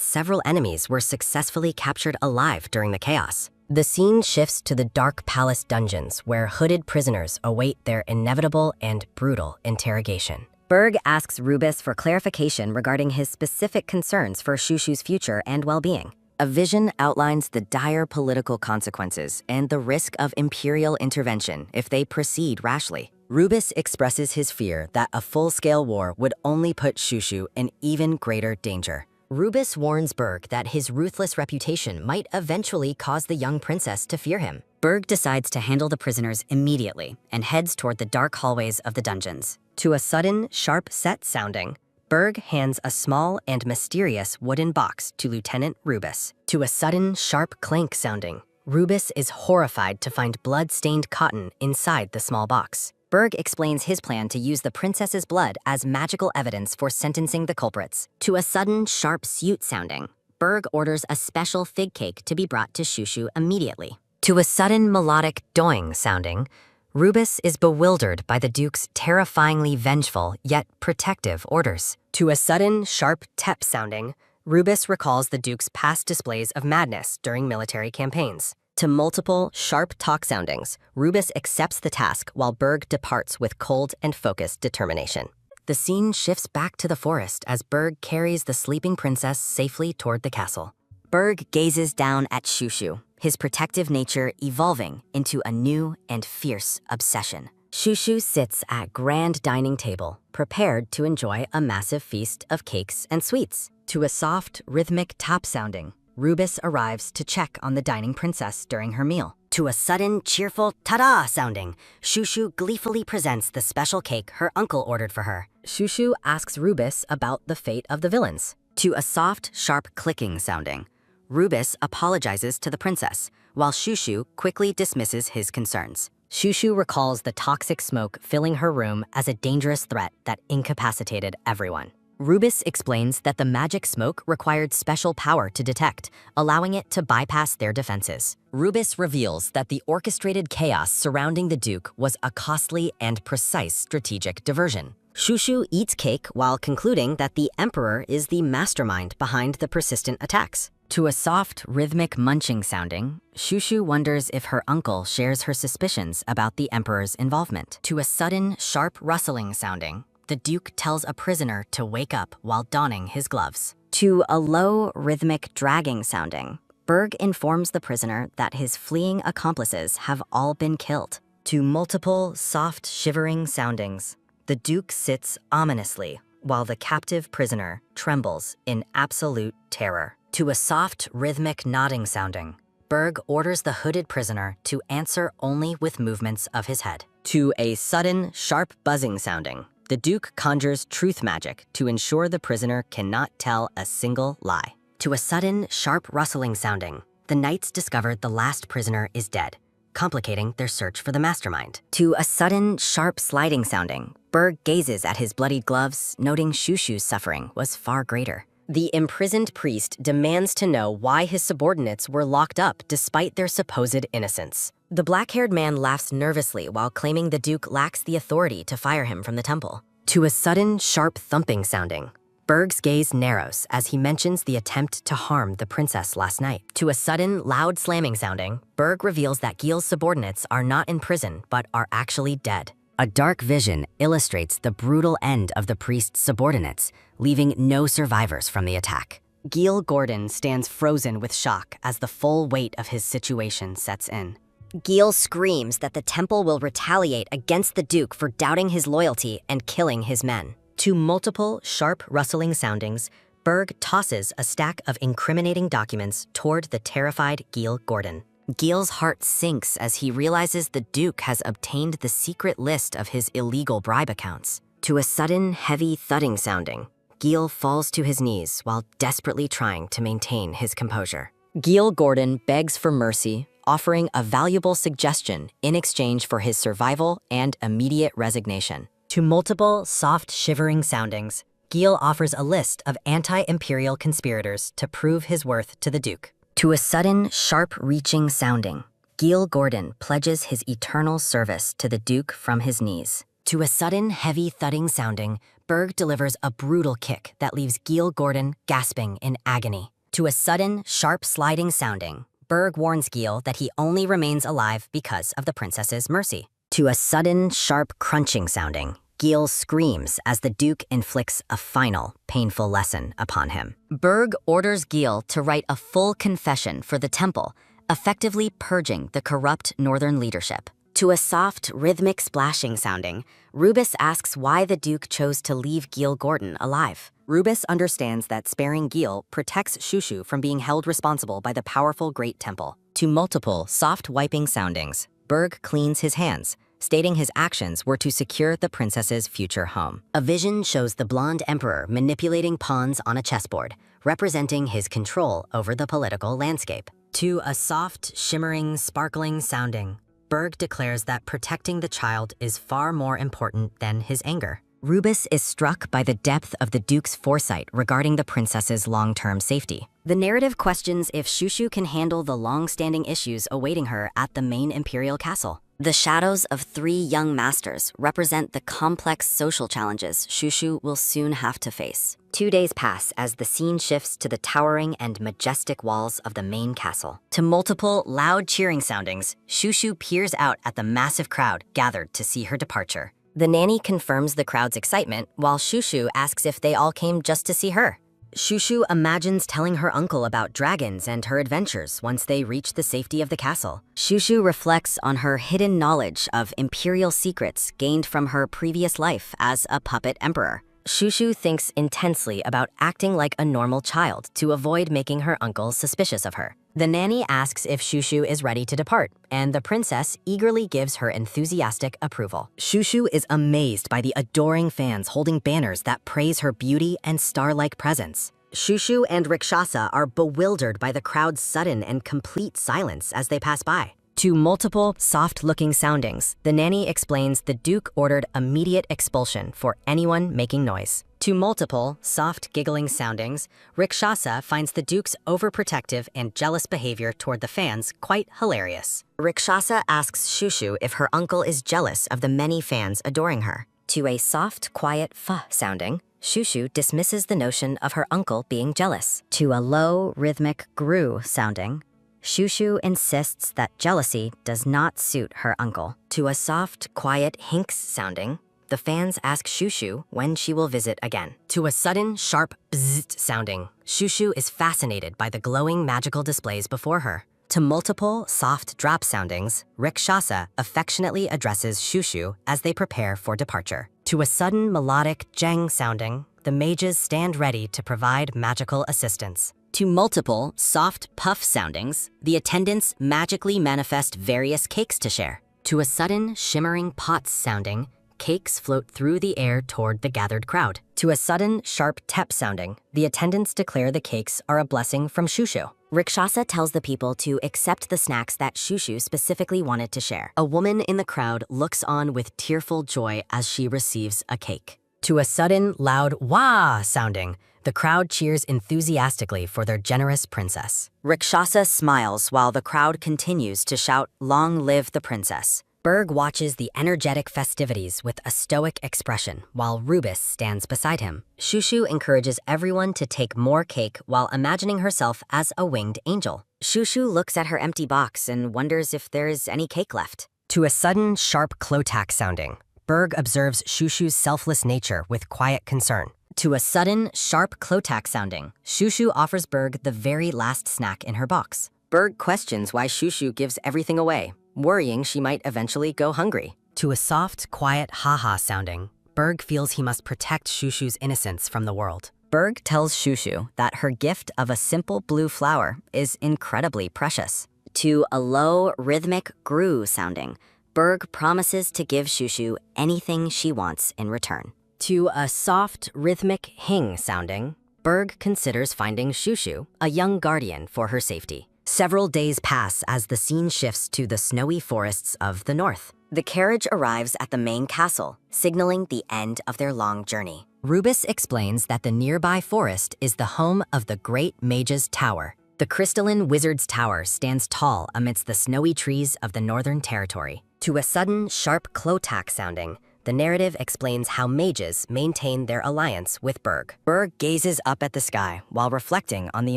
several enemies were successfully captured alive during the chaos. The scene shifts to the Dark Palace dungeons where hooded prisoners await their inevitable and brutal interrogation. Berg asks Rubis for clarification regarding his specific concerns for Shushu's future and well-being. A vision outlines the dire political consequences and the risk of imperial intervention if they proceed rashly. Rubis expresses his fear that a full-scale war would only put Shushu in even greater danger. Rubis warns Berg that his ruthless reputation might eventually cause the young princess to fear him. Berg decides to handle the prisoners immediately and heads toward the dark hallways of the dungeons. To a sudden, sharp set sounding, Berg hands a small and mysterious wooden box to Lieutenant Rubis. To a sudden, sharp clank sounding, Rubis is horrified to find blood-stained cotton inside the small box. Berg explains his plan to use the princess's blood as magical evidence for sentencing the culprits. To a sudden, sharp suit sounding, Berg orders a special fig cake to be brought to Shushu immediately. To a sudden melodic doing sounding, Rubis is bewildered by the Duke's terrifyingly vengeful yet protective orders. To a sudden, sharp tep sounding, Rubis recalls the Duke's past displays of madness during military campaigns. To multiple, sharp talk soundings, Rubis accepts the task while Berg departs with cold and focused determination. The scene shifts back to the forest as Berg carries the sleeping princess safely toward the castle. Berg gazes down at Shushu, his protective nature evolving into a new and fierce obsession. Shushu sits at grand dining table, prepared to enjoy a massive feast of cakes and sweets. To a soft, rhythmic tap sounding, Rubis arrives to check on the dining princess during her meal. To a sudden, cheerful ta-da sounding, Shushu gleefully presents the special cake her uncle ordered for her. Shushu asks Rubis about the fate of the villains. To a soft, sharp clicking sounding, Rubis apologizes to the princess, while Shushu quickly dismisses his concerns. Shushu recalls the toxic smoke filling her room as a dangerous threat that incapacitated everyone. Rubis explains that the magic smoke required special power to detect, allowing it to bypass their defenses. Rubis reveals that the orchestrated chaos surrounding the Duke was a costly and precise strategic diversion. Shushu eats cake while concluding that the Emperor is the mastermind behind the persistent attacks. To a soft, rhythmic munching sounding, Shushu wonders if her uncle shares her suspicions about the Emperor's involvement. To a sudden, sharp rustling sounding, the Duke tells a prisoner to wake up while donning his gloves. To a low, rhythmic dragging sounding, Berg informs the prisoner that his fleeing accomplices have all been killed. To multiple, soft, shivering soundings, the Duke sits ominously while the captive prisoner trembles in absolute terror. To a soft, rhythmic nodding sounding, Berg orders the hooded prisoner to answer only with movements of his head. To a sudden, sharp buzzing sounding, the Duke conjures truth magic to ensure the prisoner cannot tell a single lie. To a sudden, sharp rustling sounding, the knights discover the last prisoner is dead, complicating their search for the mastermind. To a sudden, sharp sliding sounding, Berg gazes at his bloodied gloves, noting Shushu's suffering was far greater. The imprisoned priest demands to know why his subordinates were locked up despite their supposed innocence. The black-haired man laughs nervously while claiming the Duke lacks the authority to fire him from the temple. To a sudden, sharp thumping sounding, Berg's gaze narrows as he mentions the attempt to harm the princess last night. To a sudden, loud slamming sounding, Berg reveals that Gil's subordinates are not in prison but are actually dead. A dark vision illustrates the brutal end of the priest's subordinates, leaving no survivors from the attack. Gil Gordon stands frozen with shock as the full weight of his situation sets in. Gil screams that the temple will retaliate against the Duke for doubting his loyalty and killing his men. To multiple, sharp, rustling soundings, Berg tosses a stack of incriminating documents toward the terrified Gil Gordon. Gil's heart sinks as he realizes the Duke has obtained the secret list of his illegal bribe accounts. To a sudden, heavy thudding sounding, Gil falls to his knees while desperately trying to maintain his composure. Gil Gordon begs for mercy, offering a valuable suggestion in exchange for his survival and immediate resignation. To multiple, soft, shivering soundings, Gil offers a list of anti-imperial conspirators to prove his worth to the Duke. To a sudden, sharp, reaching sounding, Gil Gordon pledges his eternal service to the Duke from his knees. To a sudden, heavy thudding sounding, Berg delivers a brutal kick that leaves Gil Gordon gasping in agony. To a sudden, sharp, sliding sounding, Berg warns Gil that he only remains alive because of the princess's mercy. To a sudden, sharp, crunching sounding, Gil screams as the Duke inflicts a final, painful lesson upon him. Berg orders Gil to write a full confession for the temple, effectively purging the corrupt northern leadership. To a soft, rhythmic splashing sounding, Rubis asks why the Duke chose to leave Gil Gordon alive. Rubis understands that sparing Gil protects Shushu from being held responsible by the powerful Great Temple. To multiple, soft wiping soundings, Berg cleans his hands, stating his actions were to secure the princess's future home. A vision shows the blonde emperor manipulating pawns on a chessboard, representing his control over the political landscape. To a soft, shimmering, sparkling sounding, Berg declares that protecting the child is far more important than his anger. Rubis is struck by the depth of the Duke's foresight regarding the princess's long-term safety. The narrative questions if Shushu can handle the long-standing issues awaiting her at the main imperial castle. The shadows of 3 young masters represent the complex social challenges Shushu will soon have to face. 2 days pass as the scene shifts to the towering and majestic walls of the main castle. To multiple, loud cheering soundings, Shushu peers out at the massive crowd gathered to see her departure. The nanny confirms the crowd's excitement, while Shushu asks if they all came just to see her. Shushu imagines telling her uncle about dragons and her adventures once they reach the safety of the castle. Shushu reflects on her hidden knowledge of imperial secrets gained from her previous life as a puppet emperor. Shushu thinks intensely about acting like a normal child to avoid making her uncle suspicious of her. The nanny asks if Shushu is ready to depart, and the princess eagerly gives her enthusiastic approval. Shushu is amazed by the adoring fans holding banners that praise her beauty and star-like presence. Shushu and Rikshasa are bewildered by the crowd's sudden and complete silence as they pass by. To multiple, soft-looking soundings, the nanny explains the Duke ordered immediate expulsion for anyone making noise. To multiple, soft, giggling soundings, Rikshasa finds the Duke's overprotective and jealous behavior toward the fans quite hilarious. Rikshasa asks Shushu if her uncle is jealous of the many fans adoring her. To a soft, quiet fa sounding, Shushu dismisses the notion of her uncle being jealous. To a low, rhythmic gru sounding, Shushu insists that jealousy does not suit her uncle. To a soft, quiet hinks sounding, the fans ask Shushu when she will visit again. To a sudden, sharp bzzzt sounding, Shushu is fascinated by the glowing magical displays before her. To multiple, soft drop soundings, Rikshasa affectionately addresses Shushu as they prepare for departure. To a sudden melodic jang sounding, the mages stand ready to provide magical assistance. To multiple, soft puff soundings, the attendants magically manifest various cakes to share. To a sudden, shimmering pots sounding, cakes float through the air toward the gathered crowd. To a sudden, sharp tep sounding, the attendants declare the cakes are a blessing from Shushu. Rikshasa tells the people to accept the snacks that Shushu specifically wanted to share. A woman in the crowd looks on with tearful joy as she receives a cake. To a sudden, loud wah sounding, the crowd cheers enthusiastically for their generous princess. Rikshasa smiles while the crowd continues to shout, "Long live the princess." Berg watches the energetic festivities with a stoic expression while Rubis stands beside him. Shushu encourages everyone to take more cake while imagining herself as a winged angel. Shushu looks at her empty box and wonders if there's any cake left. To a sudden, sharp klotak sounding, Berg observes Shushu's selfless nature with quiet concern. To a sudden, sharp klotak sounding, Shushu offers Berg the very last snack in her box. Berg questions why Shushu gives everything away, worrying she might eventually go hungry. To a soft, quiet ha-ha sounding, Berg feels he must protect Shushu's innocence from the world. Berg tells Shushu that her gift of a simple blue flower is incredibly precious. To a low, rhythmic gru sounding, Berg promises to give Shushu anything she wants in return. To a soft, rhythmic hing sounding, Berg considers finding Shushu, a young guardian, for her safety. Several days pass as the scene shifts to the snowy forests of the north. The carriage arrives at the main castle, signaling the end of their long journey. Rubis explains that the nearby forest is the home of the Great Mage's Tower. The crystalline wizard's tower stands tall amidst the snowy trees of the Northern Territory. To a sudden, sharp klotak sounding, the narrative explains how mages maintain their alliance with Berg. Berg gazes up at the sky while reflecting on the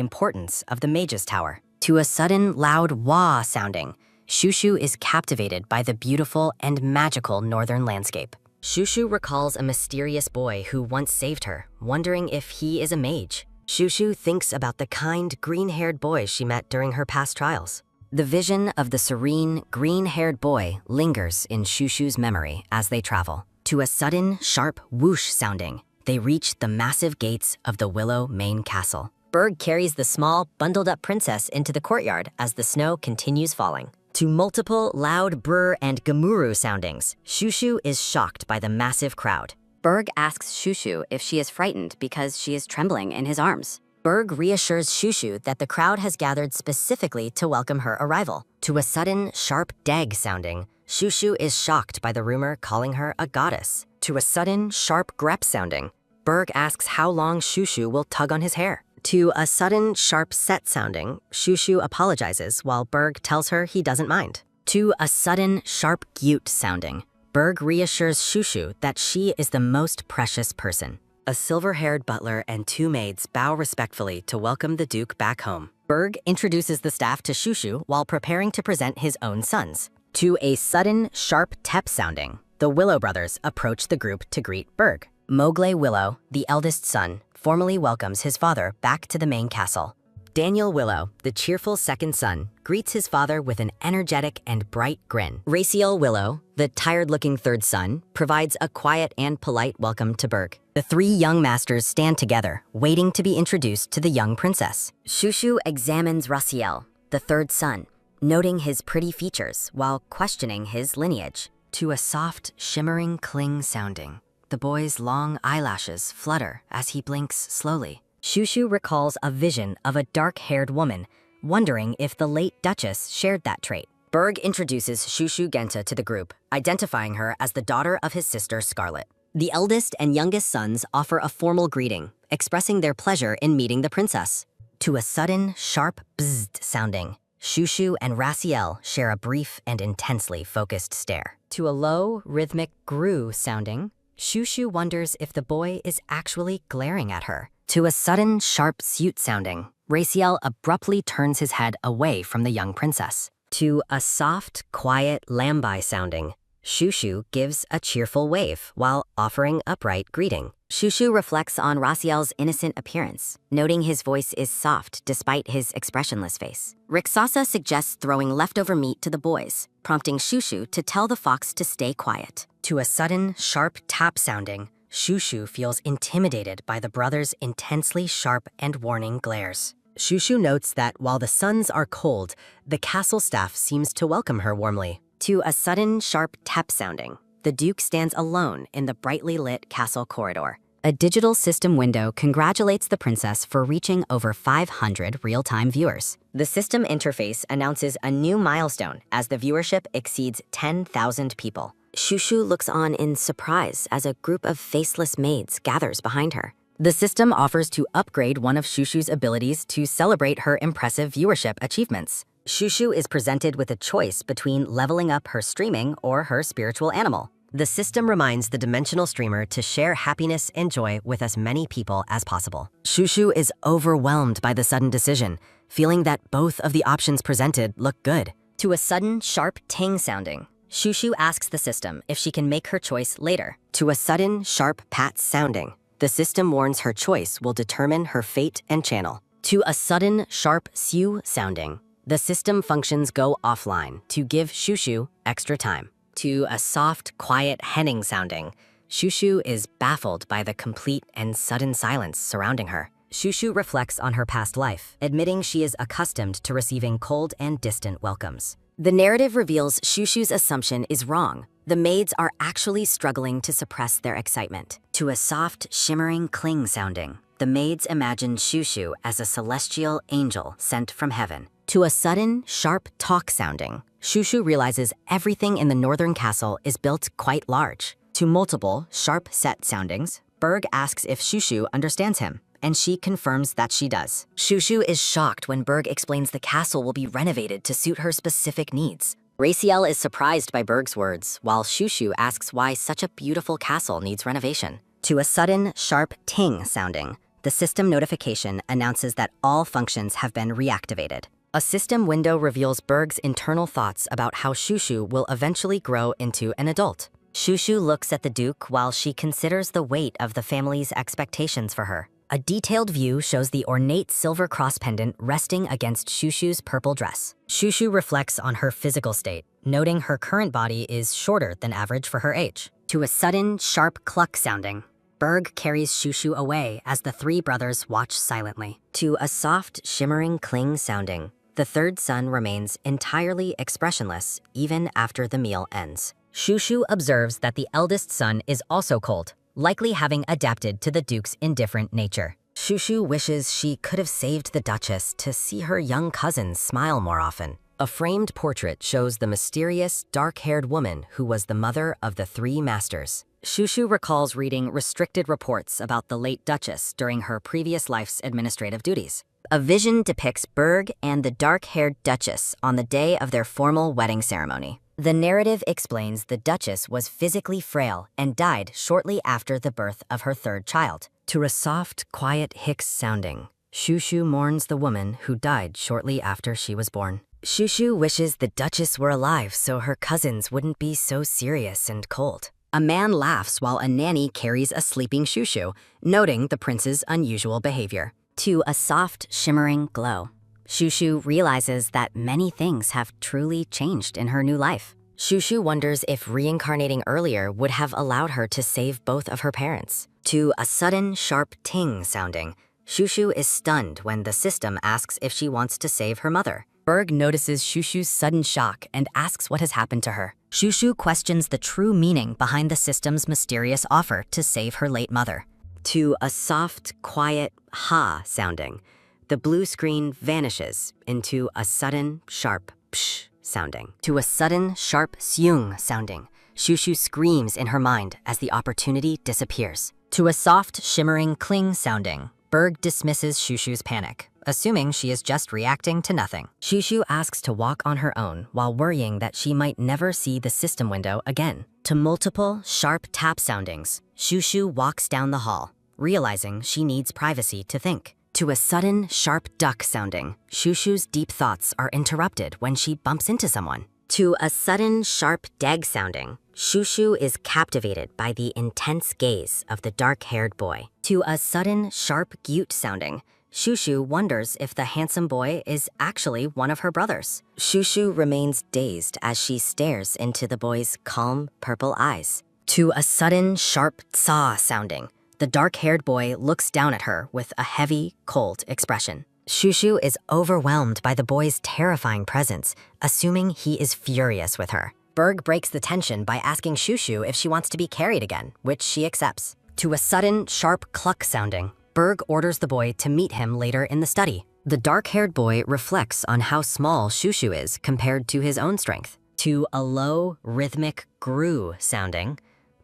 importance of the Mage's Tower. To a sudden, loud wah sounding, Shushu is captivated by the beautiful and magical northern landscape. Shushu recalls a mysterious boy who once saved her, wondering if he is a mage. Shushu thinks about the kind, green-haired boy she met during her past trials. The vision of the serene, green-haired boy lingers in Shushu's memory as they travel. To a sudden, sharp whoosh sounding, they reach the massive gates of the Willow Main Castle. Berg carries the small, bundled-up princess into the courtyard as the snow continues falling. To multiple, loud brr and gamuru soundings, Shushu is shocked by the massive crowd. Berg asks Shushu if she is frightened because she is trembling in his arms. Berg reassures Shushu that the crowd has gathered specifically to welcome her arrival. To a sudden, sharp deg sounding, Shushu is shocked by the rumor calling her a goddess. To a sudden, sharp grep sounding, Berg asks how long Shushu will tug on his hair. To a sudden, sharp set sounding, Shushu apologizes while Berg tells her he doesn't mind. To a sudden, sharp gyut sounding, Berg reassures Shushu that she is the most precious person. A silver-haired butler and two maids bow respectfully to welcome the Duke back home. Berg introduces the staff to Shushu while preparing to present his own sons. To a sudden, sharp tep sounding, the Willow brothers approach the group to greet Berg. Mowgli Willow, the eldest son, formally welcomes his father back to the main castle. Daniel Willow, the cheerful second son, greets his father with an energetic and bright grin. Raciel Willow, the tired-looking third son, provides a quiet and polite welcome to Berg. The three young masters stand together, waiting to be introduced to the young princess. Shushu examines Raciel, the third son, noting his pretty features while questioning his lineage. To a soft, shimmering cling sounding, the boy's long eyelashes flutter as he blinks slowly. Shushu recalls a vision of a dark-haired woman, wondering if the late Duchess shared that trait. Berg introduces Shushu Genta to the group, identifying her as the daughter of his sister Scarlet. The eldest and youngest sons offer a formal greeting, expressing their pleasure in meeting the princess. To a sudden, sharp bzzzt sounding, Shushu and Raciel share a brief and intensely focused stare. To a low, rhythmic gru sounding, Shushu wonders if the boy is actually glaring at her. To a sudden, sharp suit sounding, Raciel abruptly turns his head away from the young princess. To a soft, quiet lambai sounding, Shushu gives a cheerful wave while offering a bright greeting. Shushu reflects on Raziel's innocent appearance, noting his voice is soft despite his expressionless face. Rixasa suggests throwing leftover meat to the boys, prompting Shushu to tell the fox to stay quiet. To a sudden, sharp tap sounding, Shushu feels intimidated by the brothers' intensely sharp and warning glares. Shushu notes that while the suns are cold, the castle staff seems to welcome her warmly. To a sudden, sharp tap sounding, the Duke stands alone in the brightly lit castle corridor. A digital system window congratulates the princess for reaching over 500 real-time viewers. The system interface announces a new milestone as the viewership exceeds 10,000 people. Shushu looks on in surprise as a group of faceless maids gathers behind her. The system offers to upgrade one of Shushu's abilities to celebrate her impressive viewership achievements. Shushu is presented with a choice between leveling up her streaming or her spiritual animal. The system reminds the dimensional streamer to share happiness and joy with as many people as possible. Shushu is overwhelmed by the sudden decision, feeling that both of the options presented look good. To a sudden, sharp ting sounding, Shushu asks the system if she can make her choice later. To a sudden, sharp pat sounding, the system warns her choice will determine her fate and channel. To a sudden, sharp siu sounding, the system functions go offline to give Shushu extra time. To a soft, quiet henning sounding, Shushu is baffled by the complete and sudden silence surrounding her. Shushu reflects on her past life, admitting she is accustomed to receiving cold and distant welcomes. The narrative reveals Shushu's assumption is wrong. The maids are actually struggling to suppress their excitement. To a soft, shimmering cling sounding, the maids imagine Shushu as a celestial angel sent from heaven. To a sudden, sharp talk sounding, Shushu realizes everything in the northern castle is built quite large. To multiple, sharp set soundings, Berg asks if Shushu understands him, and she confirms that she does. Shushu is shocked when Berg explains the castle will be renovated to suit her specific needs. Raziel is surprised by Berg's words, while Shushu asks why such a beautiful castle needs renovation. To a sudden, sharp ting sounding, the system notification announces that all functions have been reactivated. A system window reveals Berg's internal thoughts about how Shushu will eventually grow into an adult. Shushu looks at the Duke while she considers the weight of the family's expectations for her. A detailed view shows the ornate silver cross pendant resting against Shushu's purple dress. Shushu reflects on her physical state, noting her current body is shorter than average for her age. To a sudden, sharp cluck sounding, Berg carries Shushu away as the three brothers watch silently. To a soft, shimmering cling sounding, the third son remains entirely expressionless even after the meal ends. Shushu observes that the eldest son is also cold, likely having adapted to the Duke's indifferent nature. Shushu wishes she could have saved the Duchess to see her young cousins smile more often. A framed portrait shows the mysterious, dark-haired woman who was the mother of the three masters. Shushu recalls reading restricted reports about the late Duchess during her previous life's administrative duties. A vision depicts Berg and the dark-haired Duchess on the day of their formal wedding ceremony. The narrative explains the Duchess was physically frail and died shortly after the birth of her third child. To a soft, quiet Hicks sounding, Shushu mourns the woman who died shortly after she was born. Shushu wishes the Duchess were alive so her cousins wouldn't be so serious and cold. A man laughs while a nanny carries a sleeping Shushu, noting the prince's unusual behavior. To a soft, shimmering glow, Shushu realizes that many things have truly changed in her new life. Shushu wonders if reincarnating earlier would have allowed her to save both of her parents. To a sudden, sharp ting sounding, Shushu is stunned when the system asks if she wants to save her mother. Berg notices Shushu's sudden shock and asks what has happened to her. Shushu questions the true meaning behind the system's mysterious offer to save her late mother. To a soft, quiet ha sounding, the blue screen vanishes into a sudden, sharp psh sounding. To a sudden, sharp seung sounding, Shushu screams in her mind as the opportunity disappears. To a soft, shimmering cling sounding, Berg dismisses Shushu's panic, assuming she is just reacting to nothing. Shushu asks to walk on her own while worrying that she might never see the system window again. To multiple, sharp tap soundings, Shushu walks down the hall, realizing she needs privacy to think. To a sudden, sharp duck sounding, Shushu's deep thoughts are interrupted when she bumps into someone. To a sudden, sharp deg sounding, Shushu is captivated by the intense gaze of the dark-haired boy. To a sudden, sharp gyut sounding, Shushu wonders if the handsome boy is actually one of her brothers. Shushu remains dazed as she stares into the boy's calm, purple eyes. To a sudden, sharp tsa sounding, the dark-haired boy looks down at her with a heavy, cold expression. Shushu is overwhelmed by the boy's terrifying presence, assuming he is furious with her. Berg breaks the tension by asking Shushu if she wants to be carried again, which she accepts. To a sudden, sharp cluck sounding, Berg orders the boy to meet him later in the study. The dark-haired boy reflects on how small Shushu is compared to his own strength. To a low, rhythmic gru sounding,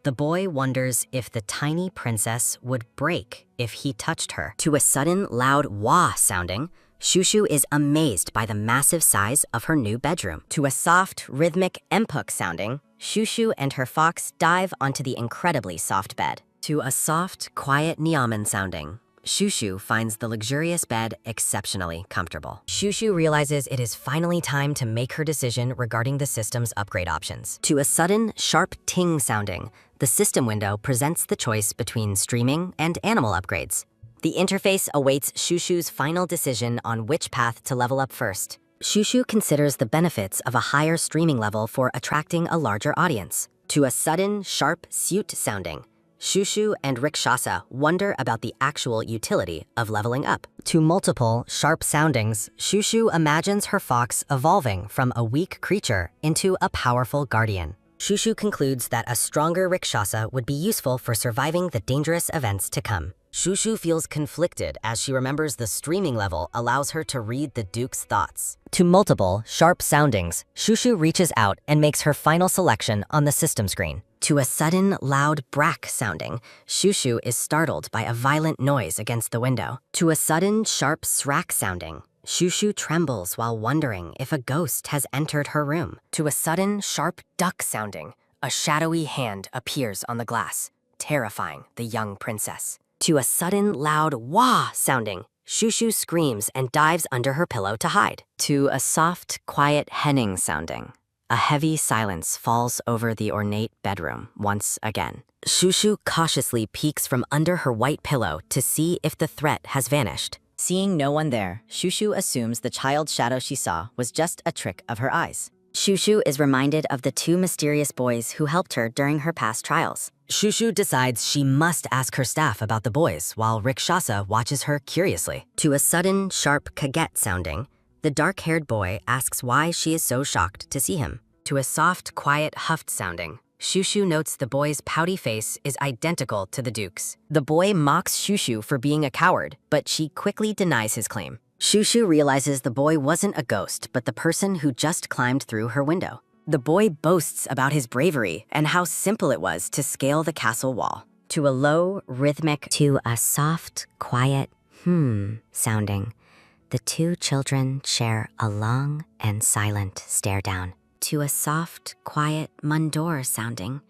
the boy wonders if the tiny princess would break if he touched her. To a sudden, loud wah sounding, Shushu is amazed by the massive size of her new bedroom. To a soft, rhythmic empuk sounding, Shushu and her fox dive onto the incredibly soft bed. To a soft, quiet nyaman sounding, Shushu finds the luxurious bed exceptionally comfortable. Shushu realizes it is finally time to make her decision regarding the system's upgrade options. To a sudden, sharp ting sounding, the system window presents the choice between streaming and animal upgrades. The interface awaits Shushu's final decision on which path to level up first. Shushu considers the benefits of a higher streaming level for attracting a larger audience. To a sudden, sharp suit sounding, Shushu and Rikshasa wonder about the actual utility of leveling up. To multiple, sharp soundings, Shushu imagines her fox evolving from a weak creature into a powerful guardian. Shushu concludes that a stronger Rikshasa would be useful for surviving the dangerous events to come. Shushu feels conflicted as she remembers the streaming level allows her to read the Duke's thoughts. To multiple, sharp soundings, Shushu reaches out and makes her final selection on the system screen. To a sudden, loud brack sounding, Shushu is startled by a violent noise against the window. To a sudden, sharp srack sounding, Shushu trembles while wondering if a ghost has entered her room. To a sudden, sharp duck sounding, a shadowy hand appears on the glass, terrifying the young princess. To a sudden, loud wah sounding, Shushu screams and dives under her pillow to hide. To a soft, quiet henning sounding, a heavy silence falls over the ornate bedroom once again. Shushu cautiously peeks from under her white pillow to see if the threat has vanished. Seeing no one there, Shushu assumes the child's shadow she saw was just a trick of her eyes. Shushu is reminded of the two mysterious boys who helped her during her past trials. Shushu decides she must ask her staff about the boys while Rikshasa watches her curiously. To a sudden, sharp kaget sounding, the dark-haired boy asks why she is so shocked to see him. To a soft, quiet huffed sounding, Shushu notes the boy's pouty face is identical to the Duke's. The boy mocks Shushu for being a coward, but she quickly denies his claim. Shushu realizes the boy wasn't a ghost, but the person who just climbed through her window. The boy boasts about his bravery and how simple it was to scale the castle wall. To a low, rhythmic, to a soft, quiet sounding, the two children share a long and silent stare down. To a soft, quiet Mundor sounding,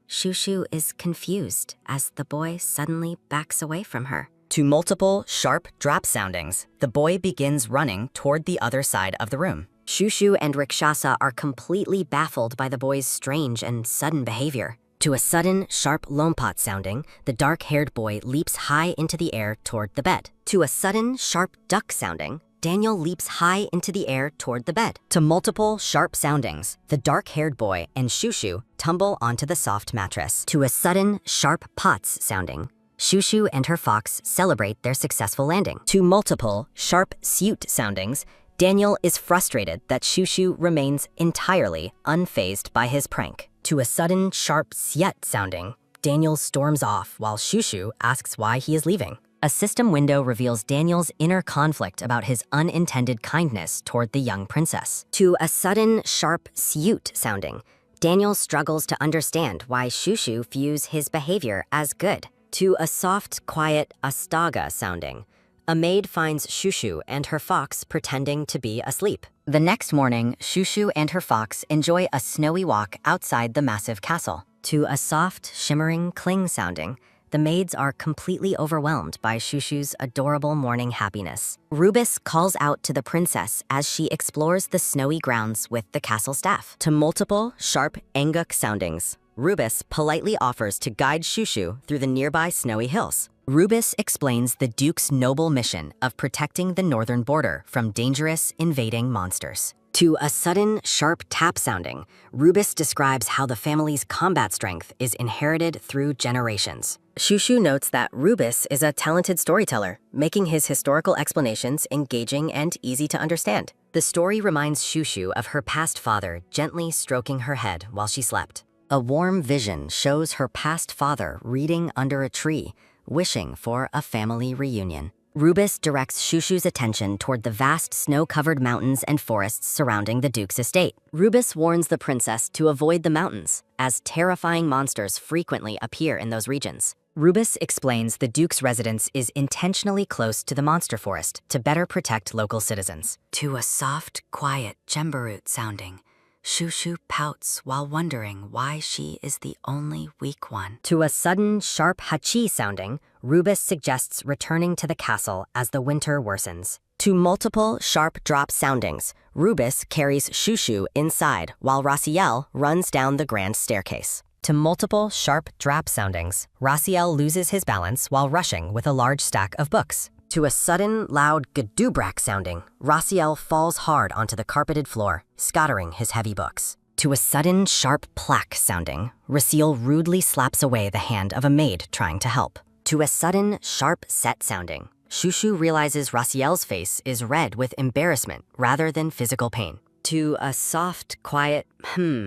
Shushu is confused as the boy suddenly backs away from her. To multiple, sharp drop soundings, the boy begins running toward the other side of the room. Shushu and Rikshasa are completely baffled by the boy's strange and sudden behavior. To a sudden, sharp lompat sounding, the dark-haired boy leaps high into the air toward the bed. To a sudden, sharp duck sounding, Daniel leaps high into the air toward the bed. To multiple, sharp soundings, the dark-haired boy and Shushu tumble onto the soft mattress. To a sudden, sharp pots sounding, Shushu and her fox celebrate their successful landing. To multiple, sharp suit soundings, Daniel is frustrated that Shushu remains entirely unfazed by his prank. To a sudden, sharp syet sounding, Daniel storms off while Shushu asks why he is leaving. A system window reveals Daniel's inner conflict about his unintended kindness toward the young princess. To a sudden, sharp syut sounding, Daniel struggles to understand why Shushu views his behavior as good. To a soft, quiet astaga sounding, a maid finds Shushu and her fox pretending to be asleep. The next morning, Shushu and her fox enjoy a snowy walk outside the massive castle. To a soft, shimmering cling sounding, The maids are completely overwhelmed by Shushu's adorable morning happiness. Rubus calls out to the princess as she explores the snowy grounds with the castle staff. To multiple, sharp Anguk soundings, Rubus politely offers to guide Shushu through the nearby snowy hills. Rubus explains the Duke's noble mission of protecting the northern border from dangerous invading monsters. To a sudden, sharp tap sounding, Rubus describes how the family's combat strength is inherited through generations. Shushu notes that Rubus is a talented storyteller, making his historical explanations engaging and easy to understand. The story reminds Shushu of her past father gently stroking her head while she slept. A warm vision shows her past father reading under a tree, wishing for a family reunion. Rubus directs Shushu's attention toward the vast snow-covered mountains and forests surrounding the Duke's estate. Rubus warns the princess to avoid the mountains, as terrifying monsters frequently appear in those regions. Rubus explains the Duke's residence is intentionally close to the monster forest to better protect local citizens. To a soft, quiet Jemberut sounding, Shushu pouts while wondering why she is the only weak one. To a sudden, sharp Hachi sounding, Rubus suggests returning to the castle as the winter worsens. To multiple, sharp drop soundings, Rubus carries Shushu inside while Raciel runs down the grand staircase. To multiple, sharp drop soundings, Raciel loses his balance while rushing with a large stack of books. To a sudden, loud gadubrak sounding, Raciel falls hard onto the carpeted floor, scattering his heavy books. To a sudden, sharp plaque sounding, Raciel rudely slaps away the hand of a maid trying to help. To a sudden, sharp set sounding, Shushu realizes Raciel's face is red with embarrassment rather than physical pain. To a soft, quiet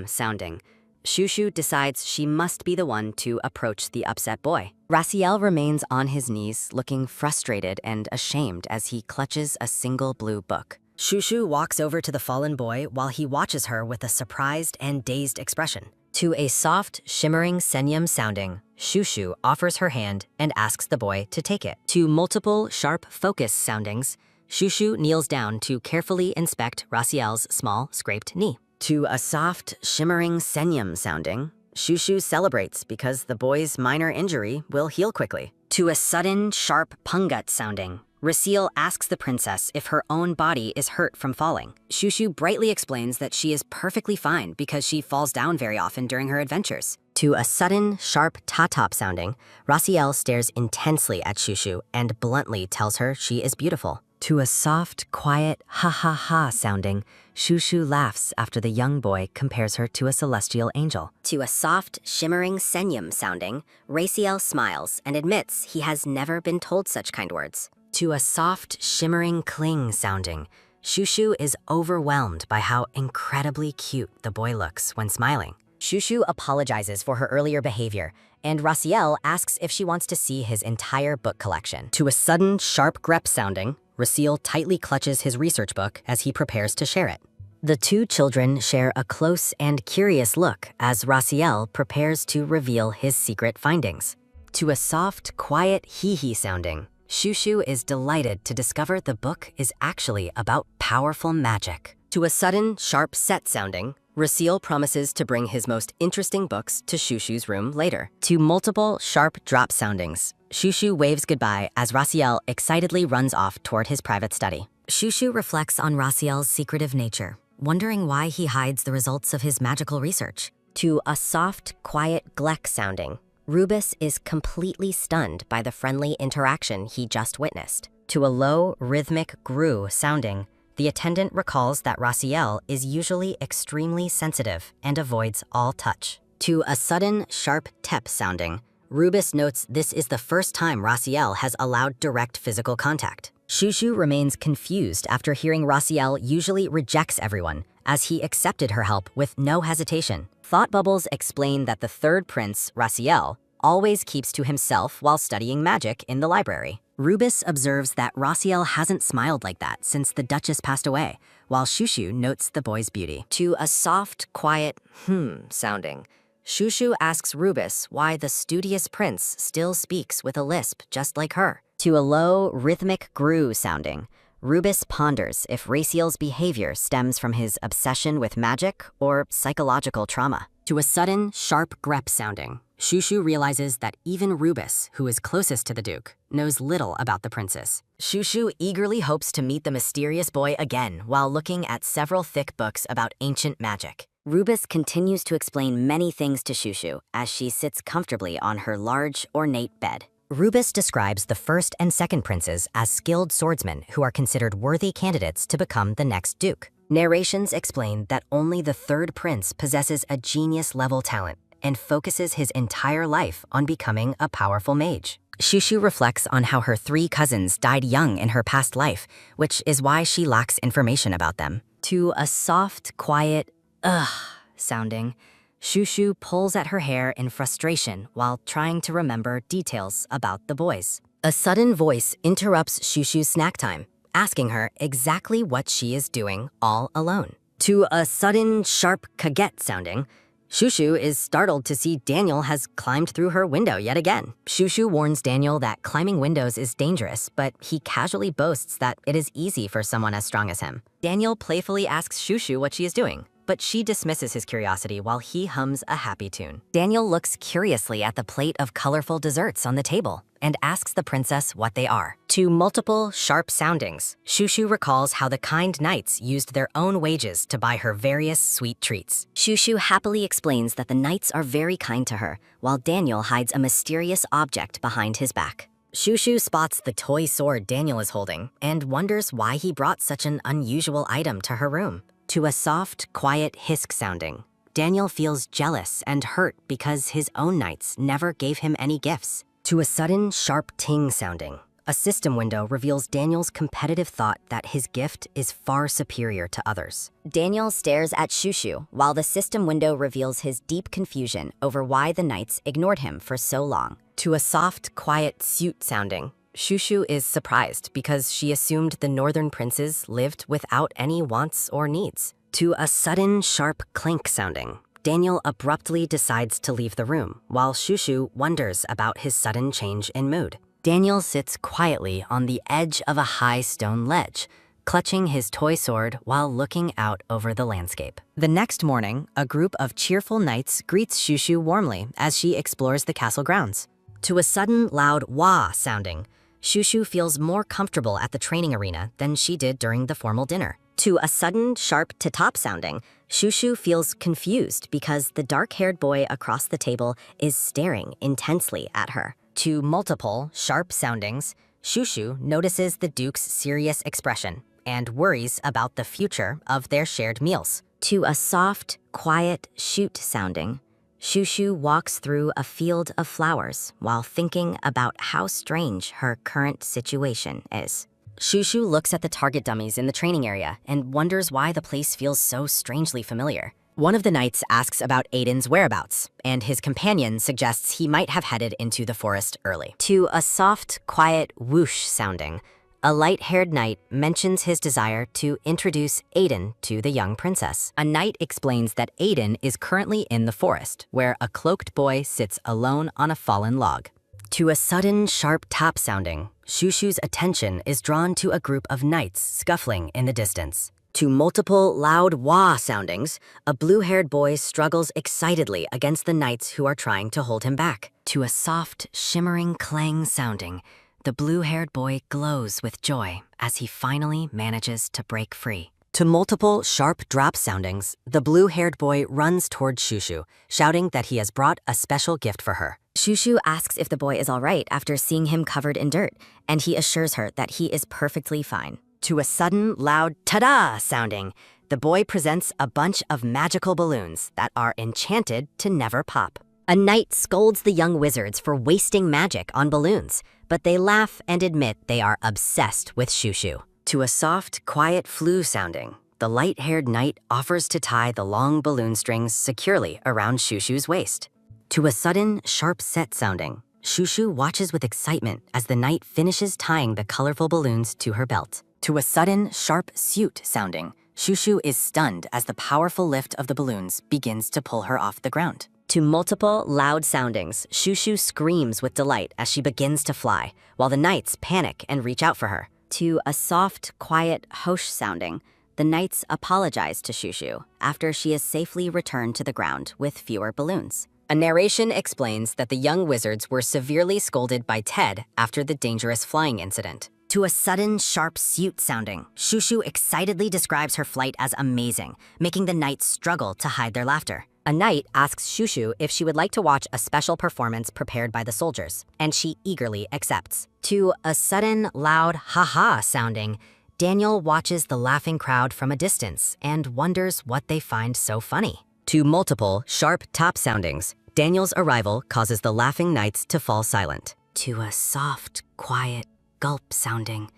sounding, Shushu decides she must be the one to approach the upset boy. Raciel remains on his knees, looking frustrated and ashamed as he clutches a single blue book. Shushu walks over to the fallen boy while he watches her with a surprised and dazed expression. To a soft, shimmering senyum sounding, Shushu offers her hand and asks the boy to take it. To multiple, sharp focus soundings, Shushu kneels down to carefully inspect Raciel's small, scraped knee. To a soft, shimmering senyum sounding, Shushu celebrates because the boy's minor injury will heal quickly. To a sudden, sharp pungut sounding, Raciel asks the princess if her own body is hurt from falling. Shushu brightly explains that she is perfectly fine because she falls down very often during her adventures. To a sudden, sharp ta-top sounding, Raciel stares intensely at Shushu and bluntly tells her she is beautiful. To a soft, quiet ha-ha-ha sounding, Shushu laughs after the young boy compares her to a celestial angel. To a soft, shimmering senyum sounding, Raciel smiles and admits he has never been told such kind words. To a soft, shimmering cling sounding, Shushu is overwhelmed by how incredibly cute the boy looks when smiling. Shushu apologizes for her earlier behavior, and Raciel asks if she wants to see his entire book collection. To a sudden, sharp grep sounding, Raciel tightly clutches his research book as he prepares to share it. The two children share a close and curious look as Raciel prepares to reveal his secret findings. To a soft, quiet hee-hee sounding, Shushu is delighted to discover the book is actually about powerful magic. To a sudden, sharp set sounding, Raciel promises to bring his most interesting books to Shushu's room later. To multiple, sharp drop soundings, Shushu waves goodbye as Raciel excitedly runs off toward his private study. Shushu reflects on Raciel's secretive nature, wondering why he hides the results of his magical research. To a soft, quiet glek sounding, Rubus is completely stunned by the friendly interaction he just witnessed. To a low, rhythmic gru sounding, the attendant recalls that Raciel is usually extremely sensitive and avoids all touch. To a sudden, sharp tep sounding, Rubus notes this is the first time Raciel has allowed direct physical contact. Shushu remains confused after hearing Raciel usually rejects everyone, as he accepted her help with no hesitation. Thought bubbles explain that the third prince, Raciel, always keeps to himself while studying magic in the library. Rubus observes that Raciel hasn't smiled like that since the Duchess passed away, while Shushu notes the boy's beauty. To a soft, quiet sounding, Shushu asks Rubus why the studious prince still speaks with a lisp just like her. To a low, rhythmic gru sounding, Rubus ponders if Raciel's behavior stems from his obsession with magic or psychological trauma. To a sudden, sharp grep sounding, Shushu realizes that even Rubus, who is closest to the Duke, knows little about the princess. Shushu eagerly hopes to meet the mysterious boy again while looking at several thick books about ancient magic. Rubus continues to explain many things to Shushu as she sits comfortably on her large, ornate bed. Rubus describes the first and second princes as skilled swordsmen who are considered worthy candidates to become the next duke. Narrations explain that only the third prince possesses a genius-level talent and focuses his entire life on becoming a powerful mage. Shushu reflects on how her 3 cousins died young in her past life, which is why she lacks information about them. To a soft, quiet, sounding, Shushu pulls at her hair in frustration while trying to remember details about the boys. A sudden voice interrupts Shushu's snack time, asking her exactly what she is doing all alone. To a sudden, sharp kaget sounding, Shushu is startled to see Daniel has climbed through her window yet again. Shushu warns Daniel that climbing windows is dangerous, but he casually boasts that it is easy for someone as strong as him. Daniel playfully asks Shushu what she is doing, but she dismisses his curiosity while he hums a happy tune. Daniel looks curiously at the plate of colorful desserts on the table and asks the princess what they are. To multiple, sharp soundings, Shushu recalls how the kind knights used their own wages to buy her various sweet treats. Shushu happily explains that the knights are very kind to her, while Daniel hides a mysterious object behind his back. Shushu spots the toy sword Daniel is holding and wonders why he brought such an unusual item to her room. To a soft, quiet hisk sounding, Daniel feels jealous and hurt because his own knights never gave him any gifts. To a sudden, sharp ting sounding, a system window reveals Daniel's competitive thought that his gift is far superior to others. Daniel stares at Shushu while the system window reveals his deep confusion over why the knights ignored him for so long. To a soft, quiet suit sounding, Shushu is surprised because she assumed the northern princes lived without any wants or needs. To a sudden, sharp clink sounding, Daniel abruptly decides to leave the room, while Shushu wonders about his sudden change in mood. Daniel sits quietly on the edge of a high stone ledge, clutching his toy sword while looking out over the landscape. The next morning, a group of cheerful knights greets Shushu warmly as she explores the castle grounds. To a sudden, loud wah sounding, Shushu feels more comfortable at the training arena than she did during the formal dinner. To a sudden, sharp ta-top sounding, Shushu feels confused because the dark-haired boy across the table is staring intensely at her. To multiple, sharp soundings, Shushu notices the Duke's serious expression and worries about the future of their shared meals. To a soft, quiet shoot sounding, Shushu walks through a field of flowers while thinking about how strange her current situation is. Shushu looks at the target dummies in the training area and wonders why the place feels so strangely familiar. One of the knights asks about Aiden's whereabouts, and his companion suggests he might have headed into the forest early. To a soft, quiet whoosh sounding, a light-haired knight mentions his desire to introduce Aiden to the young princess. A knight explains that Aiden is currently in the forest, where a cloaked boy sits alone on a fallen log. To a sudden, sharp tap sounding, Shushu's attention is drawn to a group of knights scuffling in the distance. To multiple, loud wah soundings, a blue-haired boy struggles excitedly against the knights who are trying to hold him back. To a soft, shimmering clang sounding, the blue-haired boy glows with joy as he finally manages to break free. To multiple, sharp drop soundings, the blue-haired boy runs toward Shushu, shouting that he has brought a special gift for her. Shushu asks if the boy is all right after seeing him covered in dirt, and he assures her that he is perfectly fine. To a sudden, loud ta-da sounding, the boy presents a bunch of magical balloons that are enchanted to never pop. A knight scolds the young wizards for wasting magic on balloons, but they laugh and admit they are obsessed with Shushu. To a soft, quiet flu sounding, the light-haired knight offers to tie the long balloon strings securely around Shushu's waist. To a sudden, sharp set sounding, Shushu watches with excitement as the knight finishes tying the colorful balloons to her belt. To a sudden, sharp suit sounding, Shushu is stunned as the powerful lift of the balloons begins to pull her off the ground. To multiple, loud soundings, Shushu screams with delight as she begins to fly, while the knights panic and reach out for her. To a soft, quiet hosh sounding, The knights apologize to Shushu after she is safely returned to the ground with fewer balloons. A narration explains that the young wizards were severely scolded by Ted after the dangerous flying incident. To a sudden, sharp suit sounding, Shushu excitedly describes her flight as amazing, making the knights struggle to hide their laughter. A knight asks Shushu if she would like to watch a special performance prepared by the soldiers, and she eagerly accepts. To a sudden, loud ha-ha sounding, Daniel watches the laughing crowd from a distance and wonders what they find so funny. To multiple, sharp tap soundings, Daniel's arrival causes the laughing knights to fall silent. To a soft, quiet gulp sounding,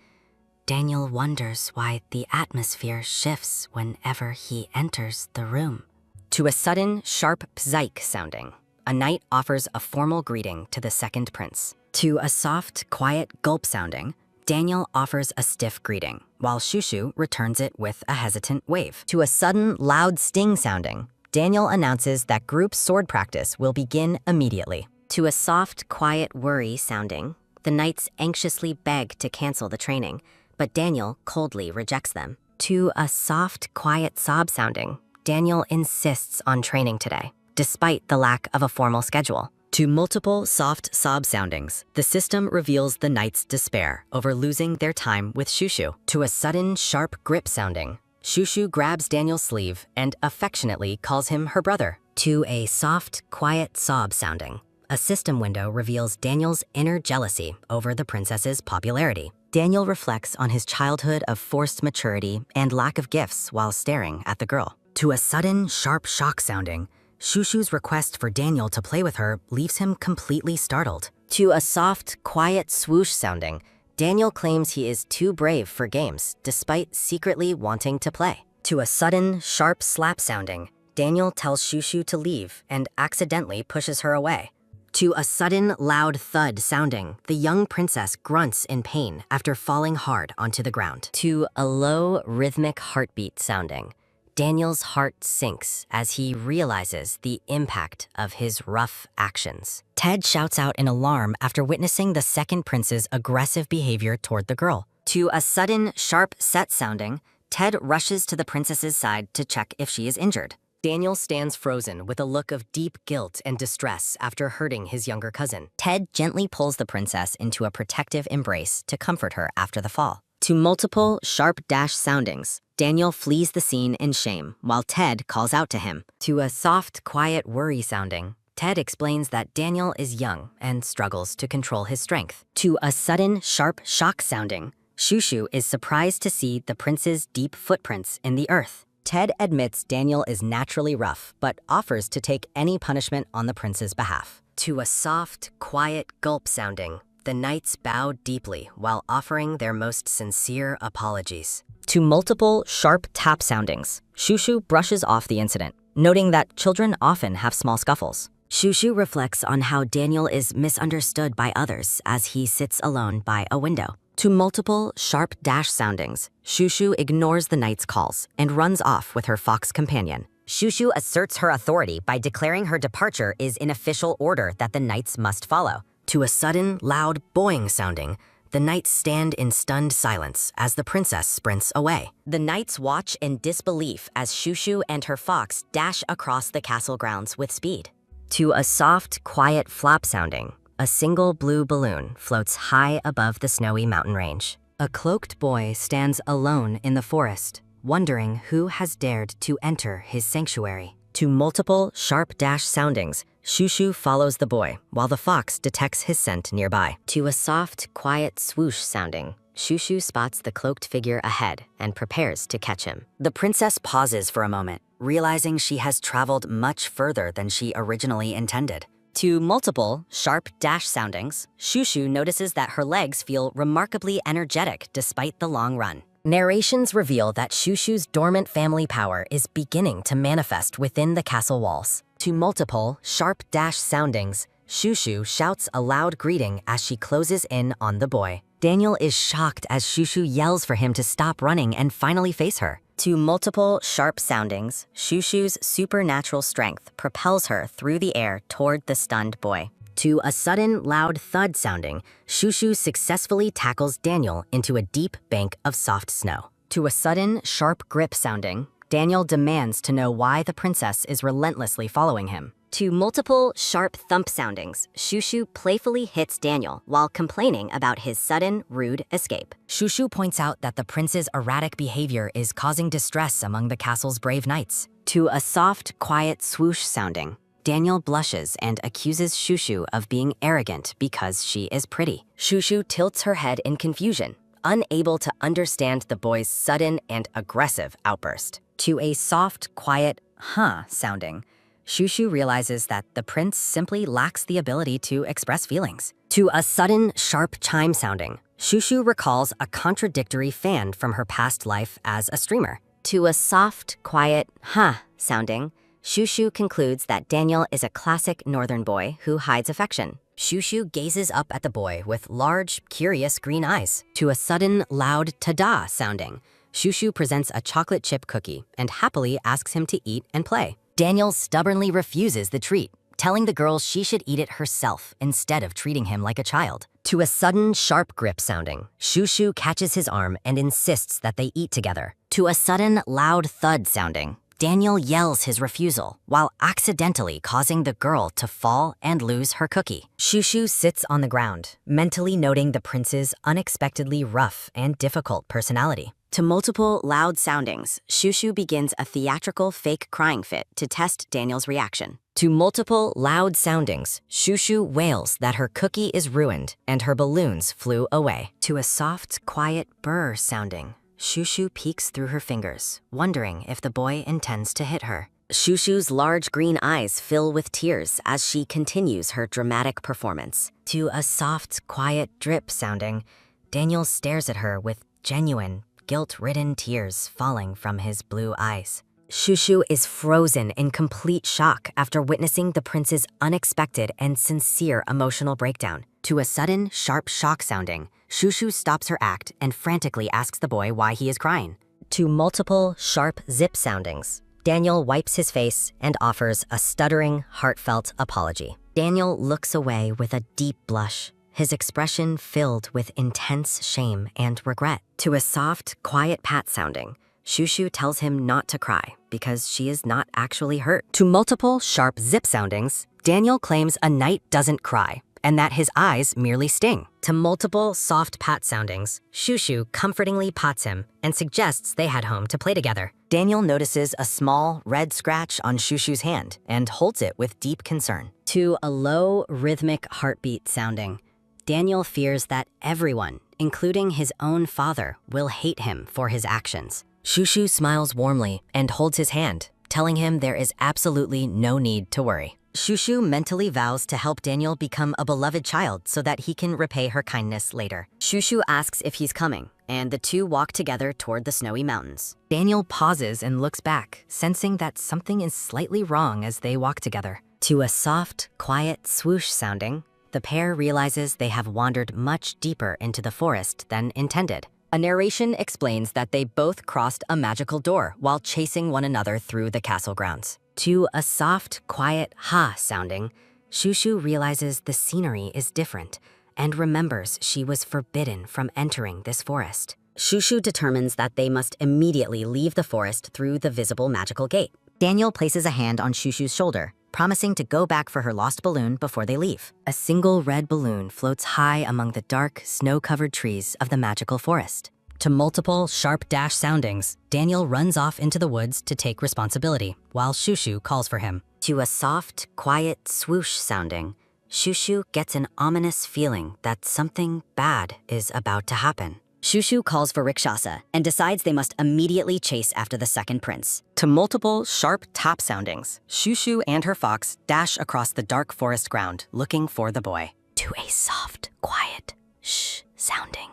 Daniel wonders why the atmosphere shifts whenever he enters the room. To a sudden, sharp pzyke sounding, a knight offers a formal greeting to the second prince. To a soft, quiet gulp sounding, Daniel offers a stiff greeting, while Shushu returns it with a hesitant wave. To a sudden, loud sting sounding, Daniel announces that group sword practice will begin immediately. To a soft, quiet worry sounding, the knights anxiously beg to cancel the training, but Daniel coldly rejects them. To a soft, quiet sob sounding, Daniel insists on training today, despite the lack of a formal schedule. To multiple soft sob soundings, the system reveals the knights' despair over losing their time with Shushu. To a sudden, sharp grip sounding, Shushu grabs Daniel's sleeve and affectionately calls him her brother. To a soft, quiet sob sounding, a system window reveals Daniel's inner jealousy over the princess's popularity. Daniel reflects on his childhood of forced maturity and lack of gifts while staring at the girl. To a sudden, sharp shock sounding, Shushu's request for Daniel to play with her leaves him completely startled. To a soft, quiet swoosh sounding, Daniel claims he is too brave for games, despite secretly wanting to play. To a sudden, sharp slap sounding, Daniel tells Shushu to leave and accidentally pushes her away. To a sudden, loud thud sounding, the young princess grunts in pain after falling hard onto the ground. To a low, rhythmic heartbeat sounding, Daniel's heart sinks as he realizes the impact of his rough actions. Ted shouts out in alarm after witnessing the second prince's aggressive behavior toward the girl. To a sudden, sharp set sounding, Ted rushes to the princess's side to check if she is injured. Daniel stands frozen with a look of deep guilt and distress after hurting his younger cousin. Ted gently pulls the princess into a protective embrace to comfort her after the fall. To multiple, sharp dash soundings, Daniel flees the scene in shame while Ted calls out to him. To a soft, quiet worry sounding, Ted explains that Daniel is young and struggles to control his strength. To a sudden, sharp shock sounding, Shushu is surprised to see the prince's deep footprints in the earth. Ted admits Daniel is naturally rough, but offers to take any punishment on the prince's behalf. To a soft, quiet gulp sounding, the knights bow deeply while offering their most sincere apologies. To multiple, sharp tap soundings, Shushu brushes off the incident, noting that children often have small scuffles. Shushu reflects on how Daniel is misunderstood by others as he sits alone by a window. To multiple, sharp dash soundings, Shushu ignores the knight's calls and runs off with her fox companion. Shushu asserts her authority by declaring her departure is an official order that the knights must follow. To a sudden, loud boing sounding, the knights stand in stunned silence as the princess sprints away. The knights watch in disbelief as Shushu and her fox dash across the castle grounds with speed. To a soft, quiet flop sounding, a single blue balloon floats high above the snowy mountain range. A cloaked boy stands alone in the forest, wondering who has dared to enter his sanctuary. To multiple, sharp dash soundings, Shushu follows the boy, while the fox detects his scent nearby. To a soft, quiet swoosh sounding, Shushu spots the cloaked figure ahead and prepares to catch him. The princess pauses for a moment, realizing she has traveled much further than she originally intended. To multiple, sharp dash soundings, Shushu notices that her legs feel remarkably energetic despite the long run. Narrations reveal that Shushu's dormant family power is beginning to manifest within the castle walls. To multiple, sharp dash soundings, Shushu shouts a loud greeting as she closes in on the boy. Daniel is shocked as Shushu yells for him to stop running and finally face her. To multiple, sharp soundings, Shushu's supernatural strength propels her through the air toward the stunned boy. To a sudden, loud thud sounding, Shushu successfully tackles Daniel into a deep bank of soft snow. To a sudden, sharp grip sounding, Daniel demands to know why the princess is relentlessly following him. To multiple, sharp thump soundings, Shushu playfully hits Daniel while complaining about his sudden, rude escape. Shushu points out that the prince's erratic behavior is causing distress among the castle's brave knights. To a soft, quiet swoosh sounding, Daniel blushes and accuses Shushu of being arrogant because she is pretty. Shushu tilts her head in confusion, unable to understand the boy's sudden and aggressive outburst. To a soft, quiet, huh sounding, Shushu realizes that the prince simply lacks the ability to express feelings. To a sudden, sharp chime sounding, Shushu recalls a contradictory fan from her past life as a streamer. To a soft, quiet, huh sounding, Shushu concludes that Daniel is a classic northern boy who hides affection. Shushu gazes up at the boy with large, curious green eyes. To a sudden, loud ta-da sounding, Shushu presents a chocolate chip cookie and happily asks him to eat and play. Daniel stubbornly refuses the treat, telling the girl she should eat it herself instead of treating him like a child. To a sudden, sharp grip sounding, Shushu catches his arm and insists that they eat together. To a sudden, loud thud sounding, Daniel yells his refusal while accidentally causing the girl to fall and lose her cookie. Shushu sits on the ground, mentally noting the prince's unexpectedly rough and difficult personality. To multiple loud soundings, Shushu begins a theatrical fake crying fit to test Daniel's reaction. To multiple loud soundings, Shushu wails that her cookie is ruined and her balloons flew away. To a soft, quiet burr sounding, Shushu peeks through her fingers, wondering if the boy intends to hit her. Shushu's large green eyes fill with tears as she continues her dramatic performance. To a soft, quiet drip sounding, Daniel stares at her with genuine, guilt-ridden tears falling from his blue eyes. Shushu is frozen in complete shock after witnessing the prince's unexpected and sincere emotional breakdown. To a sudden, sharp shock sounding, Shushu stops her act and frantically asks the boy why he is crying. To multiple, sharp zip soundings, Daniel wipes his face and offers a stuttering, heartfelt apology. Daniel looks away with a deep blush, his expression filled with intense shame and regret. To a soft, quiet pat sounding, Shushu tells him not to cry because she is not actually hurt. To multiple, sharp zip soundings, Daniel claims a knight doesn't cry and that his eyes merely sting. To multiple, soft pat soundings, Shushu comfortingly pats him and suggests they head home to play together. Daniel notices a small, red scratch on Shushu's hand and holds it with deep concern. To a low, rhythmic heartbeat sounding, Daniel fears that everyone, including his own father, will hate him for his actions. Shushu smiles warmly and holds his hand, telling him there is absolutely no need to worry. Shushu mentally vows to help Daniel become a beloved child so that he can repay her kindness later. Shushu asks if he's coming, and the two walk together toward the snowy mountains. Daniel pauses and looks back, sensing that something is slightly wrong as they walk together. To a soft, quiet swoosh sounding, the pair realizes they have wandered much deeper into the forest than intended. A narration explains that they both crossed a magical door while chasing one another through the castle grounds. To a soft, quiet ha sounding, Shushu realizes the scenery is different and remembers she was forbidden from entering this forest. Shushu determines that they must immediately leave the forest through the visible magical gate. Daniel places a hand on Shushu's shoulder, promising to go back for her lost balloon before they leave. A single red balloon floats high among the dark, snow-covered trees of the magical forest. To multiple, sharp dash soundings, Daniel runs off into the woods to take responsibility, while Shushu calls for him. To a soft, quiet swoosh sounding, Shushu gets an ominous feeling that something bad is about to happen. Shushu calls for Rikshasa and decides they must immediately chase after the second prince. To multiple, sharp tap soundings, Shushu and her fox dash across the dark forest ground, looking for the boy. To a soft, quiet shh sounding,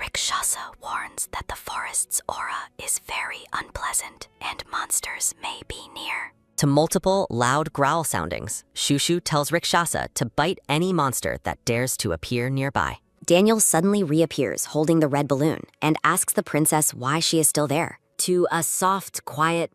Rikshasa warns that the forest's aura is very unpleasant and monsters may be near. To multiple, loud growl soundings, Shushu tells Rikshasa to bite any monster that dares to appear nearby. Daniel suddenly reappears holding the red balloon and asks the princess why she is still there. To a soft, quiet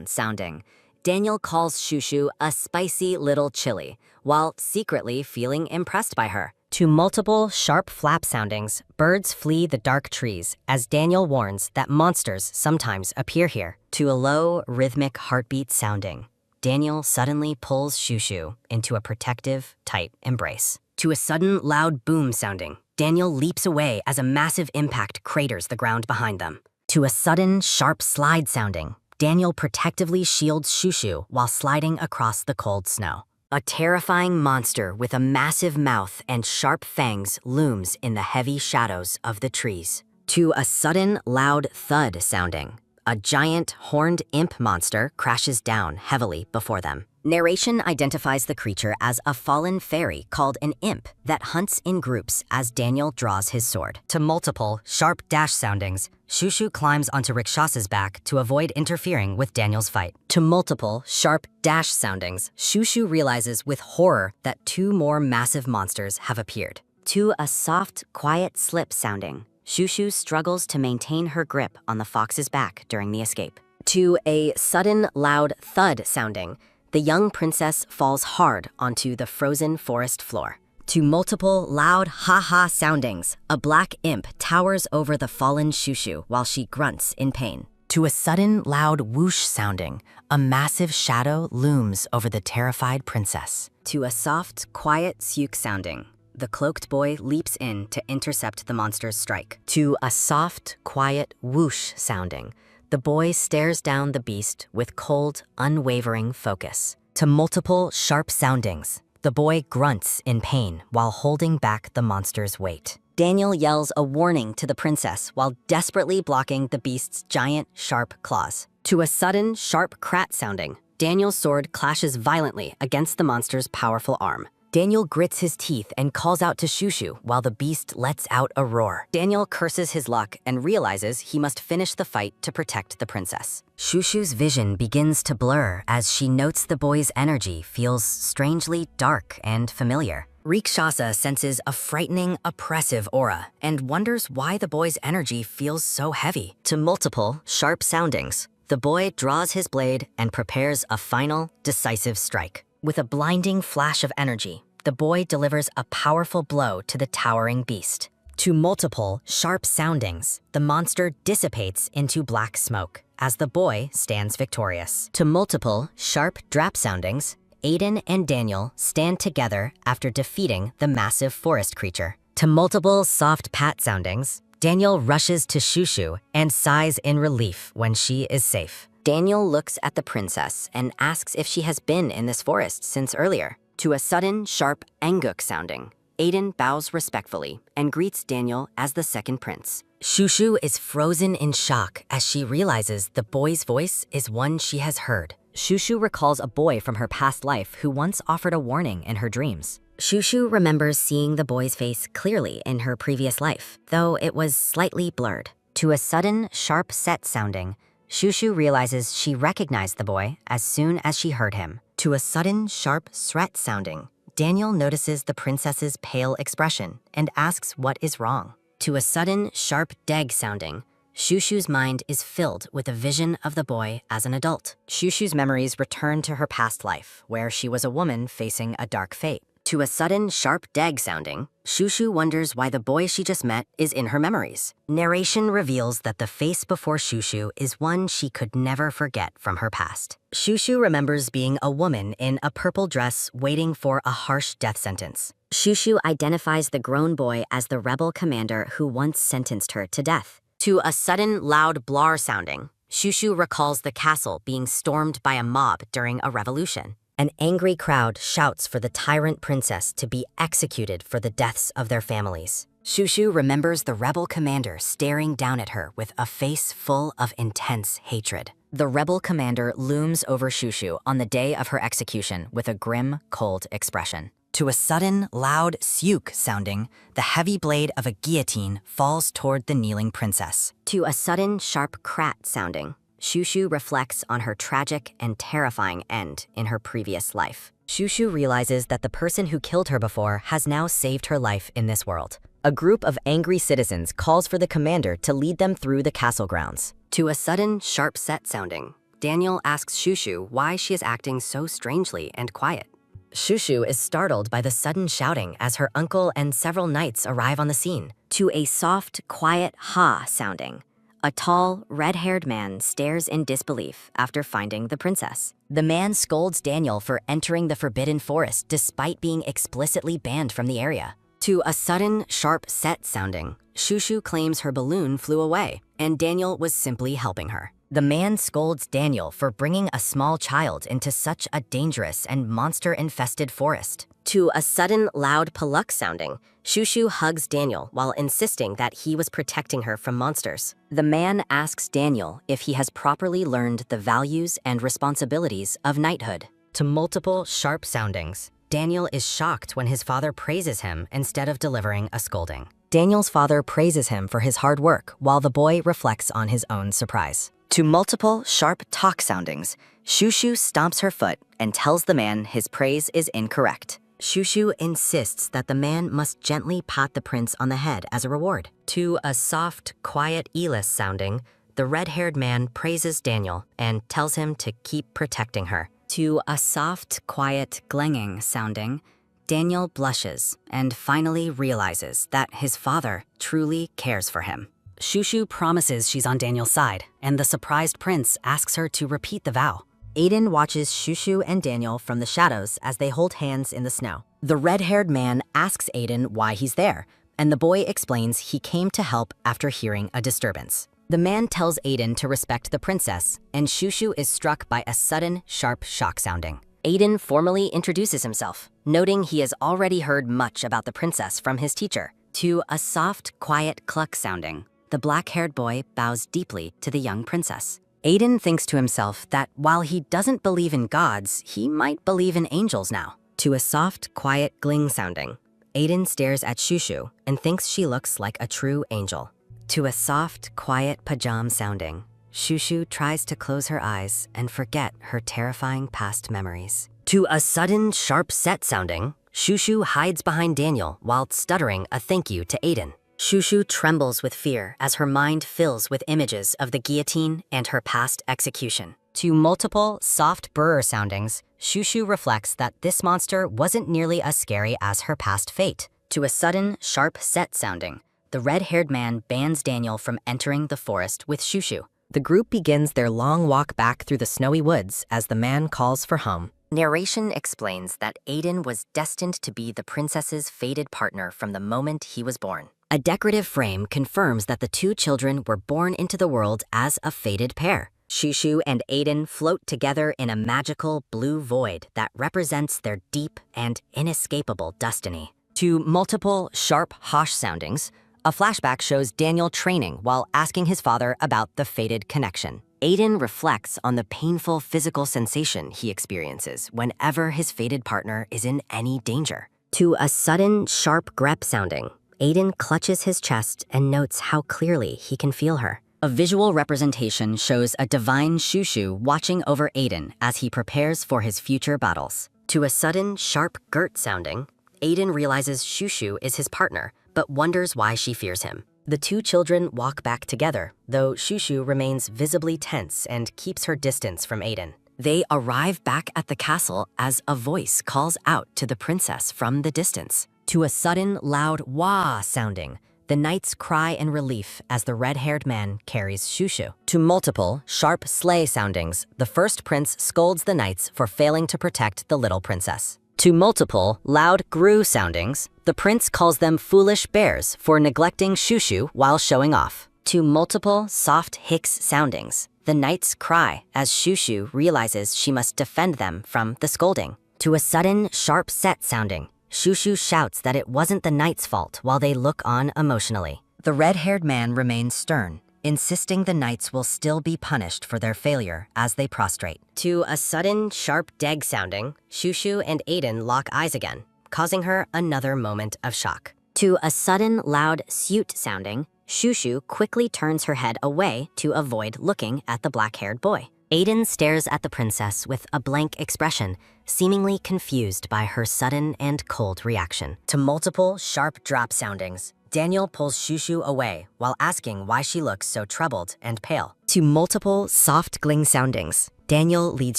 sounding, Daniel calls Shushu a spicy little chili while secretly feeling impressed by her. To multiple, sharp flap soundings, birds flee the dark trees as Daniel warns that monsters sometimes appear here. To a low, rhythmic heartbeat sounding, Daniel suddenly pulls Shushu into a protective, tight embrace. To a sudden, loud boom sounding, Daniel leaps away as a massive impact craters the ground behind them. To a sudden, sharp slide sounding, Daniel protectively shields Shushu while sliding across the cold snow. A terrifying monster with a massive mouth and sharp fangs looms in the heavy shadows of the trees. To a sudden, loud thud sounding, a giant, horned imp monster crashes down heavily before them. Narration identifies the creature as a fallen fairy called an imp that hunts in groups as Daniel draws his sword. To multiple, sharp dash soundings, Shushu climbs onto Rikshasa's back to avoid interfering with Daniel's fight. To multiple, sharp dash soundings, Shushu realizes with horror that 2 more massive monsters have appeared. To a soft, quiet slip sounding, Shushu struggles to maintain her grip on the fox's back during the escape. To a sudden, loud thud sounding, the young princess falls hard onto the frozen forest floor. To multiple, loud ha-ha soundings, a black imp towers over the fallen Shushu while she grunts in pain. To a sudden, loud whoosh sounding, a massive shadow looms over the terrified princess. To a soft, quiet syuk sounding, the cloaked boy leaps in to intercept the monster's strike. To a soft, quiet whoosh sounding, the boy stares down the beast with cold, unwavering focus. To multiple, sharp soundings, the boy grunts in pain while holding back the monster's weight. Daniel yells a warning to the princess while desperately blocking the beast's giant, sharp claws. To a sudden, sharp crat sounding, Daniel's sword clashes violently against the monster's powerful arm. Daniel grits his teeth and calls out to Shushu while the beast lets out a roar. Daniel curses his luck and realizes he must finish the fight to protect the princess. Shushu's vision begins to blur as she notes the boy's energy feels strangely dark and familiar. Rikshasa senses a frightening, oppressive aura and wonders why the boy's energy feels so heavy. To multiple, sharp soundings, the boy draws his blade and prepares a final, decisive strike. With a blinding flash of energy, the boy delivers a powerful blow to the towering beast. To multiple, sharp soundings, the monster dissipates into black smoke as the boy stands victorious. To multiple, sharp drap soundings, Aiden and Daniel stand together after defeating the massive forest creature. To multiple, soft pat soundings, Daniel rushes to Shushu and sighs in relief when she is safe. Daniel looks at the princess and asks if she has been in this forest since earlier. To a sudden, sharp anguk sounding, Aiden bows respectfully and greets Daniel as the second prince. Shushu is frozen in shock as she realizes the boy's voice is one she has heard. Shushu recalls a boy from her past life who once offered a warning in her dreams. Shushu remembers seeing the boy's face clearly in her previous life, though it was slightly blurred. To a sudden, sharp set sounding, Shushu realizes she recognized the boy as soon as she heard him. To a sudden, sharp sret sounding, Daniel notices the princess's pale expression and asks what is wrong. To a sudden, sharp deg sounding, Shushu's mind is filled with a vision of the boy as an adult. Shushu's memories return to her past life, where she was a woman facing a dark fate. To a sudden, sharp deg sounding, Shushu wonders why the boy she just met is in her memories. Narration reveals that the face before Shushu is one she could never forget from her past. Shushu remembers being a woman in a purple dress waiting for a harsh death sentence. Shushu identifies the grown boy as the rebel commander who once sentenced her to death. To a sudden, loud blar sounding, Shushu recalls the castle being stormed by a mob during a revolution. An angry crowd shouts for the tyrant princess to be executed for the deaths of their families. Shushu remembers the rebel commander staring down at her with a face full of intense hatred. The rebel commander looms over Shushu on the day of her execution with a grim, cold expression. To a sudden, loud syuk sounding, the heavy blade of a guillotine falls toward the kneeling princess. To a sudden, sharp crat sounding, Shushu reflects on her tragic and terrifying end in her previous life. Shushu realizes that the person who killed her before has now saved her life in this world. A group of angry citizens calls for the commander to lead them through the castle grounds. To a sudden, sharp set sounding, Daniel asks Shushu why she is acting so strangely and quiet. Shushu is startled by the sudden shouting as her uncle and several knights arrive on the scene. To a soft, quiet ha sounding. A tall, red-haired man stares in disbelief after finding the princess. The man scolds Daniel for entering the forbidden forest despite being explicitly banned from the area. To a sudden, sharp set sounding, Shushu claims her balloon flew away, and Daniel was simply helping her. The man scolds Daniel for bringing a small child into such a dangerous and monster-infested forest. To a sudden, loud paluk sounding, Shushu hugs Daniel while insisting that he was protecting her from monsters. The man asks Daniel if he has properly learned the values and responsibilities of knighthood. To multiple, sharp soundings, Daniel is shocked when his father praises him instead of delivering a scolding. Daniel's father praises him for his hard work while the boy reflects on his own surprise. To multiple, sharp talk soundings, Shushu stomps her foot and tells the man his praise is incorrect. Shushu insists that the man must gently pat the prince on the head as a reward. To a soft, quiet Elis sounding, the red-haired man praises Daniel and tells him to keep protecting her. To a soft, quiet glenging sounding, Daniel blushes and finally realizes that his father truly cares for him. Shushu promises she's on Daniel's side, and the surprised prince asks her to repeat the vow. Aiden watches Shushu and Daniel from the shadows as they hold hands in the snow. The red-haired man asks Aiden why he's there, and the boy explains he came to help after hearing a disturbance. The man tells Aiden to respect the princess, and Shushu is struck by a sudden, sharp shock sounding. Aiden formally introduces himself, noting he has already heard much about the princess from his teacher. To a soft, quiet cluck sounding, the black-haired boy bows deeply to the young princess. Aiden thinks to himself that while he doesn't believe in gods, he might believe in angels now. To a soft, quiet gling sounding, Aiden stares at Shushu and thinks she looks like a true angel. To a soft, quiet pajam sounding, Shushu tries to close her eyes and forget her terrifying past memories. To a sudden, sharp set sounding, Shushu hides behind Daniel while stuttering a thank you to Aiden. Shushu trembles with fear as her mind fills with images of the guillotine and her past execution. To multiple, soft brr soundings, Shushu reflects that this monster wasn't nearly as scary as her past fate. To a sudden, sharp set sounding, the red-haired man bans Daniel from entering the forest with Shushu. The group begins their long walk back through the snowy woods as the man calls for home. Narration explains that Aiden was destined to be the princess's fated partner from the moment he was born. A decorative frame confirms that the two children were born into the world as a fated pair. Shushu and Aiden float together in a magical blue void that represents their deep and inescapable destiny. To multiple, sharp hosh soundings, a flashback shows Daniel training while asking his father about the fated connection. Aiden reflects on the painful physical sensation he experiences whenever his fated partner is in any danger. To a sudden, sharp grep sounding, Aiden clutches his chest and notes how clearly he can feel her. A visual representation shows a divine Shushu watching over Aiden as he prepares for his future battles. To a sudden, sharp girt sounding, Aiden realizes Shushu is his partner, but wonders why she fears him. The two children walk back together, though Shushu remains visibly tense and keeps her distance from Aiden. They arrive back at the castle as a voice calls out to the princess from the distance. To a sudden, loud wah sounding, the knights cry in relief as the red-haired man carries Shushu. To multiple, sharp sleigh soundings, the first prince scolds the knights for failing to protect the little princess. To multiple, loud gru soundings, the prince calls them foolish bears for neglecting Shushu while showing off. To multiple, soft hicks soundings, the knights cry as Shushu realizes she must defend them from the scolding. To a sudden, sharp set sounding, Shushu shouts that it wasn't the knights' fault while they look on emotionally. The red-haired man remains stern, insisting the knights will still be punished for their failure as they prostrate. To a sudden, sharp deg sounding, Shushu and Aiden lock eyes again, causing her another moment of shock. To a sudden, loud suit sounding, Shushu quickly turns her head away to avoid looking at the black-haired boy. Aiden stares at the princess with a blank expression, seemingly confused by her sudden and cold reaction. To multiple, sharp drop soundings, Daniel pulls Shushu away while asking why she looks so troubled and pale. To multiple, soft gling soundings, Daniel leads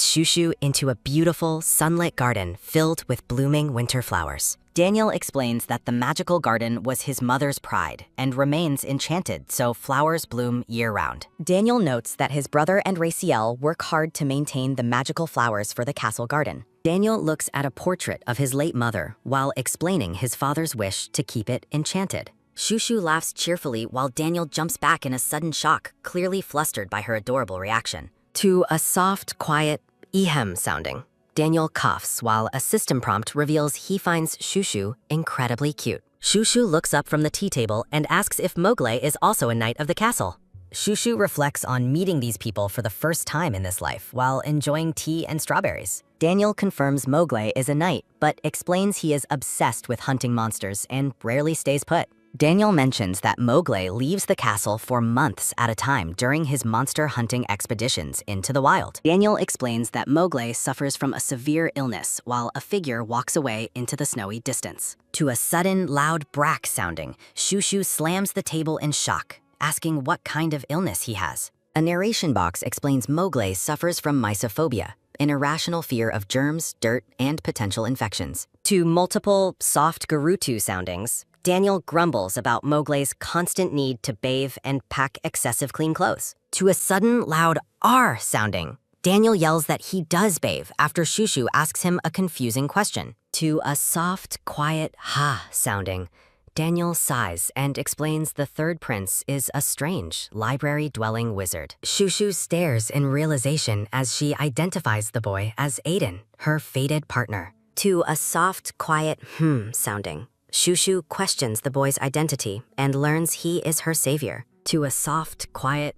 Shushu into a beautiful, sunlit garden filled with blooming winter flowers. Daniel explains that the magical garden was his mother's pride and remains enchanted, so flowers bloom year-round. Daniel notes that his brother and Raciel work hard to maintain the magical flowers for the castle garden. Daniel looks at a portrait of his late mother while explaining his father's wish to keep it enchanted. Shushu laughs cheerfully while Daniel jumps back in a sudden shock, clearly flustered by her adorable reaction. To a soft, quiet, ehem sounding, Daniel coughs while a system prompt reveals he finds Shushu incredibly cute. Shushu looks up from the tea table and asks if Mowgli is also a knight of the castle. Shushu reflects on meeting these people for the first time in this life while enjoying tea and strawberries. Daniel confirms Mowgli is a knight, but explains he is obsessed with hunting monsters and rarely stays put. Daniel mentions that Mowgli leaves the castle for months at a time during his monster hunting expeditions into the wild. Daniel explains that Mowgli suffers from a severe illness while a figure walks away into the snowy distance. To a sudden, loud brack sounding, Shushu slams the table in shock, asking what kind of illness he has. A narration box explains Mowgli suffers from mysophobia, an irrational fear of germs, dirt, and potential infections. To multiple, soft Garutu soundings, Daniel grumbles about Mowgli's constant need to bathe and pack excessive clean clothes. To a sudden, loud R sounding, Daniel yells that he does bathe after Shushu asks him a confusing question. To a soft, quiet ha sounding, Daniel sighs and explains the third prince is a strange, library-dwelling wizard. Shushu stares in realization as she identifies the boy as Aiden, her fated partner. To a soft, quiet sounding, Shushu questions the boy's identity and learns he is her savior. To a soft, quiet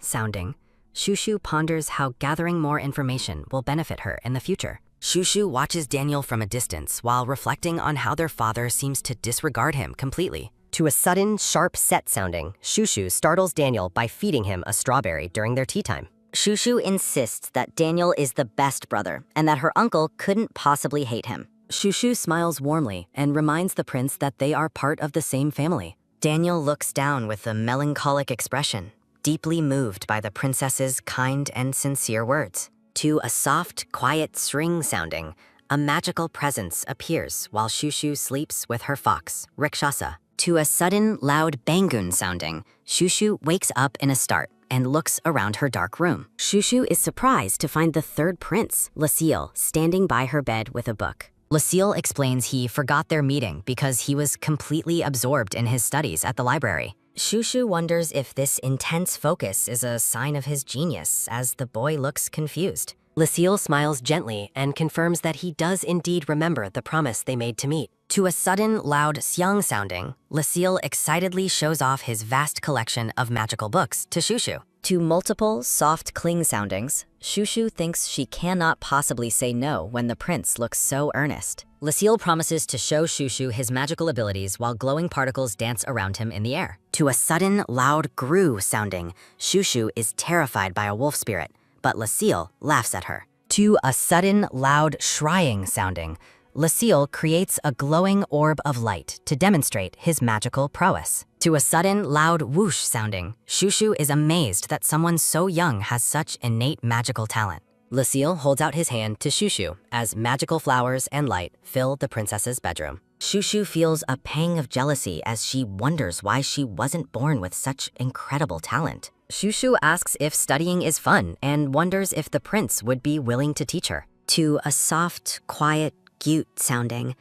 sounding, Shushu ponders how gathering more information will benefit her in the future. Shushu watches Daniel from a distance while reflecting on how their father seems to disregard him completely. To a sudden, sharp set sounding, Shushu startles Daniel by feeding him a strawberry during their tea time. Shushu insists that Daniel is the best brother and that her uncle couldn't possibly hate him. Shushu smiles warmly and reminds the prince that they are part of the same family. Daniel looks down with a melancholic expression, deeply moved by the princess's kind and sincere words. To a soft, quiet string sounding, a magical presence appears while Shushu sleeps with her fox, Rikshasa. To a sudden, loud bangun sounding, Shushu wakes up in a start and looks around her dark room. Shushu is surprised to find the third prince, Lasil, standing by her bed with a book. Lasil explains he forgot their meeting because he was completely absorbed in his studies at the library. Shushu wonders if this intense focus is a sign of his genius, as the boy looks confused. Lasil smiles gently and confirms that he does indeed remember the promise they made to meet. To a sudden, loud xiang sounding, Lasil excitedly shows off his vast collection of magical books to Shushu. To multiple, soft cling soundings, Shushu thinks she cannot possibly say no when the prince looks so earnest. Lasil promises to show Shushu his magical abilities while glowing particles dance around him in the air. To a sudden, loud gru sounding, Shushu is terrified by a wolf spirit, but Lasil laughs at her. To a sudden, loud shrying sounding, Lasil creates a glowing orb of light to demonstrate his magical prowess. To a sudden, loud whoosh sounding, Shushu is amazed that someone so young has such innate magical talent. Lasil holds out his hand to Shushu as magical flowers and light fill the princess's bedroom. Shushu feels a pang of jealousy as she wonders why she wasn't born with such incredible talent. Shushu asks if studying is fun and wonders if the prince would be willing to teach her. To a soft, quiet, cute sounding,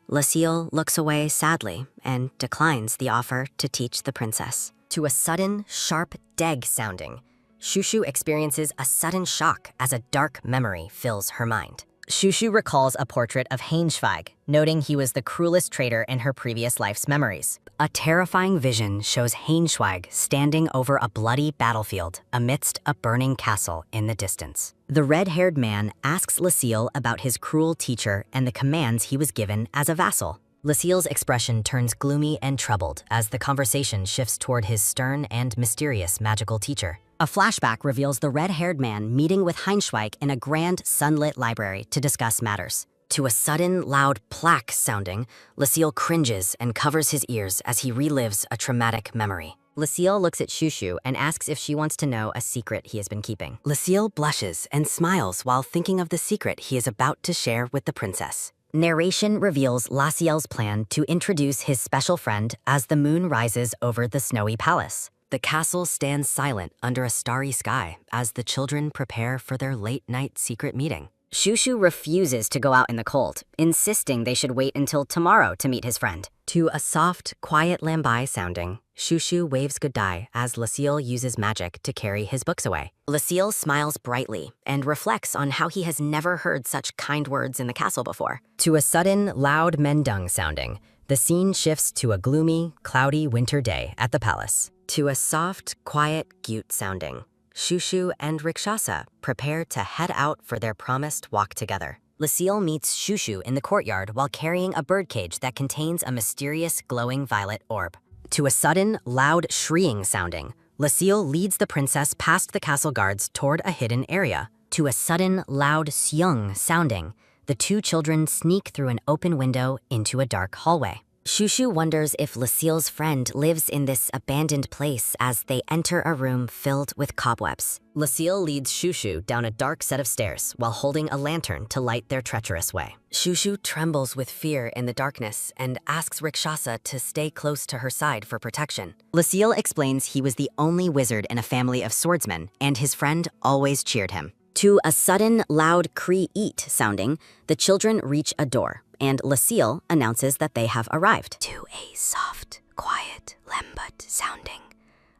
Lasil looks away sadly and declines the offer to teach the princess. To a sudden, sharp deg sounding, Shushu experiences a sudden shock as a dark memory fills her mind. Shushu recalls a portrait of Hainschweig, noting he was the cruelest traitor in her previous life's memories. A terrifying vision shows Hainschweig standing over a bloody battlefield amidst a burning castle in the distance. The red-haired man asks Lasil about his cruel teacher and the commands he was given as a vassal. Lasil's expression turns gloomy and troubled as the conversation shifts toward his stern and mysterious magical teacher. A flashback reveals the red-haired man meeting with Hainschweig in a grand, sunlit library to discuss matters. To a sudden, loud plaque sounding, Lasil cringes and covers his ears as he relives a traumatic memory. Lucille looks at Shushu and asks if she wants to know a secret he has been keeping. Lucille blushes and smiles while thinking of the secret he is about to share with the princess. Narration reveals Laciel's plan to introduce his special friend as the moon rises over the snowy palace. The castle stands silent under a starry sky as the children prepare for their late-night secret meeting. Shushu refuses to go out in the cold, insisting they should wait until tomorrow to meet his friend. To a soft, quiet lambai sounding, Shushu waves goodbye as Lucille uses magic to carry his books away. Lucille smiles brightly and reflects on how he has never heard such kind words in the castle before. To a sudden, loud mendung sounding, the scene shifts to a gloomy, cloudy winter day at the palace. To a soft, quiet gyut sounding, Shushu and Rikshasa prepare to head out for their promised walk together. Lucille meets Shushu in the courtyard while carrying a birdcage that contains a mysterious glowing violet orb. To a sudden, loud shrieing sounding, Lucille leads the princess past the castle guards toward a hidden area. To a sudden, loud seung sounding, the two children sneak through an open window into a dark hallway. Shushu wonders if Lucille's friend lives in this abandoned place as they enter a room filled with cobwebs. Lucille leads Shushu down a dark set of stairs while holding a lantern to light their treacherous way. Shushu trembles with fear in the darkness and asks Rikshasa to stay close to her side for protection. Lucille explains he was the only wizard in a family of swordsmen, and his friend always cheered him. To a sudden, loud cree-eat sounding, the children reach a door, and Lucille announces that they have arrived. To a soft, quiet lembut sounding,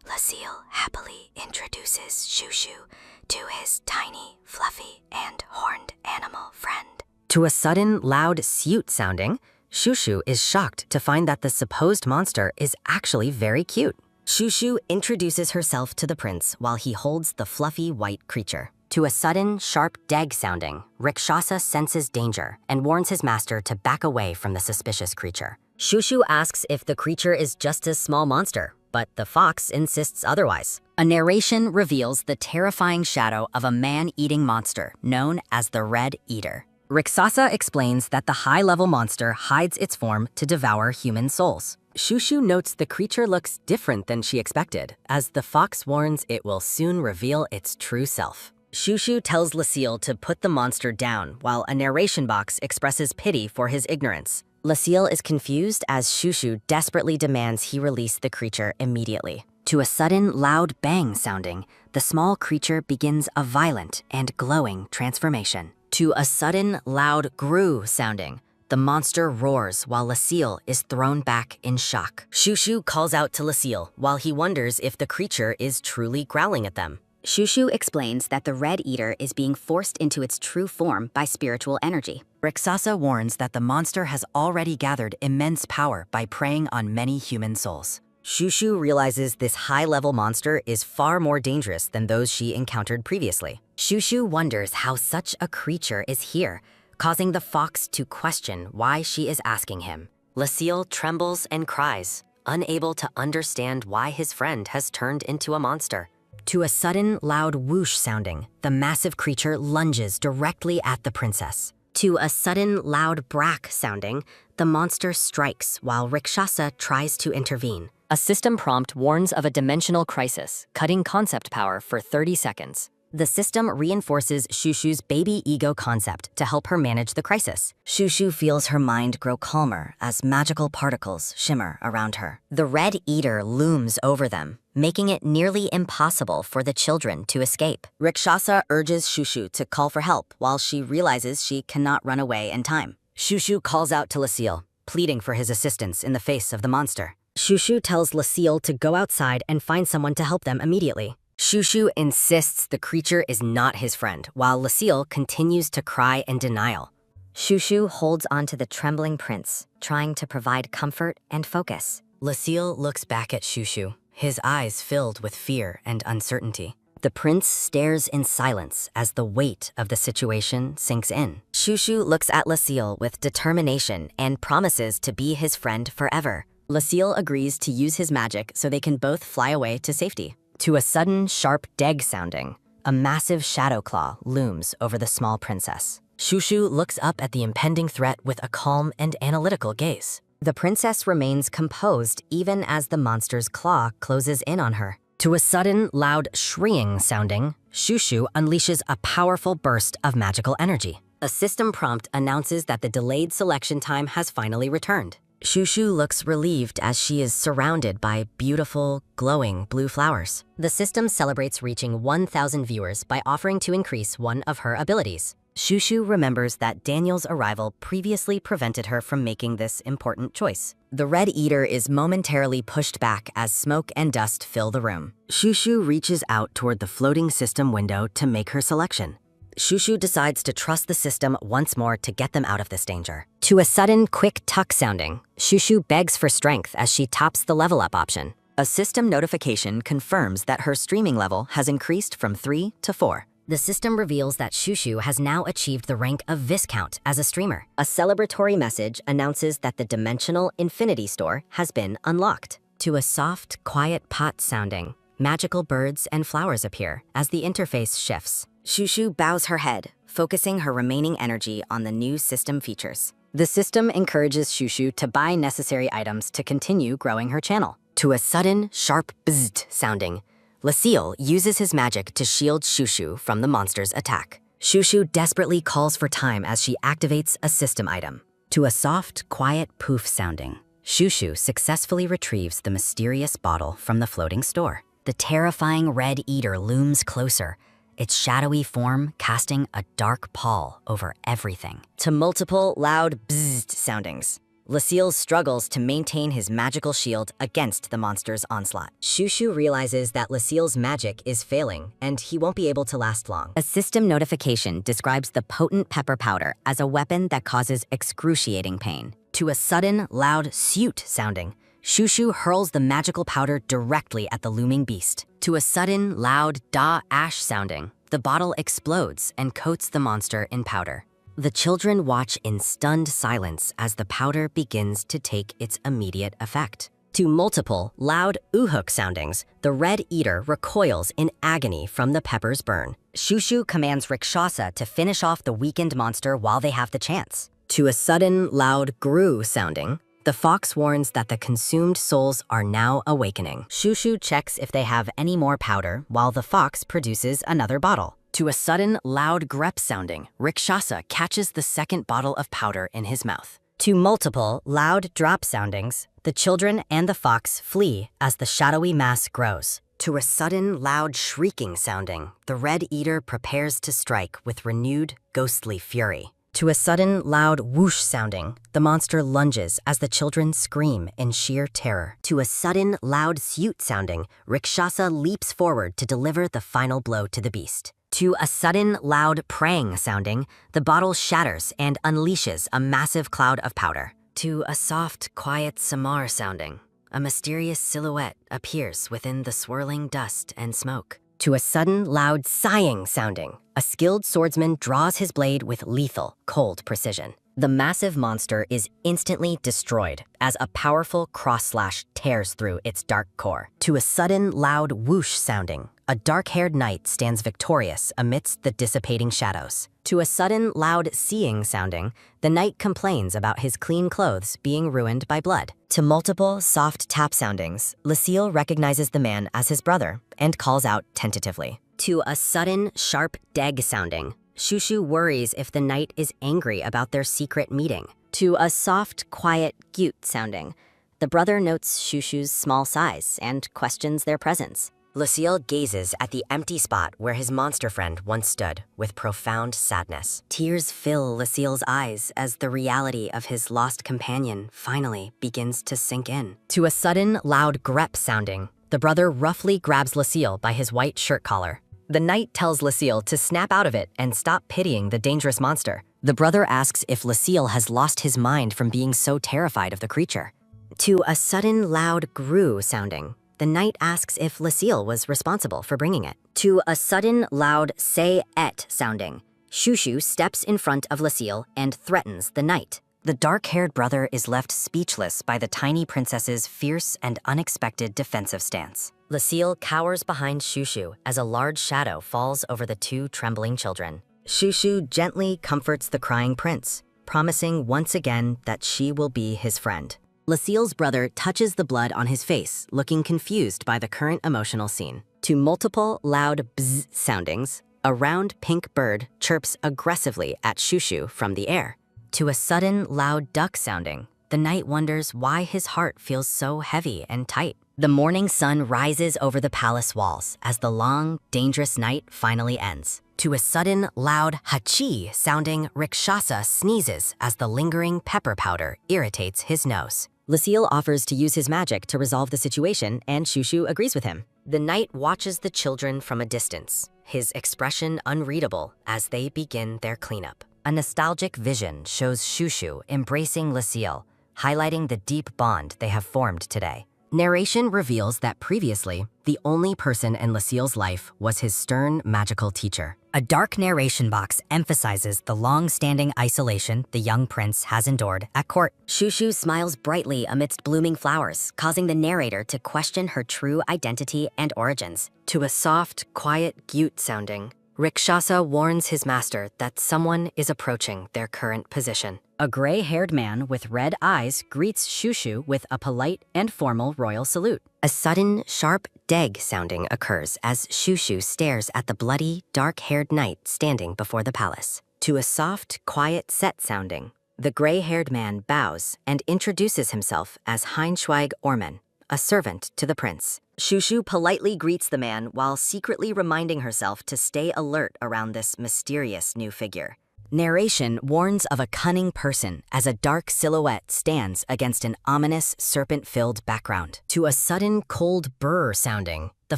Lucille happily introduces Shushu to his tiny, fluffy, and horned animal friend. To a sudden, loud seut sounding, Shushu is shocked to find that the supposed monster is actually very cute. Shushu introduces herself to the prince while he holds the fluffy white creature. To a sudden, sharp deg sounding, Rikshasa senses danger and warns his master to back away from the suspicious creature. Shushu asks if the creature is just a small monster, but the fox insists otherwise. A narration reveals the terrifying shadow of a man-eating monster known as the Red Eater. Rikshasa explains that the high-level monster hides its form to devour human souls. Shushu notes the creature looks different than she expected, as the fox warns it will soon reveal its true self. Shushu tells Lucille to put the monster down, while a narration box expresses pity for his ignorance. Lucille is confused as Shushu desperately demands he release the creature immediately. To a sudden, loud bang sounding, the small creature begins a violent and glowing transformation. To a sudden, loud grue sounding, the monster roars while Lucille is thrown back in shock. Shushu calls out to Lucille while he wonders if the creature is truly growling at them. Shushu explains that the Red Eater is being forced into its true form by spiritual energy. Rikshasa warns that the monster has already gathered immense power by preying on many human souls. Shushu realizes this high-level monster is far more dangerous than those she encountered previously. Shushu wonders how such a creature is here, causing the fox to question why she is asking him. Lucille trembles and cries, unable to understand why his friend has turned into a monster. To a sudden, loud whoosh sounding, the massive creature lunges directly at the princess. To a sudden, loud brack sounding, the monster strikes while Rikshasa tries to intervene. A system prompt warns of a dimensional crisis, cutting concept power for 30 seconds. The system reinforces Shushu's baby ego concept to help her manage the crisis. Shushu feels her mind grow calmer as magical particles shimmer around her. The Red Eater looms over them, making it nearly impossible for the children to escape. Rikshasa urges Shushu to call for help while she realizes she cannot run away in time. Shushu calls out to Lucille, pleading for his assistance in the face of the monster. Shushu tells Lucille to go outside and find someone to help them immediately. Shushu insists the creature is not his friend, while Lucille continues to cry in denial. Shushu holds onto the trembling prince, trying to provide comfort and focus. Lucille looks back at Shushu, his eyes filled with fear and uncertainty. The prince stares in silence as the weight of the situation sinks in. Shushu looks at Lucille with determination and promises to be his friend forever. Lucille agrees to use his magic so they can both fly away to safety. To a sudden, sharp deg sounding, a massive shadow claw looms over the small princess. Shushu looks up at the impending threat with a calm and analytical gaze. The princess remains composed even as the monster's claw closes in on her. To a sudden, loud shrieing sounding, Shushu unleashes a powerful burst of magical energy. A system prompt announces that the delayed selection time has finally returned. Shushu looks relieved as she is surrounded by beautiful, glowing blue flowers. The system celebrates reaching 1,000 viewers by offering to increase one of her abilities. Shushu remembers that Daniel's arrival previously prevented her from making this important choice. The Red Eater is momentarily pushed back as smoke and dust fill the room. Shushu reaches out toward the floating system window to make her selection. Shushu decides to trust the system once more to get them out of this danger. To a sudden, quick tuck sounding, Shushu begs for strength as she taps the level up option. A system notification confirms that her streaming level has increased from 3 to 4. The system reveals that Shushu has now achieved the rank of Viscount as a streamer. A celebratory message announces that the Dimensional Infinity Store has been unlocked. To a soft, quiet pot sounding, magical birds and flowers appear as the interface shifts. Shushu bows her head, focusing her remaining energy on the new system features. The system encourages Shushu to buy necessary items to continue growing her channel. To a sudden, sharp bzzzt sounding, Lucille uses his magic to shield Shushu from the monster's attack. Shushu desperately calls for time as she activates a system item. To a soft, quiet poof sounding, Shushu successfully retrieves the mysterious bottle from the floating store. The terrifying Red Eater looms closer, its shadowy form casting a dark pall over everything. To multiple, loud bzzzt soundings, Lucille struggles to maintain his magical shield against the monster's onslaught. Shushu realizes that Lucille's magic is failing and he won't be able to last long. A system notification describes the potent pepper powder as a weapon that causes excruciating pain. To a sudden, loud suit sounding, Shushu hurls the magical powder directly at the looming beast. To a sudden, loud da-ash sounding, the bottle explodes and coats the monster in powder. The children watch in stunned silence as the powder begins to take its immediate effect. To multiple, loud uhuk soundings, the Red Eater recoils in agony from the pepper's burn. Shushu commands Rakshasa to finish off the weakened monster while they have the chance. To a sudden, loud gru sounding, the fox warns that the consumed souls are now awakening. Shushu checks if they have any more powder while the fox produces another bottle. To a sudden, loud grep sounding, Rakshasa catches the second bottle of powder in his mouth. To multiple, loud drop soundings, the children and the fox flee as the shadowy mass grows. To a sudden, loud shrieking sounding, the Red Eater prepares to strike with renewed, ghostly fury. To a sudden, loud whoosh sounding, the monster lunges as the children scream in sheer terror. To a sudden, loud suit sounding, Rakshasa leaps forward to deliver the final blow to the beast. To a sudden, loud prang sounding, the bottle shatters and unleashes a massive cloud of powder. To a soft, quiet samar sounding, a mysterious silhouette appears within the swirling dust and smoke. To a sudden, loud sighing sounding, a skilled swordsman draws his blade with lethal, cold precision. The massive monster is instantly destroyed as a powerful cross-slash tears through its dark core. To a sudden, loud whoosh sounding, a dark-haired knight stands victorious amidst the dissipating shadows. To a sudden, loud seeing sounding, the knight complains about his clean clothes being ruined by blood. To multiple, soft tap soundings, Lucille recognizes the man as his brother and calls out tentatively. To a sudden, sharp deg sounding, Shushu worries if the knight is angry about their secret meeting. To a soft, quiet gyut sounding, the brother notes Shushu's small size and questions their presence. Lucille gazes at the empty spot where his monster friend once stood with profound sadness. Tears fill Lucille's eyes as the reality of his lost companion finally begins to sink in. To a sudden, loud grep sounding, the brother roughly grabs Lucille by his white shirt collar. The knight tells Lucille to snap out of it and stop pitying the dangerous monster. The brother asks if Lucille has lost his mind from being so terrified of the creature. To a sudden, loud gru sounding, the knight asks if Lucille was responsible for bringing it. To a sudden, loud say et sounding, Shushu steps in front of Lucille and threatens the knight. The dark-haired brother is left speechless by the tiny princess's fierce and unexpected defensive stance. Lucille cowers behind Shushu as a large shadow falls over the two trembling children. Shushu gently comforts the crying prince, promising once again that she will be his friend. Lucille's brother touches the blood on his face, looking confused by the current emotional scene. To multiple loud bzz soundings, a round pink bird chirps aggressively at Shushu from the air. To a sudden loud duck sounding, the knight wonders why his heart feels so heavy and tight. The morning sun rises over the palace walls as the long, dangerous night finally ends. To a sudden, loud hachi sounding, Rakshasa sneezes as the lingering pepper powder irritates his nose. Lucille offers to use his magic to resolve the situation, and Shushu agrees with him. The knight watches the children from a distance, his expression unreadable as they begin their cleanup. A nostalgic vision shows Shushu embracing Lucille, highlighting the deep bond they have formed today. Narration reveals that previously, the only person in Lucille's life was his stern, magical teacher. A dark narration box emphasizes the long-standing isolation the young prince has endured at court. Shushu smiles brightly amidst blooming flowers, causing the narrator to question her true identity and origins. To a soft, quiet, cute sounding, Rakshasa warns his master that someone is approaching their current position. A gray-haired man with red eyes greets Shushu with a polite and formal royal salute. A sudden, sharp deg sounding occurs as Shushu stares at the bloody, dark-haired knight standing before the palace. To a soft, quiet set sounding, the gray-haired man bows and introduces himself as Heinschweig Orman, a servant to the prince. Shushu politely greets the man while secretly reminding herself to stay alert around this mysterious new figure. Narration warns of a cunning person as a dark silhouette stands against an ominous, serpent-filled background. To a sudden, cold brr sounding, the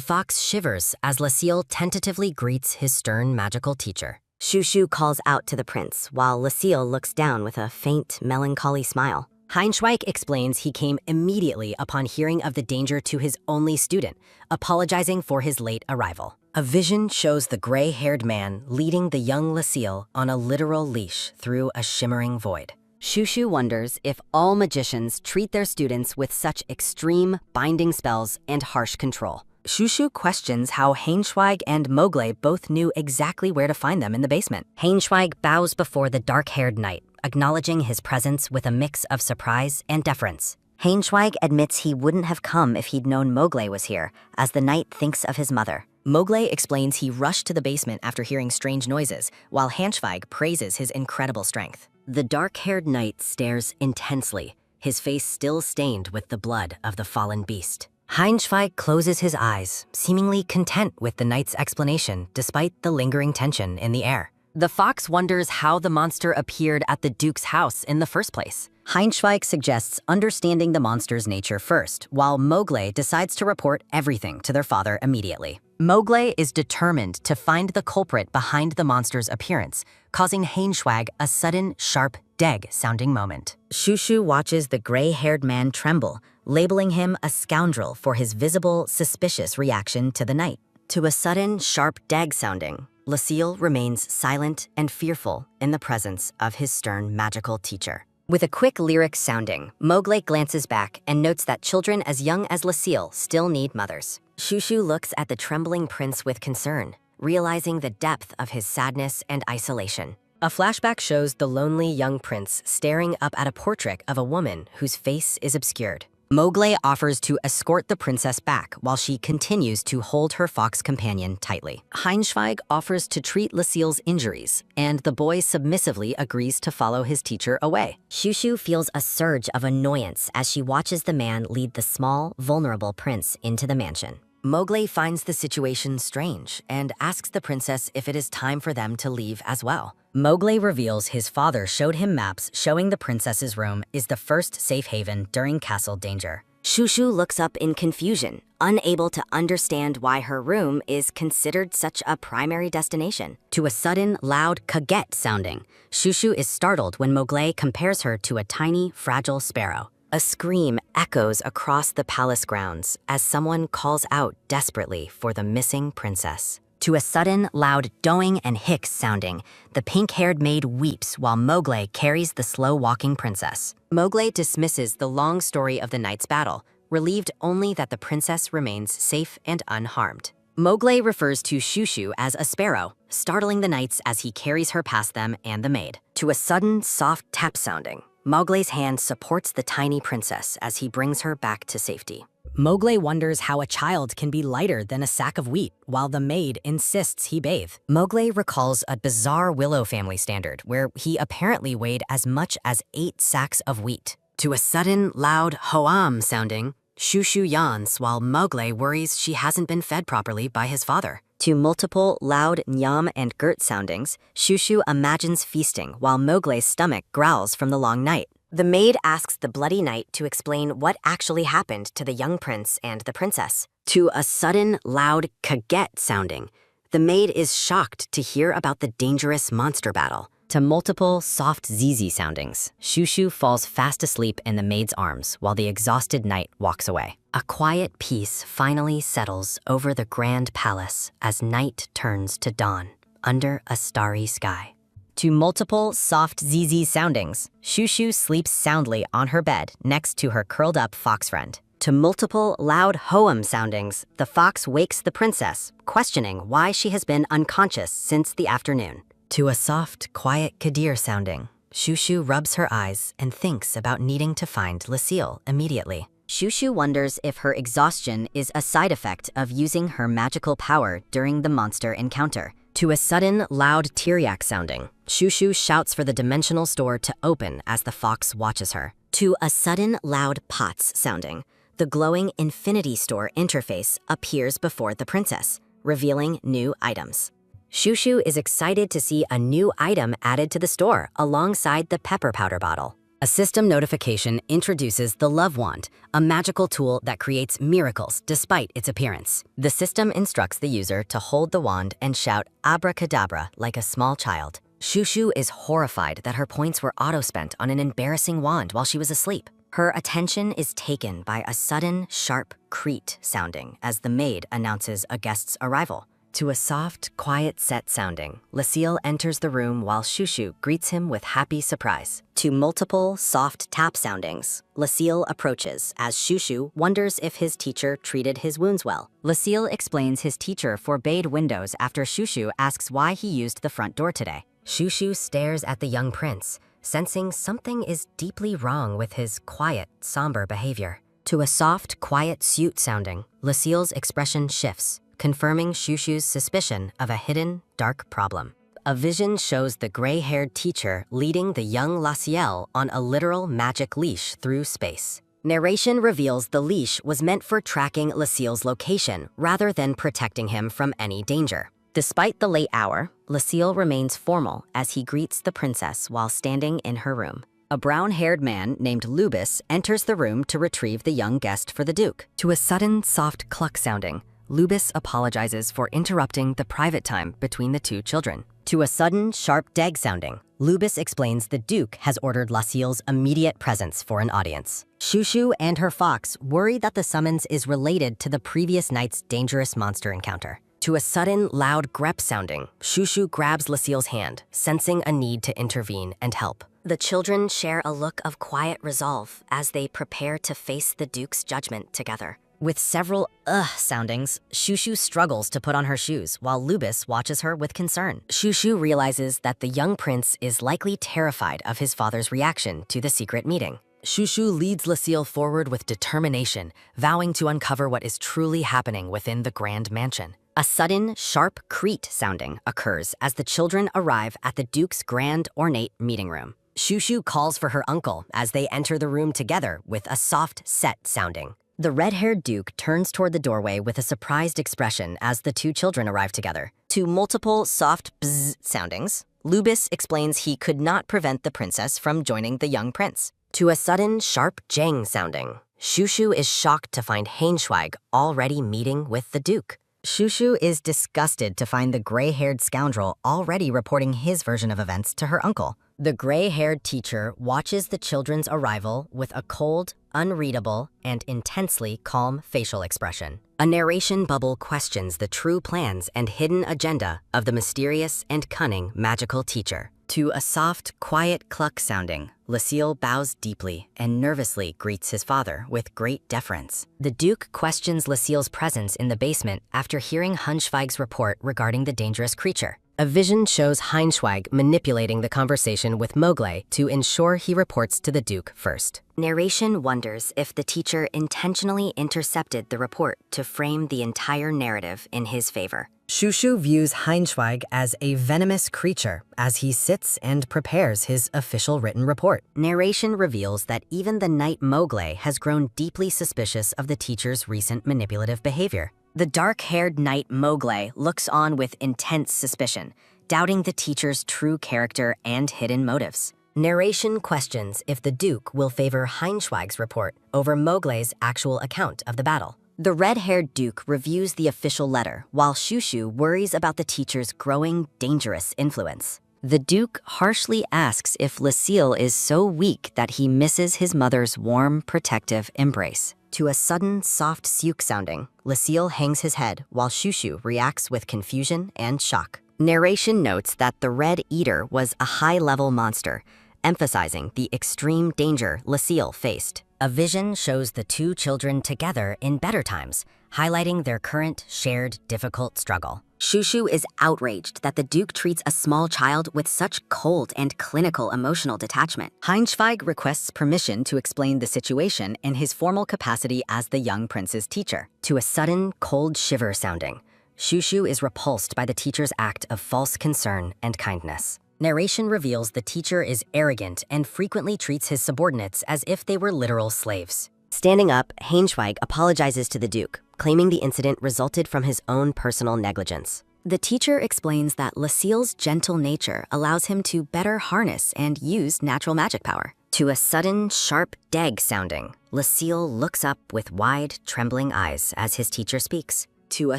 fox shivers as Lucille tentatively greets his stern magical teacher. Shushu calls out to the prince while Lucille looks down with a faint, melancholy smile. Heinschweig explains he came immediately upon hearing of the danger to his only student, apologizing for his late arrival. A vision shows the gray-haired man leading the young Lucille on a literal leash through a shimmering void. Shushu wonders if all magicians treat their students with such extreme, binding spells and harsh control. Shushu questions how Heinschweig and Mowgli both knew exactly where to find them in the basement. Heinschweig bows before the dark-haired knight, acknowledging his presence with a mix of surprise and deference. Heinschweig admits he wouldn't have come if he'd known Mowgli was here, as the knight thinks of his mother. Mowgli explains he rushed to the basement after hearing strange noises, while Heinschweig praises his incredible strength. The dark-haired knight stares intensely, his face still stained with the blood of the fallen beast. Heinschweig closes his eyes, seemingly content with the knight's explanation despite the lingering tension in the air. The fox wonders how the monster appeared at the Duke's house in the first place. Heinschweig suggests understanding the monster's nature first, while Mowgli decides to report everything to their father immediately. Mowgli is determined to find the culprit behind the monster's appearance, causing Heinschweig a sudden, sharp, deg-sounding moment. Shushu watches the gray-haired man tremble, labeling him a scoundrel for his visible, suspicious reaction to the knight. To a sudden, sharp deg sounding, Lucille remains silent and fearful in the presence of his stern magical teacher. With a quick lyric sounding, Mowgli glances back and notes that children as young as Lucille still need mothers. Shushu looks at the trembling prince with concern, realizing the depth of his sadness and isolation. A flashback shows the lonely young prince staring up at a portrait of a woman whose face is obscured. Mowgli offers to escort the princess back while she continues to hold her fox companion tightly. Heinschweig offers to treat Lucille's injuries, and the boy submissively agrees to follow his teacher away. Shushu feels a surge of annoyance as she watches the man lead the small, vulnerable prince into the mansion. Mowgli finds the situation strange and asks the princess if it is time for them to leave as well. Mowgli reveals his father showed him maps showing the princess's room is the first safe haven during castle danger. Shushu looks up in confusion, unable to understand why her room is considered such a primary destination. To a sudden, loud kaget sounding, Shushu is startled when Mowgli compares her to a tiny, fragile sparrow. A scream echoes across the palace grounds as someone calls out desperately for the missing princess. To a sudden, loud doing and hicks sounding, the pink-haired maid weeps while Mowgli carries the slow-walking princess. Mowgli dismisses the long story of the night's battle, relieved only that the princess remains safe and unharmed. Mowgli refers to Shushu as a sparrow, startling the knights as he carries her past them and the maid. To a sudden, soft tap sounding, Mowgli's hand supports the tiny princess as he brings her back to safety. Mowgli wonders how a child can be lighter than a sack of wheat, while the maid insists he bathe. Mowgli recalls a bizarre Willow family standard where he apparently weighed as much as 8 sacks of wheat. To a sudden, loud hoam sounding, Shushu yawns while Mowgli worries she hasn't been fed properly by his father. To multiple loud nyam and gurt soundings, Shushu imagines feasting while Mowgli's stomach growls from the long night. The maid asks the bloody knight to explain what actually happened to the young prince and the princess. To a sudden, loud kaget sounding, the maid is shocked to hear about the dangerous monster battle. To multiple soft ZZ soundings, Shushu falls fast asleep in the maid's arms while the exhausted knight walks away. A quiet peace finally settles over the grand palace as night turns to dawn under a starry sky. To multiple soft ZZ soundings, Shushu sleeps soundly on her bed next to her curled-up fox friend. To multiple loud hoam soundings, the fox wakes the princess, questioning why she has been unconscious since the afternoon. To a soft, quiet Kadir sounding, Shushu rubs her eyes and thinks about needing to find Lucille immediately. Shushu wonders if her exhaustion is a side effect of using her magical power during the monster encounter. To a sudden, loud Tyriak sounding, Shushu shouts for the dimensional store to open as the fox watches her. To a sudden, loud pots sounding, the glowing Infinity Store interface appears before the princess, revealing new items. Shushu is excited to see a new item added to the store alongside the pepper powder bottle. A system notification introduces the Love Wand, a magical tool that creates miracles despite its appearance. The system instructs the user to hold the wand and shout abracadabra like a small child. Shushu is horrified that her points were auto-spent on an embarrassing wand while she was asleep. Her attention is taken by a sudden, sharp creet sounding as the maid announces a guest's arrival. To a soft, quiet set sounding, Lucille enters the room while Shushu greets him with happy surprise. To multiple soft tap soundings, Lucille approaches as Shushu wonders if his teacher treated his wounds well. Lucille explains his teacher forbade windows after Shushu asks why he used the front door today. Shushu stares at the young prince, sensing something is deeply wrong with his quiet, somber behavior. To a soft, quiet suit sounding, Lucille's expression shifts, confirming Shushu's suspicion of a hidden, dark problem. A vision shows the gray-haired teacher leading the young Laciel on a literal magic leash through space. Narration reveals the leash was meant for tracking Lucille's location rather than protecting him from any danger. Despite the late hour, Lucille remains formal as he greets the princess while standing in her room. A brown-haired man named Lubis enters the room to retrieve the young guest for the Duke. To a sudden, soft cluck sounding, Lubis apologizes for interrupting the private time between the two children. To a sudden, sharp deg sounding, Lubis explains the Duke has ordered Laciel's immediate presence for an audience. Shushu and her fox worry that the summons is related to the previous night's dangerous monster encounter. To a sudden, loud grep sounding, Shushu grabs Laciel's hand, sensing a need to intervene and help. The children share a look of quiet resolve as they prepare to face the Duke's judgment together. With several soundings, Shushu struggles to put on her shoes while Lubis watches her with concern. Shushu realizes that the young prince is likely terrified of his father's reaction to the secret meeting. Shushu leads Lucille forward with determination, vowing to uncover what is truly happening within the grand mansion. A sudden, sharp creet sounding occurs as the children arrive at the Duke's grand, ornate meeting room. Shushu calls for her uncle as they enter the room together with a soft set sounding. The red-haired Duke turns toward the doorway with a surprised expression as the two children arrive together. To multiple soft bzz soundings, Lubis explains he could not prevent the princess from joining the young prince. To a sudden, sharp jang sounding, Shushu is shocked to find Hainschweig already meeting with the Duke. Shushu is disgusted to find the gray-haired scoundrel already reporting his version of events to her uncle. The gray-haired teacher watches the children's arrival with a cold, unreadable, and intensely calm facial expression. A narration bubble questions the true plans and hidden agenda of the mysterious and cunning magical teacher. To a soft, quiet cluck sounding, Lucille bows deeply and nervously greets his father with great deference. The Duke questions Lucille's presence in the basement after hearing Hunschweig's report regarding the dangerous creature. A vision shows Heinschweig manipulating the conversation with Mowgli to ensure he reports to the Duke first. Narration wonders if the teacher intentionally intercepted the report to frame the entire narrative in his favor. Shushu views Heinschweig as a venomous creature as he sits and prepares his official written report. Narration reveals that even the knight Mowgli has grown deeply suspicious of the teacher's recent manipulative behavior. The dark-haired knight Mowgli looks on with intense suspicion, doubting the teacher's true character and hidden motives. Narration questions if the Duke will favor Heinschweig's report over Mowgli's actual account of the battle. The red-haired Duke reviews the official letter, while Shushu worries about the teacher's growing, dangerous influence. The Duke harshly asks if Lucille is so weak that he misses his mother's warm, protective embrace. To a sudden, soft Seuk sounding, Lucille hangs his head while Shushu reacts with confusion and shock. Narration notes that the Red Eater was a high-level monster, emphasizing the extreme danger Lucille faced. A vision shows the two children together in better times, highlighting their current, shared, difficult struggle. Shushu is outraged that the Duke treats a small child with such cold and clinical emotional detachment. Heinschweig requests permission to explain the situation in his formal capacity as the young prince's teacher. To a sudden, cold shiver sounding, Shushu is repulsed by the teacher's act of false concern and kindness. Narration reveals the teacher is arrogant and frequently treats his subordinates as if they were literal slaves. Standing up, Heinschweig apologizes to the Duke, claiming the incident resulted from his own personal negligence. The teacher explains that Lucille's gentle nature allows him to better harness and use natural magic power. To a sudden, sharp deg sounding, Lucille looks up with wide, trembling eyes as his teacher speaks. To a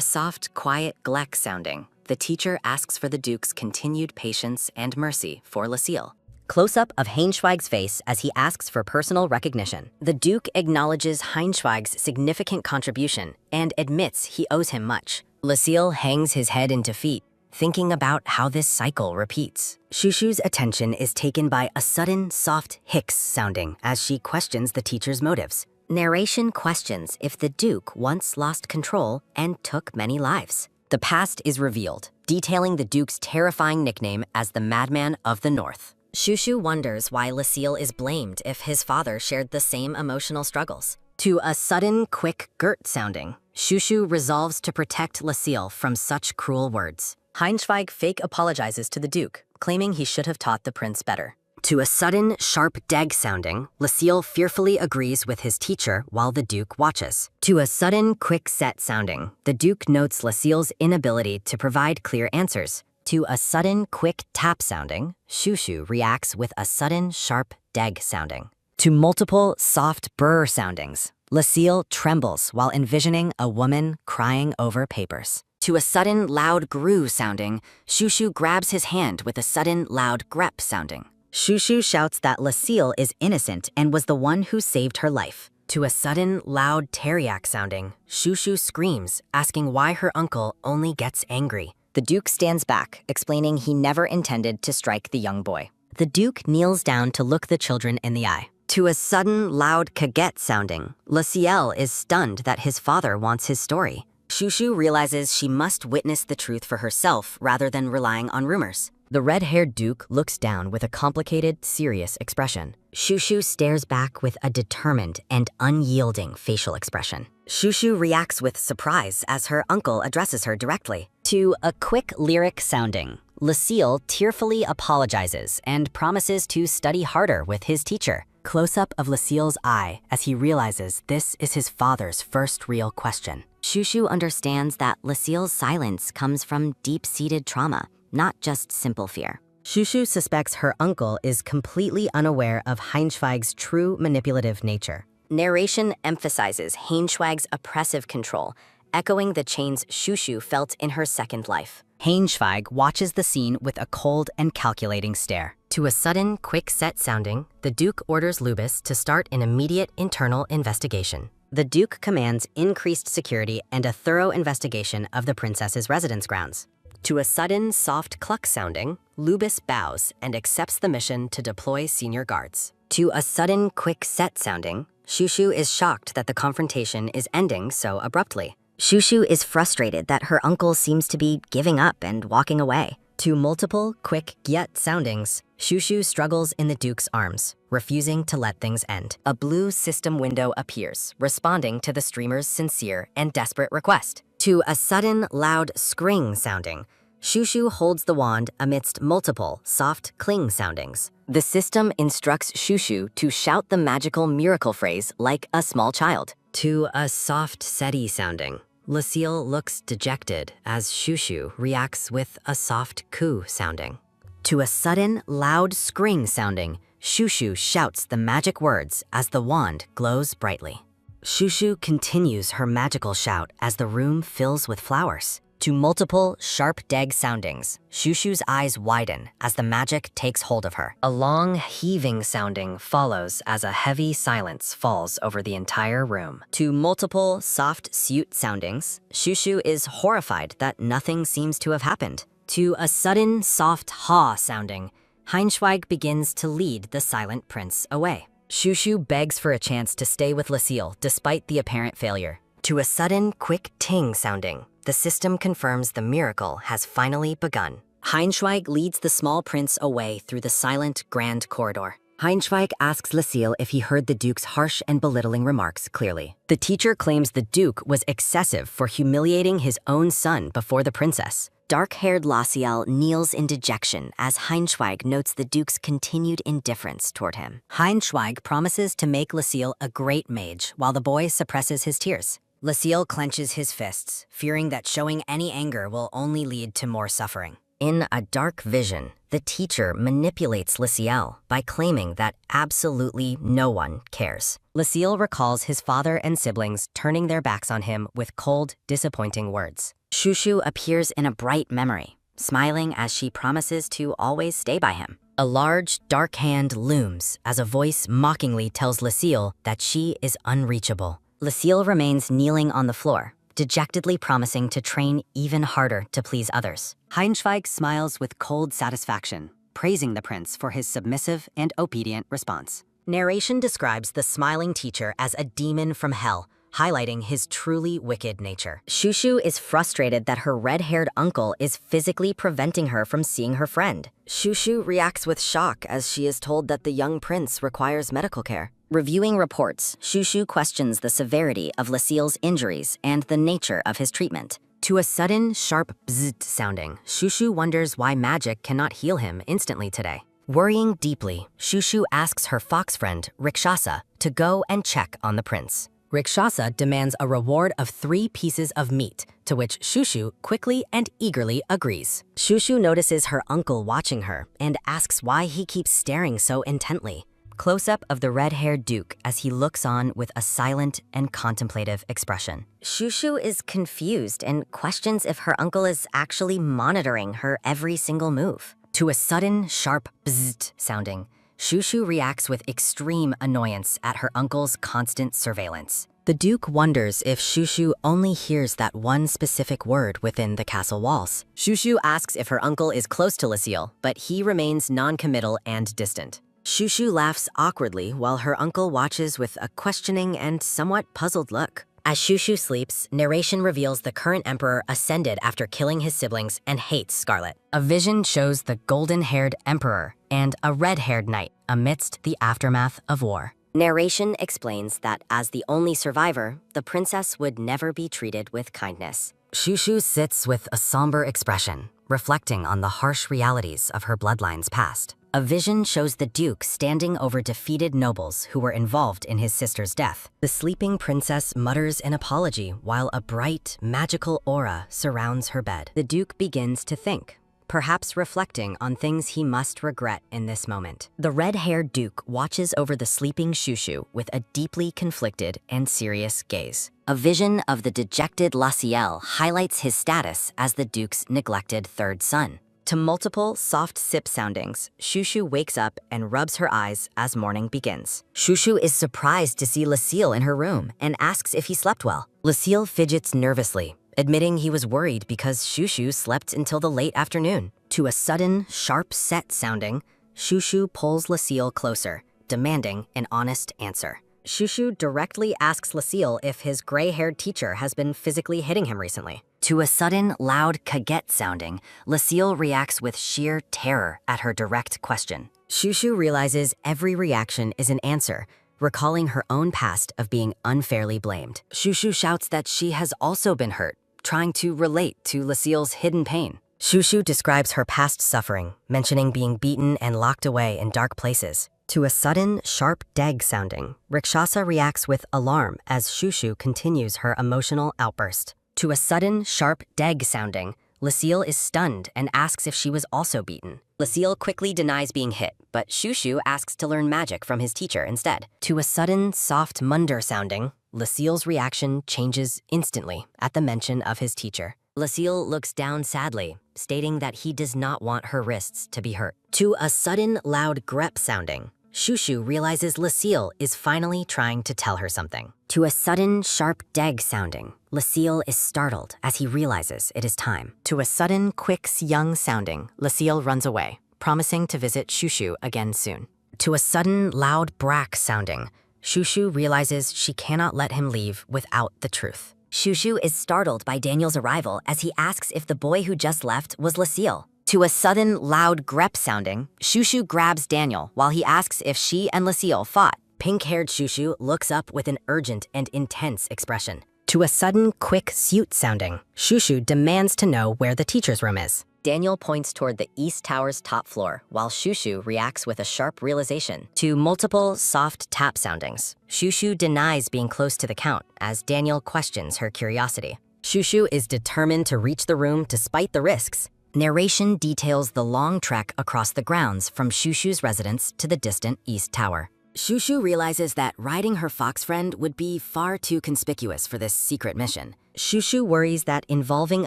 soft, quiet glek sounding, the teacher asks for the Duke's continued patience and mercy for Lucille. Close-up of Heinschweig's face as he asks for personal recognition. The Duke acknowledges Heinschweig's significant contribution and admits he owes him much. Lucille hangs his head in defeat, thinking about how this cycle repeats. Shushu's attention is taken by a sudden, soft hicks sounding as she questions the teacher's motives. Narration questions if the Duke once lost control and took many lives. The past is revealed, detailing the Duke's terrifying nickname as the Madman of the North. Shushu wonders why Lucille is blamed if his father shared the same emotional struggles. To a sudden, quick Gert sounding, Shushu resolves to protect Lucille from such cruel words. Heinschweig fake apologizes to the Duke, claiming he should have taught the prince better. To a sudden, sharp deg sounding, Lucille fearfully agrees with his teacher while the Duke watches. To a sudden, quick set sounding, the Duke notes Lucille's inability to provide clear answers. To a sudden, quick tap sounding, Shushu reacts with a sudden, sharp deg sounding. To multiple, soft brr soundings, Lucille trembles while envisioning a woman crying over papers. To a sudden, loud gru sounding, Shushu grabs his hand with a sudden, loud grep sounding. Shushu shouts that Lucille is innocent and was the one who saved her life. To a sudden, loud teriak sounding, Shushu screams, asking why her uncle only gets angry. The Duke stands back, explaining he never intended to strike the young boy. The Duke kneels down to look the children in the eye. To a sudden, loud kaget sounding, Lucille is stunned that his father wants his story. Shushu realizes she must witness the truth for herself rather than relying on rumors. The red-haired Duke looks down with a complicated, serious expression. Shushu stares back with a determined and unyielding facial expression. Shushu reacts with surprise as her uncle addresses her directly. To a quick lyric sounding, Lucille tearfully apologizes and promises to study harder with his teacher. Close-up of Lucille's eye as he realizes this is his father's first real question. Shushu understands that Lucille's silence comes from deep-seated trauma, not just simple fear. Shushu suspects her uncle is completely unaware of Heinschweig's true manipulative nature. Narration emphasizes Heinschweig's oppressive control, echoing the chains Shushu felt in her second life. Heinschweig watches the scene with a cold and calculating stare. To a sudden, quick set sounding, the Duke orders Lubis to start an immediate internal investigation. The Duke commands increased security and a thorough investigation of the princess's residence grounds. To a sudden, soft cluck sounding, Lubis bows and accepts the mission to deploy senior guards. To a sudden, quick set sounding, Shushu is shocked that the confrontation is ending so abruptly. Shushu is frustrated that her uncle seems to be giving up and walking away. To multiple, quick gyet soundings, Shushu struggles in the Duke's arms, refusing to let things end. A blue system window appears, responding to the streamer's sincere and desperate request. To a sudden, loud scring sounding, Shushu holds the wand amidst multiple, soft cling soundings. The system instructs Shushu to shout the magical miracle phrase like a small child. To a soft seti sounding, Lucille looks dejected as Shushu reacts with a soft coo sounding. To a sudden, loud scring sounding, Shushu shouts the magic words as the wand glows brightly. Shushu continues her magical shout as the room fills with flowers. To multiple, sharp deg soundings, Shushu's eyes widen as the magic takes hold of her. A long, heaving sounding follows as a heavy silence falls over the entire room. To multiple, soft suit soundings, Shushu is horrified that nothing seems to have happened. To a sudden, soft ha sounding, Heinschweig begins to lead the silent prince away. Shushu begs for a chance to stay with Lucille despite the apparent failure. To a sudden, quick ting sounding, the system confirms the miracle has finally begun. Heinschweig leads the small prince away through the silent, grand corridor. Heinschweig asks Lucille if he heard the Duke's harsh and belittling remarks clearly. The teacher claims the Duke was excessive for humiliating his own son before the princess. Dark-haired Laciel kneels in dejection as Heinschweig notes the Duke's continued indifference toward him. Heinschweig promises to make Lucille a great mage while the boy suppresses his tears. Lucille clenches his fists, fearing that showing any anger will only lead to more suffering. In a dark vision, the teacher manipulates Lucille by claiming that absolutely no one cares. Lucille recalls his father and siblings turning their backs on him with cold, disappointing words. Shushu appears in a bright memory, smiling as she promises to always stay by him. A large, dark hand looms as a voice mockingly tells Lucille that she is unreachable. Lucille remains kneeling on the floor, dejectedly promising to train even harder to please others. Heinschweig smiles with cold satisfaction, praising the prince for his submissive and obedient response. Narration describes the smiling teacher as a demon from hell, highlighting his truly wicked nature. Shushu is frustrated that her red-haired uncle is physically preventing her from seeing her friend. Shushu reacts with shock as she is told that the young prince requires medical care. Reviewing reports, Shushu questions the severity of Lucille's injuries and the nature of his treatment. To a sudden, sharp bzzzt sounding, Shushu wonders why magic cannot heal him instantly today. Worrying deeply, Shushu asks her fox friend, Rikshasa, to go and check on the prince. Rikshasa demands a reward of 3 pieces of meat, to which Shushu quickly and eagerly agrees. Shushu notices her uncle watching her and asks why he keeps staring so intently. Close-up of the red-haired Duke as he looks on with a silent and contemplative expression. Shushu is confused and questions if her uncle is actually monitoring her every single move. To a sudden, sharp bzzzt sounding, Shushu reacts with extreme annoyance at her uncle's constant surveillance. The Duke wonders if Shushu only hears that one specific word within the castle walls. Shushu asks if her uncle is close to Lucille, but he remains non-committal and distant. Shushu laughs awkwardly while her uncle watches with a questioning and somewhat puzzled look. As Shushu sleeps, narration reveals the current emperor ascended after killing his siblings and hates Scarlet. A vision shows the golden-haired emperor and a red-haired knight amidst the aftermath of war. Narration explains that as the only survivor, the princess would never be treated with kindness. Shushu sits with a somber expression, reflecting on the harsh realities of her bloodline's past. A vision shows the Duke standing over defeated nobles who were involved in his sister's death. The sleeping princess mutters an apology while a bright, magical aura surrounds her bed. The Duke begins to think, perhaps reflecting on things he must regret in this moment. The red-haired Duke watches over the sleeping Shushu with a deeply conflicted and serious gaze. A vision of the dejected Laciel highlights his status as the Duke's neglected third son. To multiple soft sip soundings, Shushu wakes up and rubs her eyes as morning begins. Shushu is surprised to see Lucille in her room and asks if he slept well. Lucille fidgets nervously, admitting he was worried because Shushu slept until the late afternoon. To a sudden, sharp set sounding, Shushu pulls Lucille closer, demanding an honest answer. Shushu directly asks Lucille if his gray-haired teacher has been physically hitting him recently. To a sudden, loud kaget sounding, Lucille reacts with sheer terror at her direct question. Shushu realizes every reaction is an answer, recalling her own past of being unfairly blamed. Shushu shouts that she has also been hurt, trying to relate to Lucille's hidden pain. Shushu describes her past suffering, mentioning being beaten and locked away in dark places. To a sudden, sharp deg sounding, Rakshasa reacts with alarm as Shushu continues her emotional outburst. To a sudden, sharp deg sounding, Lucille is stunned and asks if she was also beaten. Lucille quickly denies being hit, but Shushu asks to learn magic from his teacher instead. To a sudden, soft munder sounding, Lucille's reaction changes instantly at the mention of his teacher. Lucille looks down sadly, stating that he does not want her wrists to be hurt. To a sudden, loud grep sounding, Shushu realizes Lucille is finally trying to tell her something. To a sudden, sharp deg sounding, Lucille is startled as he realizes it is time. To a sudden, quick young sounding, Lucille runs away, promising to visit Shushu again soon. To a sudden, loud brack sounding, Shushu realizes she cannot let him leave without the truth. Shushu is startled by Daniel's arrival as he asks if the boy who just left was Lucille. To a sudden, loud grep sounding, Shushu grabs Daniel while he asks if she and Lucille fought. Pink-haired Shushu looks up with an urgent and intense expression. To a sudden, quick suit sounding, Shushu demands to know where the teacher's room is. Daniel points toward the East Tower's top floor, while Shushu reacts with a sharp realization. To multiple soft tap soundings, Shushu denies being close to the count as Daniel questions her curiosity. Shushu is determined to reach the room despite the risks. Narration details the long trek across the grounds from Shushu's residence to the distant East Tower. Shushu realizes that riding her fox friend would be far too conspicuous for this secret mission. Shushu worries that involving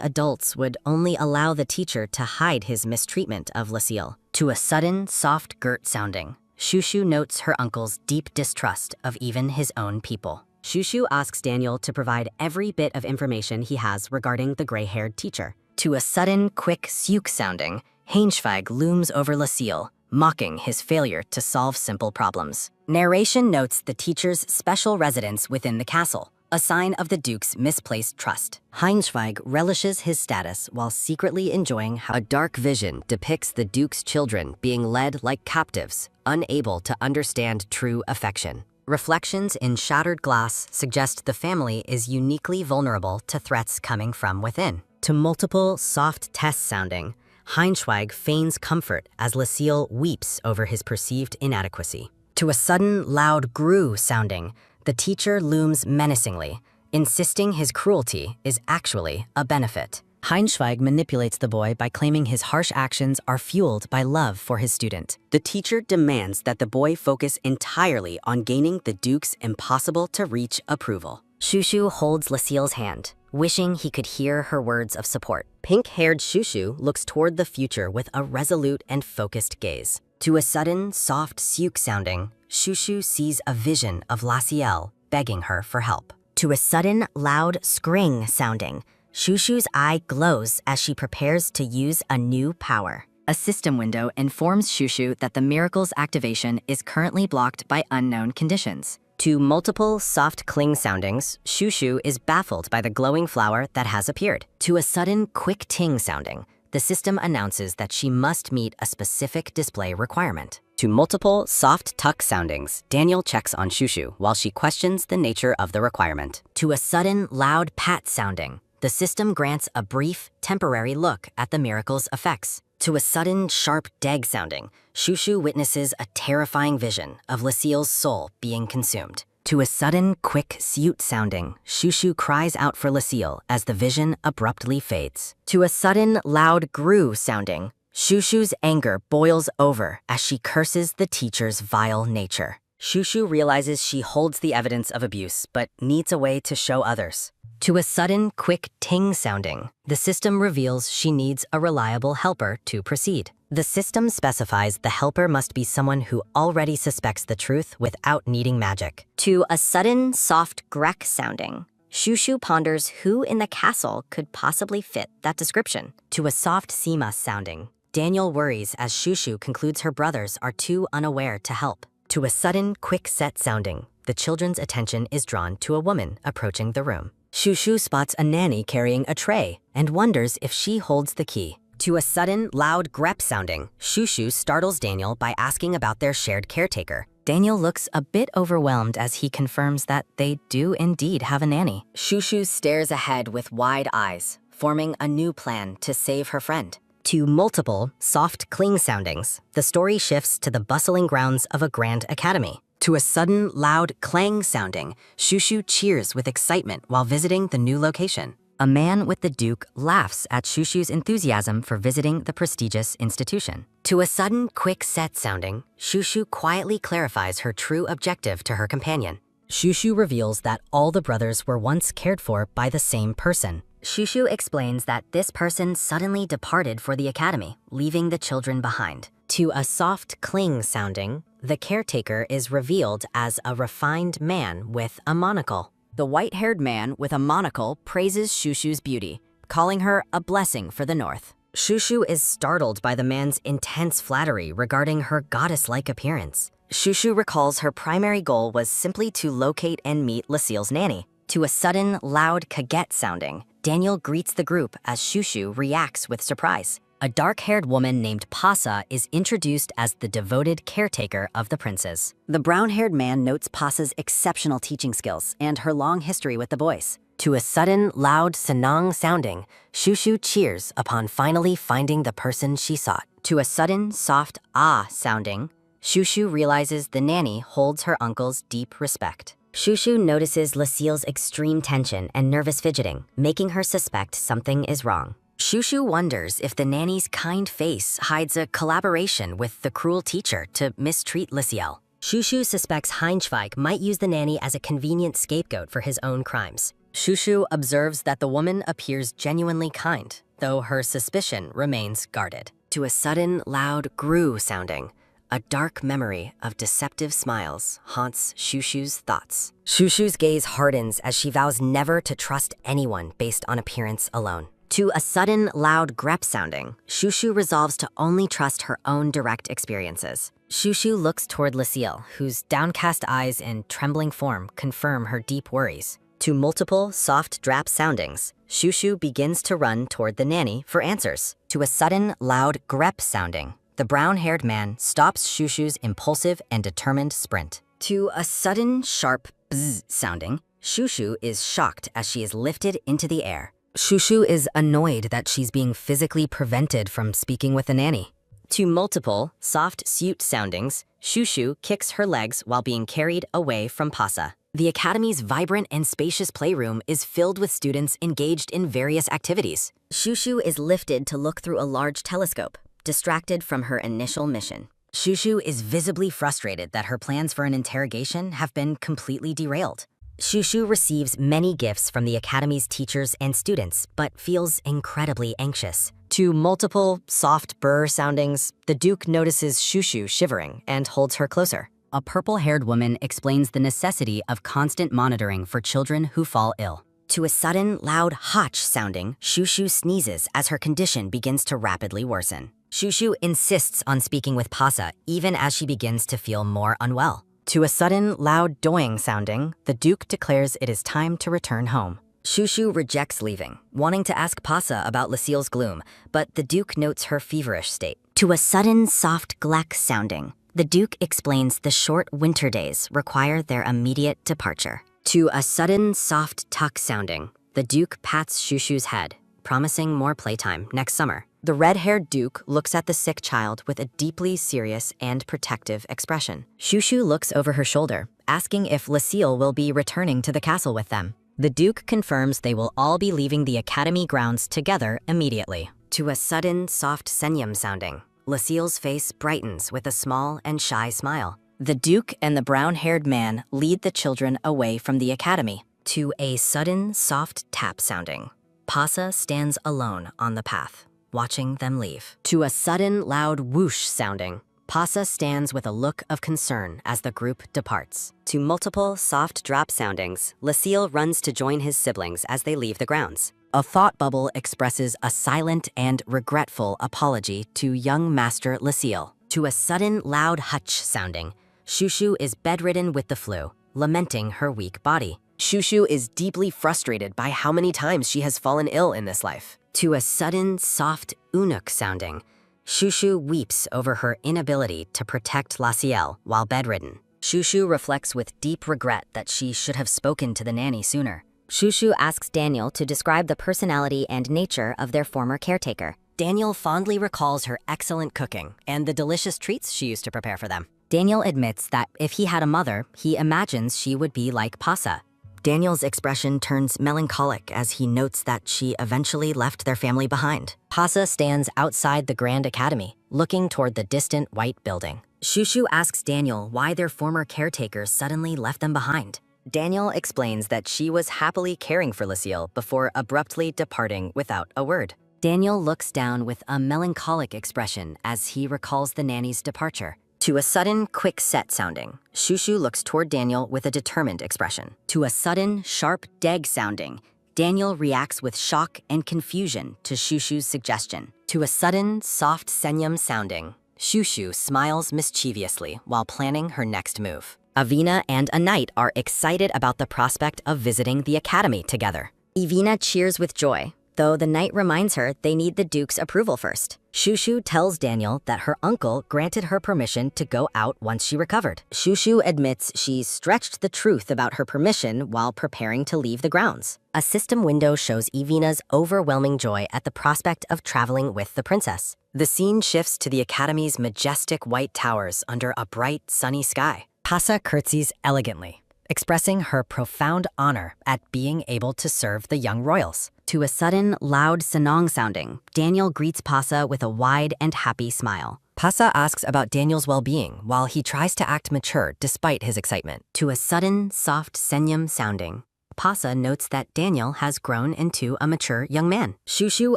adults would only allow the teacher to hide his mistreatment of Lucille. To a sudden, soft girt sounding, Shushu notes her uncle's deep distrust of even his own people. Shushu asks Daniel to provide every bit of information he has regarding the gray-haired teacher. To a sudden, quick Suk sounding, Hainschweig looms over Lucille, mocking his failure to solve simple problems. Narration notes the teacher's special residence within the castle, a sign of the Duke's misplaced trust. Hainschweig relishes his status while secretly enjoying how a dark vision depicts the Duke's children being led like captives, unable to understand true affection. Reflections in shattered glass suggest the family is uniquely vulnerable to threats coming from within. To multiple soft tests sounding, Hainschweig feigns comfort as Lucille weeps over his perceived inadequacy. To a sudden, loud gru sounding, the teacher looms menacingly, insisting his cruelty is actually a benefit. Hainschweig manipulates the boy by claiming his harsh actions are fueled by love for his student. The teacher demands that the boy focus entirely on gaining the Duke's impossible-to-reach approval. Shushu holds Lucille's hand, wishing he could hear her words of support. Pink-haired Shushu looks toward the future with a resolute and focused gaze. To a sudden, soft Suk sounding, Shushu sees a vision of Laciel begging her for help. To a sudden, loud scring sounding, Shushu's eye glows as she prepares to use a new power. A system window informs Shushu that the miracle's activation is currently blocked by unknown conditions. To multiple soft cling soundings, Shushu is baffled by the glowing flower that has appeared. To a sudden quick ting sounding, the system announces that she must meet a specific display requirement. To multiple soft tuck soundings, Daniel checks on Shushu while she questions the nature of the requirement. To a sudden loud pat sounding, the system grants a brief, temporary look at the miracle's effects. To a sudden, sharp deg sounding, Shushu witnesses a terrifying vision of Lucille's soul being consumed. To a sudden, quick suit sounding, Shushu cries out for Lucille as the vision abruptly fades. To a sudden, loud gru sounding, Shushu's anger boils over as she curses the teacher's vile nature. Shushu realizes she holds the evidence of abuse but needs a way to show others. To a sudden, quick ting sounding, the system reveals she needs a reliable helper to proceed. The system specifies the helper must be someone who already suspects the truth without needing magic. To a sudden, soft grek sounding, Shushu ponders who in the castle could possibly fit that description. To a soft sima sounding, Daniel worries as Shushu concludes her brothers are too unaware to help. To a sudden, quick set sounding, the children's attention is drawn to a woman approaching the room. Shushu spots a nanny carrying a tray and wonders if she holds the key. To a sudden, loud grep sounding, Shushu startles Daniel by asking about their shared caretaker. Daniel looks a bit overwhelmed as he confirms that they do indeed have a nanny. Shushu stares ahead with wide eyes, forming a new plan to save her friend. To multiple, soft cling soundings, the story shifts to the bustling grounds of a grand academy. To a sudden, loud clang sounding, Shushu cheers with excitement while visiting the new location. A man with the Duke laughs at Shushu's enthusiasm for visiting the prestigious institution. To a sudden, quick set sounding, Shushu quietly clarifies her true objective to her companion. Shushu reveals that all the brothers were once cared for by the same person. Shushu explains that this person suddenly departed for the academy, leaving the children behind. To a soft cling sounding, the caretaker is revealed as a refined man with a monocle. The white-haired man with a monocle praises Shushu's beauty, calling her a blessing for the North. Shushu is startled by the man's intense flattery regarding her goddess-like appearance. Shushu recalls her primary goal was simply to locate and meet Lucille's nanny. To a sudden, loud kaget sounding, Daniel greets the group as Shushu reacts with surprise. A dark-haired woman named Pasa is introduced as the devoted caretaker of the princes. The brown-haired man notes Pasa's exceptional teaching skills and her long history with the boys. To a sudden, loud Sanang sounding, Shushu cheers upon finally finding the person she sought. To a sudden, soft ah sounding, Shushu realizes the nanny holds her uncle's deep respect. Shushu notices Lucille's extreme tension and nervous fidgeting, making her suspect something is wrong. Shushu wonders if the nanny's kind face hides a collaboration with the cruel teacher to mistreat Lucille. Shushu suspects Heinzweig might use the nanny as a convenient scapegoat for his own crimes. Shushu observes that the woman appears genuinely kind, though her suspicion remains guarded. To a sudden, loud gru sounding, a dark memory of deceptive smiles haunts Shushu's thoughts. Shushu's gaze hardens as she vows never to trust anyone based on appearance alone. To a sudden, loud grep sounding, Shushu resolves to only trust her own direct experiences. Shushu looks toward Lucille, whose downcast eyes and trembling form confirm her deep worries. To multiple, soft drap soundings, Shushu begins to run toward the nanny for answers. To a sudden, loud grep sounding, the brown-haired man stops Shushu's impulsive and determined sprint. To a sudden, sharp bzz sounding, Shushu is shocked as she is lifted into the air. Shushu is annoyed that she's being physically prevented from speaking with the nanny. To multiple, soft suit soundings, Shushu kicks her legs while being carried away from Pasa. The academy's vibrant and spacious playroom is filled with students engaged in various activities. Shushu is lifted to look through a large telescope, distracted from her initial mission. Shushu is visibly frustrated that her plans for an interrogation have been completely derailed. Shushu receives many gifts from the academy's teachers and students, but feels incredibly anxious. To multiple, soft burr soundings, the Duke notices Shushu shivering and holds her closer. A purple-haired woman explains the necessity of constant monitoring for children who fall ill. To a sudden, loud hotch sounding, Shushu sneezes as her condition begins to rapidly worsen. Shushu insists on speaking with Pasa even as she begins to feel more unwell. To a sudden, loud doing sounding, the Duke declares it is time to return home. Shushu rejects leaving, wanting to ask Pasa about Lucille's gloom, but the Duke notes her feverish state. To a sudden, soft glek sounding, the Duke explains the short winter days require their immediate departure. To a sudden, soft tuck sounding, the Duke pats Shushu's head, promising more playtime next summer. The red-haired Duke looks at the sick child with a deeply serious and protective expression. Shushu looks over her shoulder, asking if Lucille will be returning to the castle with them. The Duke confirms they will all be leaving the academy grounds together immediately. To a sudden, soft senyum sounding, Lucille's face brightens with a small and shy smile. The Duke and the brown-haired man lead the children away from the academy. To a sudden, soft tap sounding, Pasa stands alone on the path, watching them leave. To a sudden, loud whoosh sounding, Pasa stands with a look of concern as the group departs. To multiple, soft drop soundings, Lucille runs to join his siblings as they leave the grounds. A thought bubble expresses a silent and regretful apology to young Master Lucille. To a sudden, loud hutch sounding, Shushu is bedridden with the flu, lamenting her weak body. Shushu is deeply frustrated by how many times she has fallen ill in this life. To a sudden, soft Unuk sounding, Shushu weeps over her inability to protect Laciel while bedridden. Shushu reflects with deep regret that she should have spoken to the nanny sooner. Shushu asks Daniel to describe the personality and nature of their former caretaker. Daniel fondly recalls her excellent cooking and the delicious treats she used to prepare for them. Daniel admits that if he had a mother, he imagines she would be like Pasa. Daniel's expression turns melancholic as he notes that she eventually left their family behind. Pasa stands outside the Grand Academy, looking toward the distant white building. Shushu asks Daniel why their former caretakers suddenly left them behind. Daniel explains that she was happily caring for Lucille before abruptly departing without a word. Daniel looks down with a melancholic expression as he recalls the nanny's departure. To a sudden, quick set sounding, Shushu looks toward Daniel with a determined expression. To a sudden, sharp deg sounding, Daniel reacts with shock and confusion to Shushu's suggestion. To a sudden, soft senyum sounding, Shushu smiles mischievously while planning her next move. Avina and a knight are excited about the prospect of visiting the academy together. Ivina cheers with joy, though the knight reminds her they need the Duke's approval first. Shushu tells Daniel that her uncle granted her permission to go out once she recovered. Shushu admits she stretched the truth about her permission while preparing to leave the grounds. A system window shows Ivina's overwhelming joy at the prospect of traveling with the princess. The scene shifts to the academy's majestic white towers under a bright, sunny sky. Pasa curtsies elegantly, expressing her profound honor at being able to serve the young royals. To a sudden, loud Sanong sounding, Daniel greets Pasa with a wide and happy smile. Pasa asks about Daniel's well-being while he tries to act mature despite his excitement. To a sudden, soft Senyum sounding, Pasa notes that Daniel has grown into a mature young man. Shushu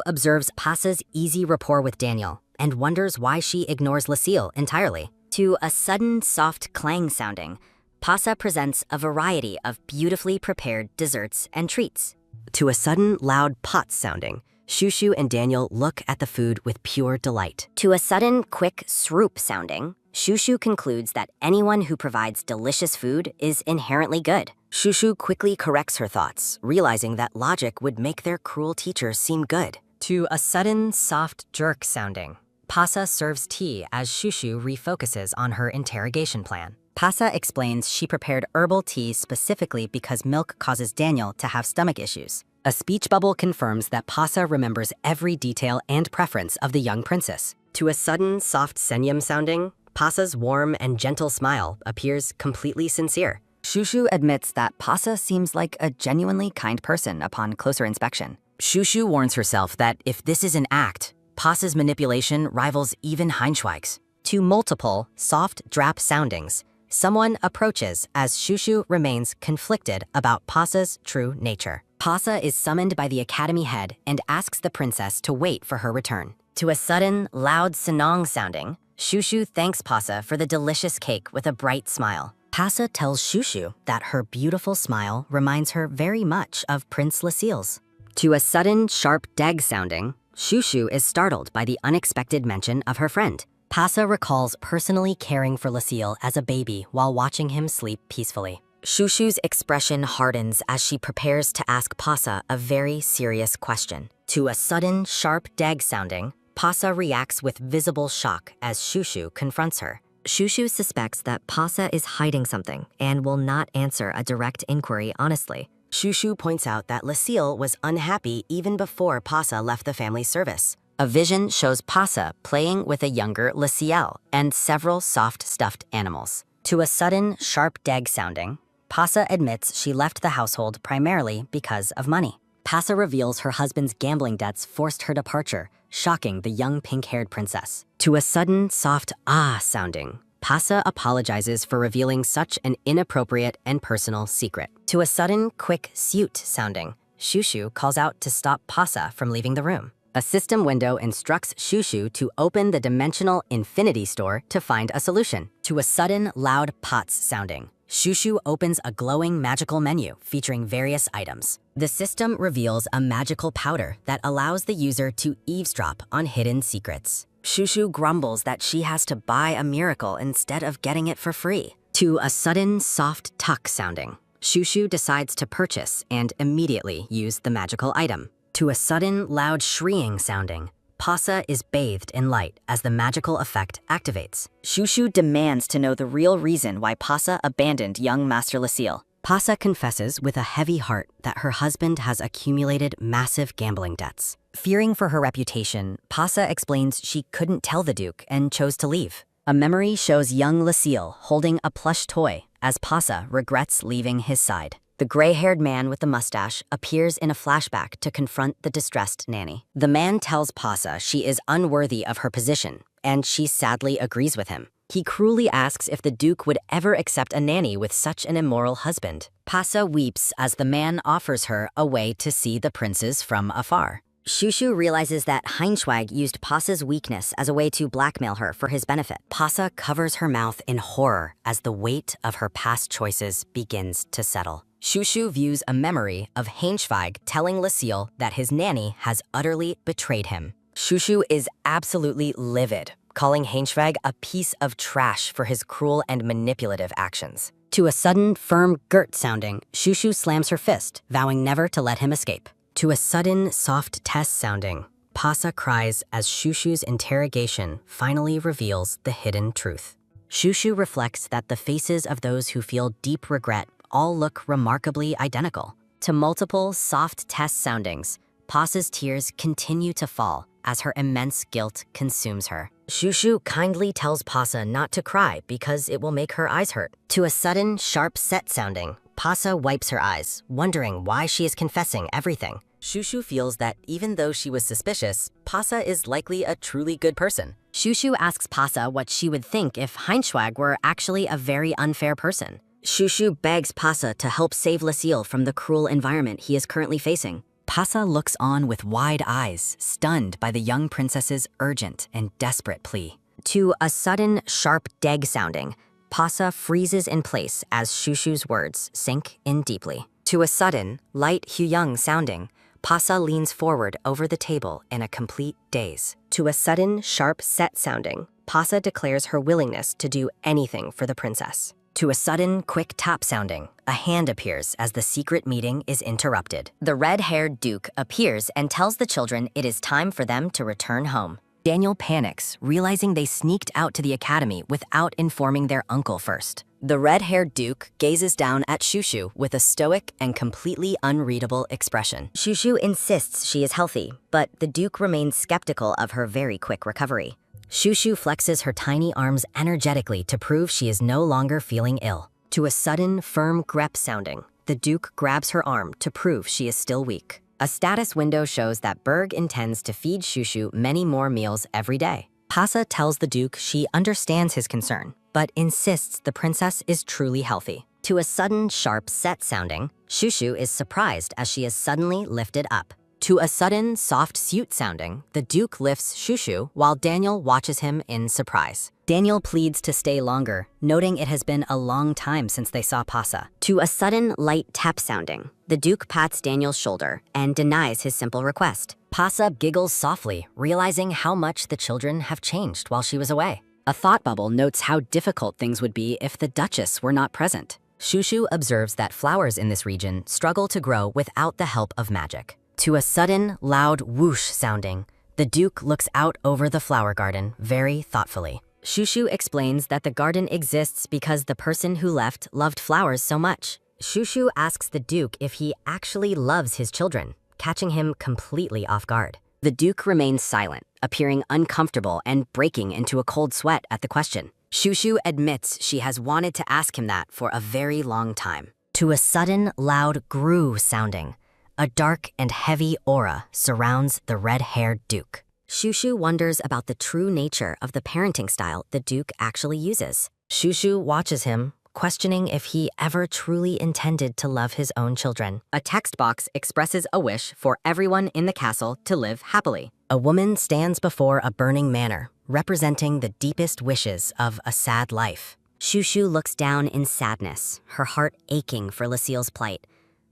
observes Pasa's easy rapport with Daniel and wonders why she ignores Lucille entirely. To a sudden, soft clang sounding, Pasa presents a variety of beautifully prepared desserts and treats. To a sudden, loud pot sounding, Shushu and Daniel look at the food with pure delight. To a sudden, quick swoop sounding, Shushu concludes that anyone who provides delicious food is inherently good. Shushu quickly corrects her thoughts, realizing that logic would make their cruel teacher seem good. To a sudden, soft jerk sounding, Pasa serves tea as Shushu refocuses on her interrogation plan. Pasa explains she prepared herbal tea specifically because milk causes Daniel to have stomach issues. A speech bubble confirms that Pasa remembers every detail and preference of the young princess. To a sudden, soft Senyum sounding, Pasa's warm and gentle smile appears completely sincere. Shushu admits that Pasa seems like a genuinely kind person upon closer inspection. Shushu warns herself that if this is an act, Pasa's manipulation rivals even Heinschweig's. To multiple, soft drap soundings, someone approaches as Shushu remains conflicted about Pasa's true nature. Pasa is summoned by the academy head and asks the princess to wait for her return. To a sudden, loud Sanong sounding, Shushu thanks Pasa for the delicious cake with a bright smile. Pasa tells Shushu that her beautiful smile reminds her very much of Prince Lucille's. To a sudden, sharp deg sounding, Shushu is startled by the unexpected mention of her friend. Pasa recalls personally caring for Lucille as a baby while watching him sleep peacefully. Shushu's expression hardens as she prepares to ask Pasa a very serious question. To a sudden, sharp deg sounding, Pasa reacts with visible shock as Shushu confronts her. Shushu suspects that Pasa is hiding something and will not answer a direct inquiry honestly. Shushu points out that Lucille was unhappy even before Pasa left the family service. A vision shows Pasa playing with a younger Lucille and several soft stuffed animals. To a sudden, sharp deg sounding, Pasa admits she left the household primarily because of money. Pasa reveals her husband's gambling debts forced her departure, shocking the young pink-haired princess. To a sudden, soft ah sounding, Pasa apologizes for revealing such an inappropriate and personal secret. To a sudden, quick suit sounding, Shushu calls out to stop Pasa from leaving the room. A system window instructs Shushu to open the dimensional infinity store to find a solution. To a sudden, loud pots sounding, Shushu opens a glowing magical menu featuring various items. The system reveals a magical powder that allows the user to eavesdrop on hidden secrets. Shushu grumbles that she has to buy a miracle instead of getting it for free. To a sudden, soft tuck sounding, Shushu decides to purchase and immediately use the magical item. To a sudden, loud shrieing sounding, Pasa is bathed in light as the magical effect activates. Shushu demands to know the real reason why Pasa abandoned young Master Lucille. Pasa confesses with a heavy heart that her husband has accumulated massive gambling debts. Fearing for her reputation, Pasa explains she couldn't tell the Duke and chose to leave. A memory shows young Lucille holding a plush toy as Pasa regrets leaving his side. The gray-haired man with the mustache appears in a flashback to confront the distressed nanny. The man tells Pasa she is unworthy of her position, and she sadly agrees with him. He cruelly asks if the Duke would ever accept a nanny with such an immoral husband. Pasa weeps as the man offers her a way to see the princes from afar. Shushu realizes that Heinschwag used Pasa's weakness as a way to blackmail her for his benefit. Pasa covers her mouth in horror as the weight of her past choices begins to settle. Shushu views a memory of Heinschwag telling Lucille that his nanny has utterly betrayed him. Shushu is absolutely livid, calling Heinschwag a piece of trash for his cruel and manipulative actions. To a sudden, firm Gert sounding, Shushu slams her fist, vowing never to let him escape. To a sudden, soft Tess sounding, Pasa cries as Shushu's interrogation finally reveals the hidden truth. Shushu reflects that the faces of those who feel deep regret all look remarkably identical. To multiple, soft Tess soundings, Pasa's tears continue to fall as her immense guilt consumes her. Shushu kindly tells Pasa not to cry because it will make her eyes hurt. To a sudden, sharp set sounding, Pasa wipes her eyes, wondering why she is confessing everything. Shushu feels that even though she was suspicious, Pasa is likely a truly good person. Shushu asks Pasa what she would think if Heinschwag were actually a very unfair person. Shushu begs Pasa to help save Lucille from the cruel environment he is currently facing. Pasa looks on with wide eyes, stunned by the young princess's urgent and desperate plea. To a sudden, sharp deg sounding, Pasa freezes in place as Shushu's words sink in deeply. To a sudden, light Huyang sounding, Pasa leans forward over the table in a complete daze. To a sudden, sharp set sounding, Pasa declares her willingness to do anything for the princess. To a sudden, quick tap sounding, a hand appears as the secret meeting is interrupted. The red-haired Duke appears and tells the children it is time for them to return home. Daniel panics, realizing they sneaked out to the academy without informing their uncle first. The red-haired Duke gazes down at Shushu with a stoic and completely unreadable expression. Shushu insists she is healthy, but the Duke remains skeptical of her very quick recovery. Shushu flexes her tiny arms energetically to prove she is no longer feeling ill. To a sudden, firm grep sounding, the Duke grabs her arm to prove she is still weak. A status window shows that Berg intends to feed Shushu many more meals every day. Pasa tells the Duke she understands his concern, but insists the princess is truly healthy. To a sudden, sharp set sounding, Shushu is surprised as she is suddenly lifted up. To a sudden, soft suit sounding, the Duke lifts Shushu while Daniel watches him in surprise. Daniel pleads to stay longer, noting it has been a long time since they saw Pasa. To a sudden, light tap sounding, the Duke pats Daniel's shoulder and denies his simple request. Pasa giggles softly, realizing how much the children have changed while she was away. A thought bubble notes how difficult things would be if the Duchess were not present. Shushu observes that flowers in this region struggle to grow without the help of magic. To a sudden, loud whoosh sounding, the Duke looks out over the flower garden very thoughtfully. Shushu explains that the garden exists because the person who left loved flowers so much. Shushu asks the Duke if he actually loves his children, catching him completely off guard. The Duke remains silent, appearing uncomfortable and breaking into a cold sweat at the question. Shushu admits she has wanted to ask him that for a very long time. To a sudden, loud grue sounding, a dark and heavy aura surrounds the red-haired Duke. Shushu wonders about the true nature of the parenting style the Duke actually uses. Shushu watches him, questioning if he ever truly intended to love his own children. A text box expresses a wish for everyone in the castle to live happily. A woman stands before a burning manor, representing the deepest wishes of a sad life. Shushu looks down in sadness, her heart aching for Lucille's plight.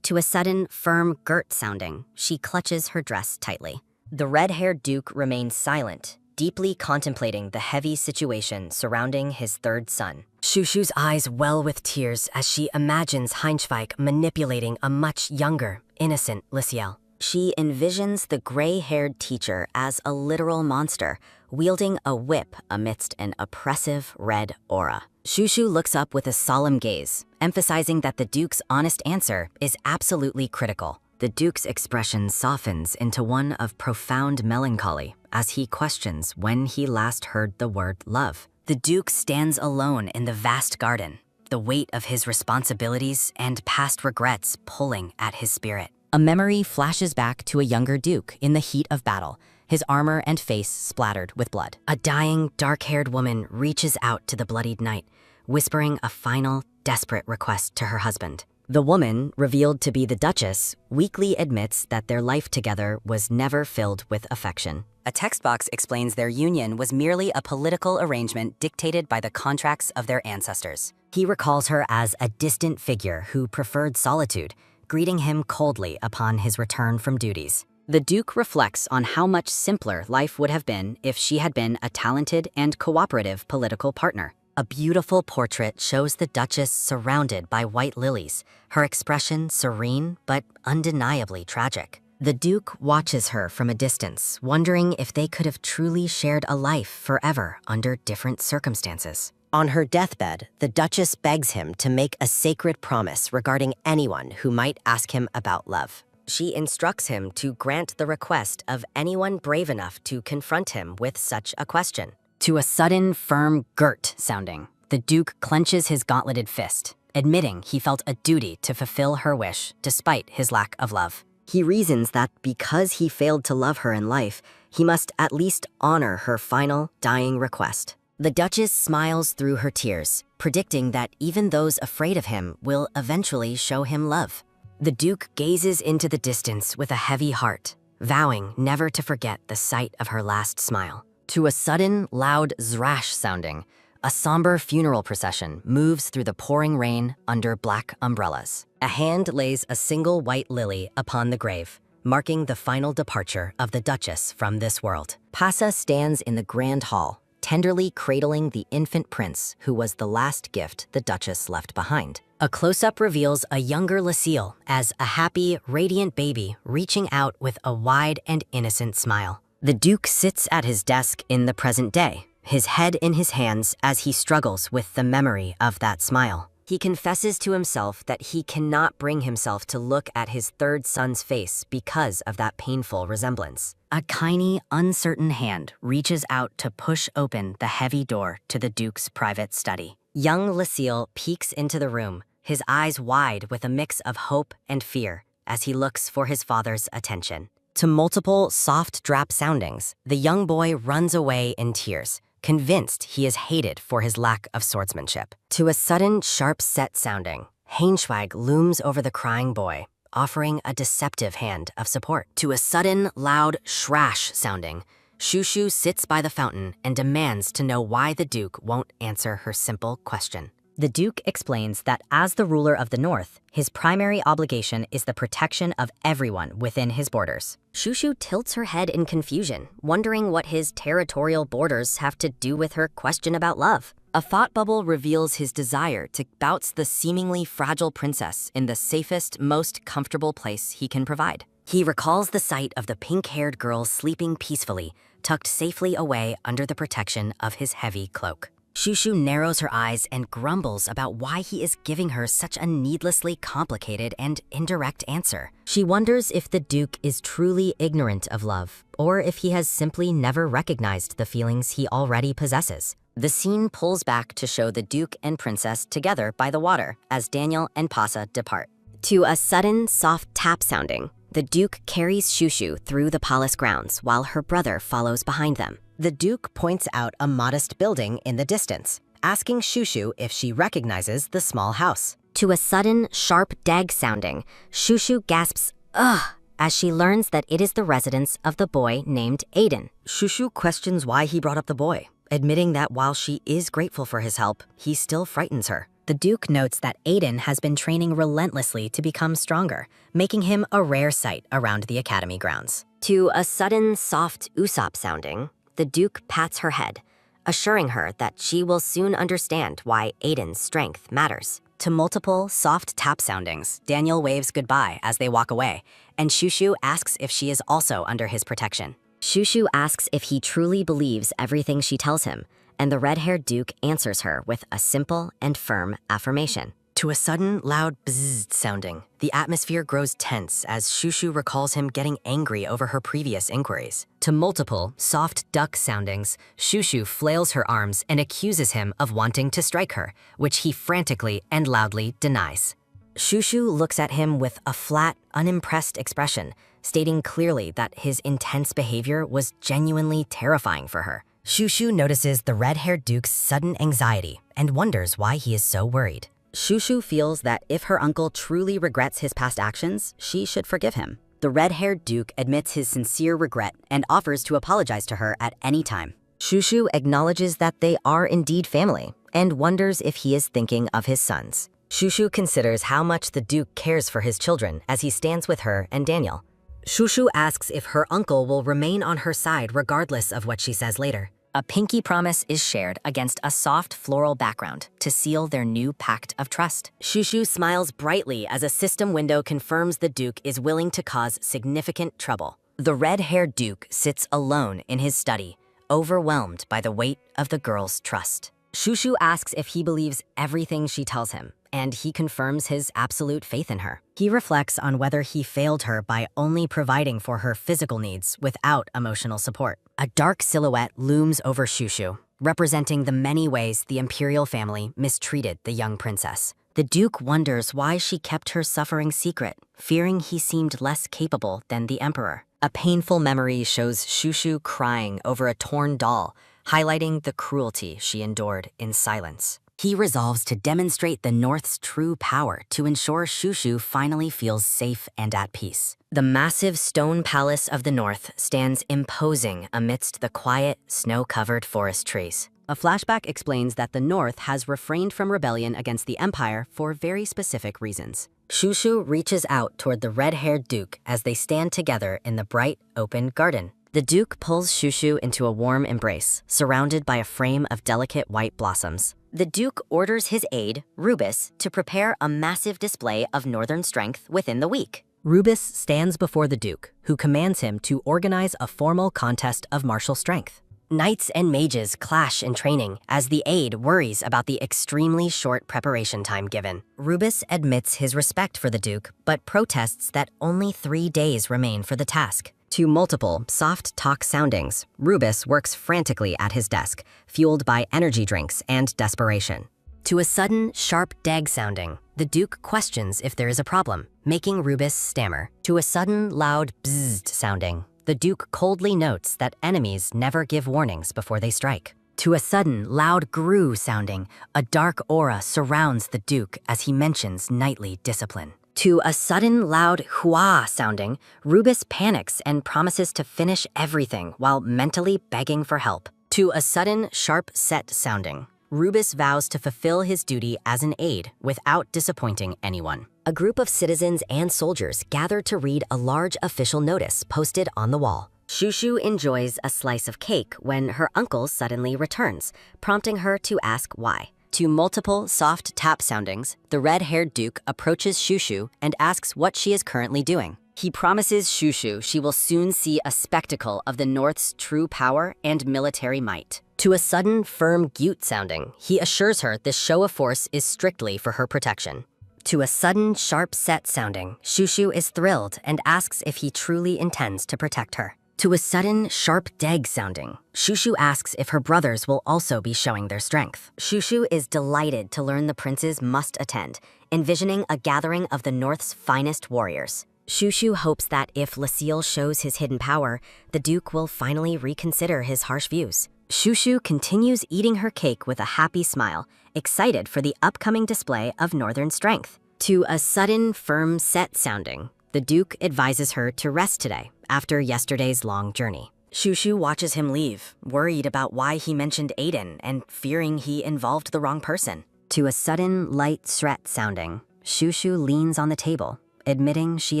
To a sudden, firm Gert sounding, she clutches her dress tightly. The red-haired Duke remains silent, deeply contemplating the heavy situation surrounding his third son. Shushu's eyes well with tears as she imagines Heinzweig manipulating a much younger, innocent Lisiel. She envisions the gray-haired teacher as a literal monster, wielding a whip amidst an oppressive red aura. Shushu looks up with a solemn gaze, emphasizing that the Duke's honest answer is absolutely critical. The Duke's expression softens into one of profound melancholy as he questions when he last heard the word love. The Duke stands alone in the vast garden, the weight of his responsibilities and past regrets pulling at his spirit. A memory flashes back to a younger Duke in the heat of battle, his armor and face splattered with blood. A dying, dark-haired woman reaches out to the bloodied knight, whispering a final, desperate request to her husband. The woman, revealed to be the Duchess, weakly admits that their life together was never filled with affection. A text box explains their union was merely a political arrangement dictated by the contracts of their ancestors. He recalls her as a distant figure who preferred solitude, greeting him coldly upon his return from duties. The Duke reflects on how much simpler life would have been if she had been a talented and cooperative political partner. A beautiful portrait shows the Duchess surrounded by white lilies, her expression serene but undeniably tragic. The Duke watches her from a distance, wondering if they could have truly shared a life forever under different circumstances. On her deathbed, the Duchess begs him to make a sacred promise regarding anyone who might ask him about love. She instructs him to grant the request of anyone brave enough to confront him with such a question. To a sudden, firm girt sounding, the Duke clenches his gauntleted fist, admitting he felt a duty to fulfill her wish despite his lack of love. He reasons that because he failed to love her in life, he must at least honor her final, dying request. The Duchess smiles through her tears, predicting that even those afraid of him will eventually show him love. The Duke gazes into the distance with a heavy heart, vowing never to forget the sight of her last smile. To a sudden, loud zrash sounding, a somber funeral procession moves through the pouring rain under black umbrellas. A hand lays a single white lily upon the grave, marking the final departure of the Duchess from this world. Pasa stands in the grand hall, tenderly cradling the infant prince who was the last gift the Duchess left behind. A close-up reveals a younger Lisiel as a happy, radiant baby reaching out with a wide and innocent smile. The Duke sits at his desk in the present day, his head in his hands as he struggles with the memory of that smile. He confesses to himself that he cannot bring himself to look at his third son's face because of that painful resemblance. A tiny, uncertain hand reaches out to push open the heavy door to the Duke's private study. Young Lisiel peeks into the room, his eyes wide with a mix of hope and fear as he looks for his father's attention. To multiple soft drap soundings, the young boy runs away in tears, convinced he is hated for his lack of swordsmanship. To a sudden sharp set sounding, Heinzweig looms over the crying boy, offering a deceptive hand of support. To a sudden loud shrash sounding, Shushu sits by the fountain and demands to know why the Duke won't answer her simple question. The Duke explains that as the ruler of the North, his primary obligation is the protection of everyone within his borders. Shushu tilts her head in confusion, wondering what his territorial borders have to do with her question about love. A thought bubble reveals his desire to bounce the seemingly fragile princess in the safest, most comfortable place he can provide. He recalls the sight of the pink-haired girl sleeping peacefully, tucked safely away under the protection of his heavy cloak. Shushu narrows her eyes and grumbles about why he is giving her such a needlessly complicated and indirect answer. She wonders if the Duke is truly ignorant of love, or if he has simply never recognized the feelings he already possesses. The scene pulls back to show the Duke and Princess together by the water as Daniel and Pasa depart. To a sudden, soft tap sounding, the Duke carries Shushu through the palace grounds while her brother follows behind them. The Duke points out a modest building in the distance, asking Shushu if she recognizes the small house. To a sudden, sharp dag sounding, Shushu gasps, "Ugh," as she learns that it is the residence of the boy named Aiden. Shushu questions why he brought up the boy, admitting that while she is grateful for his help, he still frightens her. The Duke notes that Aiden has been training relentlessly to become stronger, making him a rare sight around the academy grounds. To a sudden, soft Usopp sounding, the Duke pats her head, assuring her that she will soon understand why Aiden's strength matters. To multiple, soft tap soundings, Daniel waves goodbye as they walk away, and Shushu asks if she is also under his protection. Shushu asks if he truly believes everything she tells him, and the red-haired Duke answers her with a simple and firm affirmation. To a sudden, loud bzzz sounding, the atmosphere grows tense as Shushu recalls him getting angry over her previous inquiries. To multiple, soft duck soundings, Shushu flails her arms and accuses him of wanting to strike her, which he frantically and loudly denies. Shushu looks at him with a flat, unimpressed expression, stating clearly that his intense behavior was genuinely terrifying for her. Shushu notices the red-haired Duke's sudden anxiety and wonders why he is so worried. Shushu feels that if her uncle truly regrets his past actions, she should forgive him. The red-haired Duke admits his sincere regret and offers to apologize to her at any time. Shushu acknowledges that they are indeed family and wonders if he is thinking of his sons. Shushu considers how much the Duke cares for his children as he stands with her and Daniel. Shushu asks if her uncle will remain on her side regardless of what she says later. A pinky promise is shared against a soft floral background to seal their new pact of trust. Shushu smiles brightly as a system window confirms the Duke is willing to cause significant trouble. The red-haired Duke sits alone in his study, overwhelmed by the weight of the girl's trust. Shushu asks if he believes everything she tells him, and he confirms his absolute faith in her. He reflects on whether he failed her by only providing for her physical needs without emotional support. A dark silhouette looms over Shushu, representing the many ways the imperial family mistreated the young princess. The Duke wonders why she kept her suffering secret, fearing he seemed less capable than the emperor. A painful memory shows Shushu crying over a torn doll, highlighting the cruelty she endured in silence. He resolves to demonstrate the North's true power to ensure Shushu finally feels safe and at peace. The massive stone palace of the North stands imposing amidst the quiet, snow-covered forest trees. A flashback explains that the North has refrained from rebellion against the Empire for very specific reasons. Shushu reaches out toward the red-haired Duke as they stand together in the bright, open garden. The Duke pulls Shushu into a warm embrace, surrounded by a frame of delicate white blossoms. The Duke orders his aide, Rubus, to prepare a massive display of northern strength within the week. Rubus stands before the Duke, who commands him to organize a formal contest of martial strength. Knights and mages clash in training as the aide worries about the extremely short preparation time given. Rubus admits his respect for the Duke, but protests that only 3 days remain for the task. To multiple, soft talk soundings, Rubus works frantically at his desk, fueled by energy drinks and desperation. To a sudden, sharp dag sounding, the Duke questions if there is a problem, making Rubus stammer. To a sudden, loud bzzzt sounding, the Duke coldly notes that enemies never give warnings before they strike. To a sudden, loud grue sounding, a dark aura surrounds the Duke as he mentions knightly discipline. To a sudden, loud hua sounding, Rubus panics and promises to finish everything while mentally begging for help. To a sudden, sharp set sounding, Rubus vows to fulfill his duty as an aide without disappointing anyone. A group of citizens and soldiers gather to read a large official notice posted on the wall. Shushu enjoys a slice of cake when her uncle suddenly returns, prompting her to ask why. To multiple soft tap soundings, the red-haired Duke approaches Shushu and asks what she is currently doing. He promises Shushu she will soon see a spectacle of the North's true power and military might. To a sudden, firm gyut sounding, he assures her this show of force is strictly for her protection. To a sudden, sharp set sounding, Shushu is thrilled and asks if he truly intends to protect her. To a sudden, sharp dag sounding, Shushu asks if her brothers will also be showing their strength. Shushu is delighted to learn the princes must attend, envisioning a gathering of the North's finest warriors. Shushu hopes that if Lucille shows his hidden power, the Duke will finally reconsider his harsh views. Shushu continues eating her cake with a happy smile, excited for the upcoming display of northern strength. To a sudden, firm set sounding, the Duke advises her to rest today after yesterday's long journey. Shushu watches him leave, worried about why he mentioned Aiden and fearing he involved the wrong person. To a sudden, light threat sounding, Shushu leans on the table, admitting she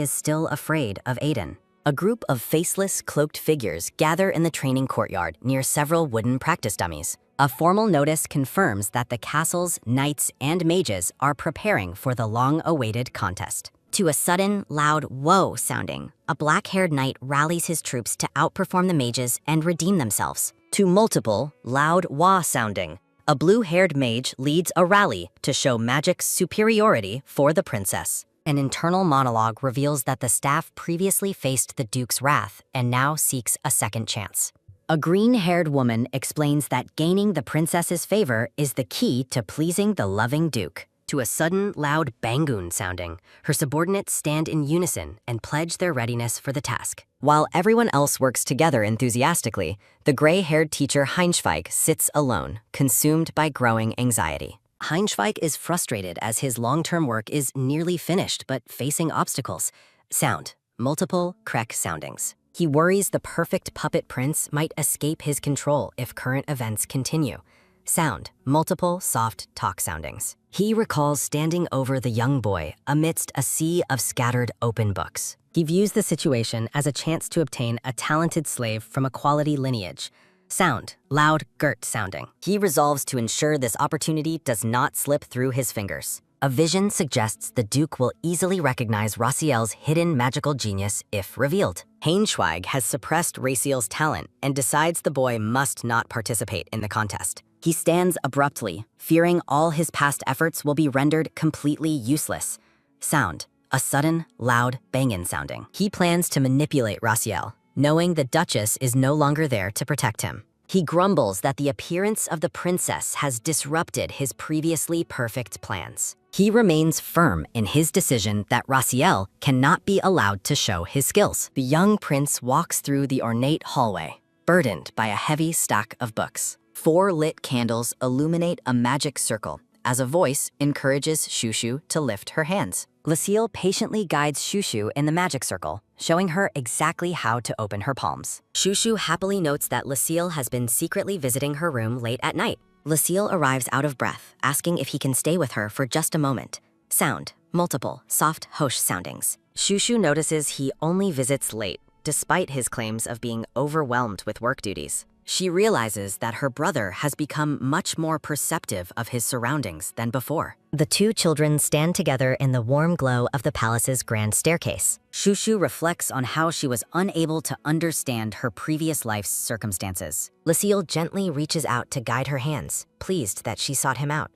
is still afraid of Aiden. A group of faceless, cloaked figures gather in the training courtyard near several wooden practice dummies. A formal notice confirms that the castle's knights and mages are preparing for the long-awaited contest. To a sudden, loud whoa sounding, a black-haired knight rallies his troops to outperform the mages and redeem themselves. To multiple, loud wah sounding, a blue-haired mage leads a rally to show magic's superiority for the princess. An internal monologue reveals that the staff previously faced the Duke's wrath and now seeks a second chance. A green-haired woman explains that gaining the princess's favor is the key to pleasing the loving Duke. To a sudden, loud bangoon sounding, her subordinates stand in unison and pledge their readiness for the task. While everyone else works together enthusiastically, the gray-haired teacher Heinzweig sits alone, consumed by growing anxiety. Heinzweig is frustrated as his long-term work is nearly finished but facing obstacles. Sound, multiple Krek soundings. He worries the perfect puppet prince might escape his control if current events continue. Sound, multiple soft talk soundings. He recalls standing over the young boy amidst a sea of scattered open books. He views the situation as a chance to obtain a talented slave from a quality lineage. Sound, loud Gert sounding. He resolves to ensure this opportunity does not slip through his fingers. A vision suggests the Duke will easily recognize Raciel's hidden magical genius if revealed. Heinzweig has suppressed Raciel's talent and decides the boy must not participate in the contest. He stands abruptly, fearing all his past efforts will be rendered completely useless. Sound, a sudden, loud bangin' sounding. He plans to manipulate Raciel, knowing the Duchess is no longer there to protect him. He grumbles that the appearance of the princess has disrupted his previously perfect plans. He remains firm in his decision that Raciel cannot be allowed to show his skills. The young prince walks through the ornate hallway, burdened by a heavy stack of books. 4 lit candles illuminate a magic circle as a voice encourages Shushu to lift her hands. Lucille patiently guides Shushu in the magic circle, showing her exactly how to open her palms. Shushu happily notes that Lucille has been secretly visiting her room late at night. Lucille arrives out of breath, asking if he can stay with her for just a moment. Sound, multiple, soft hosh soundings. Shushu notices he only visits late, despite his claims of being overwhelmed with work duties. She realizes that her brother has become much more perceptive of his surroundings than before. The 2 children stand together in the warm glow of the palace's grand staircase. Shushu reflects on how she was unable to understand her previous life's circumstances. Lucille gently reaches out to guide her hands, pleased that she sought him out.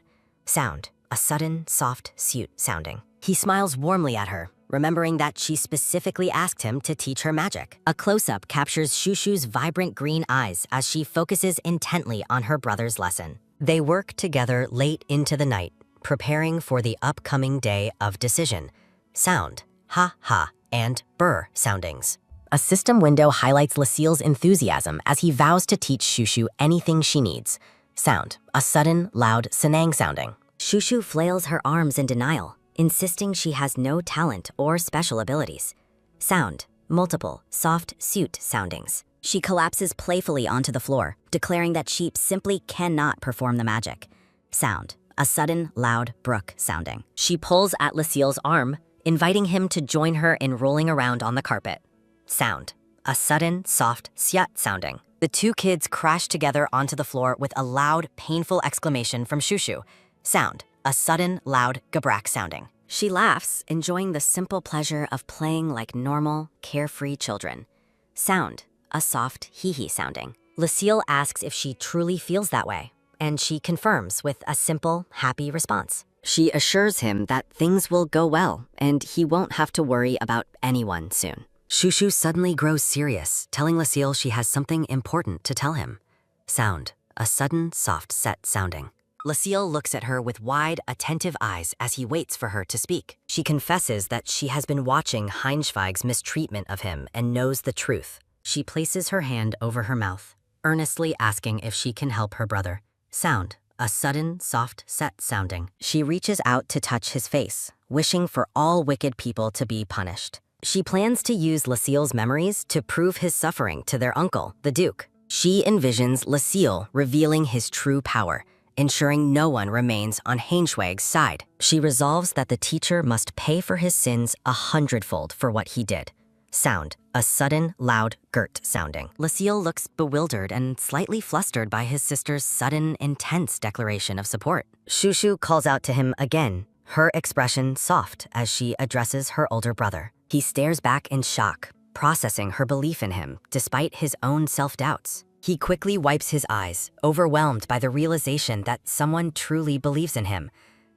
Sound, a sudden, soft suit sounding. He smiles warmly at her, remembering that she specifically asked him to teach her magic. A close-up captures Shushu's vibrant green eyes as she focuses intently on her brother's lesson. They work together late into the night, preparing for the upcoming day of decision. Sound, ha ha, and burr soundings. A system window highlights Lucille's enthusiasm as he vows to teach Shushu anything she needs. Sound, a sudden, loud Senang sounding. Shushu flails her arms in denial, insisting she has no talent or special abilities. Sound, multiple, soft suit soundings. She collapses playfully onto the floor, declaring that she simply cannot perform the magic. Sound, a sudden, loud brook sounding. She pulls at Lucille's arm, inviting him to join her in rolling around on the carpet. Sound, a sudden, soft syat sounding. The 2 kids crash together onto the floor with a loud, painful exclamation from Shushu. Sound, a sudden, loud gabrak sounding. She laughs, enjoying the simple pleasure of playing like normal, carefree children. Sound, a soft hee-hee sounding. Lucille asks if she truly feels that way, and she confirms with a simple, happy response. She assures him that things will go well, and he won't have to worry about anyone soon. Shushu suddenly grows serious, telling Lucille she has something important to tell him. Sound, a sudden, soft set sounding. Lucille looks at her with wide, attentive eyes as he waits for her to speak. She confesses that she has been watching Heinzweig's mistreatment of him and knows the truth. She places her hand over her mouth, earnestly asking if she can help her brother. Sound, a sudden, soft set sounding. She reaches out to touch his face, wishing for all wicked people to be punished. She plans to use Lucille's memories to prove his suffering to their uncle, the Duke. She envisions Lucille revealing his true power, ensuring no one remains on Heinzweig's side. She resolves that the teacher must pay for his sins 100-fold for what he did. Sound, a sudden, loud gurt sounding. Lucille looks bewildered and slightly flustered by his sister's sudden, intense declaration of support. Shushu calls out to him again, her expression soft as she addresses her older brother. He stares back in shock, processing her belief in him despite his own self-doubts. He quickly wipes his eyes, overwhelmed by the realization that someone truly believes in him.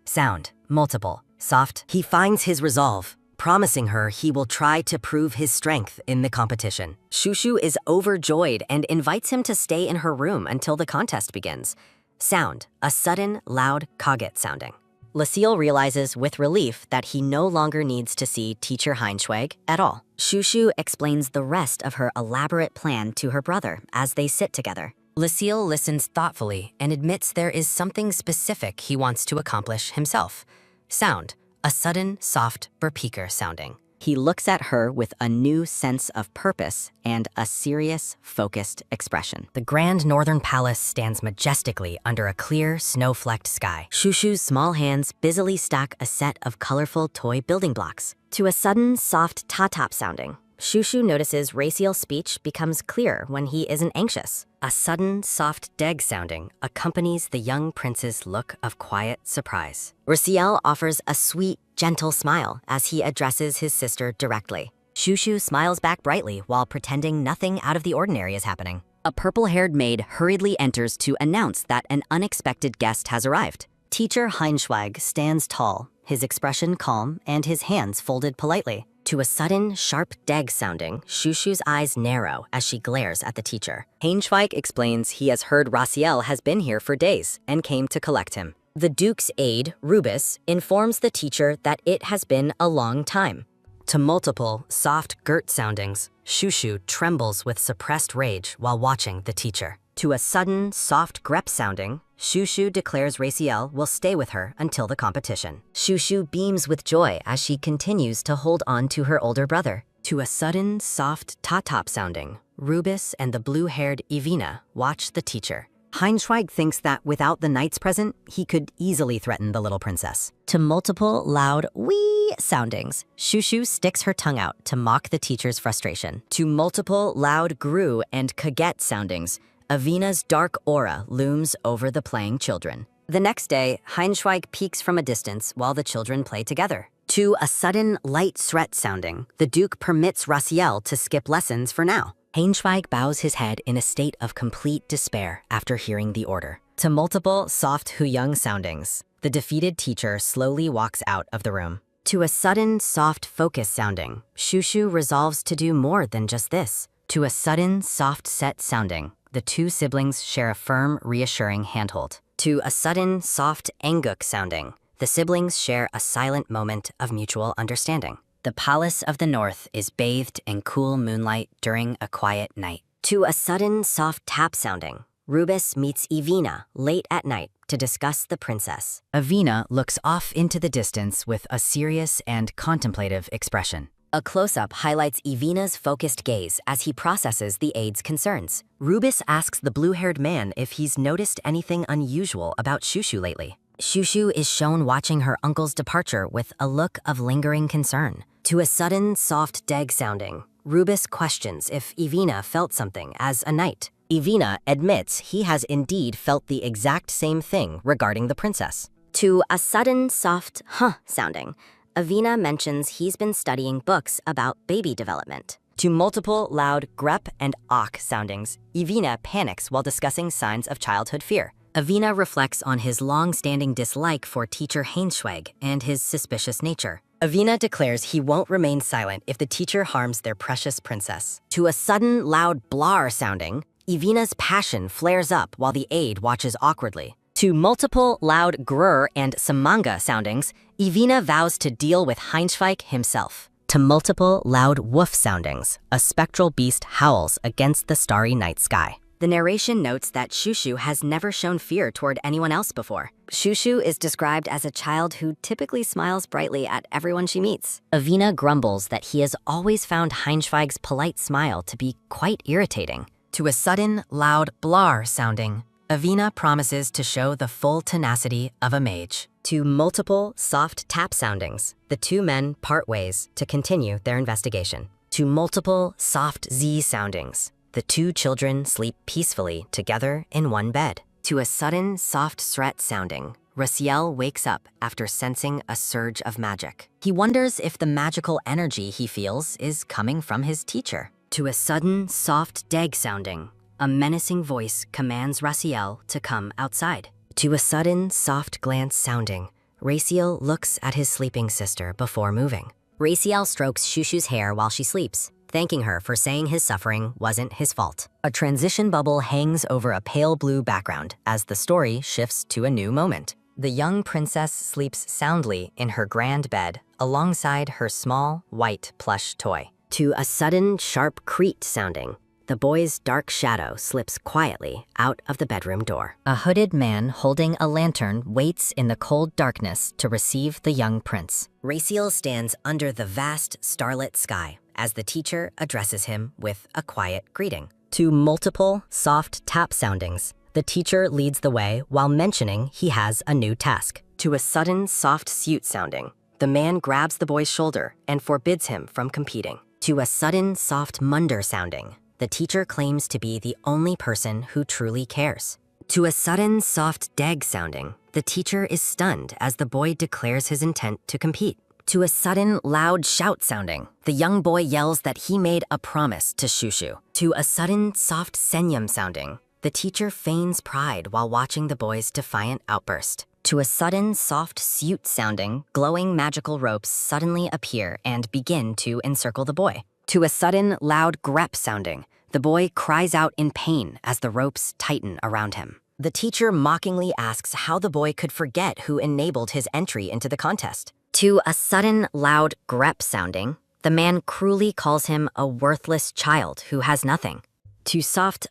Sound, multiple, soft. He finds his resolve, promising her he will try to prove his strength in the competition. Shushu is overjoyed and invites him to stay in her room until the contest begins. Sound, a sudden, loud Kaget sounding. Lucille realizes with relief that he no longer needs to see Teacher Heinschweg at all. Shushu explains the rest of her elaborate plan to her brother as they sit together. Lucille listens thoughtfully and admits there is something specific he wants to accomplish himself. Sound, a sudden, soft Berpeaker sounding. He looks at her with a new sense of purpose and a serious, focused expression. The Grand Northern Palace stands majestically under a clear, snow-flecked sky. Shushu's small hands busily stack a set of colorful toy building blocks. To a sudden, soft ta-top sounding, Shushu notices Raciel's speech becomes clear when he isn't anxious. A sudden, soft deg sounding accompanies the young prince's look of quiet surprise. Raciel offers a sweet, gentle smile as he addresses his sister directly. Shushu smiles back brightly while pretending nothing out of the ordinary is happening. A purple-haired maid hurriedly enters to announce that an unexpected guest has arrived. Teacher Heinschweg stands tall, his expression calm and his hands folded politely. To a sudden, sharp deg sounding, Shushu's eyes narrow as she glares at the teacher. Heinschweig explains he has heard Raciel has been here for days and came to collect him. The Duke's aide, Rubus, informs the teacher that it has been a long time. To multiple, soft gurt soundings, Shushu trembles with suppressed rage while watching the teacher. To a sudden, soft grep sounding, Shushu declares Raciel will stay with her until the competition. Shushu beams with joy as she continues to hold on to her older brother. To a sudden, soft ta-top sounding, Rubus and the blue-haired Ivina watch the teacher. Heinschweig thinks that without the knights present, he could easily threaten the little princess. To multiple, loud wee soundings, Shushu sticks her tongue out to mock the teacher's frustration. To multiple, loud gru and kaget soundings, Avina's dark aura looms over the playing children. The next day, Heinschweig peeks from a distance while the children play together. To a sudden, light sret sounding, the Duke permits Raciel to skip lessons for now. Heinschweig bows his head in a state of complete despair after hearing the order. To multiple, soft huyung soundings, the defeated teacher slowly walks out of the room. To a sudden, soft focus sounding, Shushu resolves to do more than just this. To a sudden, soft set sounding, the two siblings share a firm, reassuring handhold. To a sudden, soft anguk sounding, the siblings share a silent moment of mutual understanding. The Palace of the North is bathed in cool moonlight during a quiet night. To a sudden, soft tap sounding, Rubus meets Ivina late at night to discuss the princess. Ivina looks off into the distance with a serious and contemplative expression. A close-up highlights Ivina's focused gaze as he processes the aide's concerns. Rubus asks the blue-haired man if he's noticed anything unusual about Shushu lately. Shushu is shown watching her uncle's departure with a look of lingering concern. To a sudden, soft deg sounding, Rubus questions if Ivina felt something as a knight. Ivina admits he has indeed felt the exact same thing regarding the princess. To a sudden, soft sounding, Ivina mentions he's been studying books about baby development. To multiple loud grep and ak soundings, Ivina panics while discussing signs of childhood fear. Ivina reflects on his long-standing dislike for Teacher Heinschweig and his suspicious nature. Ivina declares he won't remain silent if the teacher harms their precious princess. To a sudden loud blar sounding, Ivina's passion flares up while the aide watches awkwardly. To multiple loud grr and samanga soundings, Ivina vows to deal with Heinschweig himself. To multiple loud woof soundings, a spectral beast howls against the starry night sky. The narration notes that Shushu has never shown fear toward anyone else before. Shushu is described as a child who typically smiles brightly at everyone she meets. Ivina grumbles that he has always found Heinschweig's polite smile to be quite irritating. To a sudden, loud blar sounding, Ivina promises to show the full tenacity of a mage. To multiple, soft tap soundings, the two men part ways to continue their investigation. to multiple soft Z soundings. The two children sleep peacefully together in one bed. To a sudden soft threat sounding, Raciel wakes up after sensing a surge of magic. He wonders if the magical energy he feels is coming from his teacher. To a sudden soft dag sounding, a menacing voice commands Raciel to come outside. To a sudden soft glance sounding, Raciel looks at his sleeping sister before moving. Raciel strokes Shushu's hair while she sleeps, thanking her for saying his suffering wasn't his fault. A transition bubble hangs over a pale blue background as the story shifts to a new moment. The young princess sleeps soundly in her grand bed alongside her small, white plush toy. To a sudden sharp creak sounding, the boy's dark shadow slips quietly out of the bedroom door. A hooded man holding a lantern waits in the cold darkness to receive the young prince. Raciel stands under the vast starlit sky as the teacher addresses him with a quiet greeting. To multiple soft tap soundings, the teacher leads the way while mentioning he has a new task. To a sudden soft suit sounding, the man grabs the boy's shoulder and forbids him from competing. To a sudden soft munder sounding, the teacher claims to be the only person who truly cares. To a sudden soft dag sounding, the teacher is stunned as the boy declares his intent to compete. To a sudden loud shout sounding, the young boy yells that he made a promise to Shushu. To a sudden soft senyum sounding, the teacher feigns pride while watching the boy's defiant outburst. To a sudden soft suit sounding, glowing magical ropes suddenly appear and begin to encircle the boy. To a sudden loud grep sounding, the boy cries out in pain as the ropes tighten around him. The teacher mockingly asks how the boy could forget who enabled his entry into the contest. To a sudden loud grep sounding, the man cruelly calls him a worthless child who has nothing. To soft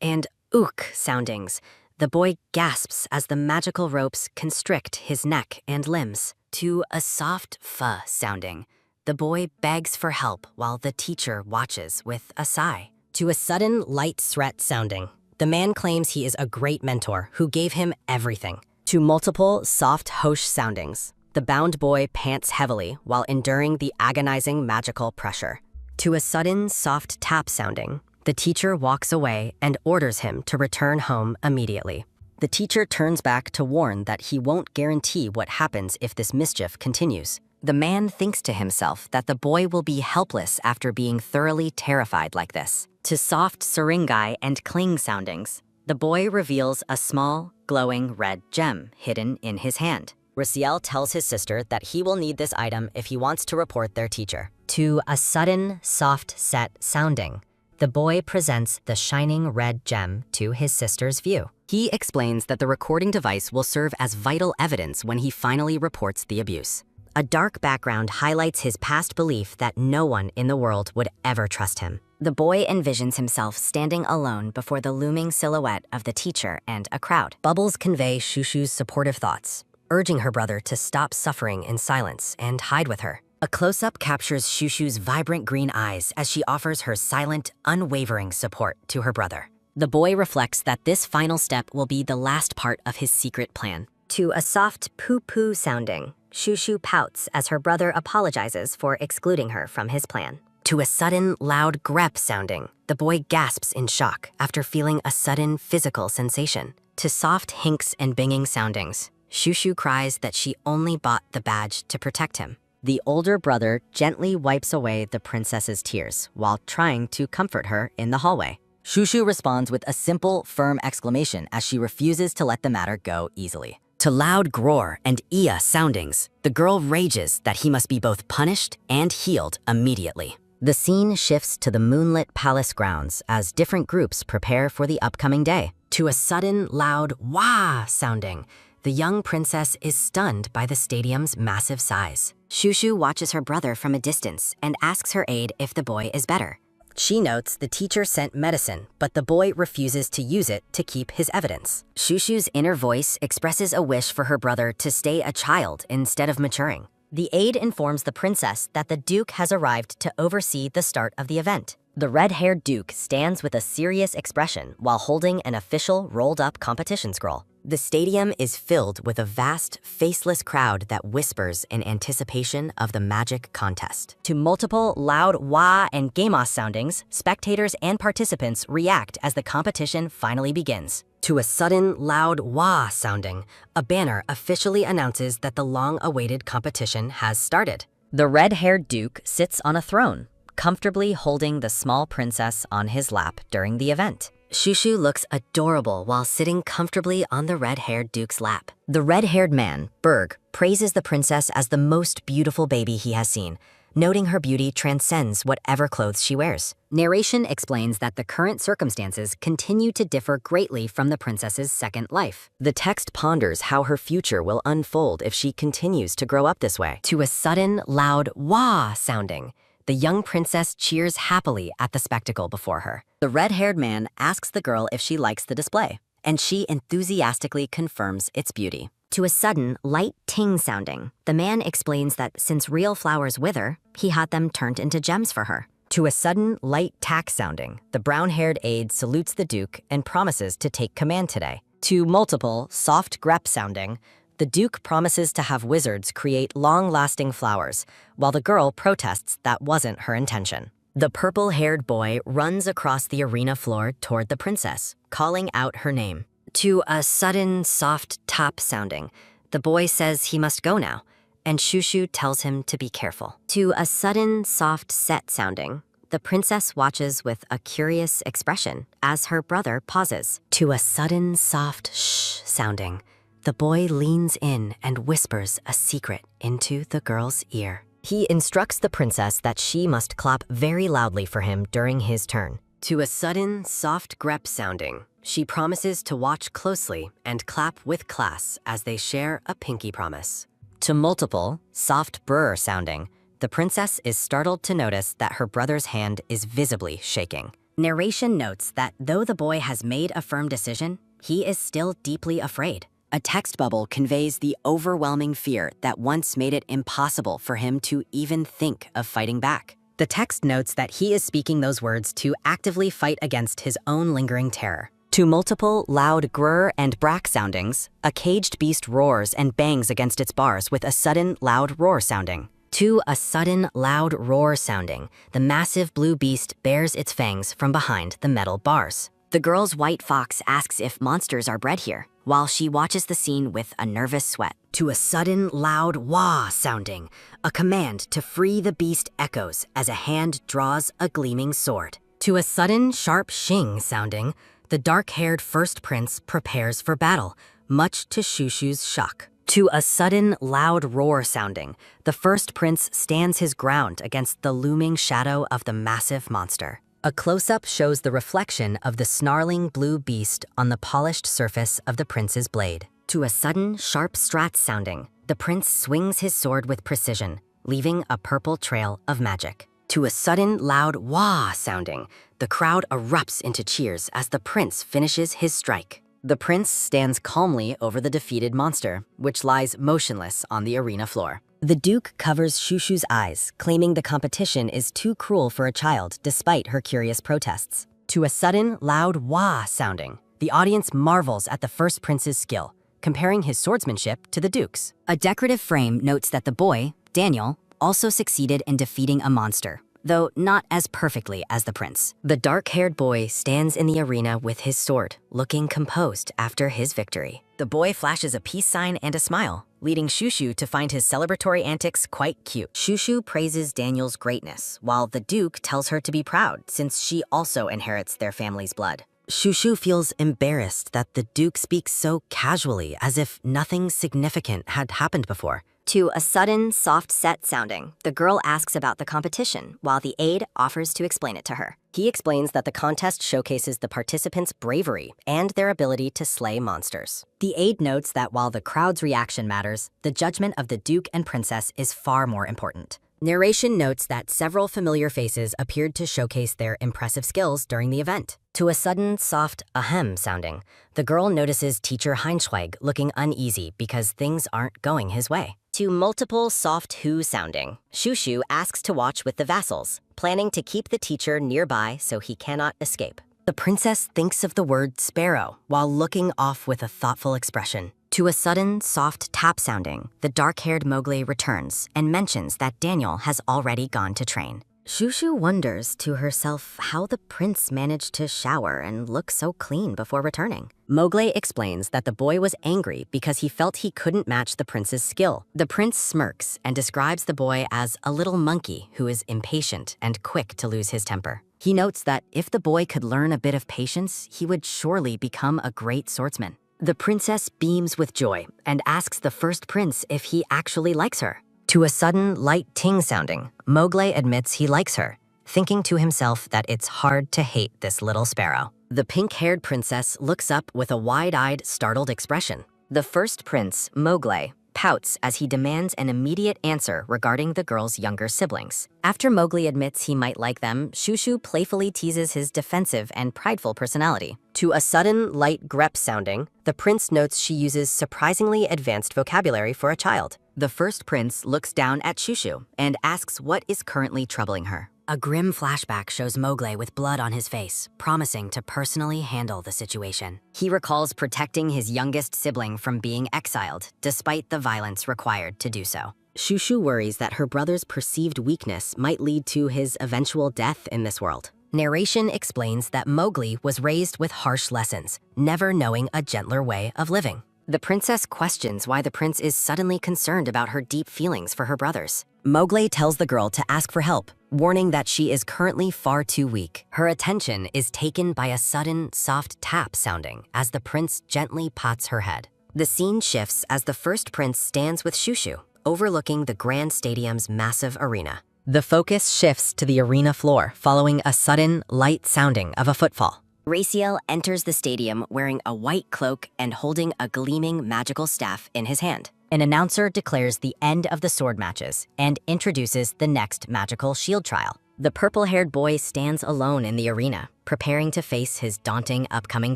and ook soundings, the boy gasps as the magical ropes constrict his neck and limbs. To a soft fuh sounding, the boy begs for help while the teacher watches with a sigh. To a sudden light threat sounding, the man claims he is a great mentor who gave him everything. To multiple soft hosh soundings, the bound boy pants heavily while enduring the agonizing magical pressure. To a sudden soft tap sounding, the teacher walks away and orders him to return home immediately. The teacher turns back to warn that he won't guarantee what happens if this mischief continues. The man thinks to himself that the boy will be helpless after being thoroughly terrified like this. To soft seringai and cling soundings, the boy reveals a small, glowing red gem hidden in his hand. Raciel tells his sister that he will need this item if he wants to report their teacher. To a sudden, soft set sounding, the boy presents the shining red gem to his sister's view. He explains that the recording device will serve as vital evidence when he finally reports the abuse. A dark background highlights his past belief that no one in the world would ever trust him. The boy envisions himself standing alone before the looming silhouette of the teacher and a crowd. Bubbles convey Shushu's supportive thoughts, urging her brother to stop suffering in silence and hide with her. A close-up captures Shushu's vibrant green eyes as she offers her silent, unwavering support to her brother. The boy reflects that this final step will be the last part of his secret plan. To a soft poo-poo sounding, Shushu pouts as her brother apologizes for excluding her from his plan. To a sudden, loud grep sounding, the boy gasps in shock after feeling a sudden physical sensation. To soft hinks and binging soundings, Shushu cries that she only bought the badge to protect him. The older brother gently wipes away the princess's tears while trying to comfort her in the hallway. Shushu responds with a simple, firm exclamation as she refuses to let the matter go easily. To loud groar and iya soundings, the girl rages that he must be both punished and healed immediately. The scene shifts to the moonlit palace grounds as different groups prepare for the upcoming day. To a sudden, loud wah sounding, the young princess is stunned by the stadium's massive size. Shushu watches her brother from a distance and asks her aide if the boy is better. She notes the teacher sent medicine, but the boy refuses to use it to keep his evidence. Shushu's inner voice expresses a wish for her brother to stay a child instead of maturing. The aide informs the princess that the duke has arrived to oversee the start of the event. The red-haired duke stands with a serious expression while holding an official rolled-up competition scroll. The stadium is filled with a vast, faceless crowd that whispers in anticipation of the magic contest. To multiple loud wah and gamos soundings, spectators and participants react as the competition finally begins. To a sudden loud wah sounding, a banner officially announces that the long-awaited competition has started. The red-haired duke sits on a throne, comfortably holding the small princess on his lap during the event. Shushu looks adorable while sitting comfortably on the red-haired duke's lap. The red-haired man, Berg, praises the princess as the most beautiful baby he has seen, noting her beauty transcends whatever clothes she wears. Narration explains that the current circumstances continue to differ greatly from the princess's second life. The text ponders how her future will unfold if she continues to grow up this way. To a sudden, loud wah sounding, the young princess cheers happily at the spectacle before her. The red-haired man asks the girl if she likes the display, and she enthusiastically confirms its beauty. To a sudden, light ting sounding, the man explains that since real flowers wither, he had them turned into gems for her. To a sudden, light tack sounding, the brown-haired aide salutes the duke and promises to take command today. To multiple, soft grep sounding, the duke promises to have wizards create long-lasting flowers, while the girl protests that wasn't her intention. The purple-haired boy runs across the arena floor toward the princess, calling out her name. To a sudden, soft top sounding, the boy says he must go now, and Shushu tells him to be careful. To a sudden, soft set sounding, the princess watches with a curious expression as her brother pauses. To a sudden, soft shh sounding, the boy leans in and whispers a secret into the girl's ear. He instructs the princess that she must clap very loudly for him during his turn. To a sudden, soft grep sounding, she promises to watch closely and clap with class as they share a pinky promise. To multiple, soft brr sounding, the princess is startled to notice that her brother's hand is visibly shaking. Narration notes that though the boy has made a firm decision, he is still deeply afraid. A text bubble conveys the overwhelming fear that once made it impossible for him to even think of fighting back. The text notes that he is speaking those words to actively fight against his own lingering terror. To multiple loud grr and brack soundings, a caged beast roars and bangs against its bars with a sudden loud roar sounding. To a sudden loud roar sounding, the massive blue beast bares its fangs from behind the metal bars. The girl's white fox asks if monsters are bred here, while she watches the scene with a nervous sweat. To a sudden loud wah sounding, a command to free the beast echoes as a hand draws a gleaming sword. To a sudden sharp shing sounding, the dark-haired first prince prepares for battle, much to Shushu's shock. To a sudden loud roar sounding, the first prince stands his ground against the looming shadow of the massive monster. A close-up shows the reflection of the snarling blue beast on the polished surface of the prince's blade. To a sudden, sharp strat sounding, the prince swings his sword with precision, leaving a purple trail of magic. To a sudden, loud wah sounding, the crowd erupts into cheers as the prince finishes his strike. The prince stands calmly over the defeated monster, which lies motionless on the arena floor. The duke covers Shushu's eyes, claiming the competition is too cruel for a child despite her curious protests. To a sudden, loud wah sounding, the audience marvels at the first prince's skill, comparing his swordsmanship to the duke's. A decorative frame notes that the boy, Daniel, also succeeded in defeating a monster, though not as perfectly as the prince. The dark-haired boy stands in the arena with his sword, looking composed after his victory. The boy flashes a peace sign and a smile, leading Shushu to find his celebratory antics quite cute. Shushu praises Daniel's greatness, while the duke tells her to be proud since she also inherits their family's blood. Shushu feels embarrassed that the duke speaks so casually as if nothing significant had happened before. To a sudden, soft set sounding, the girl asks about the competition, while the aide offers to explain it to her. He explains that the contest showcases the participants' bravery and their ability to slay monsters. The aide notes that while the crowd's reaction matters, the judgment of the duke and princess is far more important. Narration notes that several familiar faces appeared to showcase their impressive skills during the event. To a sudden, soft ahem sounding, the girl notices teacher Heinschweig looking uneasy because things aren't going his way. To multiple soft who sounding, Shushu asks to watch with the vassals, planning to keep the teacher nearby so he cannot escape. The princess thinks of the word sparrow while looking off with a thoughtful expression. To a sudden, soft tap sounding, the dark-haired Mowgli returns and mentions that Daniel has already gone to train. Shushu wonders to herself how the prince managed to shower and look so clean before returning. Mowgli explains that the boy was angry because he felt he couldn't match the prince's skill. The prince smirks and describes the boy as a little monkey who is impatient and quick to lose his temper. He notes that if the boy could learn a bit of patience, he would surely become a great swordsman. The princess beams with joy and asks the first prince if he actually likes her. To a sudden, light ting sounding, Mowgli admits he likes her, thinking to himself that it's hard to hate this little sparrow. The pink-haired princess looks up with a wide-eyed, startled expression. The first prince, Mowgli, pouts as he demands an immediate answer regarding the girl's younger siblings. After Mowgli admits he might like them, Shushu playfully teases his defensive and prideful personality. To a sudden, light grep sounding, the prince notes she uses surprisingly advanced vocabulary for a child. The first prince looks down at Shushu and asks what is currently troubling her. A grim flashback shows Mowgli with blood on his face, promising to personally handle the situation. He recalls protecting his youngest sibling from being exiled, despite the violence required to do so. Shushu worries that her brother's perceived weakness might lead to his eventual death in this world. Narration explains that Mowgli was raised with harsh lessons, never knowing a gentler way of living. The princess questions why the prince is suddenly concerned about her deep feelings for her brothers. Mowgli tells the girl to ask for help, warning that she is currently far too weak. Her attention is taken by a sudden, soft tap sounding as the prince gently pats her head. The scene shifts as the first prince stands with Shushu, overlooking the grand stadium's massive arena. The focus shifts to the arena floor following a sudden, light sounding of a footfall. Raciel enters the stadium wearing a white cloak and holding a gleaming magical staff in his hand. An announcer declares the end of the sword matches and introduces the next magical shield trial. The purple-haired boy stands alone in the arena, preparing to face his daunting upcoming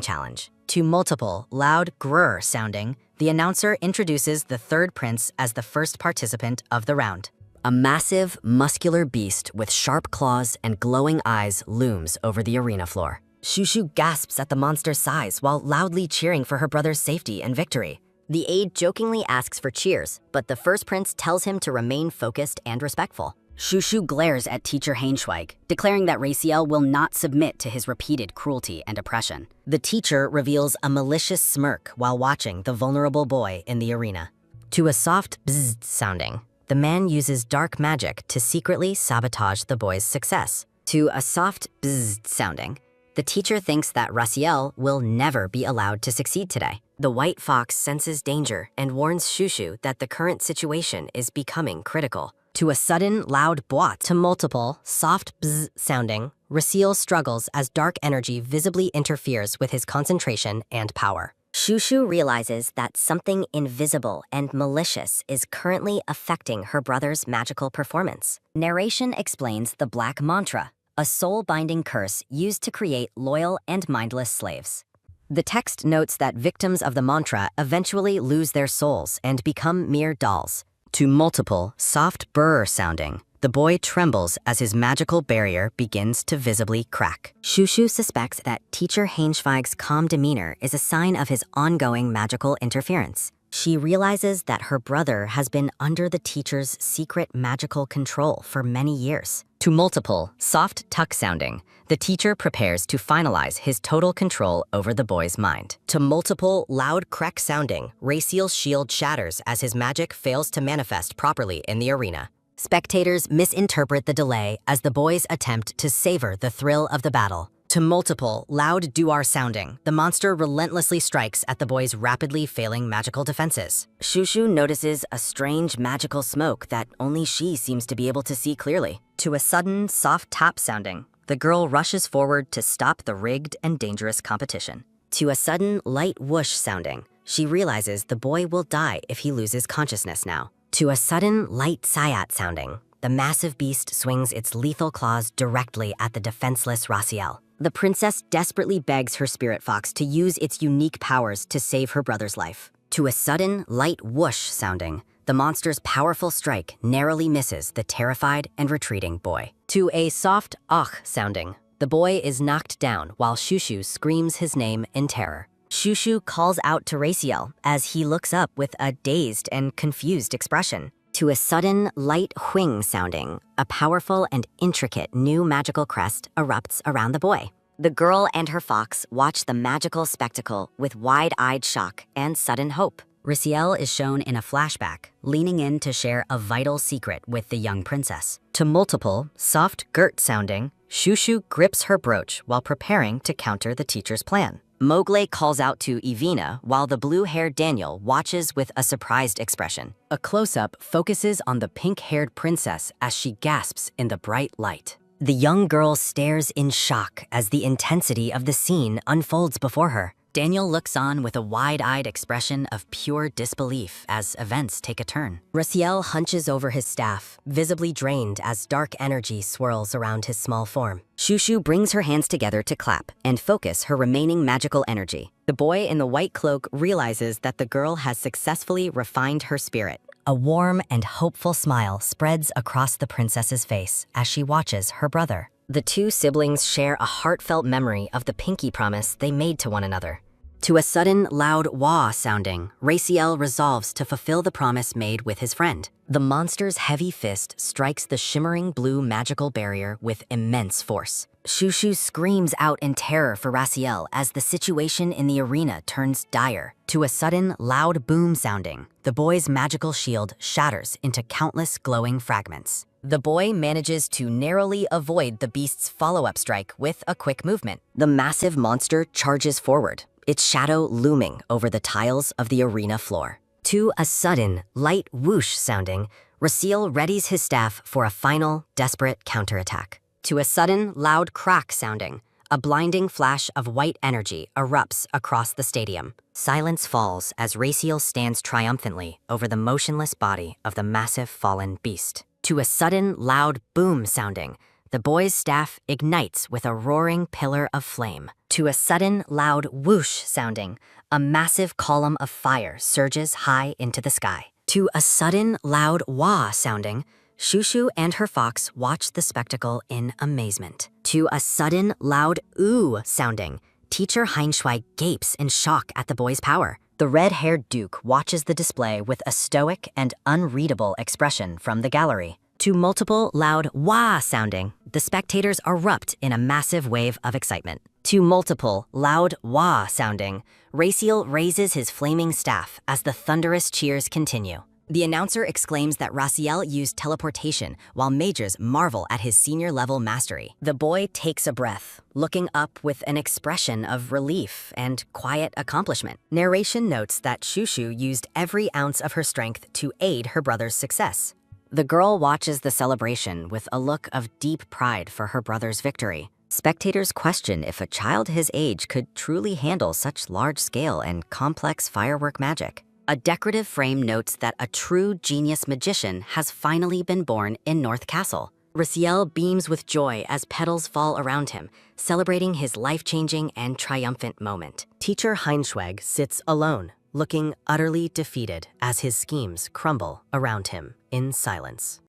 challenge. To multiple, loud grrr sounding, the announcer introduces the third prince as the first participant of the round. A massive, muscular beast with sharp claws and glowing eyes looms over the arena floor. Shushu gasps at the monster's size while loudly cheering for her brother's safety and victory. The aide jokingly asks for cheers, but the first prince tells him to remain focused and respectful. Shushu glares at teacher Hainschweig, declaring that Raciel will not submit to his repeated cruelty and oppression. The teacher reveals a malicious smirk while watching the vulnerable boy in the arena. To a soft bzzz sounding, the man uses dark magic to secretly sabotage the boy's success. To a soft bzzz sounding, the teacher thinks that Raciel will never be allowed to succeed today. The white fox senses danger and warns Shushu that the current situation is becoming critical. To a sudden, loud boit to multiple, soft bzz sounding, Raciel struggles as dark energy visibly interferes with his concentration and power. Shushu realizes that something invisible and malicious is currently affecting her brother's magical performance. Narration explains the Black Mantra, a soul-binding curse used to create loyal and mindless slaves. The text notes that victims of the mantra eventually lose their souls and become mere dolls. To multiple, soft brr sounding, the boy trembles as his magical barrier begins to visibly crack. Shushu suspects that teacher Hainschweig's calm demeanor is a sign of his ongoing magical interference. She realizes that her brother has been under the teacher's secret magical control for many years. To multiple, soft tuck sounding, the teacher prepares to finalize his total control over the boy's mind. To multiple, loud crack sounding, Raciel's shield shatters as his magic fails to manifest properly in the arena. Spectators misinterpret the delay as the boys attempt to savor the thrill of the battle. To multiple, loud duar sounding, the monster relentlessly strikes at the boy's rapidly failing magical defenses. Shushu notices a strange magical smoke that only she seems to be able to see clearly. To a sudden, soft tap sounding, the girl rushes forward to stop the rigged and dangerous competition. To a sudden, light whoosh sounding, she realizes the boy will die if he loses consciousness now. To a sudden, light sayat sounding, the massive beast swings its lethal claws directly at the defenseless Raciel. The princess desperately begs her spirit fox to use its unique powers to save her brother's life. To a sudden, light whoosh sounding, The monster's powerful strike narrowly misses the terrified and retreating boy. To a soft "ach" sounding, the boy is knocked down while Shushu screams his name in terror. Shushu calls out to Raciel as he looks up with a dazed and confused expression. To a sudden, light whing sounding, a powerful and intricate new magical crest erupts around the boy. The girl and her fox watch the magical spectacle with wide-eyed shock and sudden hope. Raciel is shown in a flashback, leaning in to share a vital secret with the young princess. To multiple, soft girt sounding, Shushu grips her brooch while preparing to counter the teacher's plan. Mowgli calls out to Ivina while the blue-haired Daniel watches with a surprised expression. A close-up focuses on the pink-haired princess as she gasps in the bright light. The young girl stares in shock as the intensity of the scene unfolds before her. Daniel looks on with a wide-eyed expression of pure disbelief as events take a turn. Raciel hunches over his staff, visibly drained as dark energy swirls around his small form. Shushu brings her hands together to clap and focus her remaining magical energy. The boy in the white cloak realizes that the girl has successfully refined her spirit. A warm and hopeful smile spreads across the princess's face as she watches her brother. The two siblings share a heartfelt memory of the pinky promise they made to one another. To a sudden, loud wah sounding, Raciel resolves to fulfill the promise made with his friend. The monster's heavy fist strikes the shimmering blue magical barrier with immense force. Shushu screams out in terror for Raciel as the situation in the arena turns dire. To a sudden, loud boom sounding, the boy's magical shield shatters into countless glowing fragments. The boy manages to narrowly avoid the beast's follow-up strike with a quick movement. The massive monster charges forward, its shadow looming over the tiles of the arena floor. To a sudden, light whoosh sounding, Raciel readies his staff for a final, desperate counterattack. To a sudden, loud crack sounding, a blinding flash of white energy erupts across the stadium. Silence falls as Raciel stands triumphantly over the motionless body of the massive fallen beast. To a sudden, loud boom sounding, the boy's staff ignites with a roaring pillar of flame. To a sudden, loud whoosh sounding, a massive column of fire surges high into the sky. To a sudden, loud wah sounding, Shushu and her fox watch the spectacle in amazement. To a sudden, loud ooh sounding, teacher Heinschweig gapes in shock at the boy's power. The red-haired duke watches the display with a stoic and unreadable expression from the gallery. To multiple loud wah sounding, the spectators erupt in a massive wave of excitement. To multiple loud wah sounding, Raciel raises his flaming staff as the thunderous cheers continue. The announcer exclaims that Raciel used teleportation while mages marvel at his senior-level mastery. The boy takes a breath, looking up with an expression of relief and quiet accomplishment. Narration notes that Shushu used every ounce of her strength to aid her brother's success. The girl watches the celebration with a look of deep pride for her brother's victory. Spectators question if a child his age could truly handle such large-scale and complex firework magic. A decorative frame notes that a true genius magician has finally been born in North Castle. Raciel beams with joy as petals fall around him, celebrating his life-changing and triumphant moment. Teacher Heinschweig sits alone, looking utterly defeated as his schemes crumble around him in silence.